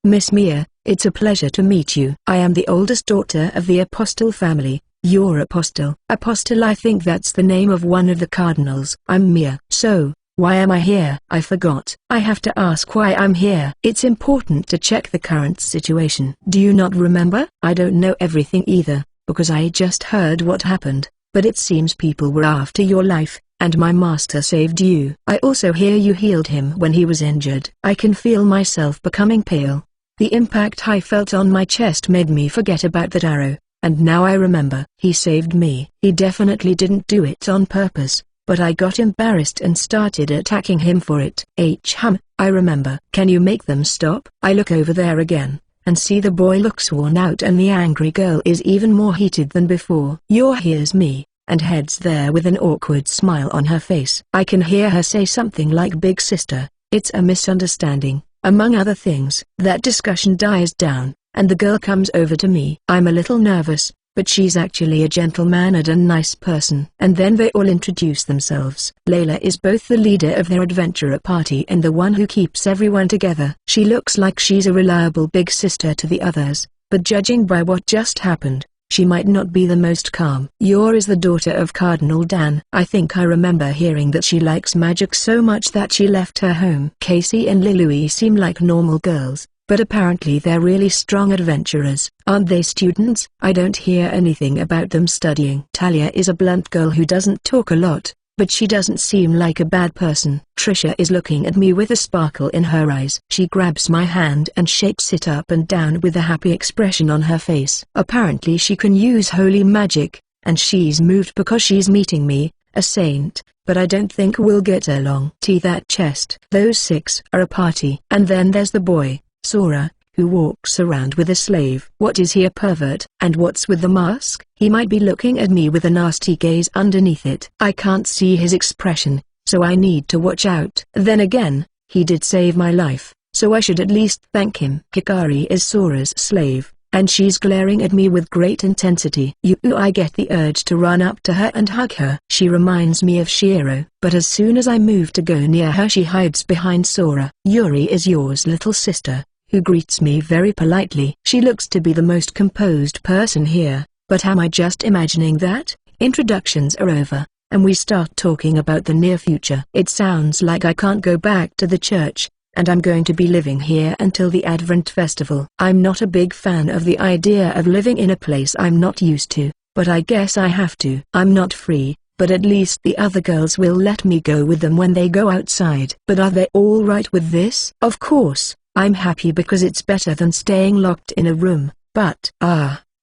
Miss Mia, it's a pleasure to meet you. I am the oldest daughter of the Apostle family. You're Apostle. Apostle, I think that's the name of one of the cardinals. I'm Mia. So, why am I here? I forgot. I have to ask why I'm here. It's important to check the current situation. Do you not remember? I don't know everything either, because I just heard what happened, but it seems people were after your life, and my master saved you. I also hear you healed him when he was injured. I can feel myself becoming pale. The impact I felt on my chest made me forget about that arrow, and now I remember. He saved me. He definitely didn't do it on purpose, but I got embarrassed and started attacking him for it. I remember. Can you make them stop? I look over there again, and see the boy looks worn out and the angry girl is even more heated than before. Here's me, and heads there with an awkward smile on her face. I can hear her say something like big sister. It's a misunderstanding, among other things. That discussion dies down, and the girl comes over to me. I'm a little nervous, but she's actually a gentle-mannered and nice person. And then they all introduce themselves. Layla is both the leader of their adventurer party and the one who keeps everyone together. She looks like she's a reliable big sister to the others, but judging by what just happened, she might not be the most calm. Yor is the daughter of Cardinal Dan. I think I remember hearing that she likes magic so much that she left her home. Casey and Lilui seem like normal girls, but apparently they're really strong adventurers. Aren't they students? I don't hear anything about them studying. Talia is a blunt girl who doesn't talk a lot, but she doesn't seem like a bad person. Trisha is looking at me with a sparkle in her eyes. She grabs my hand and shakes it up and down with a happy expression on her face. Apparently she can use holy magic, and she's moved because she's meeting me, a saint, but I don't think we'll get along. That chest. Those 6 are a party. And then there's the boy, Sora, who walks around with a slave. What is he, a pervert? And what's with the mask? He might be looking at me with a nasty gaze underneath it. I can't see his expression. so I need to watch out. Then again, he did save my life, so I should at least thank him. Hikari is Sora's slave, and she's glaring at me with great intensity. I get the urge to run up to her and hug her. She reminds me of Shiro, but as soon as I move to go near her she hides behind Sora. Yuri is Yours little sister, who greets me very politely. She looks to be the most composed person here, but am I just imagining that? Introductions are over, and we start talking about the near future. It sounds like I can't go back to the church, and I'm going to be living here until the Advent Festival. I'm not a big fan of the idea of living in a place I'm not used to, but I guess I have to. I'm not free, but at least the other girls will let me go with them when they go outside. But are they all right with this? Of course, I'm happy because it's better than staying locked in a room, but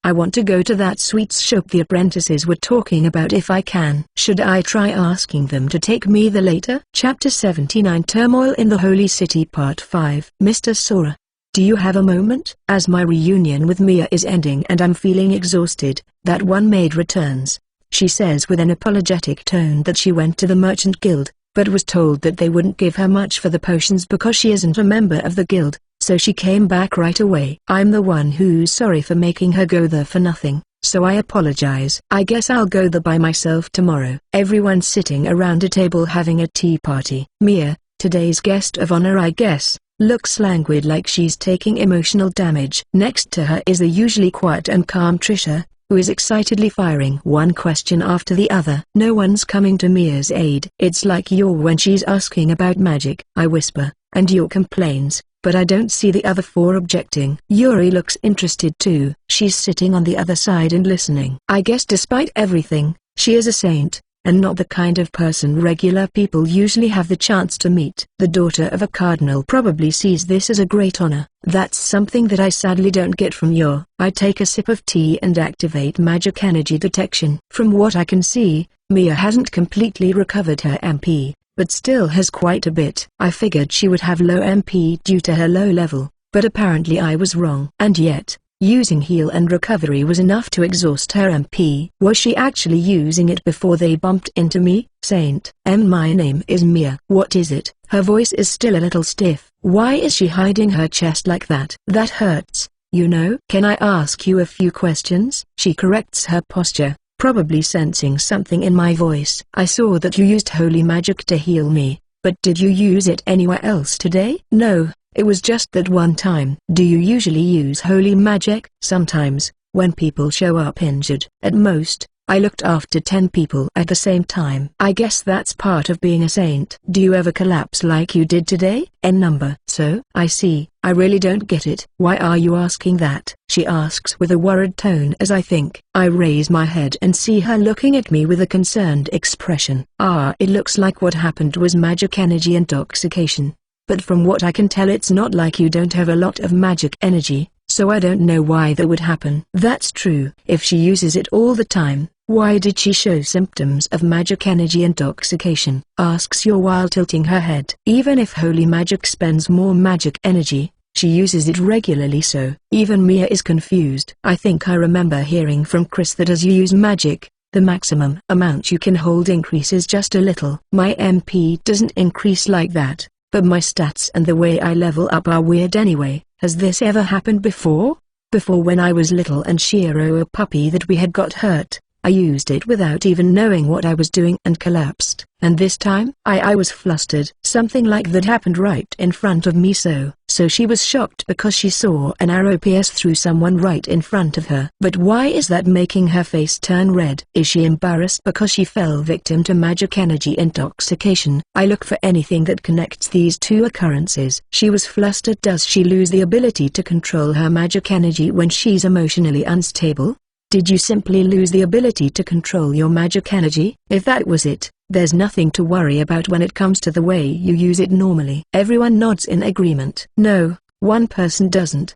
I want to go to that sweets shop the apprentices were talking about if I can. Should I try asking them to take me there later? Chapter 79 Turmoil in the Holy City Part 5 Mr. Sora, do you have a moment? As my reunion with Mia is ending and I'm feeling exhausted, that one maid returns. She says with an apologetic tone that she went to the Merchant Guild, but was told that they wouldn't give her much for the potions because she isn't a member of the guild. So she came back right away. I'm the one who's sorry for making her go there for nothing, so I apologize. I guess I'll go there by myself tomorrow. Everyone's sitting around a table having a tea party. Mia, today's guest of honor I guess, looks languid like she's taking emotional damage. Next to her is the usually quiet and calm Trisha, who is excitedly firing one question after the other. No one's coming to Mia's aid. It's like Yor when she's asking about magic. I whisper, and Yor complains, but I don't see the other four objecting. Yuri looks interested too. She's sitting on the other side and listening. I guess despite everything, she is a saint, and not the kind of person regular people usually have the chance to meet. The daughter of a cardinal probably sees this as a great honor. That's something that I sadly don't get from Yor. I take a sip of tea and activate magic energy detection. From what I can see, Mia hasn't completely recovered her MP, but still has quite a bit. I figured she would have low MP due to her low level, but apparently I was wrong. And yet, using heal and recovery was enough to exhaust her MP. Was she actually using it before they bumped into me? Saint. My name is Mia. What is it? Her voice is still a little stiff. Why is she hiding her chest like that? That hurts, you know. Can I ask you a few questions? She corrects her posture, probably sensing something in my voice. I saw that you used holy magic to heal me, but did you use it anywhere else today? No, it was just that one time. Do you usually use holy magic? Sometimes, when people show up injured. At most, I looked after 10 people at the same time. I guess that's part of being a saint. Do you ever collapse like you did today? Number. So? I see. I really don't get it. Why are you asking that? She asks with a worried tone as I think. I raise my head and see her looking at me with a concerned expression. It looks like what happened was magic energy intoxication. But from what I can tell it's not like you don't have a lot of magic energy, so I don't know why that would happen. That's true. If she uses it all the time, why did she show symptoms of magic energy intoxication? Asks Yor while tilting her head. Even if holy magic spends more magic energy, she uses it regularly, so even Mia is confused. I think I remember hearing from Chris that as you use magic, the maximum amount you can hold increases just a little. My MP doesn't increase like that, but my stats and the way I level up are weird anyway. Has this ever happened before? Before, when I was little and Shiro a puppy that we had got hurt, I used it without even knowing what I was doing and collapsed. And this time, I was flustered. Something like that happened right in front of me, so she was shocked because she saw an arrow pierce through someone right in front of her. But why is that making her face turn red? Is she embarrassed because she fell victim to magic energy intoxication? I look for anything that connects these two occurrences. She was flustered. Does she lose the ability to control her magic energy when she's emotionally unstable? Did you simply lose the ability to control your magic energy? If that was it, there's nothing to worry about when it comes to the way you use it normally. Everyone nods in agreement. No, one person doesn't.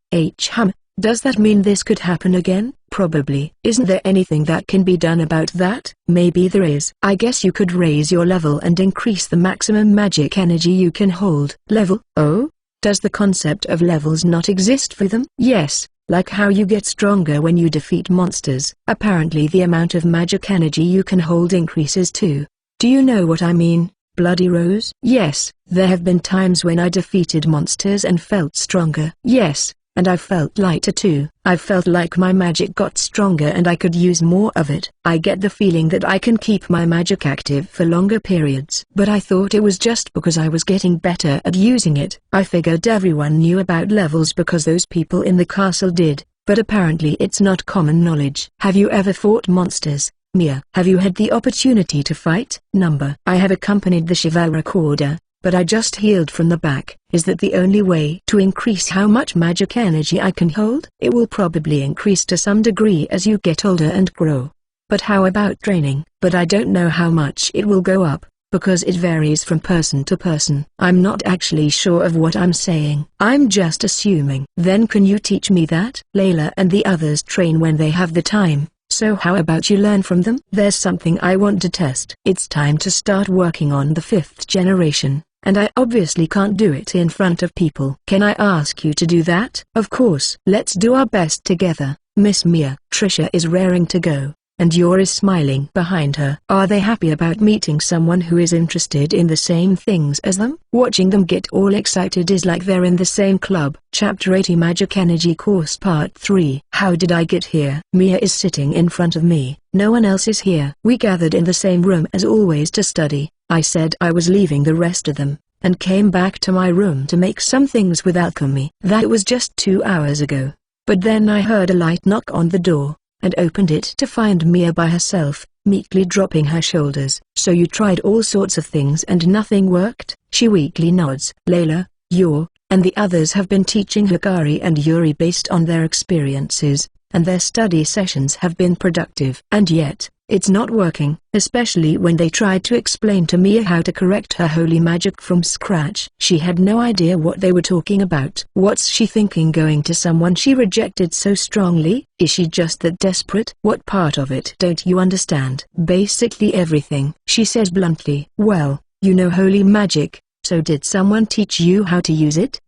Does that mean this could happen again? Probably. Isn't there anything that can be done about that? Maybe there is. I guess you could raise your level and increase the maximum magic energy you can hold. Level? Oh? Does the concept of levels not exist for them? Yes. Like how you get stronger when you defeat monsters. Apparently the amount of magic energy you can hold increases too. Do you know what I mean? Bloody Rose? Yes, there have been times when I defeated monsters and felt stronger. Yes, and I felt lighter too. I felt like my magic got stronger and I could use more of it. I get the feeling that I can keep my magic active for longer periods. But I thought it was just because I was getting better at using it. I figured everyone knew about levels because those people in the castle did, but apparently it's not common knowledge. Have you ever fought monsters, Mia? Have you had the opportunity to fight? I have accompanied the chivalric order, but I just healed from the back. Is that the only way to increase how much magic energy I can hold? It will probably increase to some degree as you get older and grow. But how about training? But I don't know how much it will go up, because it varies from person to person. I'm not actually sure of what I'm saying. I'm just assuming. Then can you teach me that? Layla and the others train when they have the time. So how about you learn from them? There's something I want to test. It's time to start working on the 5th generation, and I obviously can't do it in front of people. Can I ask you to do that? Of course. Let's do our best together, Miss Mia. Trisha is raring to go, and Yor is smiling behind her. Are they happy about meeting someone who is interested in the same things as them? Watching them get all excited is like they're in the same club. Chapter 80 Magic Energy Course Part 3. How did I get here? Mia is sitting in front of me. No one else is here. We gathered in the same room as always to study. I said I was leaving the rest of them, and came back to my room to make some things with alchemy. That was just 2 hours ago. But then I heard a light knock on the door, and opened it to find Mia by herself, meekly dropping her shoulders. So you tried all sorts of things and nothing worked? She weakly nods. Layla, Yor, and the others have been teaching Hikari and Yuri based on their experiences, and their study sessions have been productive. And yet, it's not working, especially when they tried to explain to Mia how to correct her holy magic from scratch. She had no idea what they were talking about. What's she thinking going to someone she rejected so strongly? Is she just that desperate? What part of it don't you understand? Basically everything, she says bluntly. Well, you know holy magic, so did someone teach you how to use it?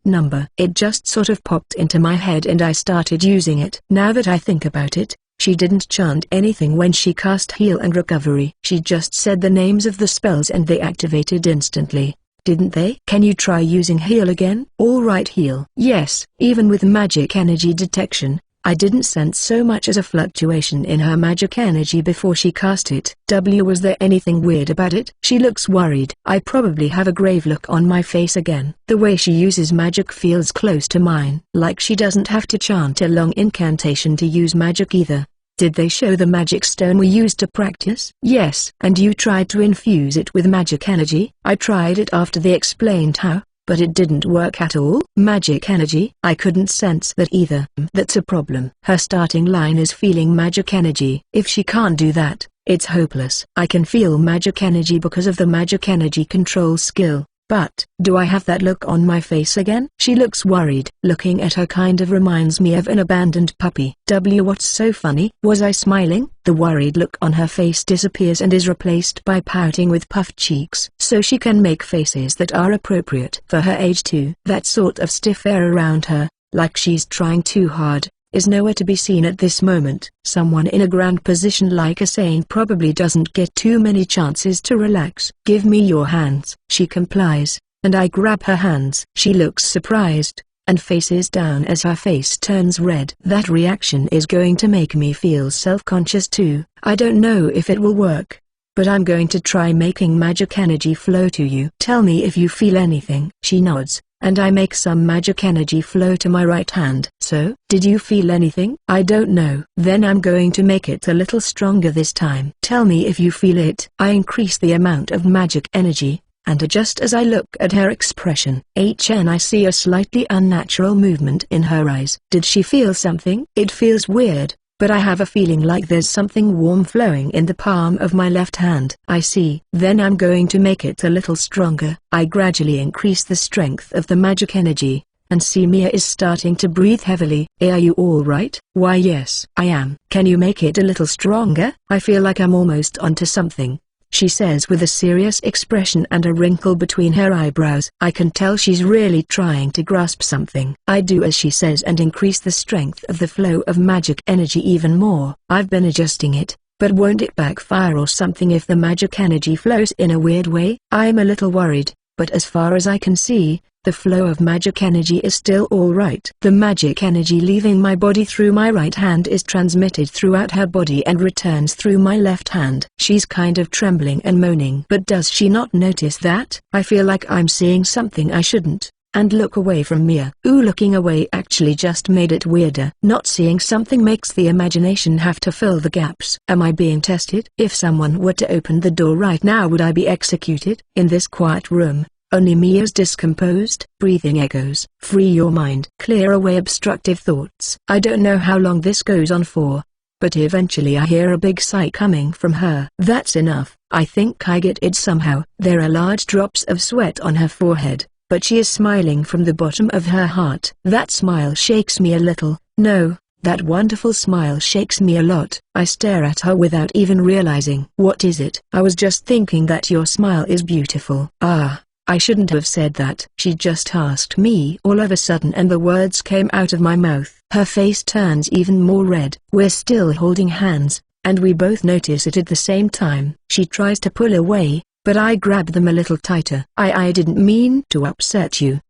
It just sort of popped into my head and I started using it. Now that I think about it, she didn't chant anything when she cast Heal and Recovery. She just said the names of the spells and they activated instantly, didn't they? Can you try using Heal again? Alright, Heal. Yes, even with magic energy detection, I didn't sense so much as a fluctuation in her magic energy before she cast it. Was there anything weird about it? She looks worried. I probably have a grave look on my face again. The way she uses magic feels close to mine. Like she doesn't have to chant a long incantation to use magic either. Did they show the magic stone we used to practice? Yes. And you tried to infuse it with magic energy? I tried it after they explained how, but it didn't work at all. Magic energy? I couldn't sense that either. That's a problem. Her starting line is feeling magic energy. If she can't do that, it's hopeless. I can feel magic energy because of the magic energy control skill. But, do I have that look on my face again? She looks worried. Looking at her kind of reminds me of an abandoned puppy. What's so funny? Was I smiling? The worried look on her face disappears and is replaced by pouting with puffed cheeks. So she can make faces that are appropriate for her age too. That sort of stiff air around her, like she's trying too hard, is nowhere to be seen at this moment. Someone in a grand position like Asane probably doesn't get too many chances to relax. Give me your hands. She complies, and I grab her hands. She looks surprised, and faces down as her face turns red. That reaction is going to make me feel self-conscious too. I don't know if it will work, but I'm going to try making magic energy flow to you. Tell me if you feel anything. She nods, and I make some magic energy flow to my right hand. So, did you feel anything? I don't know. Then I'm going to make it a little stronger this time. Tell me if you feel it. I increase the amount of magic energy, and adjust as I look at her expression. I see a slightly unnatural movement in her eyes. Did she feel something? It feels weird, but I have a feeling like there's something warm flowing in the palm of my left hand. I see. Then I'm going to make it a little stronger. I gradually increase the strength of the magic energy, and see Mia is starting to breathe heavily. Are you alright? Why yes, I am. Can you make it a little stronger? I feel like I'm almost onto something, she says with a serious expression and a wrinkle between her eyebrows. I can tell she's really trying to grasp something. I do as she says and increase the strength of the flow of magic energy even more. I've been adjusting it, But won't it backfire or something if the magic energy flows in a weird way? I'm a little worried, but as far as I can see, the flow of magic energy is still alright. The magic energy leaving my body through my right hand is transmitted throughout her body and returns through my left hand. She's kind of trembling and moaning. But does she not notice that? I feel like I'm seeing something I shouldn't, and look away from Mia. Looking away actually just made it weirder. Not seeing something makes the imagination have to fill the gaps. Am I being tested? If someone were to open the door right now, would I be executed? In this quiet room, only Mia's discomposed breathing echoes. Free your mind. Clear away obstructive thoughts. I don't know how long this goes on for, but eventually I hear a big sigh coming from her. That's enough. I think I get it somehow. There are large drops of sweat on her forehead, but she is smiling from the bottom of her heart. That smile shakes me a little. No, that wonderful smile shakes me a lot. I stare at her without even realizing. What is it? I was just thinking that your smile is beautiful. Ah. I shouldn't have said that. She just asked me all of a sudden and the words came out of my mouth. Her face turns even more red. We're still holding hands, and we both notice it at the same time. She tries to pull away, but I grab them a little tighter. I didn't mean to upset you.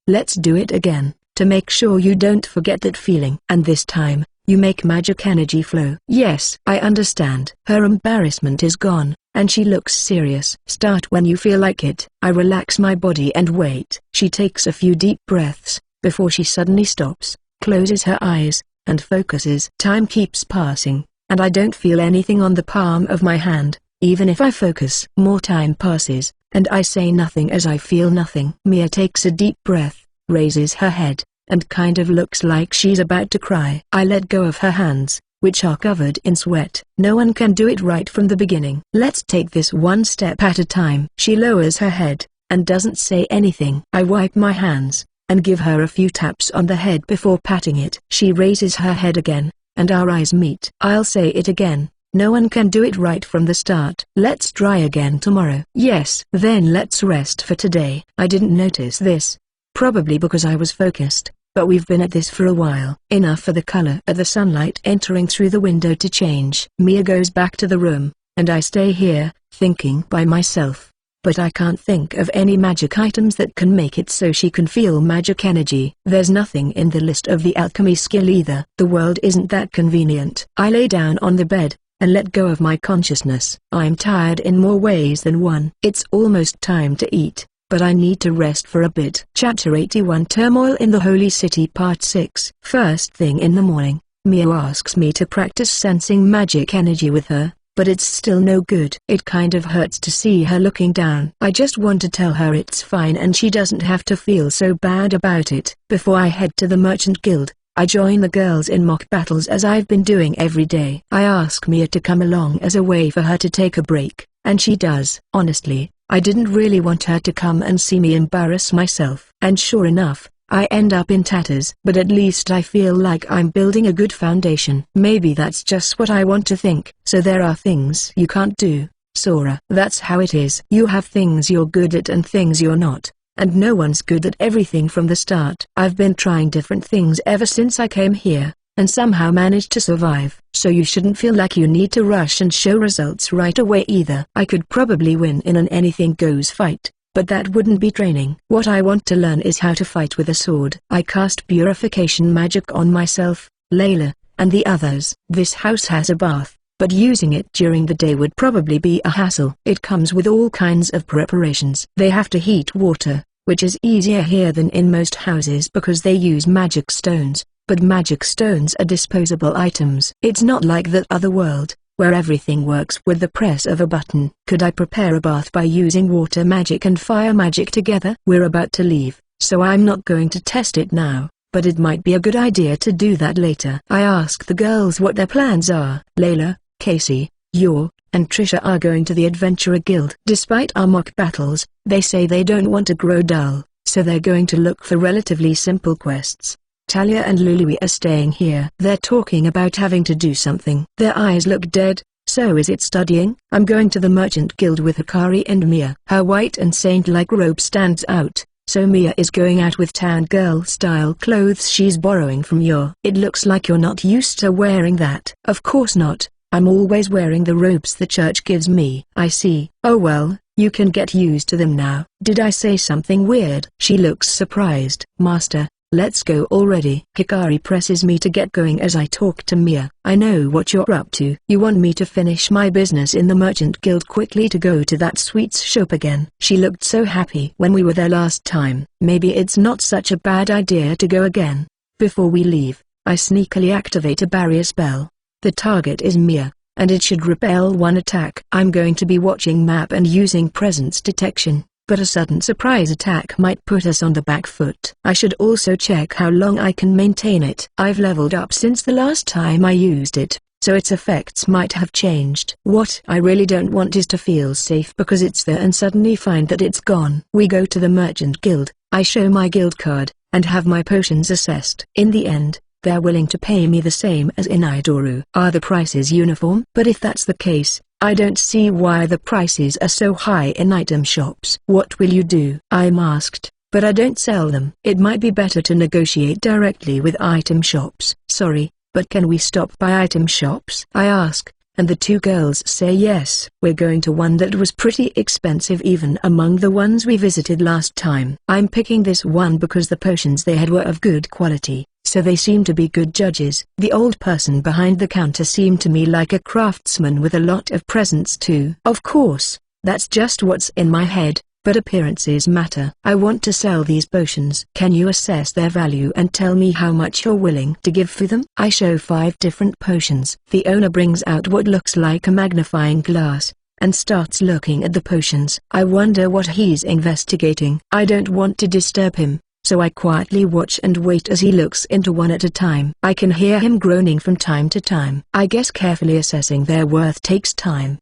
Let's do it again, to make sure you don't forget that feeling. And this time, you make magic energy flow. Yes, I understand. Her embarrassment is gone, and she looks serious. Start when you feel like it. I relax my body and wait. She takes a few deep breaths, before she suddenly stops, closes her eyes, and focuses. Time keeps passing, and I don't feel anything on the palm of my hand, even if I focus. More time passes, and I say nothing as I feel nothing. Mia takes a deep breath, raises her head, and kind of looks like she's about to cry. I let go of her hands, which are covered in sweat. No one can do it right from the beginning. Let's take this one step at a time. She lowers her head, and doesn't say anything. I wipe my hands, and give her a few taps on the head before patting it. She raises her head again, and our eyes meet. I'll say it again. No one can do it right from the start. Let's try again tomorrow. Yes. Then let's rest for today. I didn't notice this. Probably because I was focused. But we've been at this for a while. Enough for the color of the sunlight entering through the window to change. Mia goes back to the room, and I stay here, thinking by myself. But I can't think of any magic items that can make it so she can feel magic energy. There's nothing in the list of the alchemy skill either. The world isn't that convenient. I lay down on the bed, and let go of my consciousness. I'm tired in more ways than one. It's almost time to eat, but I need to rest for a bit. Chapter 81 Turmoil in the Holy City Part 6. First thing in the morning, Mia asks me to practice sensing magic energy with her, but it's still no good. It kind of hurts to see her looking down. I just want to tell her it's fine and she doesn't have to feel so bad about it. Before I head to the Merchant Guild, I join the girls in mock battles as I've been doing every day. I ask Mia to come along as a way for her to take a break, and she does. Honestly, I didn't really want her to come and see me embarrass myself. And sure enough, I end up in tatters. But at least I feel like I'm building a good foundation. Maybe that's just what I want to think. So there are things you can't do, Sora. That's how it is. You have things you're good at and things you're not. And no one's good at everything from the start. I've been trying different things ever since I came here, and somehow managed to survive. So you shouldn't feel like you need to rush and show results right away either. I could probably win in an anything goes fight, but that wouldn't be training. What I want to learn is how to fight with a sword. I cast purification magic on myself, Layla, and the others. This house has a bath, but using it during the day would probably be a hassle. It comes with all kinds of preparations. They have to heat water, which is easier here than in most houses because they use magic stones. But magic stones are disposable items. It's not like that other world, where everything works with the press of a button. Could I prepare a bath by using water magic and fire magic together? We're about to leave, so I'm not going to test it now, but it might be a good idea to do that later. I ask the girls what their plans are. Layla, Casey, Yor, and Trisha are going to the Adventurer Guild. Despite our mock battles, they say they don't want to grow dull, so they're going to look for relatively simple quests. Talia and Lulu are staying here. They're talking about having to do something. Their eyes look dead. So is it studying? I'm going to the Merchant Guild with Hikari and Mia. Her white and saint-like robe stands out, so Mia is going out with town girl-style clothes she's borrowing from Yor. It looks like you're not used to wearing that. Of course not. I'm always wearing the robes the church gives me. I see. Oh well, you can get used to them now. Did I say something weird? She looks surprised. Master, let's go already. Hikari presses me to get going as I talk to Mia. I know what you're up to. You want me to finish my business in the Merchant Guild quickly to go to that sweets shop again. She looked so happy when we were there last time. Maybe it's not such a bad idea to go again. Before we leave, I sneakily activate a barrier spell. The target is Mia, and it should repel one attack. I'm going to be watching map and using presence detection, but a sudden surprise attack might put us on the back foot. I should also check how long I can maintain it. I've leveled up since the last time I used it, so its effects might have changed. What I really don't want is to feel safe because it's there and suddenly find that it's gone. We go to the Merchant Guild, I show my guild card, and have my potions assessed. In the end, they're willing to pay me the same as in Idoru. Are the prices uniform? But if that's the case, I don't see why the prices are so high in item shops. What will you do? I'm asked, but I don't sell them. It might be better to negotiate directly with item shops. Sorry, but can we stop by item shops? I ask, and the two girls say yes. We're going to one that was pretty expensive even among the ones we visited last time. I'm picking this one because the potions they had were of good quality, so they seem to be good judges. The old person behind the counter seemed to me like a craftsman with a lot of presence too. Of course, that's just what's in my head, but appearances matter. I want to sell these potions. Can you assess their value and tell me how much you're willing to give for them? I show 5 different potions. The owner brings out what looks like a magnifying glass, and starts looking at the potions. I wonder what he's investigating. I don't want to disturb him, so I quietly watch and wait as he looks into one at a time. I can hear him groaning from time to time. I guess carefully assessing their worth takes time.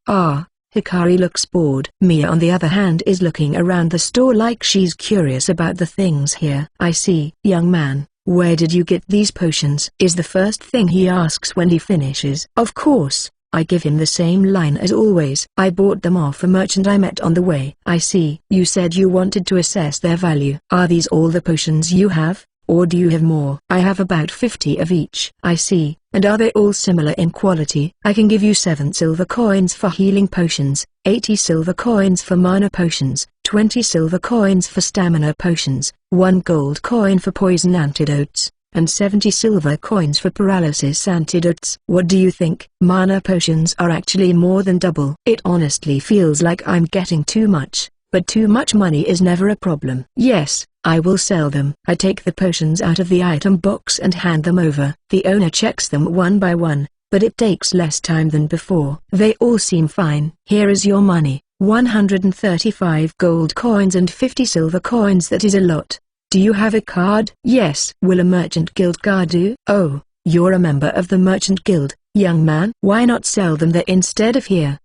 Hikari looks bored. Mia on the other hand is looking around the store like she's curious about the things here. I see. Young man, where did you get these potions? Is the first thing he asks when he finishes. Of course, I give him the same line as always. I bought them off a merchant I met on the way. I see. You said you wanted to assess their value. Are these all the potions you have, or do you have more? I have about 50 of each. I see. And are they all similar in quality? I can give you 7 silver coins for healing potions, 80 silver coins for mana potions, 20 silver coins for stamina potions, 1 gold coin for poison antidotes, and 70 silver coins for paralysis antidotes. What do you think? Mana potions are actually more than double. It honestly feels like I'm getting too much, but too much money is never a problem. Yes, I will sell them. I take the potions out of the item box and hand them over. The owner checks them one by one, but it takes less time than before. They all seem fine. Here is your money, 135 gold coins and 50 silver coins. That is a lot. Do you have a card? Yes. Will a Merchant Guild card do? Oh, you're a member of the Merchant Guild, young man. Why not sell them there instead of here?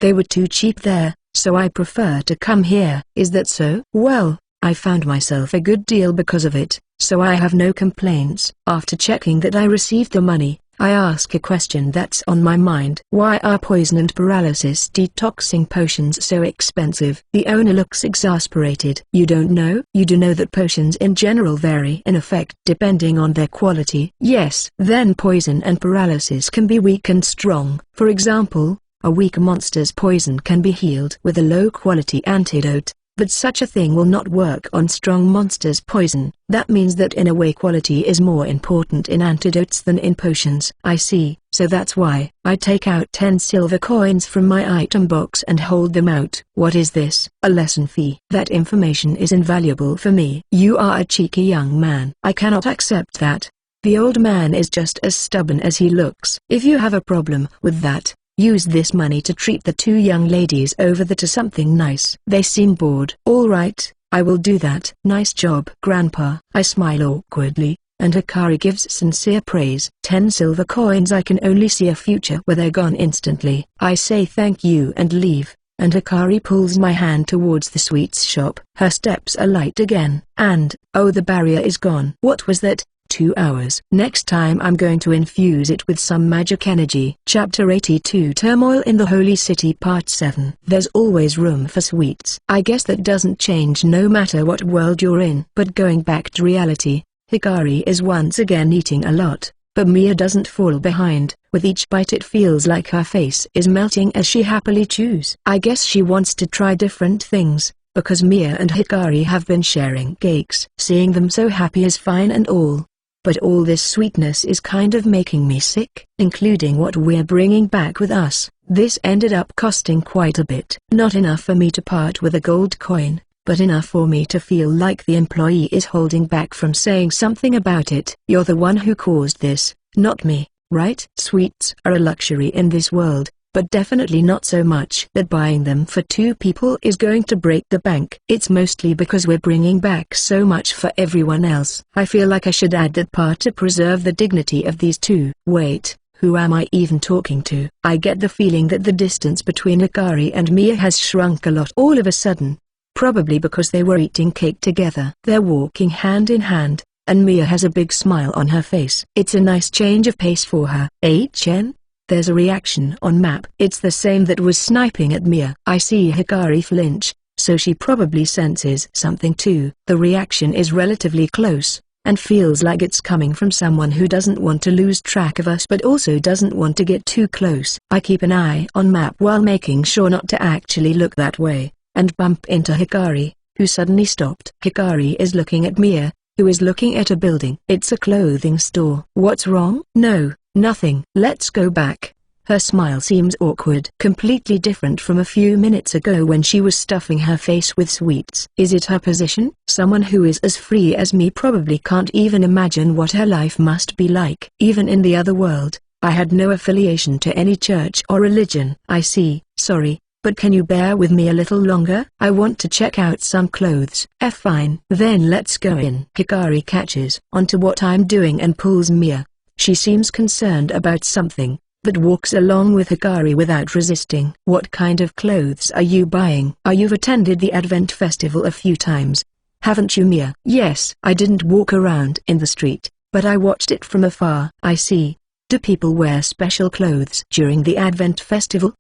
They were too cheap there, so I prefer to come here. Is that so? Well, I found myself a good deal because of it, so I have no complaints. After checking that I received the money, I ask a question that's on my mind. Why are poison and paralysis detoxing potions so expensive? The owner looks exasperated. You don't know? You do know that potions in general vary in effect depending on their quality. Yes. Then poison and paralysis can be weak and strong. For example, a weak monster's poison can be healed with a low-quality antidote, but such a thing will not work on strong monsters' poison. That means that in a way quality is more important in antidotes than in potions. I see. So that's why I take out 10 silver coins from my item box and hold them out. What is this? A lesson fee. That information is invaluable for me. You are a cheeky young man. I cannot accept that. The old man is just as stubborn as he looks. If you have a problem with that, use this money to treat the 2 young ladies over there to something nice. They seem bored. All right, I will do that. Nice job, Grandpa. I smile awkwardly, and Hikari gives sincere praise. 10 silver coins. I can only see a future where they're gone instantly. I say thank you and leave, and Hikari pulls my hand towards the sweets shop. Her steps are light again, and, oh, the barrier is gone. What was that? 2 hours. Next time I'm going to infuse it with some magic energy. Chapter 82 Turmoil in the Holy City Part 7. There's always room for sweets. I guess that doesn't change no matter what world you're in. But going back to reality, Hikari is once again eating a lot, but Mia doesn't fall behind. With each bite it feels like her face is melting as she happily chews. I guess she wants to try different things, because Mia and Hikari have been sharing cakes. Seeing them so happy is fine and all, but all this sweetness is kind of making me sick. Including what we're bringing back with us, this ended up costing quite a bit. Not enough for me to part with a gold coin, but enough for me to feel like the employee is holding back from saying something about it. You're the one who caused this, not me, right? Sweets are a luxury in this world, but definitely not so much that buying them for two people is going to break the bank. It's mostly because we're bringing back so much for everyone else. I feel like I should add that part to preserve the dignity of these two. Wait, who am I even talking to? I get the feeling that the distance between Hikari and Mia has shrunk a lot all of a sudden. Probably because they were eating cake together. They're walking hand in hand, and Mia has a big smile on her face. It's a nice change of pace for her. HN? There's a reaction on map. It's the same that was sniping at Mia. I see Hikari flinch, so she probably senses something too. The reaction is relatively close, and feels like it's coming from someone who doesn't want to lose track of us but also doesn't want to get too close. I keep an eye on map while making sure not to actually look that way, and bump into Hikari, who suddenly stopped. Hikari is looking at Mia, who is looking at a building. It's a clothing store. What's wrong? No, nothing. Let's go back. Her smile seems awkward. Completely different from a few minutes ago when she was stuffing her face with sweets. Is it her position? Someone who is as free as me probably can't even imagine what her life must be like. Even in the other world, I had no affiliation to any church or religion. I see. Sorry, but can you bear with me a little longer? I want to check out some clothes. Fine. Then let's go in. Hikari catches onto what I'm doing and pulls Mia. She seems concerned about something, but walks along with Hikari without resisting. What kind of clothes are you buying? You've attended the Advent Festival a few times, haven't you, Mia? Yes. I didn't walk around in the street, but I watched it from afar. I see. Do people wear special clothes during the Advent Festival?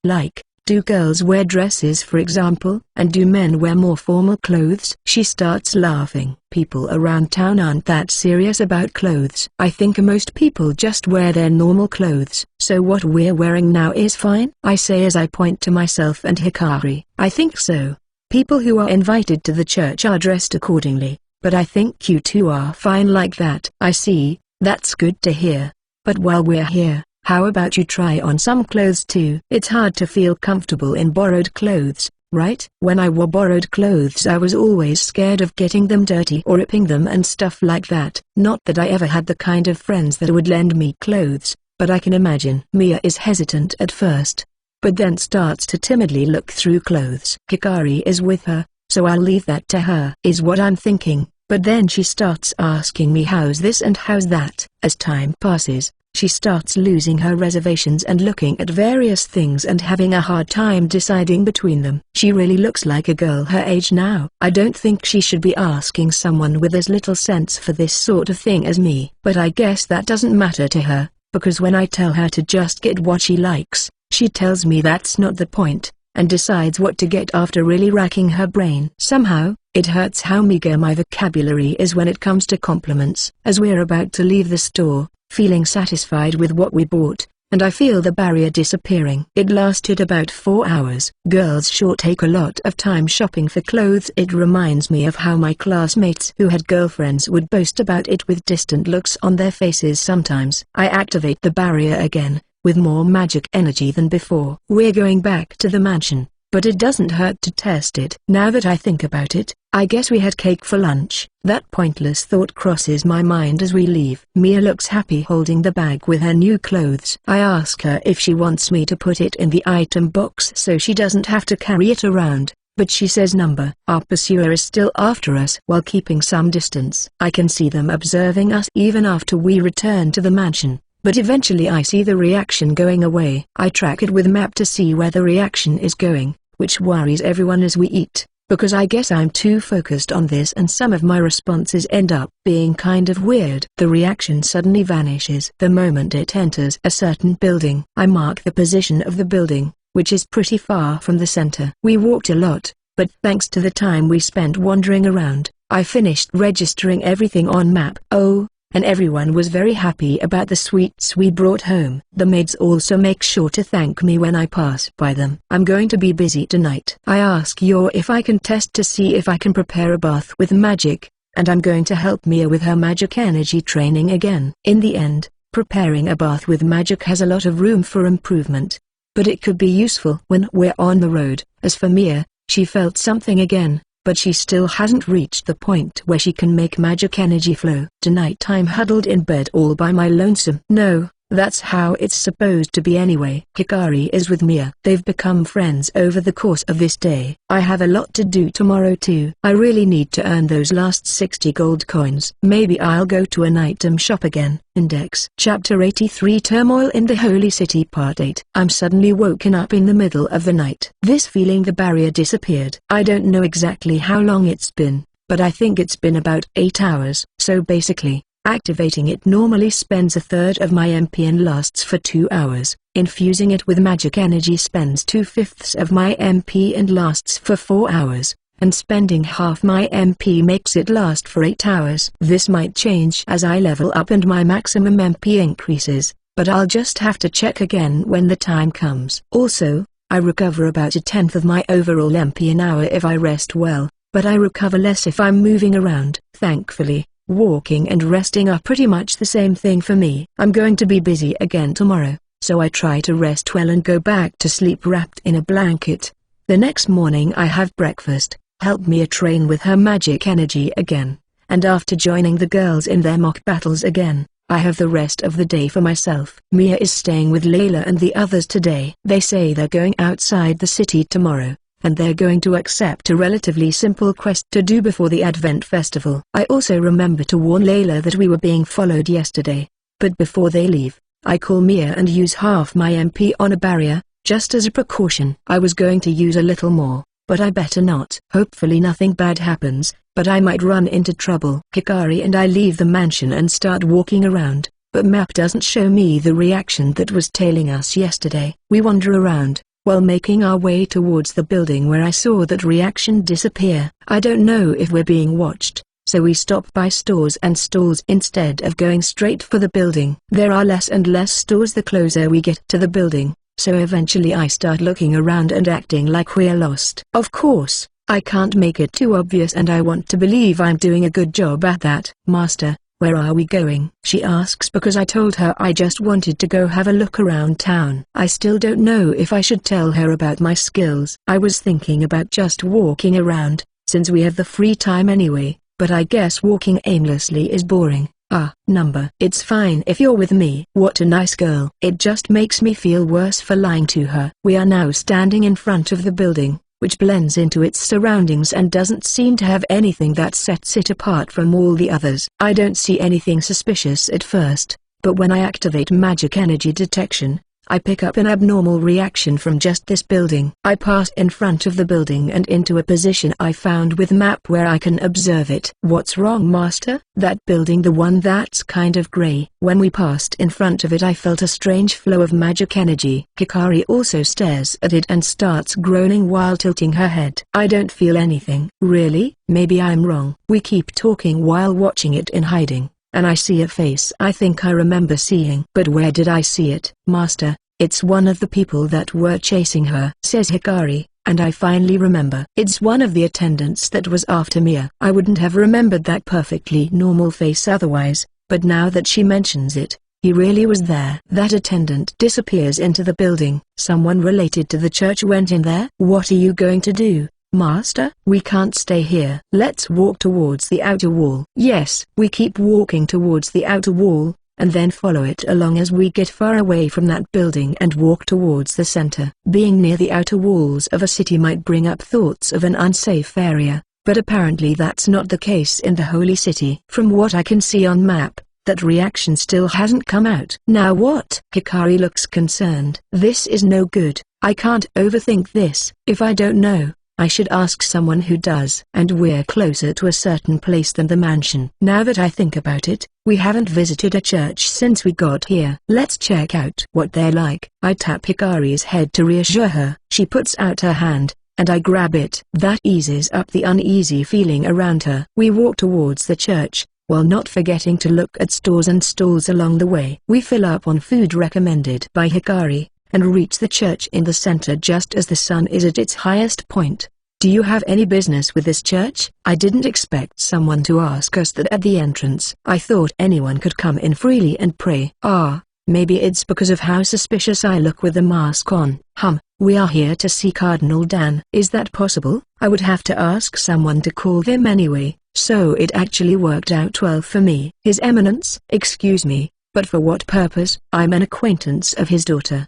Like, do girls wear dresses for example? And do men wear more formal clothes? She starts laughing. People around town aren't that serious about clothes. I think most people just wear their normal clothes. So what we're wearing now is fine? I say as I point to myself and Hikari. I think so. People who are invited to the church are dressed accordingly, but I think you two are fine like that. I see. That's good to hear. But while we're here, how about you try on some clothes too? It's hard to feel comfortable in borrowed clothes, right? When I wore borrowed clothes I was always scared of getting them dirty or ripping them and stuff like that. Not that I ever had the kind of friends that would lend me clothes, but I can imagine. Mia is hesitant at first, but then starts to timidly look through clothes. Hikari is with her, so I'll leave that to her, is what I'm thinking. But then she starts asking me how's this and how's that. As time passes, she starts losing her reservations and looking at various things and having a hard time deciding between them. She really looks like a girl her age now. I don't think she should be asking someone with as little sense for this sort of thing as me. But I guess that doesn't matter to her, because when I tell her to just get what she likes, she tells me that's not the point, and decides what to get after really racking her brain. Somehow, it hurts how meager my vocabulary is when it comes to compliments. As we're about to leave the store, feeling satisfied with what we bought, and I feel the barrier disappearing. It lasted about 4 hours. Girls sure take a lot of time shopping for clothes. It reminds me of how my classmates who had girlfriends would boast about it with distant looks on their faces sometimes. I activate the barrier again, with more magic energy than before. We're going back to the mansion, but it doesn't hurt to test it. Now that I think about it, I guess we had cake for lunch. That pointless thought crosses my mind as we leave. Mia looks happy holding the bag with her new clothes. I ask her if she wants me to put it in the item box so she doesn't have to carry it around, but she says number. Our pursuer is still after us while keeping some distance. I can see them observing us even after we return to the mansion, but eventually I see the reaction going away. I track it with map to see where the reaction is going, which worries everyone as we eat, because I guess I'm too focused on this and some of my responses end up being kind of weird. The reaction suddenly vanishes the moment it enters a certain building. I mark the position of the building, which is pretty far from the center. We walked a lot, but thanks to the time we spent wandering around, I finished registering everything on map. Oh, and everyone was very happy about the sweets we brought home. The maids also make sure to thank me when I pass by them. I'm going to be busy tonight. I ask you if I can test to see if I can prepare a bath with magic, and I'm going to help Mia with her magic energy training again. In the end, preparing a bath with magic has a lot of room for improvement, but it could be useful when we're on the road. As for Mia, she felt something again, but she still hasn't reached the point where she can make magic energy flow. Tonight I'm huddled in bed all by my lonesome. No, that's how it's supposed to be anyway. Hikari is with Mia. They've become friends over the course of this day. I have a lot to do tomorrow too. I really need to earn those last 60 gold coins. Maybe I'll go to an item shop again. Index. Chapter 83 Turmoil in the Holy City Part 8. I'm suddenly woken up in the middle of the night. This feeling the barrier disappeared. I don't know exactly how long it's been, but I think it's been about 8 hours. So basically, activating it normally spends a third of my MP and lasts for 2 hours. Infusing it with magic energy spends 2/5 of my MP and lasts for 4 hours. And spending half my MP makes it last for 8 hours. This might change as I level up and my maximum MP increases, but I'll just have to check again when the time comes. Also, I recover about 1/10 of my overall MP an hour if I rest well, but I recover less if I'm moving around. Thankfully, walking and resting are pretty much the same thing for me. I'm going to be busy again tomorrow, so I try to rest well and go back to sleep wrapped in a blanket. The next morning I have breakfast, help Mia train with her magic energy again, and after joining the girls in their mock battles again, I have the rest of the day for myself. Mia is staying with Layla and the others today. They say they're going outside the city tomorrow, and they're going to accept a relatively simple quest to do before the Advent Festival. I also remember to warn Layla that we were being followed yesterday, but before they leave, I call Mia and use half my MP on a barrier, just as a precaution. I was going to use a little more, but I better not. Hopefully nothing bad happens, but I might run into trouble. Hikari and I leave the mansion and start walking around, but map doesn't show me the reaction that was tailing us yesterday. We wander around, while making our way towards the building where I saw that reaction disappear. I don't know if we're being watched, so we stop by stores and stalls instead of going straight for the building. There are less and less stores the closer we get to the building, so eventually I start looking around and acting like we're lost. Of course, I can't make it too obvious and I want to believe I'm doing a good job at that. Master, where are we going? She asks because I told her I just wanted to go have a look around town. I still don't know if I should tell her about my skills. I was thinking about just walking around, since we have the free time anyway, but I guess walking aimlessly is boring. Number. It's fine if you're with me. What a nice girl. It just makes me feel worse for lying to her. We are now standing in front of the building, which blends into its surroundings and doesn't seem to have anything that sets it apart from all the others. I don't see anything suspicious at first, but when I activate magic energy detection, I pick up an abnormal reaction from just this building. I pass in front of the building and into a position I found with map where I can observe it. What's wrong, Master? That building, the one that's kind of grey. When we passed in front of it I felt a strange flow of magic energy. Hikari also stares at it and starts groaning while tilting her head. I don't feel anything. Really? Maybe I'm wrong. We keep talking while watching it in hiding, and I see a face I think I remember seeing. But where did I see it? Master, it's one of the people that were chasing her, says Hikari, and I finally remember. It's one of the attendants that was after Mia. I wouldn't have remembered that perfectly normal face otherwise, but now that she mentions it, he really was there. That attendant disappears into the building. Someone related to the church went in there. What are you going to do, Master? We can't stay here. Let's walk towards the outer wall. Yes. We keep walking towards the outer wall, and then follow it along as we get far away from that building and walk towards the center. Being near the outer walls of a city might bring up thoughts of an unsafe area, but apparently that's not the case in the Holy City. From what I can see on map, that reaction still hasn't come out. Now what? Hikari looks concerned. This is no good. I can't overthink this. If I don't know, I should ask someone who does. And we're closer to a certain place than the mansion. Now that I think about it, we haven't visited a church since we got here. Let's check out what they're like. I tap Hikari's head to reassure her. She puts out her hand, and I grab it. That eases up the uneasy feeling around her. We walk towards the church, while not forgetting to look at stores and stalls along the way. We fill up on food recommended by Hikari, and reach the church in the center just as the sun is at its highest point. "Do you have any business with this church?" I didn't expect someone to ask us that at the entrance. I thought anyone could come in freely and pray. Maybe it's because of how suspicious I look with the mask on. We are here to see Cardinal Dan. Is that possible? I would have to ask someone to call him anyway, so it actually worked out well for me. His Eminence? Excuse me, but for what purpose? I'm an acquaintance of his daughter.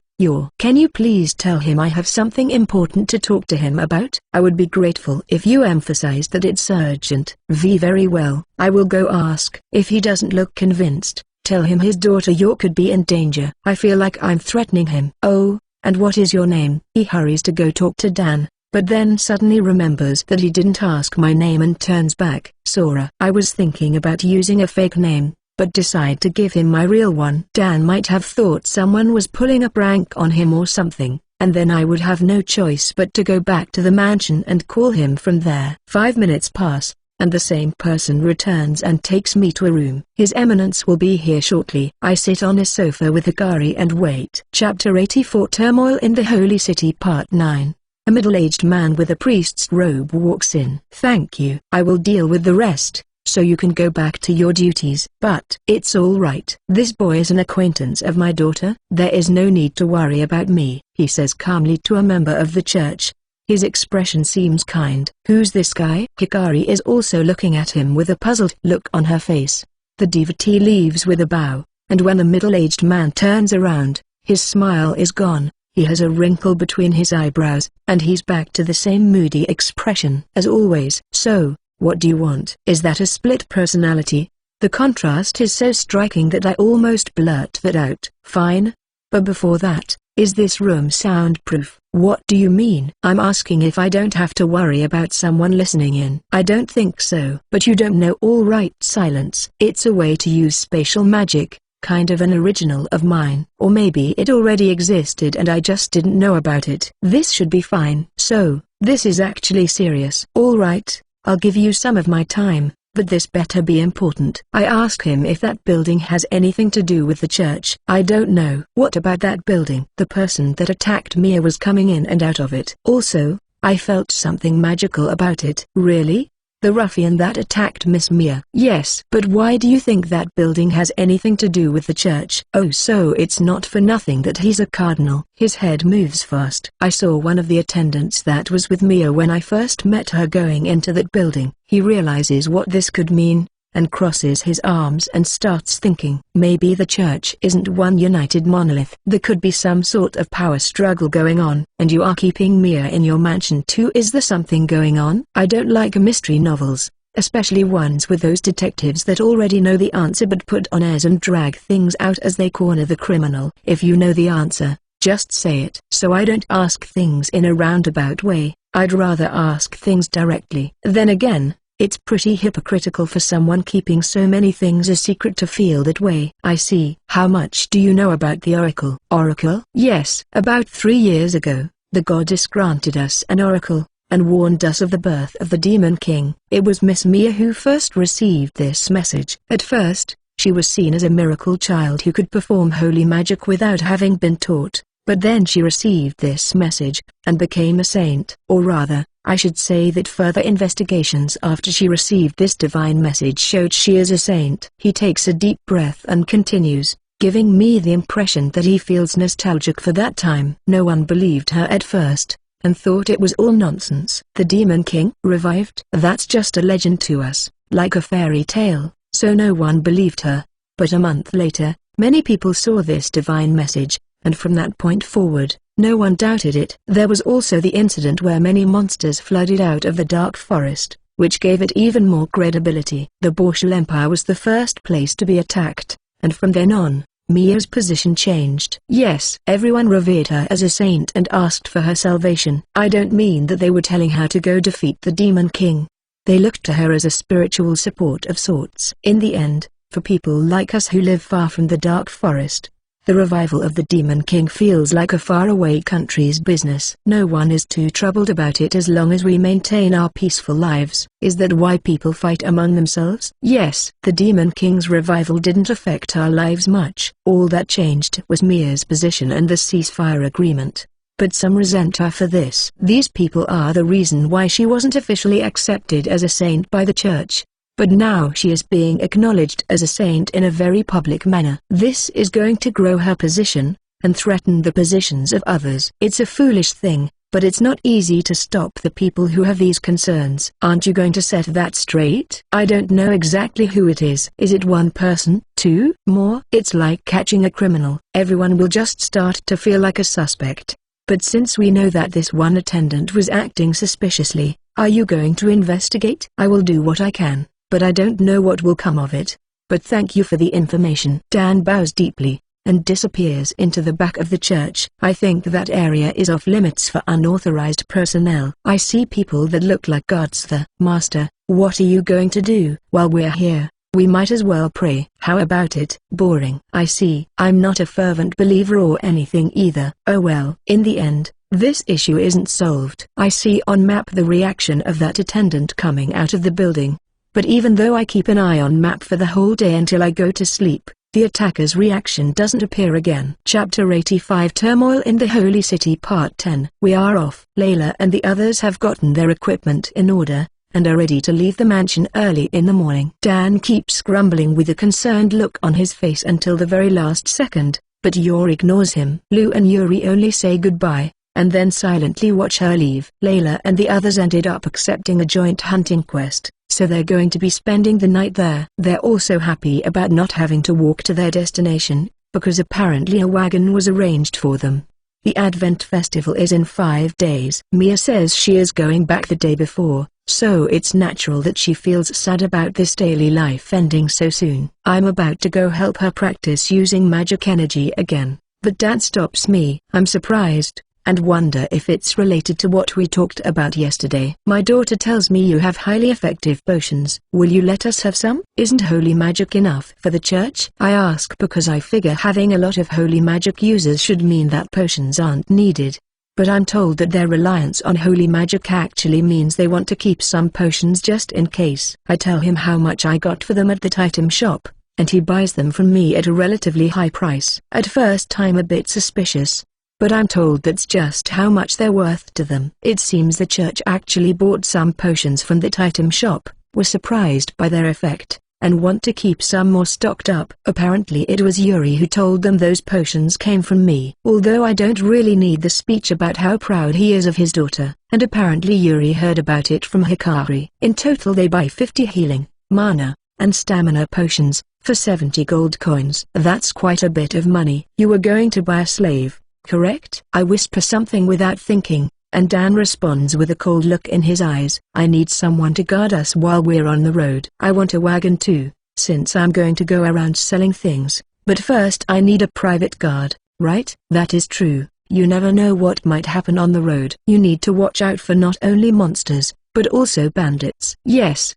Can you please tell him I have something important to talk to him about? I would be grateful if you emphasize that it's urgent. Very well. I will go ask. If he doesn't look convinced, tell him his daughter could be in danger. I feel like I'm threatening him. "Oh, and what is your name?" He hurries to go talk to Dan, but then suddenly remembers that he didn't ask my name and turns back. "Sora." I was thinking about using a fake name, but decide to give him my real one. Dan might have thought someone was pulling a prank on him or something, and then I would have no choice but to go back to the mansion and call him from there. 5 minutes pass, and the same person returns and takes me to a room. His Eminence will be here shortly. I sit on a sofa with Hikari and wait. Chapter 84 Turmoil in the Holy City Part 9. A middle-aged man with a priest's robe walks in. "Thank you. I will deal with the rest, so you can go back to your duties." "But it's all right. This boy is an acquaintance of my daughter. There is no need to worry about me," he says calmly to a member of the church. His expression seems kind. "Who's this guy?" Hikari is also looking at him with a puzzled look on her face. The devotee leaves with a bow, and when the middle-aged man turns around, his smile is gone. He has a wrinkle between his eyebrows, and he's back to the same moody expression as always. "So, what do you want?" Is that a split personality? The contrast is so striking that I almost blurt that out. "Fine. But before that, is this room soundproof?" "What do you mean?" "I'm asking if I don't have to worry about someone listening in." "I don't think so." "But you don't know." "All right." Silence. "It's a way to use spatial magic, kind of an original of mine. Or maybe it already existed and I just didn't know about it." "This should be fine." "So, this is actually serious." "All right, I'll give you some of my time, but this better be important." I ask him if that building has anything to do with the church. "I don't know." "What about that building?" "The person that attacked Mia was coming in and out of it. Also, I felt something magical about it." "Really? The ruffian that attacked Miss Mia?" "Yes." "But why do you think that building has anything to do with the church?" "Oh, so it's not for nothing that he's a cardinal." His head moves fast. "I saw one of the attendants that was with Mia when I first met her going into that building." He realizes what this could mean, and crosses his arms and starts thinking. Maybe the church isn't one united monolith. There could be some sort of power struggle going on. "And you are keeping Mia in your mansion too? Is there something going on?" I don't like mystery novels, especially ones with those detectives that already know the answer but put on airs and drag things out as they corner the criminal. If you know the answer, just say it. So I don't ask things in a roundabout way. I'd rather ask things directly. Then again, it's pretty hypocritical for someone keeping so many things a secret to feel that way. "I see. How much do you know about the oracle?" "Oracle?" "Yes. About 3 years ago, the goddess granted us an oracle, and warned us of the birth of the Demon King. It was Miss Mia who first received this message. At first, she was seen as a miracle child who could perform holy magic without having been taught, but then she received this message, and became a saint. Or rather, I should say that further investigations after she received this divine message showed she is a saint." He takes a deep breath and continues, giving me the impression that he feels nostalgic for that time. "No one believed her at first, and thought it was all nonsense. The Demon King revived? That's just a legend to us, like a fairy tale, so no one believed her. But a month later, many people saw this divine message, and from that point forward, no one doubted it. There was also the incident where many monsters flooded out of the Dark Forest, which gave it even more credibility. The Borshal Empire was the first place to be attacked, and from then on, Mia's position changed. Yes, everyone revered her as a saint and asked for her salvation. I don't mean that they were telling her to go defeat the Demon King. They looked to her as a spiritual support of sorts. In the end, for people like us who live far from the Dark Forest, The revival of the Demon King feels like a faraway country's business. No one is too troubled about it as long as we maintain our peaceful lives. Is that why people fight among themselves? Yes, the Demon King's revival didn't affect our lives much. All that changed was Mia's position and the ceasefire agreement. But some resent her for this. These people are the reason why she wasn't officially accepted as a saint by the church. But now she is being acknowledged as a saint in a very public manner. This is going to grow her position, and threaten the positions of others. It's a foolish thing, but it's not easy to stop the people who have these concerns. Aren't you going to set that straight? I don't know exactly who it is. Is it one person, two, more? It's like catching a criminal. Everyone will just start to feel like a suspect. But since we know that this one attendant was acting suspiciously, are you going to investigate? I will do what I can, but I don't know what will come of it. But thank you for the information. Dan bows deeply, and disappears into the back of the church. I think that area is off limits for unauthorized personnel. I see people that look like guards there. Master, what are you going to do? While we're here, we might as well pray. How about it? Boring. I see. I'm not a fervent believer or anything either. Oh well. In the end, this issue isn't solved. I see on map the reaction of that attendant coming out of the building. But even though I keep an eye on map for the whole day until I go to sleep, the attacker's reaction doesn't appear again. Chapter 85 Turmoil in the Holy City Part 10. We are off. Layla and the others have gotten their equipment in order, and are ready to leave the mansion early in the morning. Dan keeps grumbling with a concerned look on his face until the very last second, but Yuri ignores him. Lu and Yuri only say goodbye, and then silently watch her leave. Layla and the others ended up accepting a joint hunting quest, so they're going to be spending the night there. They're also happy about not having to walk to their destination, because apparently a wagon was arranged for them. The Advent Festival is in 5 days. Mia says she is going back the day before, so it's natural that she feels sad about this daily life ending so soon. I'm about to go help her practice using magic energy again, but Dad stops me. I'm surprised, and wonder if it's related to what we talked about yesterday. My daughter tells me you have highly effective potions. Will you let us have some? Isn't holy magic enough for the church? I ask because I figure having a lot of holy magic users should mean that potions aren't needed. But I'm told that their reliance on holy magic actually means they want to keep some potions just in case. I tell him how much I got for them at the item shop, and he buys them from me at a relatively high price. At first I'm a bit suspicious, but I'm told that's just how much they're worth to them. It seems the church actually bought some potions from that item shop, was surprised by their effect, and want to keep some more stocked up. Apparently it was Yuri who told them those potions came from me. Although I don't really need the speech about how proud he is of his daughter, and apparently Yuri heard about it from Hikari. In total they buy 50 healing, mana, and stamina potions, for 70 gold coins. That's quite a bit of money. You were going to buy a slave, correct? I whisper something without thinking, and Dan responds with a cold look in his eyes. I need someone to guard us while we're on the road. I want a wagon too, since I'm going to go around selling things, but first I need a private guard, right? That is true. You never know what might happen on the road. You need to watch out for not only monsters, but also bandits. Yes.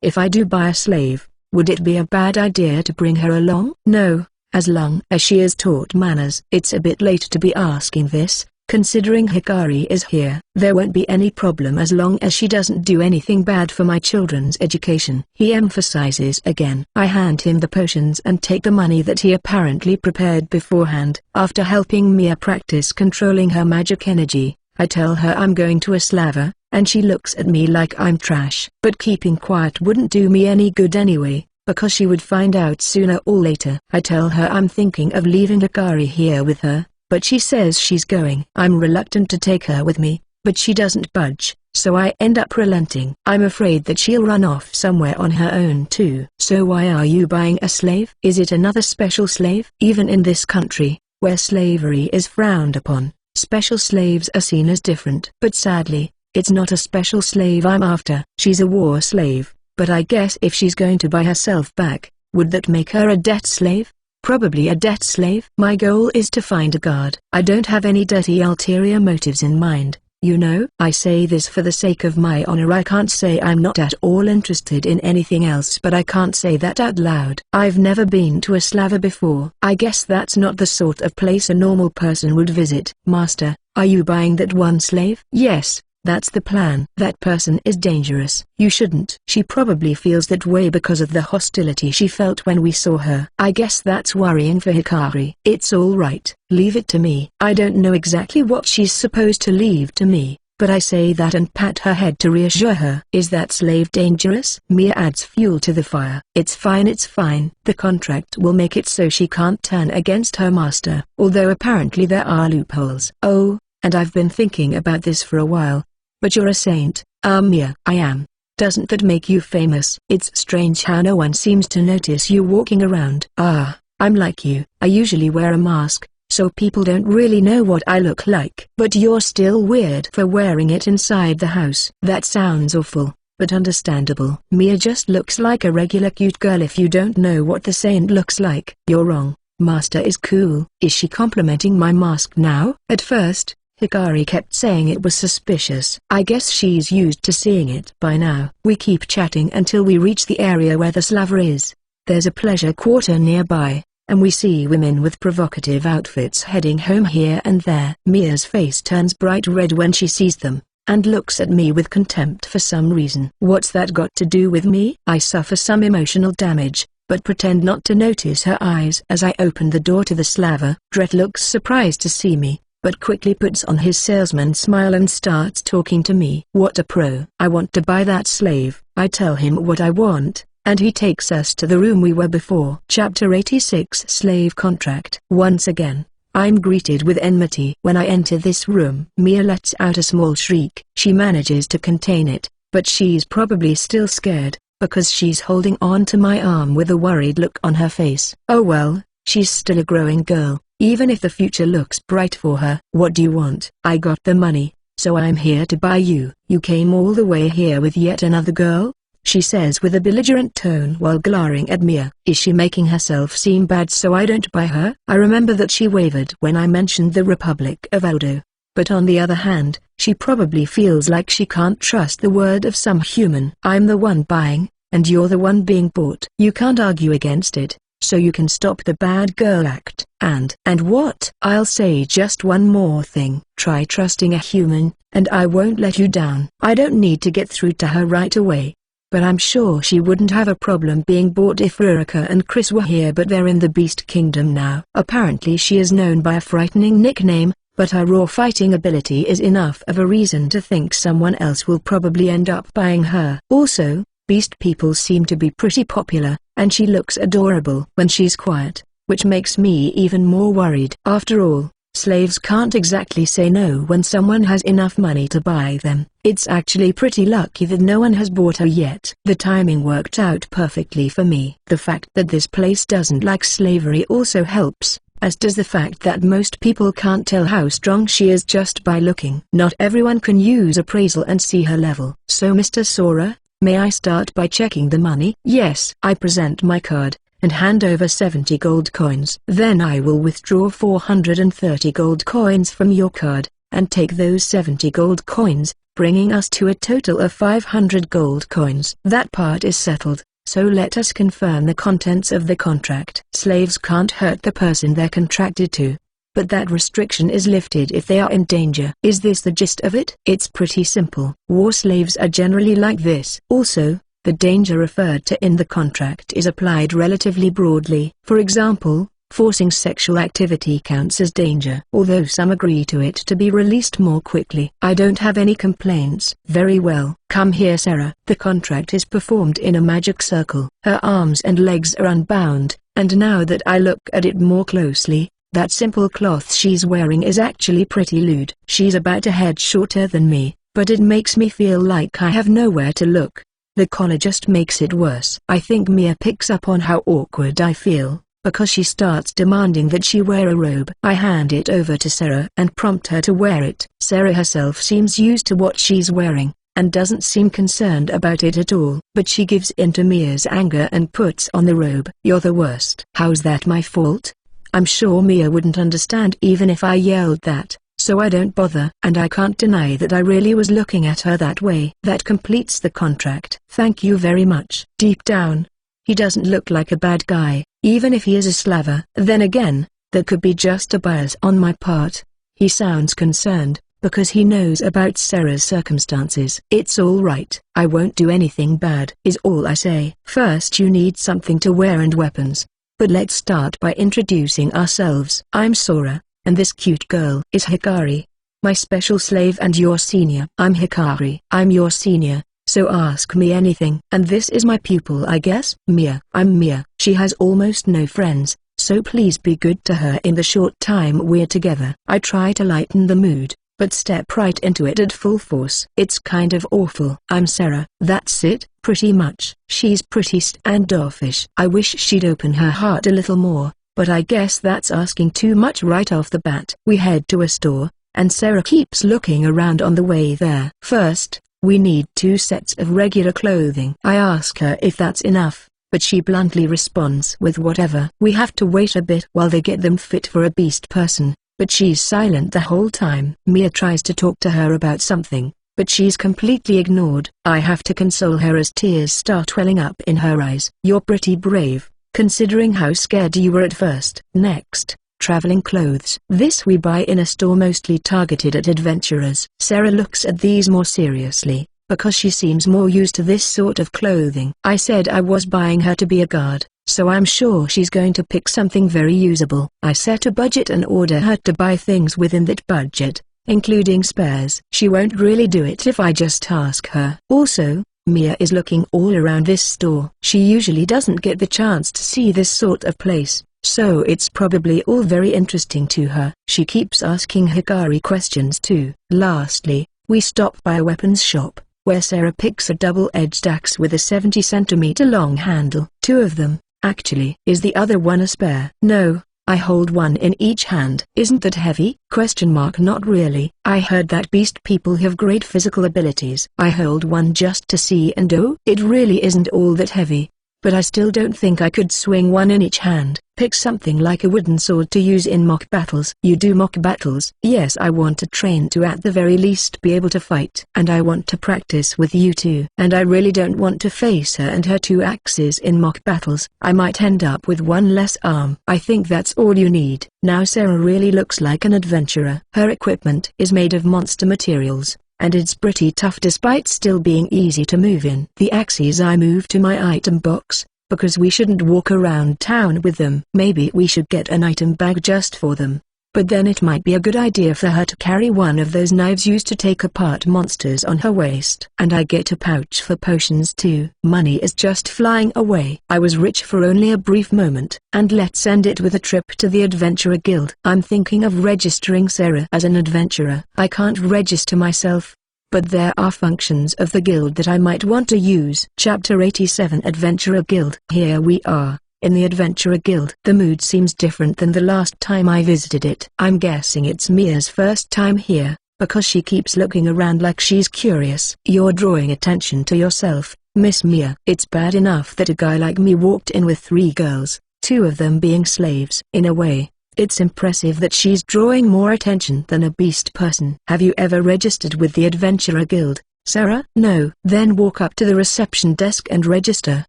If I do buy a slave, would it be a bad idea to bring her along? No. As long as she is taught manners. It's a bit late to be asking this, considering Hikari is here. There won't be any problem as long as she doesn't do anything bad for my children's education. He emphasizes again. I hand him the potions and take the money that he apparently prepared beforehand. After helping Mia practice controlling her magic energy, I tell her I'm going to Aslava, and she looks at me like I'm trash. But keeping quiet wouldn't do me any good anyway, because she would find out sooner or later. I tell her I'm thinking of leaving Hikari here with her, but she says she's going. I'm reluctant to take her with me, but she doesn't budge, so I end up relenting. I'm afraid that she'll run off somewhere on her own too. So why are you buying a slave? Is it another special slave? Even in this country, where slavery is frowned upon, special slaves are seen as different. But sadly, it's not a special slave I'm after. She's a war slave. But I guess if she's going to buy herself back, would that make her a debt slave? Probably a debt slave. My goal is to find a guard. I don't have any dirty ulterior motives in mind, You know, I say this for the sake of my honor. I can't say I'm not at all interested in anything else, but I can't say that out loud. I've never been to a slaver before. I guess that's not the sort of place a normal person would visit. Master, are you buying that one slave? Yes. That's the plan. That person is dangerous. You shouldn't. She probably feels that way because of the hostility she felt when we saw her. I guess that's worrying for Hikari. It's all right. Leave it to me. I don't know exactly what she's supposed to leave to me, but I say that and pat her head to reassure her. Is that slave dangerous? Mia adds fuel to the fire. It's fine, it's fine. The contract will make it so she can't turn against her master, although apparently there are loopholes. Oh, and I've been thinking about this for a while. But you're a saint. Mia. I am. Doesn't that make you famous? It's strange how no one seems to notice you walking around. Ah, I'm like you. I usually wear a mask, so people don't really know what I look like. But you're still weird for wearing it inside the house. That sounds awful, but understandable. Mia just looks like a regular cute girl if you don't know what the saint looks like. You're wrong. Master is cool. Is she complimenting my mask now? At first, Hikari kept saying it was suspicious. I guess she's used to seeing it by now. We keep chatting until we reach the area where the slaver is. There's a pleasure quarter nearby, and we see women with provocative outfits heading home here and there. Mia's face turns bright red when she sees them, and looks at me with contempt for some reason. What's that got to do with me? I suffer some emotional damage, but pretend not to notice her eyes as I open the door to the slaver. Dret looks surprised to see me, but quickly puts on his salesman smile and starts talking to me. What a pro. I want to buy that slave. I tell him what I want, and he takes us to the room we were before. Chapter 86 Slave Contract. Once again, I'm greeted with enmity. When I enter this room, Mia lets out a small shriek. She manages to contain it, but she's probably still scared, because she's holding on to my arm with a worried look on her face. Oh well, she's still a growing girl, even if the future looks bright for her. What do you want? I got the money, so I'm here to buy you. You came all the way here with yet another girl? She says with a belligerent tone while glaring at Mia. Is she making herself seem bad so I don't buy her? I remember that she wavered when I mentioned the Republic of Aldo. But on the other hand, she probably feels like she can't trust the word of some human. I'm the one buying, and you're the one being bought. You can't argue against it, so you can stop the bad girl act. And what? I'll say just one more thing. Try trusting a human, and I won't let you down. I don't need to get through to her right away, but I'm sure she wouldn't have a problem being bought if Rurika and Chris were here, but they're in the Beast Kingdom now. Apparently she is known by a frightening nickname, but her raw fighting ability is enough of a reason to think someone else will probably end up buying her. Also, Beast people seem to be pretty popular, and she looks adorable when she's quiet, which makes me even more worried. After all, slaves can't exactly say no when someone has enough money to buy them. It's actually pretty lucky that no one has bought her yet. The timing worked out perfectly for me. The fact that this place doesn't like slavery also helps, as does the fact that most people can't tell how strong she is just by looking. Not everyone can use appraisal and see her level. So Mr. Sora, may I start by checking the money? Yes. I present my card, and hand over 70 gold coins. Then I will withdraw 430 gold coins from your card, and take those 70 gold coins, bringing us to a total of 500 gold coins. That part is settled, so let us confirm the contents of the contract. Slaves can't hurt the person they're contracted to, but that restriction is lifted if they are in danger. Is this the gist of it? It's pretty simple. War slaves are generally like this. Also, the danger referred to in the contract is applied relatively broadly. For example, forcing sexual activity counts as danger, although some agree to it to be released more quickly. I don't have any complaints. Very well. Come here, Sarah. The contract is performed in a magic circle. Her arms and legs are unbound, and now that I look at it more closely, that simple cloth she's wearing is actually pretty lewd. She's about a head shorter than me, but it makes me feel like I have nowhere to look. The collar just makes it worse. I think Mia picks up on how awkward I feel, because she starts demanding that she wear a robe. I hand it over to Sarah and prompt her to wear it. Sarah herself seems used to what she's wearing, and doesn't seem concerned about it at all. But she gives in to Mia's anger and puts on the robe. You're the worst. How's that my fault? I'm sure Mia wouldn't understand even if I yelled that, so I don't bother. And I can't deny that I really was looking at her that way. That completes the contract. Thank you very much. Deep down, he doesn't look like a bad guy, even if he is a slaver. Then again, that could be just a bias on my part. He sounds concerned, because he knows about Sarah's circumstances. It's all right. I won't do anything bad, is all I say. First you need something to wear and weapons. But let's start by introducing ourselves. I'm Sora, and this cute girl is Hikari, my special slave and your senior. I'm Hikari. I'm your senior, so ask me anything. And this is my pupil, I guess. Mia. I'm Mia. She has almost no friends, so please be good to her in the short time we're together. I try to lighten the mood, but step right into it at full force. It's kind of awful. I'm Sarah. That's it, pretty much. She's pretty standoffish. I wish she'd open her heart a little more, but I guess that's asking too much right off the bat. We head to a store, and Sarah keeps looking around on the way there. First, we need 2 sets of regular clothing. I ask her if that's enough, but she bluntly responds with whatever. We have to wait a bit while they get them fit for a beast person, but she's silent the whole time. Mia tries to talk to her about something, but she's completely ignored. I have to console her as tears start welling up in her eyes. You're pretty brave, considering how scared you were at first. Next, traveling clothes. This we buy in a store mostly targeted at adventurers. Sarah looks at these more seriously, because she seems more used to this sort of clothing. I said I was buying her to be a guard, so I'm sure she's going to pick something very usable. I set a budget and order her to buy things within that budget, including spares. She won't really do it if I just ask her. Also, Mia is looking all around this store. She usually doesn't get the chance to see this sort of place, so it's probably all very interesting to her. She keeps asking Hikari questions too. Lastly, we stop by a weapons shop, where Sarah picks a double-edged axe with a 70-centimeter long handle. 2 of them, actually. Is the other one a spare? No, I hold one in each hand. Isn't that heavy? Not really. I heard that beast people have great physical abilities. I hold one just to see, and oh, it really isn't all that heavy. But I still don't think I could swing one in each hand. Pick something like a wooden sword to use in mock battles. You do mock battles? Yes, I want to train to at the very least be able to fight. And I want to practice with you too. And I really don't want to face her and her 2 axes in mock battles. I might end up with one less arm. I think that's all you need. Now Sarah really looks like an adventurer. Her equipment is made of monster materials, and it's pretty tough despite still being easy to move in. The axes I move to my item box, because we shouldn't walk around town with them. Maybe we should get an item bag just for them. But then it might be a good idea for her to carry one of those knives used to take apart monsters on her waist. And I get a pouch for potions too. Money is just flying away. I was rich for only a brief moment. And let's end it with a trip to the Adventurer Guild. I'm thinking of registering Sarah as an adventurer. I can't register myself, but there are functions of the guild that I might want to use. Chapter 87 Adventurer Guild. Here we are, in the Adventurer Guild. The mood seems different than the last time I visited it. I'm guessing it's Mia's first time here, because she keeps looking around like she's curious. You're drawing attention to yourself, Miss Mia. It's bad enough that a guy like me walked in with 3 girls, 2 of them being slaves. In a way, it's impressive that she's drawing more attention than a beast person. Have you ever registered with the Adventurer Guild, Sarah? No. Then walk up to the reception desk and register.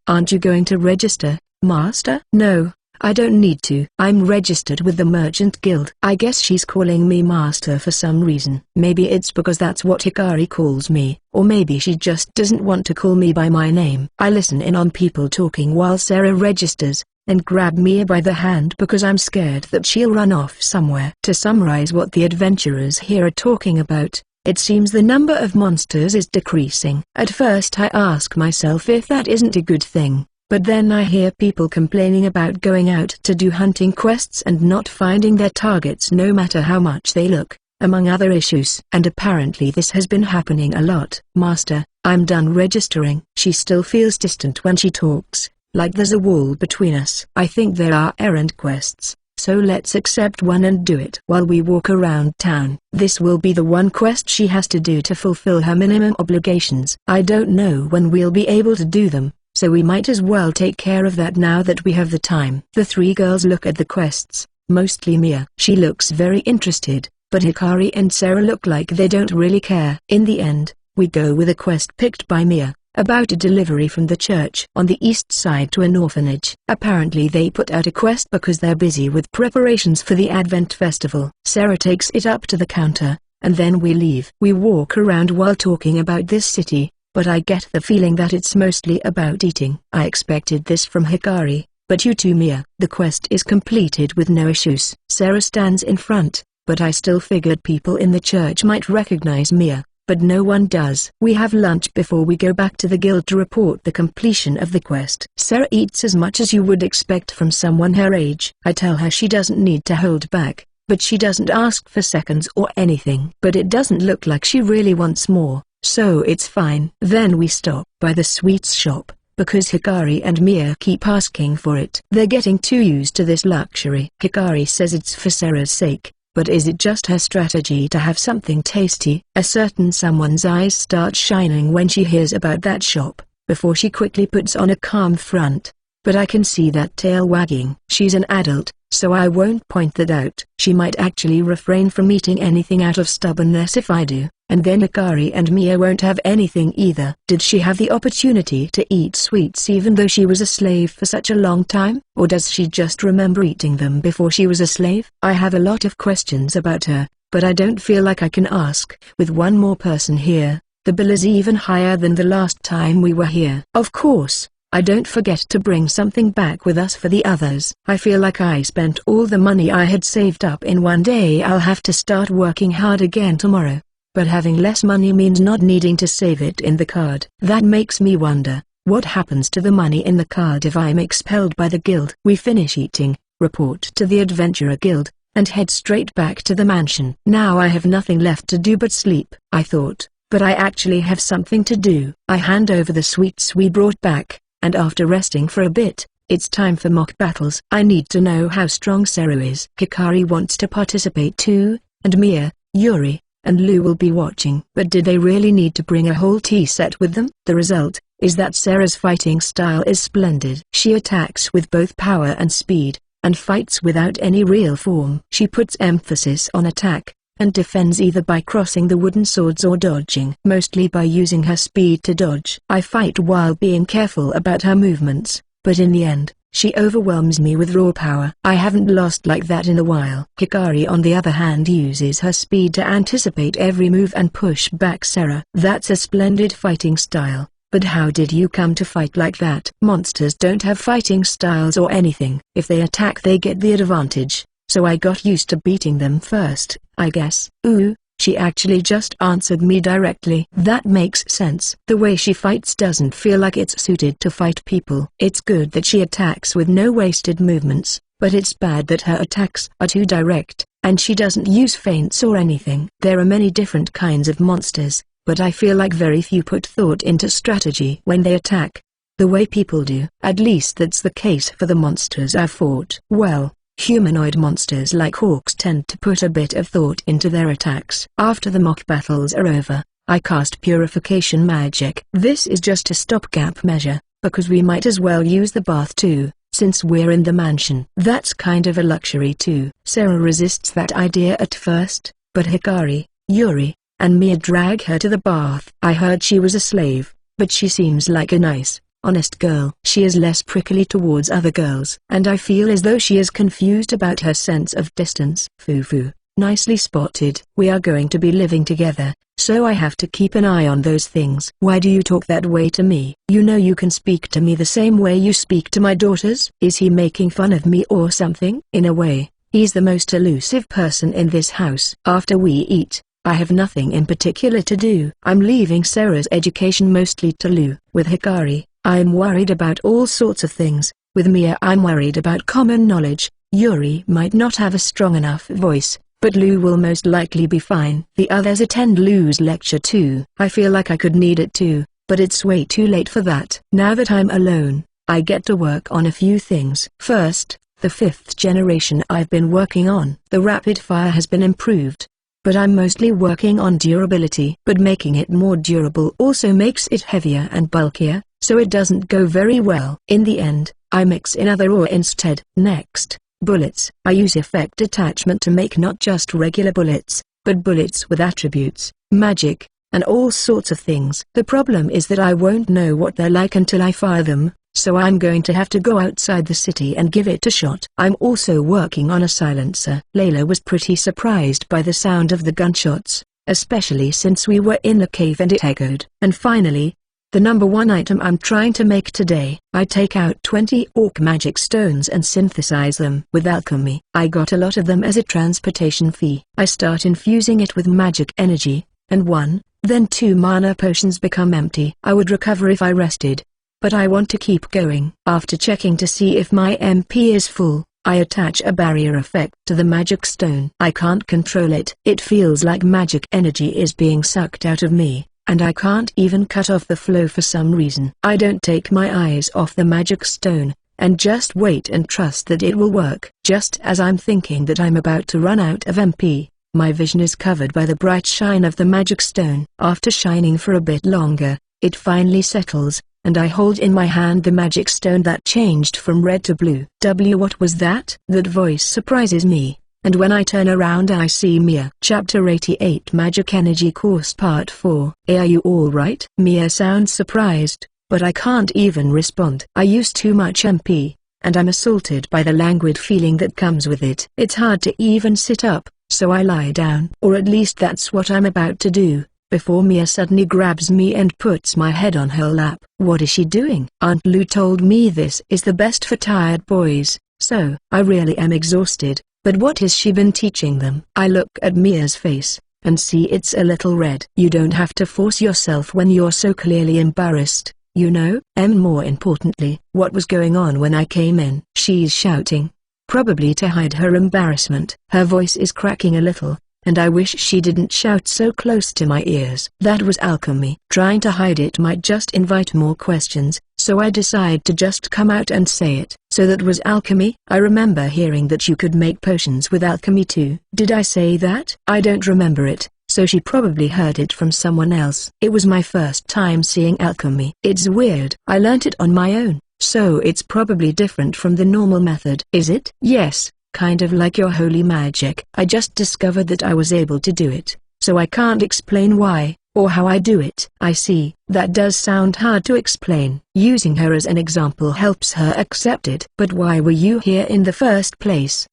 Aren't you going to register, Master? No, I don't need to. I'm registered with the Merchant Guild. I guess she's calling me Master for some reason. Maybe it's because that's what Hikari calls me, or maybe she just doesn't want to call me by my name. I listen in on people talking while Sarah registers, and grab Mia by the hand because I'm scared that she'll run off somewhere. To summarize what the adventurers here are talking about, it seems the number of monsters is decreasing. At first I ask myself if that isn't a good thing, but then I hear people complaining about going out to do hunting quests and not finding their targets no matter how much they look, among other issues. And apparently this has been happening a lot. Master, I'm done registering. She still feels distant when she talks, like there's a wall between us. I think there are errand quests, so let's accept one and do it. While we walk around town, this will be the one quest she has to do to fulfill her minimum obligations. I don't know when we'll be able to do them, so we might as well take care of that now that we have the time. The 3 girls look at the quests, mostly Mia. She looks very interested, but Hikari and Sarah look like they don't really care. In the end, we go with a quest picked by Mia, about a delivery from the church on the east side to an orphanage. Apparently they put out a quest because they're busy with preparations for the Advent festival. Sarah takes it up to the counter, and then we leave. We walk around while talking about this city, but I get the feeling that it's mostly about eating. I expected this from Hikari, but you too, Mia. The quest is completed with no issues. Sarah stands in front, but I still figured people in the church might recognize Mia, but no one does. We have lunch before we go back to the guild to report the completion of the quest. Sarah eats as much as you would expect from someone her age. I tell her she doesn't need to hold back, but she doesn't ask for seconds or anything. But it doesn't look like she really wants more, so it's fine. Then we stop by the sweets shop, because Hikari and Mia keep asking for it. They're getting too used to this luxury. Hikari says it's for Sarah's sake. But is it just her strategy to have something tasty? A certain someone's eyes start shining when she hears about that shop, before she quickly puts on a calm front. But I can see that tail wagging. She's an adult, so I won't point that out. She might actually refrain from eating anything out of stubbornness if I do, and then Hikari and Mia won't have anything either. Did she have the opportunity to eat sweets even though she was a slave for such a long time? Or does she just remember eating them before she was a slave? I have a lot of questions about her, but I don't feel like I can ask. With one more person here, the bill is even higher than the last time we were here. Of course, I don't forget to bring something back with us for the others. I feel like I spent all the money I had saved up in one day. I'll have to start working hard again tomorrow. But having less money means not needing to save it in the card. That makes me wonder, what happens to the money in the card if I'm expelled by the guild? We finish eating, report to the Adventurer Guild, and head straight back to the mansion. Now I have nothing left to do but sleep, I thought, but I actually have something to do. I hand over the sweets we brought back, and after resting for a bit, it's time for mock battles. I need to know how strong Sarah is. Hikari wants to participate too, and Mia, Yuri, and Lou will be watching. But did they really need to bring a whole tea set with them? The result is that Sarah's fighting style is splendid. She attacks with both power and speed, and fights without any real form. She puts emphasis on attack, and defends either by crossing the wooden swords or dodging. Mostly by using her speed to dodge. I fight while being careful about her movements, but in the end, she overwhelms me with raw power. I haven't lost like that in a while. Hikari on the other hand uses her speed to anticipate every move and push back Sarah. That's a splendid fighting style, but how did you come to fight like that? Monsters don't have fighting styles or anything. If they attack they get the advantage, so I got used to beating them first, I guess. Ooh, she actually just answered me directly. That makes sense. The way she fights doesn't feel like it's suited to fight people. It's good that she attacks with no wasted movements, but it's bad that her attacks are too direct, and she doesn't use feints or anything. There are many different kinds of monsters, but I feel like very few put thought into strategy when they attack, the way people do. At least that's the case for the monsters I've fought. Well, humanoid monsters like hawks tend to put a bit of thought into their attacks. After the mock battles are over, I cast purification magic. This is just a stopgap measure, because we might as well use the bath too, since we're in the mansion. That's kind of a luxury too. Sarah resists that idea at first, but Hikari, Yuri, and Mia drag her to the bath. I heard she was a slave, but she seems like a nice, honest girl. She is less prickly towards other girls. And I feel as though she is confused about her sense of distance. Fufu, nicely spotted. We are going to be living together, so I have to keep an eye on those things. Why do you talk that way to me? You know you can speak to me the same way you speak to my daughters. Is he making fun of me or something? In a way, he's the most elusive person in this house. After we eat, I have nothing in particular to do. I'm leaving Sarah's education mostly to Lou. With Hikari, I'm worried about all sorts of things. With Mia I'm worried about common knowledge. Yuri might not have a strong enough voice, but Lou will most likely be fine. The others attend Lou's lecture too. I feel like I could need it too, but it's way too late for that. Now that I'm alone, I get to work on a few things. First, the 5th generation I've been working on. The rapid fire has been improved, but I'm mostly working on durability. But making it more durable also makes it heavier and bulkier, so it doesn't go very well. In the end, I mix in other ore instead. Next, Bullets. I use effect attachment to make not just regular bullets, but bullets with attributes, magic, and all sorts of things. The problem is that I won't know what they're like until I fire them, so I'm going to have to go outside the city and give it a shot. I'm also working on a silencer. Layla was pretty surprised by the sound of the gunshots, especially since we were in a cave and it echoed. And finally, the number one item I'm trying to make today. I take out 20 orc magic stones and synthesize them with alchemy. I got a lot of them as a transportation fee. I start infusing it with magic energy, and 1, then 2 mana potions become empty. I would recover if I rested, but I want to keep going. After checking to see if my MP is full, I attach a barrier effect to the magic stone. I can't control it. It feels like magic energy is being sucked out of me, and I can't even cut off the flow for some reason. I don't take my eyes off the magic stone, and just wait and trust that it will work. Just as I'm thinking that I'm about to run out of MP, my vision is covered by the bright shine of the magic stone. After shining for a bit longer, it finally settles, and I hold in my hand the magic stone that changed from red to blue. What was that? That voice surprises me, and when I turn around I see Mia. Chapter 88 Magic Energy Course Part 4. Are you alright? Mia sounds surprised, but I can't even respond. I use too much MP, and I'm assaulted by the languid feeling that comes with it. It's hard to even sit up, so I lie down. Or at least that's what I'm about to do, before Mia suddenly grabs me and puts my head on her lap. What is she doing? Aunt Lou told me this is the best for tired boys, so I really am exhausted. But what has she been teaching them? I look at Mia's face, and see it's a little red. You don't have to force yourself when you're so clearly embarrassed, you know? More importantly, what was going on when I came in? She's shouting, probably to hide her embarrassment. Her voice is cracking a little, and I wish she didn't shout so close to my ears. That was alchemy. Trying to hide it might just invite more questions, so I decide to just come out and say it. So that was alchemy? I remember hearing that you could make potions with alchemy too. Did I say that? I don't remember it, so she probably heard it from someone else. It was my first time seeing alchemy. It's weird. I learnt it on my own, so it's probably different from the normal method. Is it? Yes. Kind of like your holy magic. I just discovered that I was able to do it, so I can't explain why, or how I do it. I see. That does sound hard to explain. Using her as an example helps her accept it. But why were you here in the first place?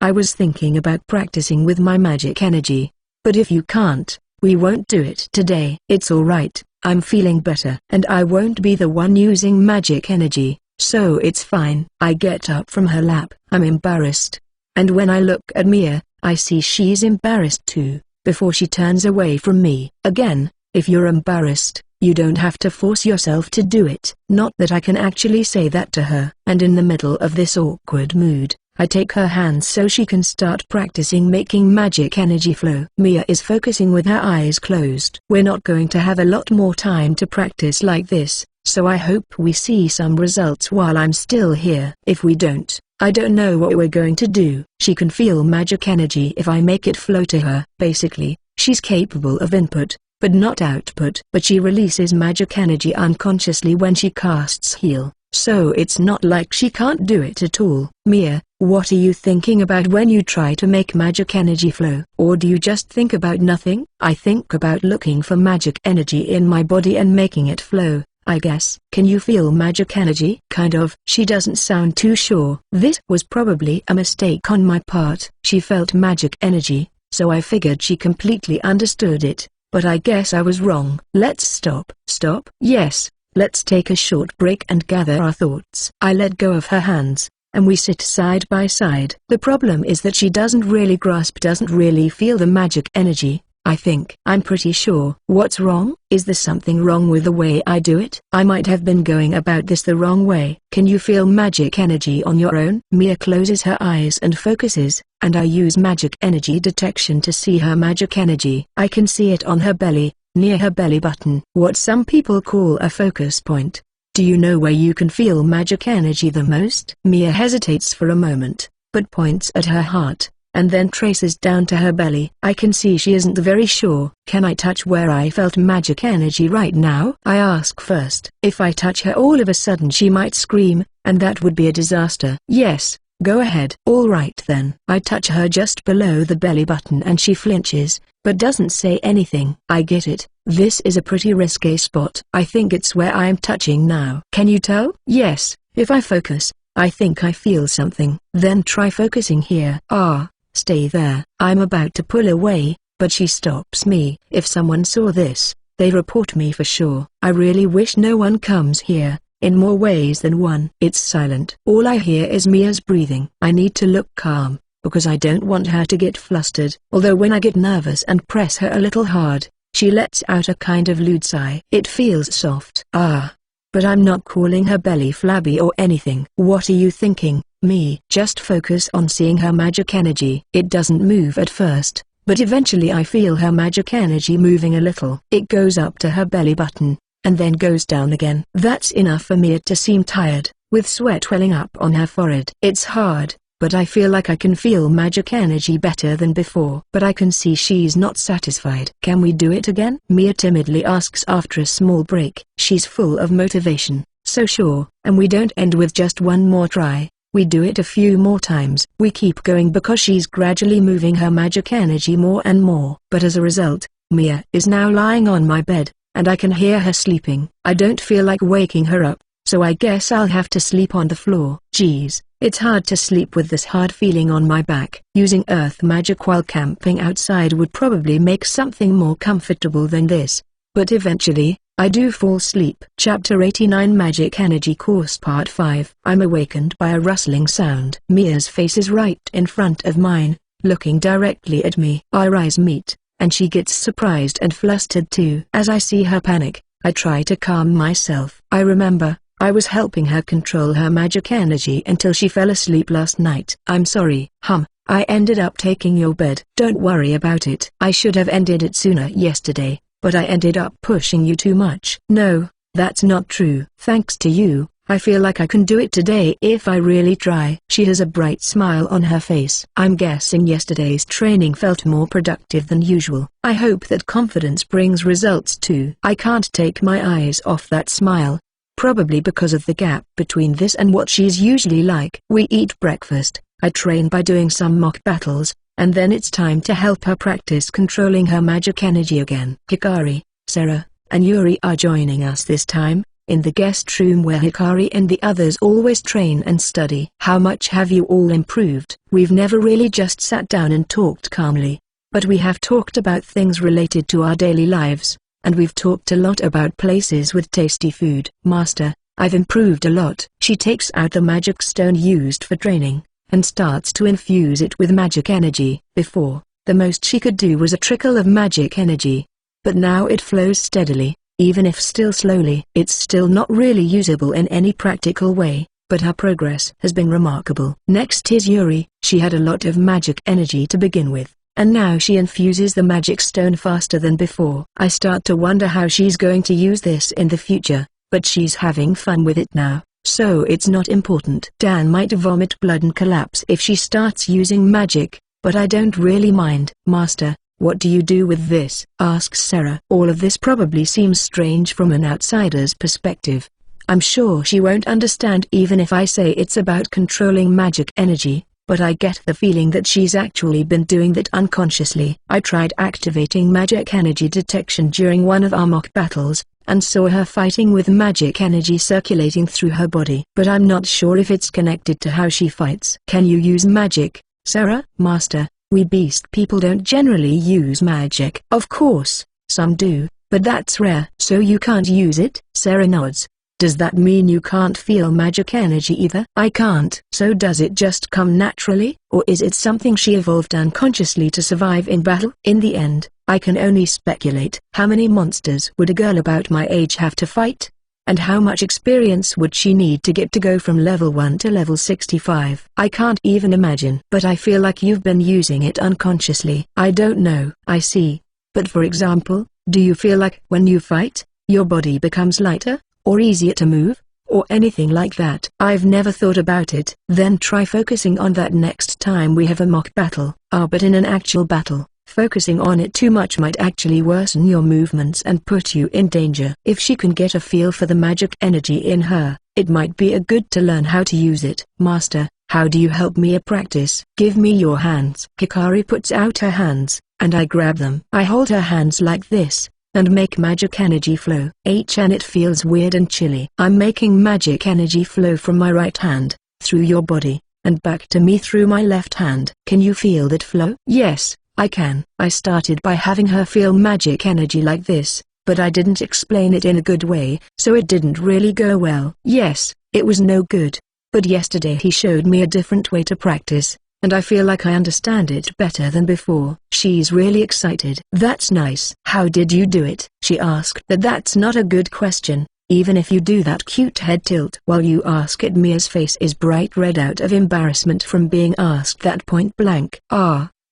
I was thinking about practicing with my magic energy. But if you can't, we won't do it today. It's alright, I'm feeling better. And I won't be the one using magic energy, so it's fine. I get up from her lap. I'm embarrassed. And when I look at Mia, I see she's embarrassed too, before she turns away from me. Again, if you're embarrassed, you don't have to force yourself to do it. Not that I can actually say that to her. And in the middle of this awkward mood, I take her hand so she can start practicing making magic energy flow. Mia is focusing with her eyes closed. We're not going to have a lot more time to practice like this, so I hope we see some results while I'm still here. If we don't, I don't know what we're going to do. She can feel magic energy if I make it flow to her. Basically, she's capable of input, but not output. But she releases magic energy unconsciously when she casts heal, so it's not like she can't do it at all. Mia, what are you thinking about when you try to make magic energy flow? Or do you just think about nothing? I think about looking for magic energy in my body and making it flow, I guess. Can you feel magic energy? Kind of. She doesn't sound too sure. This was probably a mistake on my part. She felt magic energy, so I figured she completely understood it, but I guess I was wrong. Let's stop. Stop? Yes. Let's take a short break and gather our thoughts. I let go of her hands, and we sit side by side. The problem is that she doesn't really feel the magic energy. I think. I'm pretty sure. What's wrong? Is there something wrong with the way I do it? I might have been going about this the wrong way. Can you feel magic energy on your own? Mia closes her eyes and focuses, and I use magic energy detection to see her magic energy. I can see it on her belly, near her belly button. What some people call a focus point. Do you know where you can feel magic energy the most? Mia hesitates for a moment, but points at her heart, and then traces down to her belly. I can see she isn't very sure. Can I touch where I felt magic energy right now? I ask first. If I touch her all of a sudden she might scream, and that would be a disaster. Yes, Go ahead. Alright then. I touch her just below the belly button and she flinches, but doesn't say anything. I get it. This is a pretty risque spot. I think it's where I'm touching now. Can you tell? Yes, if I focus, I think I feel something. Then try focusing here. Ah, stay there. I'm about to pull away, but she stops me. If someone saw this, they report me for sure. I really wish no one comes here. In more ways than one. It's silent. All I hear is Mia's breathing. I need to look calm, because I don't want her to get flustered. Although when I get nervous and press her a little hard, she lets out a kind of lewd sigh. It feels soft. Ah. But I'm not calling her belly flabby or anything. What are you thinking, me? Just focus on seeing her magic energy. It doesn't move at first, but eventually I feel her magic energy moving a little. It goes up to her belly button, and then goes down again. That's enough for Mia to seem tired, with sweat welling up on her forehead. It's hard, but I feel like I can feel magic energy better than before. But I can see she's not satisfied. Can we do it again? Mia timidly asks after a small break. She's full of motivation, so sure. And we don't end with just one more try. We do it a few more times. We keep going because she's gradually moving her magic energy more and more. But as a result, Mia is now lying on my bed, and I can hear her sleeping. I don't feel like waking her up, so I guess I'll have to sleep on the floor. Geez, it's hard to sleep with this hard feeling on my back. Using earth magic while camping outside would probably make something more comfortable than this, but eventually, I do fall asleep. Chapter 89 Magic Energy Course Part 5. I'm awakened by a rustling sound. Mia's face is right in front of mine, looking directly at me. Our eyes meet, and she gets surprised and flustered too. As I see her panic, I try to calm myself. I remember, I was helping her control her magic energy until she fell asleep last night. I'm sorry, I ended up taking your bed. Don't worry about it. I should have ended it sooner yesterday, but I ended up pushing you too much. No, that's not true. Thanks to you, I feel like I can do it today if I really try. She has a bright smile on her face. I'm guessing yesterday's training felt more productive than usual. I hope that confidence brings results too. I can't take my eyes off that smile, probably because of the gap between this and what she's usually like. We eat breakfast, I train by doing some mock battles, and then it's time to help her practice controlling her magic energy again. Hikari, Sarah, and Yuri are joining us this time, in the guest room where Hikari and the others always train and study. How much have you all improved? We've never really just sat down and talked calmly, but we have talked about things related to our daily lives, and we've talked a lot about places with tasty food. Master, I've improved a lot. She takes out the magic stone used for training, and starts to infuse it with magic energy. Before, the most she could do was a trickle of magic energy, but now it flows steadily. Even if still slowly. It's still not really usable in any practical way, but her progress has been remarkable. Next is Yuri. She had a lot of magic energy to begin with, and now she infuses the magic stone faster than before. I start to wonder how she's going to use this in the future, but she's having fun with it now, so it's not important. Dan might vomit blood and collapse if she starts using magic, but I don't really mind. Master, what do you do with this? Asks Sarah. All of this probably seems strange from an outsider's perspective. I'm sure she won't understand even if I say it's about controlling magic energy, but I get the feeling that she's actually been doing that unconsciously. I tried activating magic energy detection during one of our mock battles, and saw her fighting with magic energy circulating through her body. But I'm not sure if it's connected to how she fights. Can you use magic, Sarah? Master, we beast people don't generally use magic. Of course, some do, but that's rare. So you can't use it? Sarah nods. Does that mean you can't feel magic energy either? I can't. So does it just come naturally, or is it something she evolved unconsciously to survive in battle? In the end, I can only speculate. How many monsters would a girl about my age have to fight? And how much experience would she need to go from level 1 to level 65? I can't even imagine. But I feel like you've been using it unconsciously. I don't know. I see. But for example, do you feel like when you fight, your body becomes lighter, or easier to move, or anything like that? I've never thought about it. Then try focusing on that next time we have a mock battle. But in an actual battle, focusing on it too much might actually worsen your movements and put you in danger. If she can get a feel for the magic energy in her, it might be a good to learn how to use it. Master, How do you help me practice? Give me your hands. Hikari puts out her hands, and I grab them. I hold her hands like this, and make magic energy flow. And it feels weird and chilly. I'm making magic energy flow from my right hand, through your body, and back to me through my left hand. Can you feel that flow? Yes, I can. I started by having her feel magic energy like this, but I didn't explain it in a good way, so it didn't really go well. Yes, it was no good. But yesterday he showed me a different way to practice, and I feel like I understand it better than before. She's really excited. That's nice. How did you do it? She asked. That's not a good question, even if you do that cute head tilt. While you ask it, Mia's face is bright red out of embarrassment from being asked that point blank.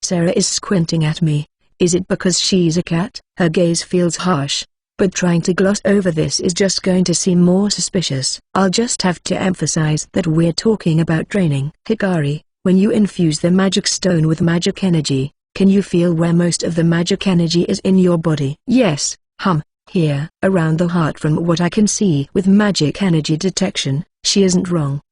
Sarah is squinting at me. Is it because she's a cat? Her gaze feels harsh, but trying to gloss over this is just going to seem more suspicious. I'll just have to emphasize that we're talking about training. Hikari, when you infuse the magic stone with magic energy, can you feel where most of the magic energy is in your body? Yes, here, around the heart. From what I can see with magic energy detection, she isn't wrong.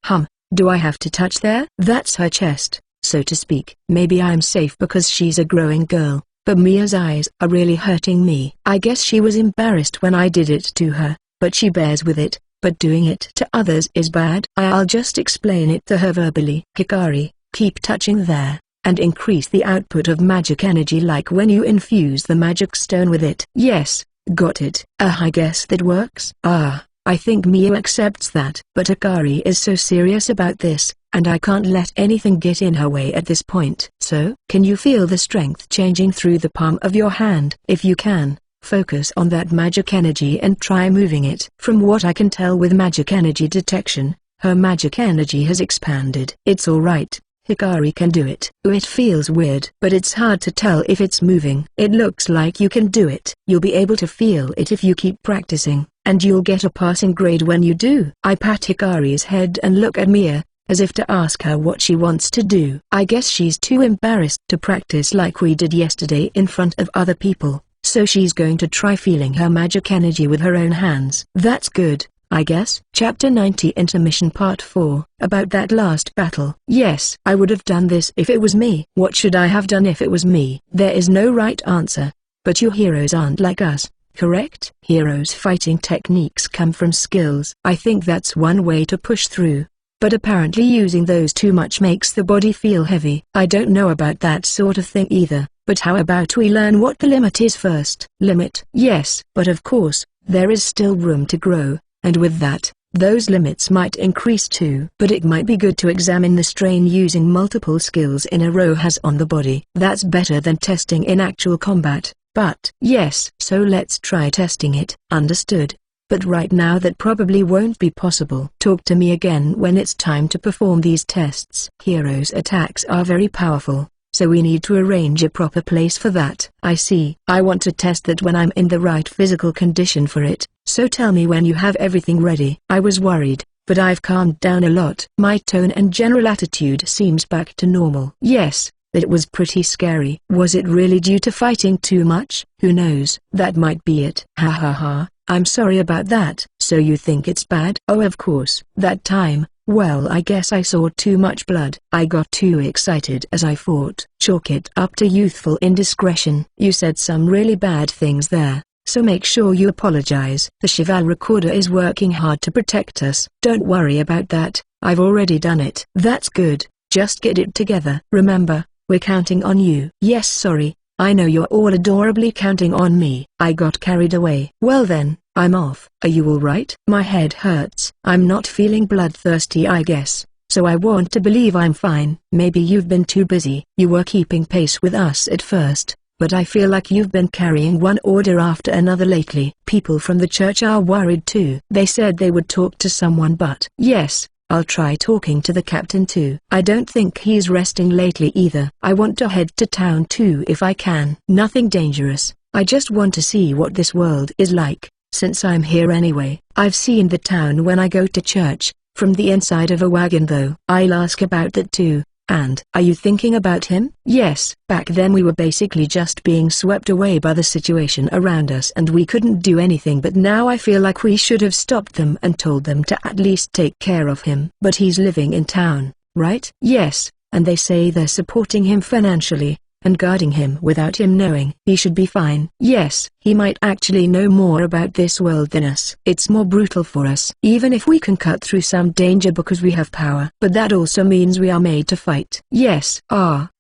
Do I have to touch there? That's her chest, so to speak. Maybe I'm safe because she's a growing girl, but Mia's eyes are really hurting me. I guess she was embarrassed when I did it to her, but she bears with it, but doing it to others is bad. I'll just explain it to her verbally. Hikari, keep touching there, and increase the output of magic energy like when you infuse the magic stone with it. Yes, got it. I guess that works. I think Mia accepts that. But Hikari is so serious about this, and I can't let anything get in her way at this point. So, can you feel the strength changing through the palm of your hand? If you can, focus on that magic energy and try moving it. From what I can tell with magic energy detection, her magic energy has expanded. It's alright. Hikari can do it. It feels weird, but it's hard to tell if it's moving. It looks like you can do it. You'll be able to feel it if you keep practicing, and you'll get a passing grade when you do. I pat Hikari's head and look at Mia, as if to ask her what she wants to do. I guess she's too embarrassed to practice like we did yesterday in front of other people, so she's going to try feeling her magic energy with her own hands. That's good, I guess. Chapter 90 Intermission Part 4. About that last battle. Yes, I would have done this if it was me. What should I have done if it was me? There is no right answer, but you heroes aren't like us, correct? Heroes' fighting techniques come from skills. I think that's one way to push through, but apparently using those too much makes the body feel heavy. I don't know about that sort of thing either, but how about we learn what the limit is first? Limit? Yes, but of course, there is still room to grow. And with that, those limits might increase too. But it might be good to examine the strain using multiple skills in a row has on the body. That's better than testing in actual combat. But yes, so let's try testing it. Understood. But right now that probably won't be possible. Talk to me again when it's time to perform these tests. Heroes' attacks are very powerful, so we need to arrange a proper place for that. I see. I want to test that when I'm in the right physical condition for it, so tell me when you have everything ready. I was worried, but I've calmed down a lot. My tone and general attitude seems back to normal. Yes, that was pretty scary. Was it really due to fighting too much? Who knows? That might be it. Ha ha ha, I'm sorry about that. So you think it's bad? Oh, of course. That time, well, I guess I saw too much blood. I got too excited as I fought. Chalk it up to youthful indiscretion. You said some really bad things there, so make sure you apologize. The Cheval Recorder is working hard to protect us. Don't worry about that, I've already done it. That's good, just get it together. Remember, we're counting on you. Yes, sorry, I know you're all adorably counting on me. I got carried away. Well then, I'm off. Are you alright? My head hurts. I'm not feeling bloodthirsty I guess, so I want to believe I'm fine. Maybe you've been too busy. You were keeping pace with us at first, but I feel like you've been carrying one order after another lately. People from the church are worried too. They said they would talk to someone, but yes, I'll try talking to the captain too. I don't think he's resting lately either. I want to head to town too if I can. Nothing dangerous, I just want to see what this world is like. Since I'm here anyway, I've seen the town when I go to church, from the inside of a wagon though. I'll ask about that too. And, are you thinking about him? Yes, back then we were basically just being swept away by the situation around us and we couldn't do anything, but now I feel like we should have stopped them and told them to at least take care of him. But he's living in town, right? Yes, and they say they're supporting him financially and guarding him without him knowing. He should be fine. Yes, he might actually know more about this world than us. It's more brutal for us. Even if we can cut through some danger because we have power. But that also means we are made to fight. Yes.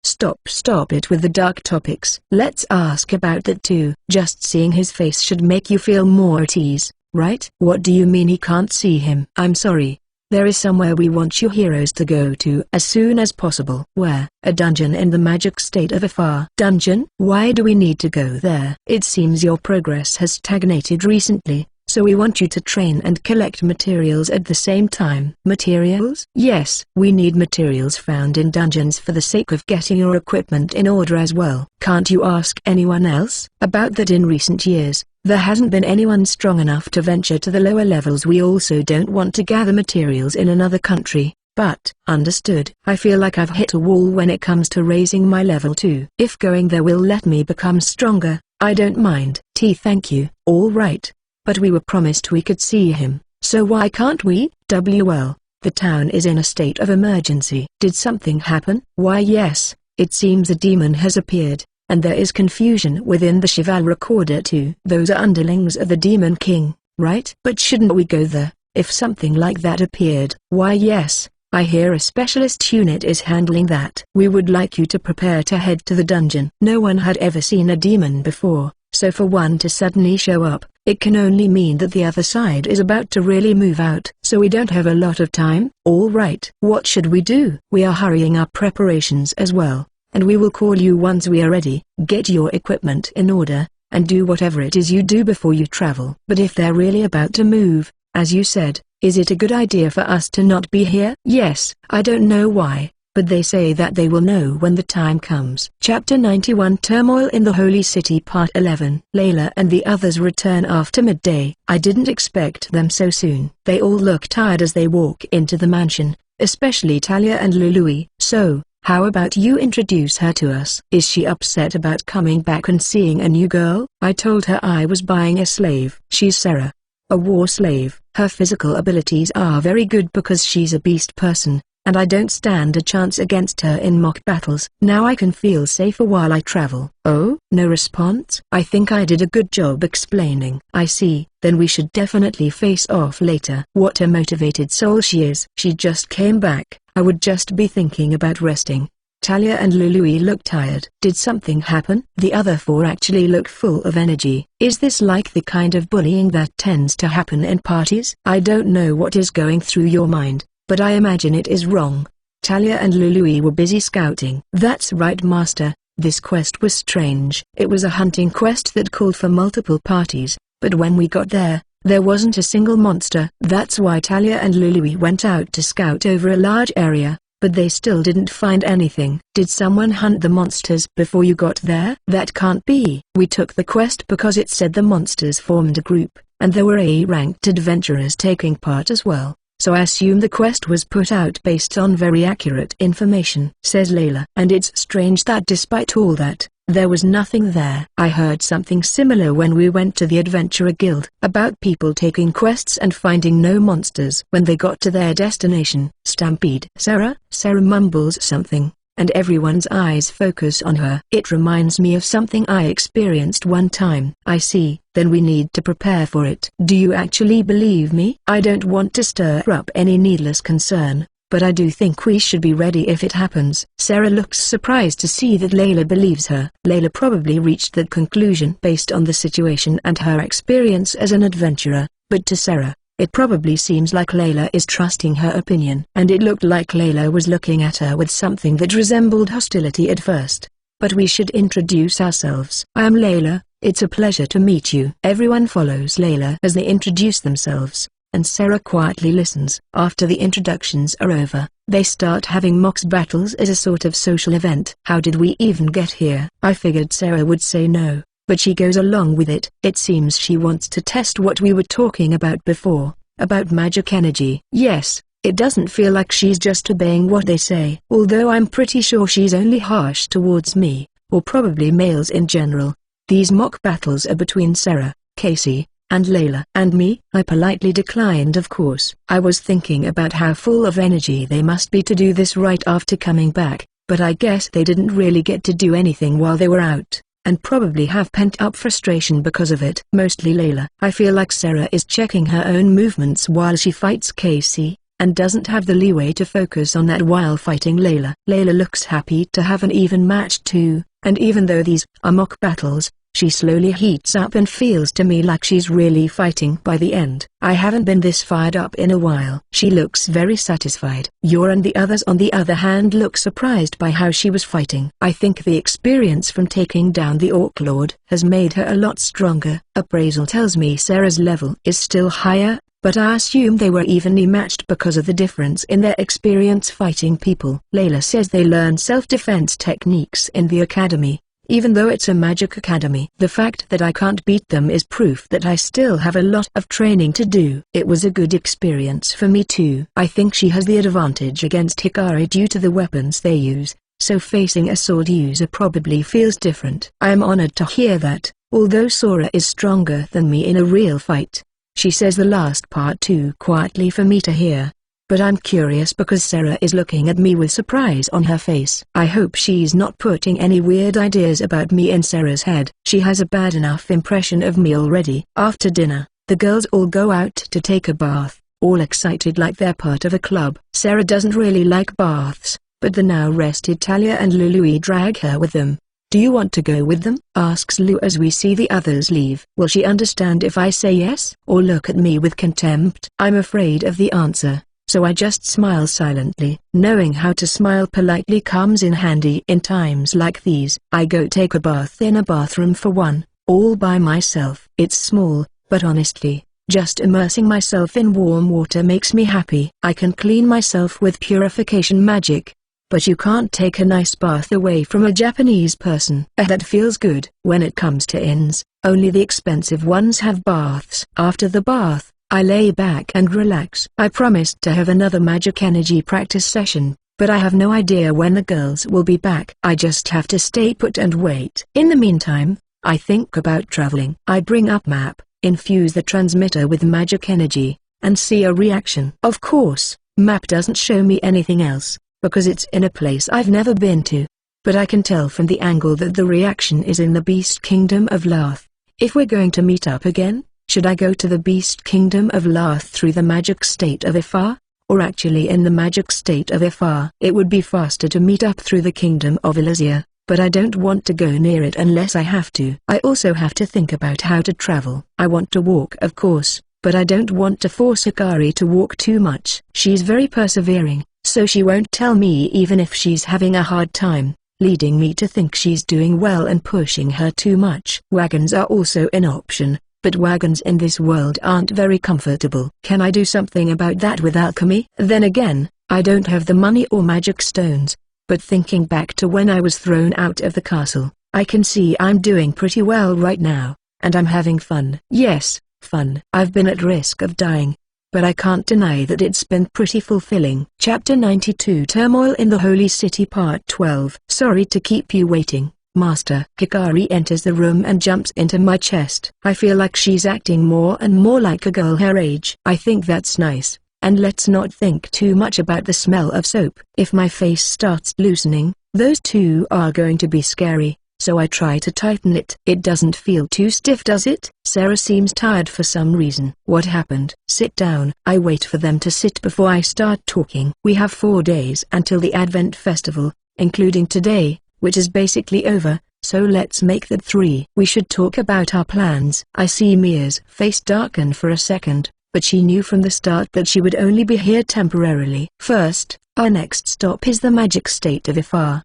Stop it with the dark topics. Let's ask about that too. Just seeing his face should make you feel more at ease, right? What do you mean he can't see him? I'm sorry. There is somewhere we want you heroes to go to as soon as possible. Where? A dungeon in the magic state of Afar. Dungeon? Why do we need to go there? It seems your progress has stagnated recently, so we want you to train and collect materials at the same time. Materials? Yes, we need materials found in dungeons for the sake of getting your equipment in order as well. Can't you ask anyone else about that? In recent years, there hasn't been anyone strong enough to venture to the lower levels. We also don't want to gather materials in another country. But, understood. I feel like I've hit a wall when it comes to raising my level too. If going there will let me become stronger, I don't mind. Thank you. All right. But we were promised we could see him, so why can't we? Well, the town is in a state of emergency. Did something happen? Why yes, it seems a demon has appeared. And there is confusion within the chivalric order too. Those are underlings of the Demon King, right? But shouldn't we go there, if something like that appeared? Why yes, I hear a specialist unit is handling that. We would like you to prepare to head to the dungeon. No one had ever seen a demon before, so for one to suddenly show up, it can only mean that the other side is about to really move out. So we don't have a lot of time. All right. What should we do? We are hurrying our preparations as well. And we will call you once we are ready. Get your equipment in order, and do whatever it is you do before you travel. But if they're really about to move, as you said, is it a good idea for us to not be here? Yes, I don't know why, but they say that they will know when the time comes. Chapter 91 Turmoil in the Holy City Part 11 Layla and the others return after midday. I didn't expect them so soon. They all look tired as they walk into the mansion, especially Talia and Lului. So, how about you introduce her to us? Is she upset about coming back and seeing a new girl? I told her I was buying a slave. She's Sarah, a war slave. Her physical abilities are very good because she's a beast person, and I don't stand a chance against her in mock battles. Now I can feel safer while I travel. Oh? No response? I think I did a good job explaining. I see, then we should definitely face off later. What a motivated soul she is. She just came back. I would just be thinking about resting. Talia and Lului look tired. Did something happen? The other four actually look full of energy. Is this like the kind of bullying that tends to happen in parties? I don't know what is going through your mind, but I imagine it is wrong. Talia and Lului were busy scouting. That's right, Master. This quest was strange. It was a hunting quest that called for multiple parties, but when we got there wasn't a single monster. That's why Talia and Lului went out to scout over a large area, but they still didn't find anything. Did someone hunt the monsters before you got there? That can't be. We took the quest because it said the monsters formed a group, and there were A-ranked adventurers taking part as well. So I assume the quest was put out based on very accurate information, says Layla. And it's strange that despite all that, there was nothing there. I heard something similar when we went to the Adventurer Guild, about people taking quests and finding no monsters. When they got to their destination, Stampede. Sarah mumbles something, and everyone's eyes focus on her. It reminds me of something I experienced one time. I see, then we need to prepare for it. Do you actually believe me? I don't want to stir up any needless concern, but I do think we should be ready if it happens. Sarah looks surprised to see that Layla believes her. Layla probably reached that conclusion based on the situation and her experience as an adventurer, but to Sarah, it probably seems like Layla is trusting her opinion. And it looked like Layla was looking at her with something that resembled hostility at first. But we should introduce ourselves. I am Layla, it's a pleasure to meet you. Everyone follows Layla as they introduce themselves, and Sarah quietly listens. After the introductions are over, they start having mock battles as a sort of social event. How did we even get here? I figured Sarah would say no, but she goes along with it. It seems she wants to test what we were talking about before, about magic energy. Yes, it doesn't feel like she's just obeying what they say. Although I'm pretty sure she's only harsh towards me, or probably males in general. These mock battles are between Sarah, Casey, And Layla and me? I politely declined, of course. I was thinking about how full of energy they must be to do this right after coming back, but I guess they didn't really get to do anything while they were out, and probably have pent-up frustration because of it. Mostly Layla. I feel like Sarah is checking her own movements while she fights Casey, and doesn't have the leeway to focus on that while fighting Layla. Layla looks happy to have an even match too, and even though these are mock battles, she slowly heats up and feels to me like she's really fighting by the end. I haven't been this fired up in a while. She looks very satisfied. Yor and the others on the other hand look surprised by how she was fighting. I think the experience from taking down the Orc Lord has made her a lot stronger. Appraisal tells me Sarah's level is still higher, but I assume they were evenly matched because of the difference in their experience fighting people. Layla says they learn self-defense techniques in the academy, even though it's a magic academy. The fact that I can't beat them is proof that I still have a lot of training to do. It was a good experience for me too. I think she has the advantage against Hikari due to the weapons they use, so facing a sword user probably feels different. I am honored to hear that, although Sora is stronger than me in a real fight. She says the last part too quietly for me to hear. But I'm curious because Sarah is looking at me with surprise on her face. I hope she's not putting any weird ideas about me in Sarah's head. She has a bad enough impression of me already. After dinner, the girls all go out to take a bath, all excited like they're part of a club. Sarah doesn't really like baths, but the now rested Talia and Lului drag her with them. "Do you want to go with them?" asks Lu as we see the others leave. Will she understand if I say yes, or look at me with contempt? I'm afraid of the answer, so I just smile silently. Knowing how to smile politely comes in handy in times like these. I go take a bath in a bathroom for one, all by myself. It's small, but honestly, just immersing myself in warm water makes me happy. I can clean myself with purification magic. But you can't take a nice bath away from a Japanese person. That feels good. When it comes to inns, only the expensive ones have baths. After the bath, I lay back and relax. I promised to have another magic energy practice session, but I have no idea when the girls will be back. I just have to stay put and wait. In the meantime, I think about traveling. I bring up map, infuse the transmitter with magic energy, and see a reaction. Of course, map doesn't show me anything else, because it's in a place I've never been to. But I can tell from the angle that the reaction is in the Beast Kingdom of Lath. If we're going to meet up again, should I go to the Beast Kingdom of Lath through the magic state of Ifar? Or actually in the magic state of Ifar? It would be faster to meet up through the Kingdom of Elysia, but I don't want to go near it unless I have to. I also have to think about how to travel. I want to walk of course, but I don't want to force Hikari to walk too much. She's very persevering, so she won't tell me even if she's having a hard time, leading me to think she's doing well and pushing her too much. Wagons are also an option, but wagons in this world aren't very comfortable. Can I do something about that with alchemy? Then again, I don't have the money or magic stones, but thinking back to when I was thrown out of the castle, I can see I'm doing pretty well right now, and I'm having fun. Yes, fun. I've been at risk of dying, but I can't deny that it's been pretty fulfilling. Chapter 92 Turmoil in the Holy City Part 12. Sorry to keep you waiting, Master. Hikari enters the room and jumps into my chest. I feel like she's acting more and more like a girl her age. I think that's nice, and let's not think too much about the smell of soap. If my face starts loosening, those two are going to be scary, so I try to tighten it. It doesn't feel too stiff, does it? Sarah seems tired for some reason. What happened? Sit down. I wait for them to sit before I start talking. We have 4 days until the Advent Festival, including today, which is basically over, so let's make that 3. We should talk about our plans. I see Mia's face darken for a second, but she knew from the start that she would only be here temporarily. First, our next stop is the magic state of Ifar.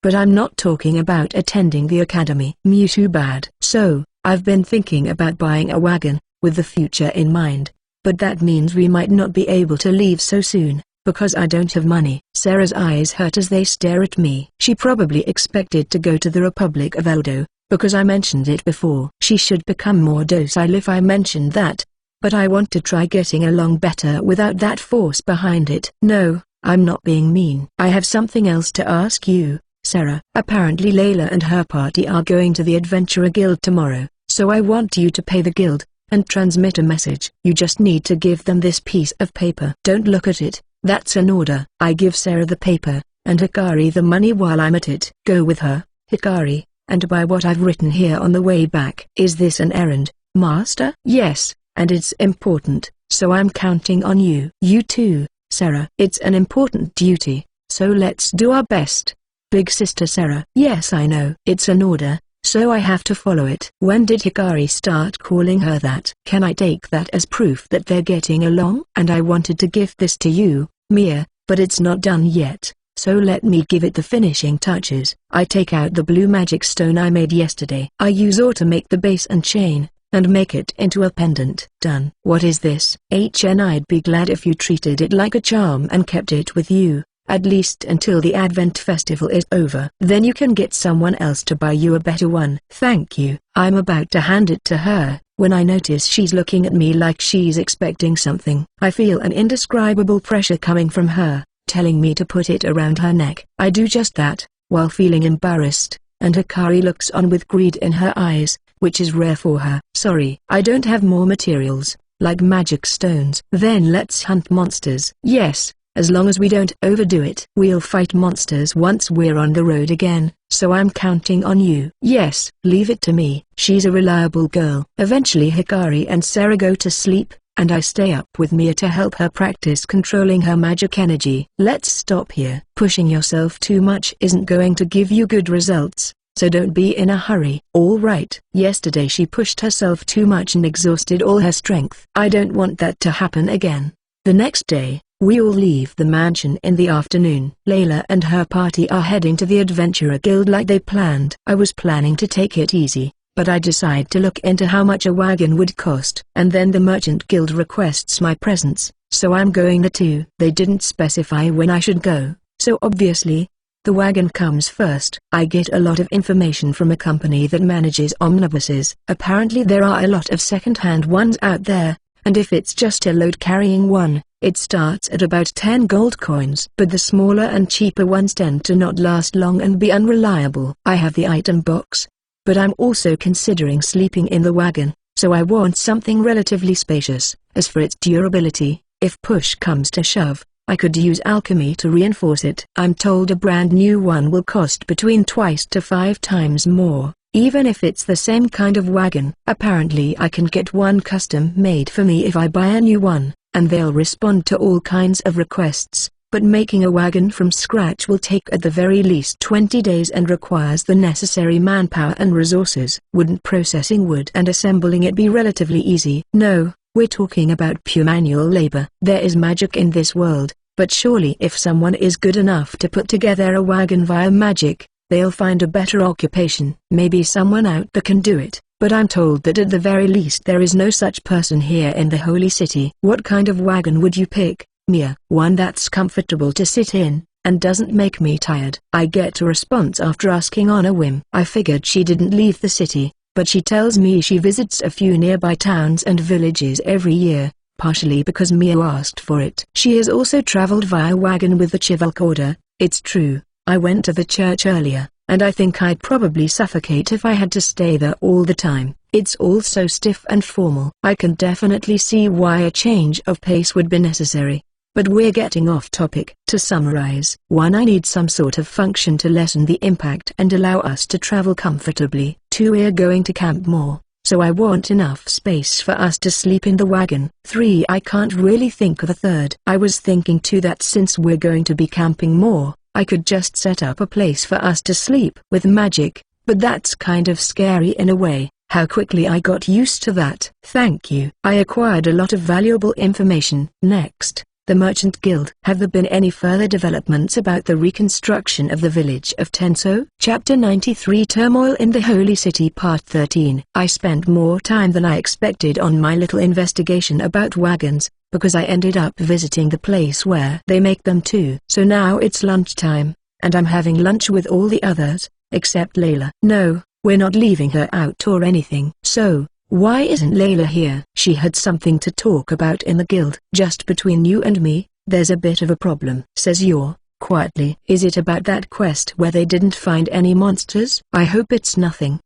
But I'm not talking about attending the academy. Too bad. So, I've been thinking about buying a wagon, with the future in mind, but that means we might not be able to leave so soon, because I don't have money. Sarah's eyes hurt as they stare at me. She probably expected to go to the Republic of Eldo, because I mentioned it before. She should become more docile if I mentioned that, but I want to try getting along better without that force behind it. No, I'm not being mean. I have something else to ask you, Sarah. Apparently Layla and her party are going to the Adventurer Guild tomorrow, so I want you to pay the guild, and transmit a message. You just need to give them this piece of paper. Don't look at it, that's an order. I give Sarah the paper, and Hikari the money while I'm at it. Go with her, Hikari, and buy what I've written here on the way back. Is this an errand, Master? Yes, and it's important, so I'm counting on you. You too, Sarah. It's an important duty, so let's do our best. Big Sister Sarah. Yes, I know. It's an order, so I have to follow it. When did Hikari start calling her that? Can I take that as proof that they're getting along? And I wanted to give this to you, Mia, but it's not done yet, so let me give it the finishing touches. I take out the blue magic stone I made yesterday. I use ore to make the base and chain, and make it into a pendant. Done. What is this? I'd be glad if you treated it like a charm and kept it with you, at least until the Advent festival is over. Then you can get someone else to buy you a better one. Thank you. I'm about to hand it to her, when I notice she's looking at me like she's expecting something. I feel an indescribable pressure coming from her, telling me to put it around her neck. I do just that, while feeling embarrassed, and Hikari looks on with greed in her eyes, which is rare for her. Sorry, I don't have more materials, like magic stones. Then let's hunt monsters. Yes, as long as we don't overdo it. We'll fight monsters once we're on the road again, so I'm counting on you. Yes, leave it to me. She's a reliable girl. Eventually Hikari and Sarah go to sleep, and I stay up with Mia to help her practice controlling her magic energy. Let's stop here. Pushing yourself too much isn't going to give you good results, so don't be in a hurry. All right. Yesterday she pushed herself too much and exhausted all her strength. I don't want that to happen again. The next day, we all leave the mansion in the afternoon. Layla and her party are heading to the Adventurer Guild like they planned. I was planning to take it easy, but I decide to look into how much a wagon would cost. And then the Merchant Guild requests my presence, so I'm going there too. They didn't specify when I should go, so obviously, the wagon comes first. I get a lot of information from a company that manages omnibuses. Apparently there are a lot of second-hand ones out there, and if it's just a load-carrying one, it starts at about 10 gold coins. But the smaller and cheaper ones tend to not last long and be unreliable. I have the item box, but I'm also considering sleeping in the wagon, so I want something relatively spacious. As for its durability, if push comes to shove, I could use alchemy to reinforce it. I'm told a brand new one will cost between twice to 5 times more, even if it's the same kind of wagon. Apparently I can get one custom made for me if I buy a new one, and they'll respond to all kinds of requests, but making a wagon from scratch will take at the very least 20 days and requires the necessary manpower and resources. Wouldn't processing wood and assembling it be relatively easy? No, we're talking about pure manual labor. There is magic in this world, but surely if someone is good enough to put together a wagon via magic, they'll find a better occupation. Maybe someone out there can do it, but I'm told that at the very least there is no such person here in the Holy City. What kind of wagon would you pick, Mia? One that's comfortable to sit in, and doesn't make me tired. I get a response after asking on a whim. I figured she didn't leave the city, but she tells me she visits a few nearby towns and villages every year, partially because Mia asked for it. She has also traveled via wagon with the Chivalk Order. It's true, I went to the church earlier, and I think I'd probably suffocate if I had to stay there all the time. It's all so stiff and formal. I can definitely see why a change of pace would be necessary. But we're getting off topic. To summarize, 1. I need some sort of function to lessen the impact and allow us to travel comfortably. 2. We're going to camp more, so I want enough space for us to sleep in the wagon. 3. I can't really think of a third. I was thinking too that since we're going to be camping more, I could just set up a place for us to sleep with magic, but that's kind of scary in a way. How quickly I got used to that. Thank you. I acquired a lot of valuable information. Next, the Merchant Guild. Have there been any further developments about the reconstruction of the village of Tenso? Chapter 93 Turmoil in the Holy City Part 13. I spent more time than I expected on my little investigation about wagons, because I ended up visiting the place where they make them too. So now it's lunchtime, and I'm having lunch with all the others, except Layla. No, we're not leaving her out or anything. So, why isn't Layla here? She had something to talk about in the guild. Just between you and me, there's a bit of a problem. Says you're quietly. "Is it about that quest where they didn't find any monsters? I hope it's nothing."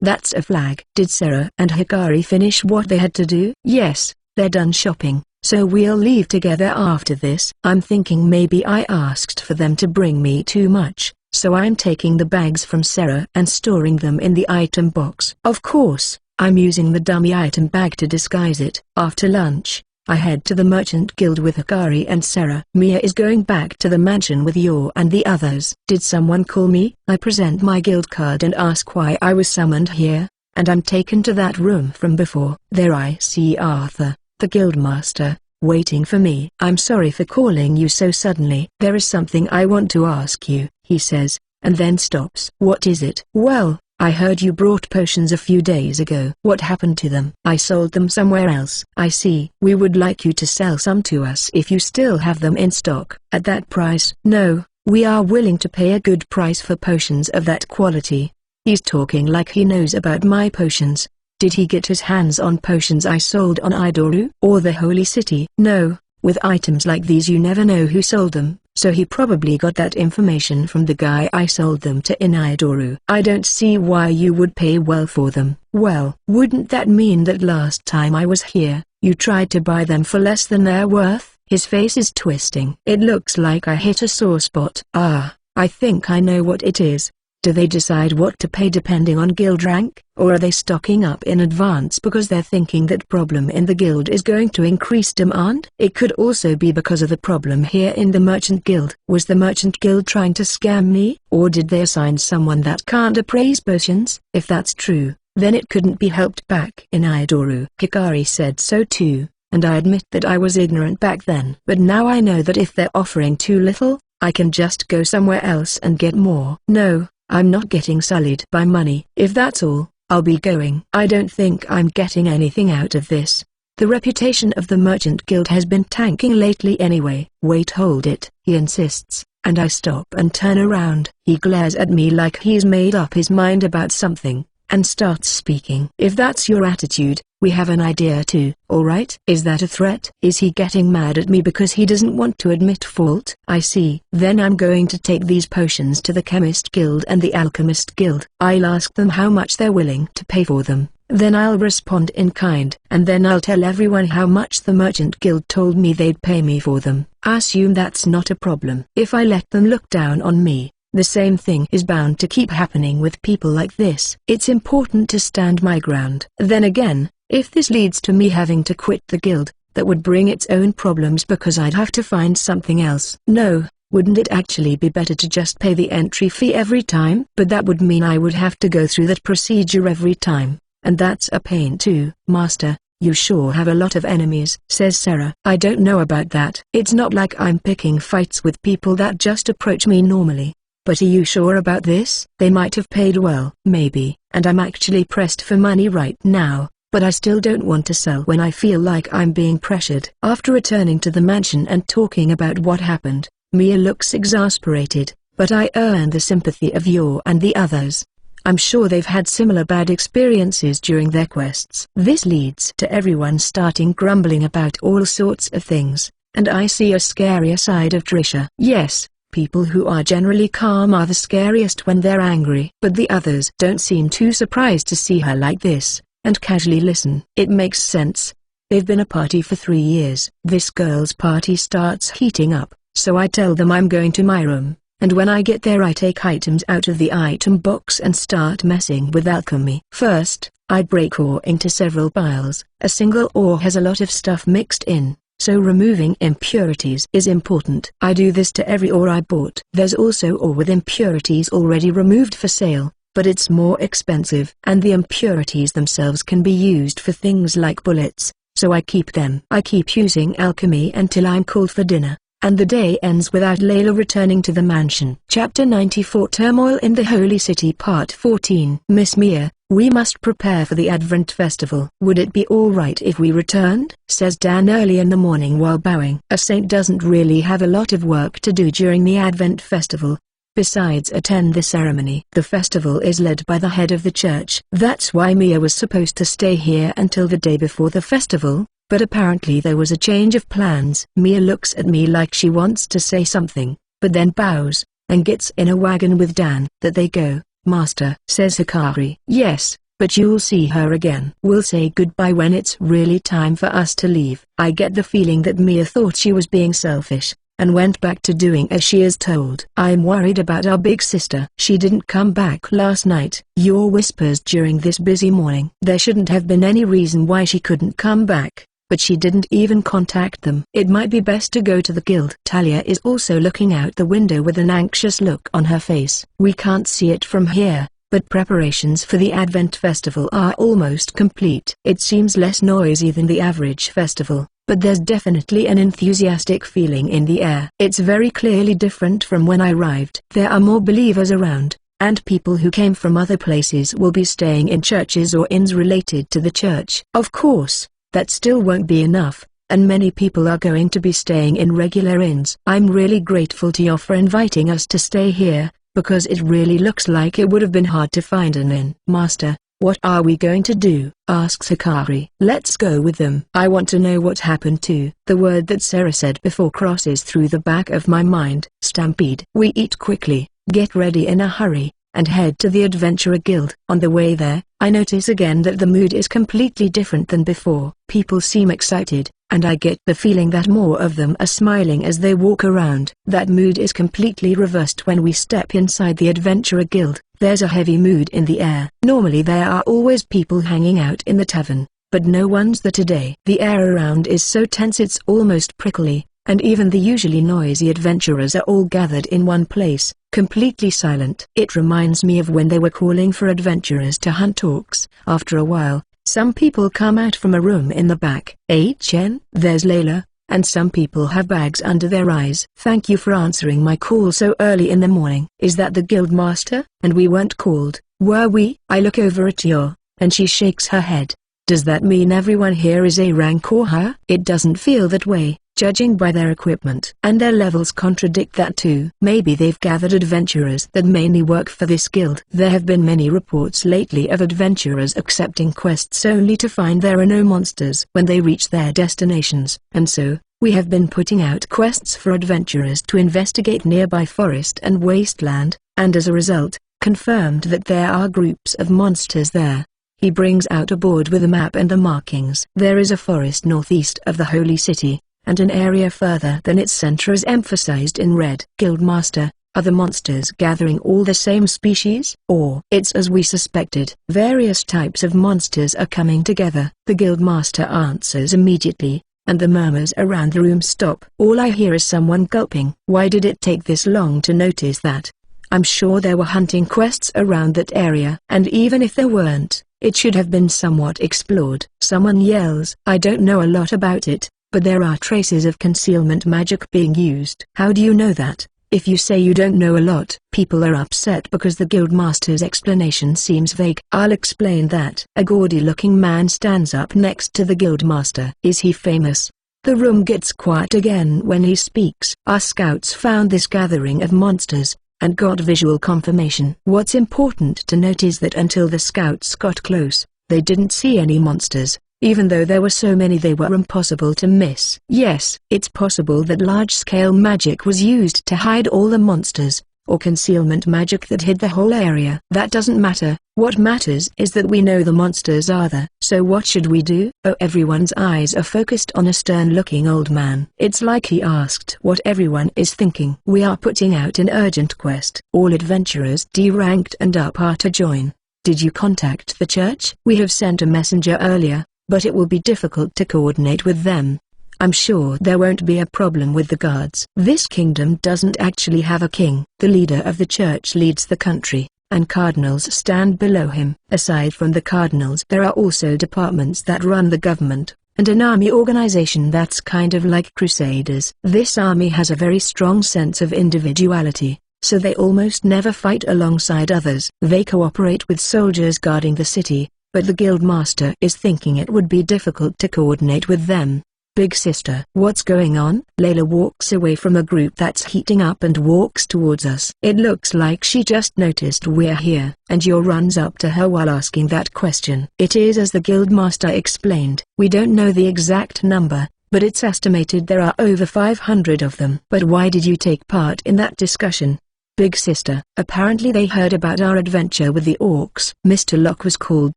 That's a flag." "Did Sarah and Hikari finish what they had to do?" "Yes, they're done shopping, so we'll leave together after this." "I'm thinking maybe I asked for them to bring me too much, so I'm taking the bags from Sarah and storing them in the item box." "Of course, I'm using the dummy item bag to disguise it." After lunch, I head to the Merchant Guild with Hikari and Sarah. Mia is going back to the mansion with Yor and the others. "Did someone call me?" I present my guild card and ask why I was summoned here, and I'm taken to that room from before. There I see Arthur, the guildmaster, waiting for me. "I'm sorry for calling you so suddenly. There is something I want to ask you," he says, and then stops. "What is it?" "Well, I heard you brought potions a few days ago." "What happened to them?" "I sold them somewhere else." "I see. We would like you to sell some to us if you still have them in stock." "At that price?" "No, we are willing to pay a good price for potions of that quality." He's talking like he knows about my potions. Did he get his hands on potions I sold on Idoru or the Holy City? No, with items like these you never know who sold them, so he probably got that information from the guy I sold them to in Idoru. "I don't see why you would pay well for them." "Well, wouldn't that mean that last time I was here, you tried to buy them for less than they're worth?" His face is twisting. "It looks like I hit a sore spot." "Ah, I think I know what it is. Do they decide what to pay depending on guild rank, or are they stocking up in advance because they're thinking that problem in the guild is going to increase demand?" "It could also be because of the problem here in the Merchant Guild." "Was the Merchant Guild trying to scam me, or did they assign someone that can't appraise potions?" "If that's true, then it couldn't be helped back in Idoru." Hikari said so too, and I admit that I was ignorant back then. But now I know that if they're offering too little, I can just go somewhere else and get more. No, I'm not getting sullied by money. If that's all, I'll be going. I don't think I'm getting anything out of this. The reputation of the Merchant Guild has been tanking lately anyway. "Wait, hold it," he insists, and I stop and turn around. He glares at me like he's made up his mind about something, and starts speaking. "If that's your attitude, we have an idea too." "Alright." "Is that a threat?" Is he getting mad at me because he doesn't want to admit fault? I see. Then I'm going to take these potions to the Chemist Guild and the Alchemist Guild. I'll ask them how much they're willing to pay for them. Then I'll respond in kind. And then I'll tell everyone how much the Merchant Guild told me they'd pay me for them. I assume that's not a problem. If I let them look down on me, the same thing is bound to keep happening with people like this. It's important to stand my ground. Then again, if this leads to me having to quit the guild, that would bring its own problems because I'd have to find something else. No, wouldn't it actually be better to just pay the entry fee every time? But that would mean I would have to go through that procedure every time, and that's a pain too. "Master, you sure have a lot of enemies," says Sarah. "I don't know about that. It's not like I'm picking fights with people that just approach me normally. But are you sure about this?" "They might have paid well." "Maybe, and I'm actually pressed for money right now, but I still don't want to sell when I feel like I'm being pressured." After returning to the mansion and talking about what happened, Mia looks exasperated, but I earn the sympathy of Yor and the others. I'm sure they've had similar bad experiences during their quests. This leads to everyone starting grumbling about all sorts of things, and I see a scarier side of Trisha. Yes, people who are generally calm are the scariest when they're angry. But the others don't seem too surprised to see her like this, and casually listen. It makes sense. They've been a party for 3 years. This girl's party starts heating up, so I tell them I'm going to my room, and when I get there I take items out of the item box and start messing with alchemy. First, I break ore into several piles. A single ore has a lot of stuff mixed in, so removing impurities is important. I do this to every ore I bought. There's also ore with impurities already removed for sale, but it's more expensive. And the impurities themselves can be used for things like bullets, so I keep them. I keep using alchemy until I'm called for dinner, and the day ends without Layla returning to the mansion. Chapter 94 Turmoil in the Holy City Part 14 Miss Mia, we must prepare for the Advent Festival. Would it be alright if we returned? Says Dan early in the morning while bowing. A saint doesn't really have a lot of work to do during the Advent Festival, besides attend the ceremony. The festival is led by the head of the church. That's why Mia was supposed to stay here until the day before the festival, but apparently there was a change of plans. Mia looks at me like she wants to say something, but then bows, and gets in a wagon with Dan. That they go, Master, says Hikari. Yes, but you'll see her again. We'll say goodbye when it's really time for us to leave. I get the feeling that Mia thought she was being selfish, and went back to doing as she is told. I'm worried about our big sister. She didn't come back last night. Your whispers during this busy morning. There shouldn't have been any reason why she couldn't come back, but she didn't even contact them. It might be best to go to the guild. Talia is also looking out the window with an anxious look on her face. We can't see it from here, but preparations for the Advent Festival are almost complete. It seems less noisy than the average festival, but there's definitely an enthusiastic feeling in the air. It's very clearly different from when I arrived. There are more believers around, and people who came from other places will be staying in churches or inns related to the church. Of course, that still won't be enough, and many people are going to be staying in regular inns. I'm really grateful to you for inviting us to stay here, because it really looks like it would have been hard to find an inn. Master, what are we going to do? Asks Hikari. Let's go with them. I want to know what happened to. The word that Sarah said before crosses through the back of my mind. Stampede. We eat quickly, get ready in a hurry, and head to the Adventurer Guild. On the way there, I notice again that the mood is completely different than before. People seem excited, and I get the feeling that more of them are smiling as they walk around. That mood is completely reversed when we step inside the Adventurer Guild. There's a heavy mood in the air. Normally there are always people hanging out in the tavern, but no one's there today. The air around is so tense it's almost prickly, and even the usually noisy adventurers are all gathered in one place, completely silent. It reminds me of when they were calling for adventurers to hunt orcs. After a while, some people come out from a room in the back. Chen, there's Layla, and some people have bags under their eyes. Thank you for answering my call so early in the morning. Is that the guild master? And we weren't called, were we? I look over at Yor, and she shakes her head. Does that mean everyone here is A rank or higher? It doesn't feel that way, judging by their equipment. And their levels contradict that too. Maybe they've gathered adventurers that mainly work for this guild. There have been many reports lately of adventurers accepting quests only to find there are no monsters when they reach their destinations. And so, we have been putting out quests for adventurers to investigate nearby forest and wasteland, and as a result, confirmed that there are groups of monsters there. He brings out a board with a map and the markings. There is a forest northeast of the Holy City, and an area further than its center is emphasized in red. Guildmaster, are the monsters gathering all the same species? Or it's as we suspected. Various types of monsters are coming together. The Guildmaster answers immediately, and the murmurs around the room stop. All I hear is someone gulping. Why did it take this long to notice that? I'm sure there were hunting quests around that area. And even if there weren't, it should have been somewhat explored. Someone yells. I don't know a lot about it, but there are traces of concealment magic being used. How do you know that? If you say you don't know a lot, people are upset because the Guildmaster's explanation seems vague. I'll explain that. A gaudy-looking man stands up next to the Guildmaster. Is he famous? The room gets quiet again when he speaks. Our scouts found this gathering of monsters, and got visual confirmation. What's important to note is that until the scouts got close, they didn't see any monsters, even though there were so many they were impossible to miss. Yes, it's possible that large-scale magic was used to hide all the monsters, or concealment magic that hid the whole area. That doesn't matter. What matters is that we know the monsters are there. So what should we do? Oh, everyone's eyes are focused on a stern-looking old man. It's like he asked what everyone is thinking. We are putting out an urgent quest. All adventurers D-ranked and up are to join. Did you contact the church? We have sent a messenger earlier, but it will be difficult to coordinate with them. I'm sure there won't be a problem with the guards. This kingdom doesn't actually have a king. The leader of the church leads the country, and cardinals stand below him. Aside from the cardinals, there are also departments that run the government, and an army organization that's kind of like crusaders. This army has a very strong sense of individuality, so they almost never fight alongside others. They cooperate with soldiers guarding the city, but the Guildmaster is thinking it would be difficult to coordinate with them. Big sister, what's going on? Layla walks away from a group that's heating up and walks towards us. It looks like she just noticed we're here, and Yor runs up to her while asking that question. It is as the Guildmaster explained. We don't know the exact number, but it's estimated there are over 500 of them. But why did you take part in that discussion? Big sister, apparently they heard about our adventure with the orcs. Mr. Locke was called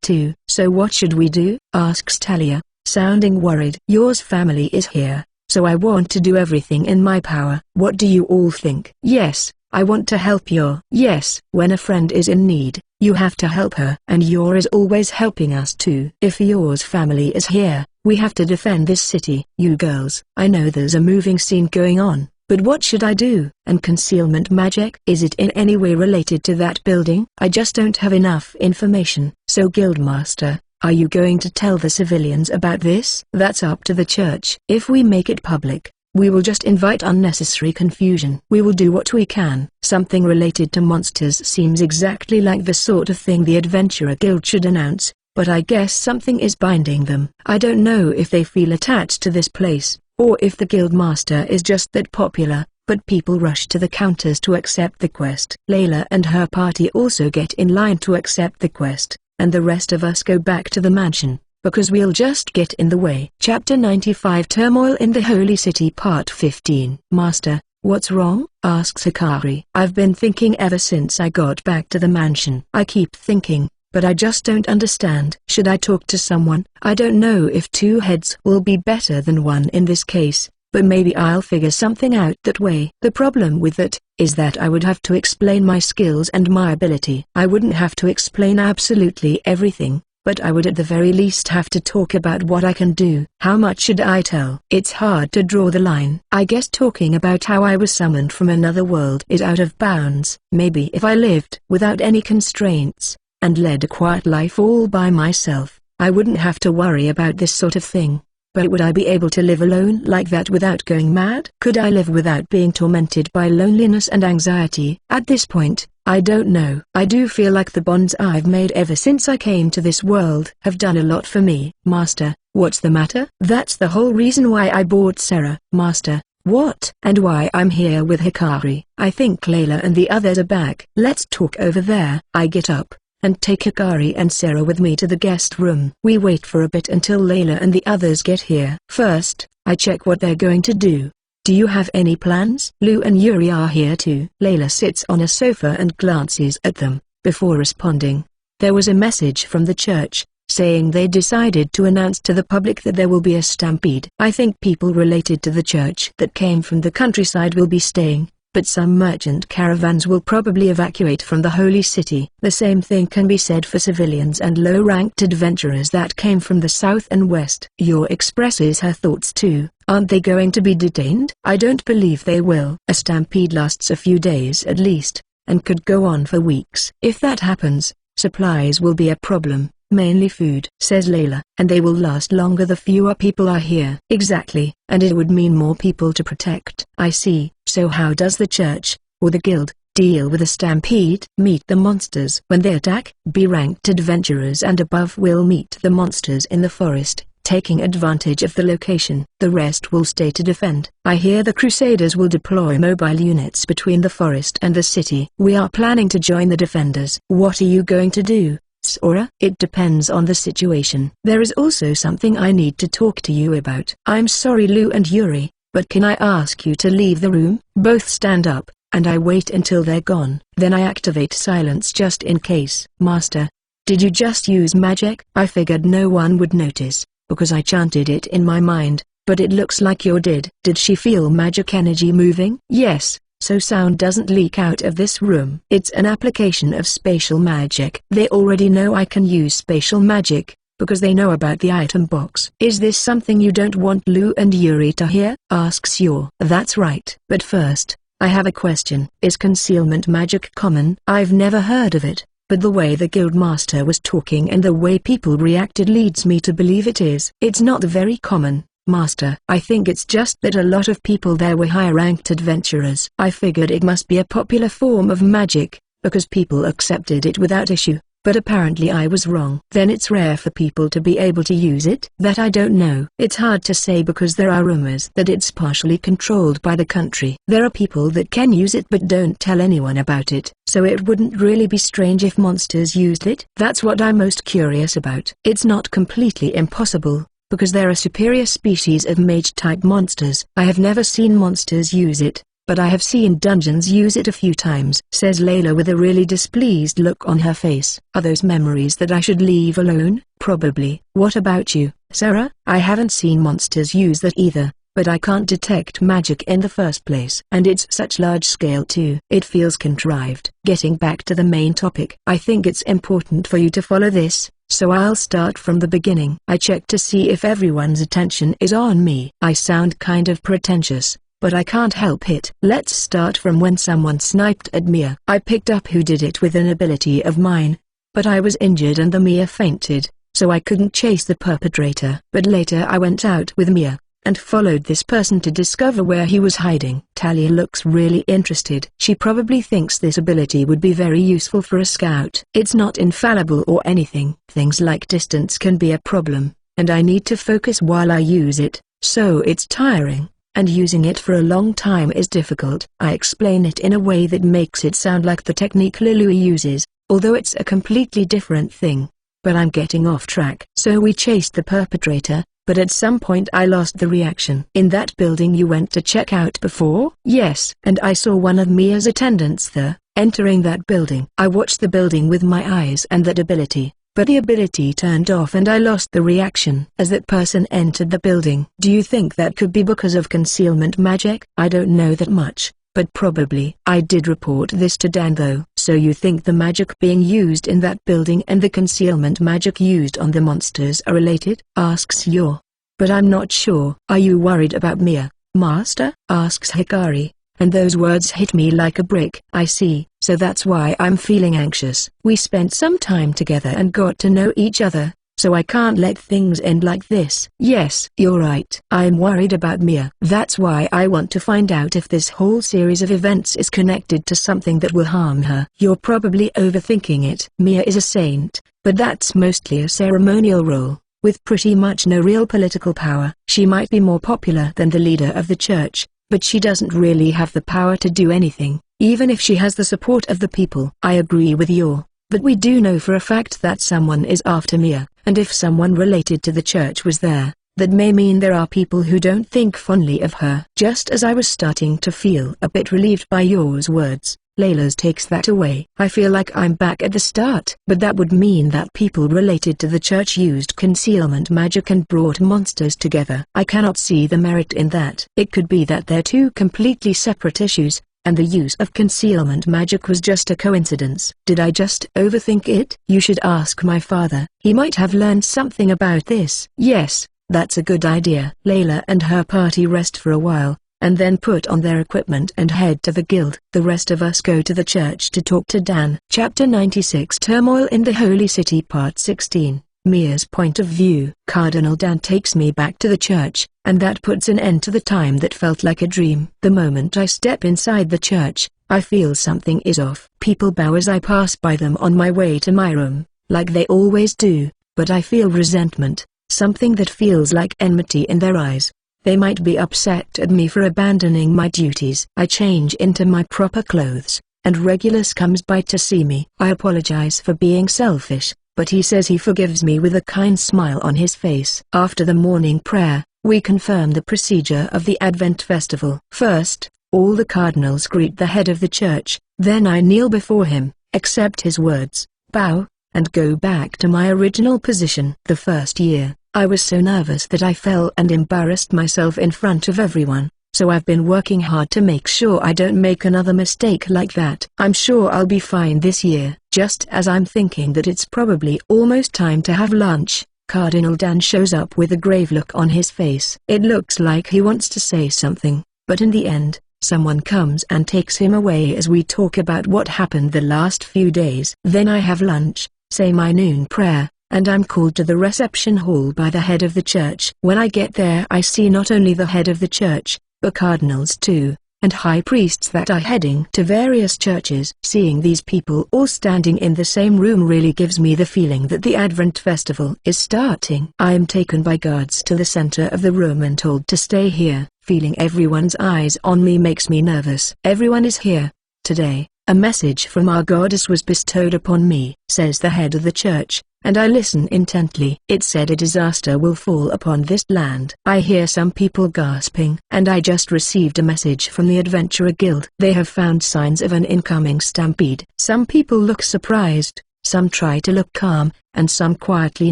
too. So what should we do? Asks Talia, sounding worried. Yours family is here, so I want to do everything in my power. What do you all think? Yes, I want to help your. Yes, when a friend is in need, you have to help her. And Yor is always helping us too. If Yor's family is here, we have to defend this city. You girls, I know there's a moving scene going on, but what should I do? And concealment magic? Is it in any way related to that building? I just don't have enough information. So Guildmaster, are you going to tell the civilians about this? That's up to the church. If we make it public, we will just invite unnecessary confusion. We will do what we can. Something related to monsters seems exactly like the sort of thing the Adventurer Guild should announce, but I guess something is binding them. I don't know if they feel attached to this place, or if the Guildmaster is just that popular, but people rush to the counters to accept the quest. Layla and her party also get in line to accept the quest, and the rest of us go back to the mansion, because we'll just get in the way. Chapter 95 Turmoil in the Holy City Part 15 Master, what's wrong? Asks Hikari. I've been thinking ever since I got back to the mansion. I keep thinking, but I just don't understand. Should I talk to someone? I don't know if two heads will be better than one in this case, but maybe I'll figure something out that way. The problem with it is that I would have to explain my skills and my ability. I wouldn't have to explain absolutely everything, but I would at the very least have to talk about what I can do. How much should I tell? It's hard to draw the line. I guess talking about how I was summoned from another world is out of bounds. Maybe if I lived without any constraints, and led a quiet life all by myself, I wouldn't have to worry about this sort of thing. But would I be able to live alone like that without going mad? Could I live without being tormented by loneliness and anxiety? At this point, I don't know. I do feel like the bonds I've made ever since I came to this world have done a lot for me. Master, what's the matter? That's the whole reason why I bought Sarah. Master, what? And why I'm here with Hikari. I think Layla and the others are back. Let's talk over there. I get up and take Hikari and Sarah with me to the guest room. We wait for a bit until Layla and the others get here. First, I check what they're going to do. Do you have any plans? Lou and Yuri are here too. Layla sits on a sofa and glances at them, before responding. There was a message from the church, saying they decided to announce to the public that there will be a stampede. I think people related to the church that came from the countryside will be staying, but some merchant caravans will probably evacuate from the holy city. The same thing can be said for civilians and low-ranked adventurers that came from the south and west. Yor expresses her thoughts too. Aren't they going to be detained? I don't believe they will. A stampede lasts a few days at least, and could go on for weeks. If that happens, supplies will be a problem, mainly food, says Layla, and they will last longer the fewer people are here. Exactly, and it would mean more people to protect. I see. So how does the church, or the guild, deal with a stampede? Meet the monsters. When they attack, B-ranked adventurers and above will meet the monsters in the forest, taking advantage of the location. The rest will stay to defend. I hear the Crusaders will deploy mobile units between the forest and the city. We are planning to join the defenders. What are you going to do, Sora? It depends on the situation. There is also something I need to talk to you about. I'm sorry Lou and Yuri, but can I ask you to leave the room? Both stand up, and I wait until they're gone. Then I activate silence just in case. Master, did you just use magic? I figured no one would notice, because I chanted it in my mind, but it looks like you did. Did she feel magic energy moving? Yes, so sound doesn't leak out of this room. It's an application of spatial magic. They already know I can use spatial magic, because they know about the item box. Is this something you don't want Lou and Yuri to hear? Asks Yor. That's right. But first, I have a question. Is concealment magic common? I've never heard of it, but the way the guildmaster was talking and the way people reacted leads me to believe it is. It's not very common, Master. I think it's just that a lot of people there were high-ranked adventurers. I figured it must be a popular form of magic, because people accepted it without issue. But apparently I was wrong. Then it's rare for people to be able to use it? That I don't know. It's hard to say because there are rumors that it's partially controlled by the country. There are people that can use it but don't tell anyone about it, so it wouldn't really be strange if monsters used it. That's what I'm most curious about. It's not completely impossible, because they're a superior species of mage-type monsters. I have never seen monsters use it, but I have seen dungeons use it a few times," says Layla with a really displeased look on her face. "Are those memories that I should leave alone?" "Probably." "What about you, Sarah?" "I haven't seen monsters use that either, but I can't detect magic in the first place. And it's such large scale too. It feels contrived." Getting back to the main topic, "I think it's important for you to follow this, so I'll start from the beginning. I check to see if everyone's attention is on me." I sound kind of pretentious, but I can't help it. "Let's start from when someone sniped at Mia. I picked up who did it with an ability of mine, but I was injured and the Mia fainted, so I couldn't chase the perpetrator. But later I went out with Mia, and followed this person to discover where he was hiding." Talia looks really interested. She probably thinks this ability would be very useful for a scout. "It's not infallible or anything. Things like distance can be a problem, and I need to focus while I use it, so it's tiring, and using it for a long time is difficult." I explain it in a way that makes it sound like the technique Lilui uses, although it's a completely different thing. But I'm getting off track. "So we chased the perpetrator, but at some point I lost the reaction." "In that building you went to check out before?" "Yes. And I saw one of Mia's attendants there, entering that building. I watched the building with my eyes and that ability, but the ability turned off and I lost the reaction as that person entered the building." "Do you think that could be because of concealment magic?" "I don't know that much, but probably." "I did report this to Dan though." "So you think the magic being used in that building and the concealment magic used on the monsters are related?" asks Yor. "But I'm not sure." "Are you worried about Mia, Master?" asks Hikari, and those words hit me like a brick. "I see, so that's why I'm feeling anxious. We spent some time together and got to know each other, so I can't let things end like this." "Yes, you're right. I'm worried about Mia. That's why I want to find out if this whole series of events is connected to something that will harm her." "You're probably overthinking it. Mia is a saint, but that's mostly a ceremonial role, with pretty much no real political power. She might be more popular than the leader of the church, but she doesn't really have the power to do anything, even if she has the support of the people." "I agree with you. But we do know for a fact that someone is after Mia, and if someone related to the church was there, that may mean there are people who don't think fondly of her." Just as I was starting to feel a bit relieved by Yor's words, Layla's takes that away. "I feel like I'm back at the start." "But that would mean that people related to the church used concealment magic and brought monsters together. I cannot see the merit in that." "It could be that they're two completely separate issues, and the use of concealment magic was just a coincidence." "Did I just overthink it?" "You should ask my father. He might have learned something about this." "Yes, that's a good idea." Layla and her party rest for a while, and then put on their equipment and head to the guild. The rest of us go to the church to talk to Dan. Chapter 96 Turmoil in the Holy City Part 16 Mia's point of view. Cardinal Dan takes me back to the church, and that puts an end to the time that felt like a dream. The moment I step inside the church, I feel something is off. People bow as I pass by them on my way to my room, like they always do, but I feel resentment, something that feels like enmity in their eyes. They might be upset at me for abandoning my duties. I change into my proper clothes, and Regulus comes by to see me. I apologize for being selfish, but he says he forgives me with a kind smile on his face. After the morning prayer, we confirm the procedure of the Advent festival. First, all the cardinals greet the head of the church, then I kneel before him, accept his words, bow, and go back to my original position. The first year, I was so nervous that I fell and embarrassed myself in front of everyone, so I've been working hard to make sure I don't make another mistake like that. I'm sure I'll be fine this year. Just as I'm thinking that it's probably almost time to have lunch, Cardinal Dan shows up with a grave look on his face. It looks like he wants to say something, but in the end, someone comes and takes him away as we talk about what happened the last few days. Then I have lunch, say my noon prayer, and I'm called to the reception hall by the head of the church. When I get there I see not only the head of the church, but cardinals too, and high priests that are heading to various churches. Seeing these people all standing in the same room really gives me the feeling that the Advent festival is starting. I am taken by guards to the center of the room and told to stay here. Feeling everyone's eyes on me makes me nervous. Everyone is here today, "A message from our goddess was bestowed upon me," says the head of the church, "and I listen intently. It said a disaster will fall upon this land." I hear some people gasping. "And I just received a message from the Adventurer Guild. They have found signs of an incoming stampede." Some people look surprised, some try to look calm, and some quietly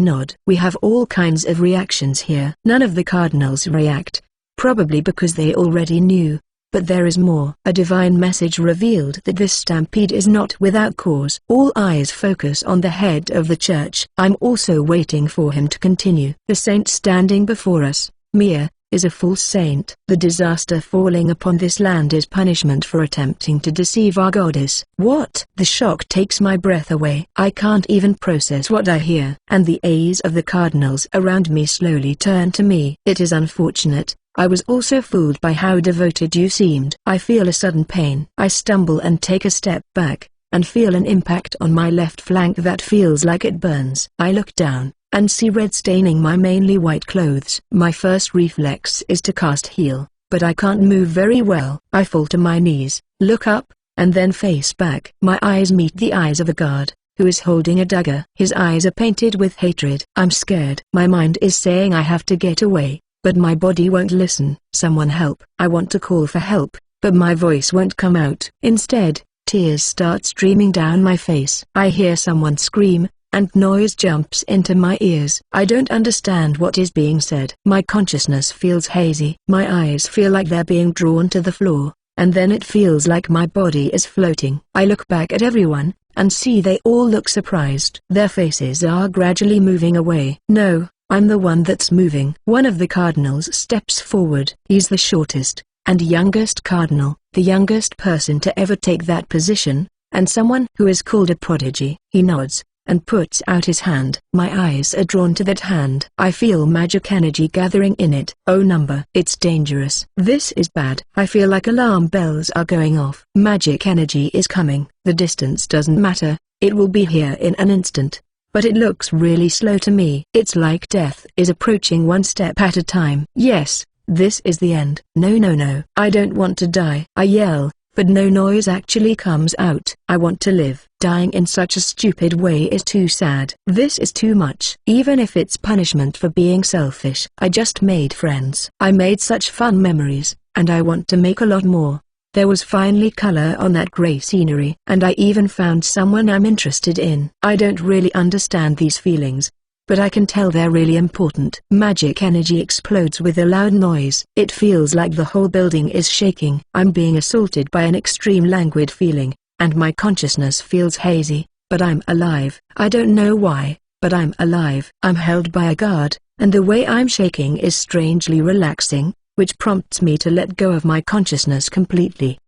nod. We have all kinds of reactions here. None of the cardinals react, probably because they already knew. But there is more. A divine message revealed that this stampede is not without cause. All eyes focus on the head of the church. I'm also waiting for him to continue. "The saint standing before us, Mia, is a false saint. The disaster falling upon this land is punishment for attempting to deceive our goddess." What? The shock takes my breath away. I can't even process what I hear. And the eyes of the cardinals around me slowly turn to me. "It is unfortunate. I was also fooled by how devoted you seemed." I feel a sudden pain. I stumble and take a step back, and feel an impact on my left flank that feels like it burns. I look down, and see red staining my mainly white clothes. My first reflex is to cast heal, but I can't move very well. I fall to my knees, look up, and then face back. My eyes meet the eyes of a guard, who is holding a dagger. His eyes are painted with hatred. I'm scared. My mind is saying I have to get away, but my body won't listen. "Someone help." I want to call for help, but my voice won't come out. Instead, tears start streaming down my face. I hear someone scream, and noise jumps into my ears. I don't understand what is being said. My consciousness feels hazy. My eyes feel like they're being drawn to the floor, and then it feels like my body is floating. I look back at everyone, and see they all look surprised. Their faces are gradually moving away. No, I'm the one that's moving. One of the cardinals steps forward. He's the shortest and youngest cardinal, the youngest person to ever take that position, and someone who is called a prodigy. He nods, and puts out his hand. My eyes are drawn to that hand. I feel magic energy gathering in it. Oh number. It's dangerous. This is bad. I feel like alarm bells are going off. Magic energy is coming. The distance doesn't matter, it will be here in an instant. But it looks really slow to me. It's like death is approaching one step at a time. Yes, this is the end. No no no. I don't want to die. I yell, but no noise actually comes out. I want to live. Dying in such a stupid way is too sad. This is too much. Even if it's punishment for being selfish. I just made friends. I made such fun memories, and I want to make a lot more. There was finally color on that gray scenery, and I even found someone I'm interested in. I don't really understand these feelings, but I can tell they're really important. Magic energy explodes with a loud noise. It feels like the whole building is shaking. I'm being assaulted by an extreme languid feeling, and my consciousness feels hazy, but I'm alive. I don't know why, but I'm alive. I'm held by a guard, and the way I'm shaking is strangely relaxing, which prompts me to let go of my consciousness completely.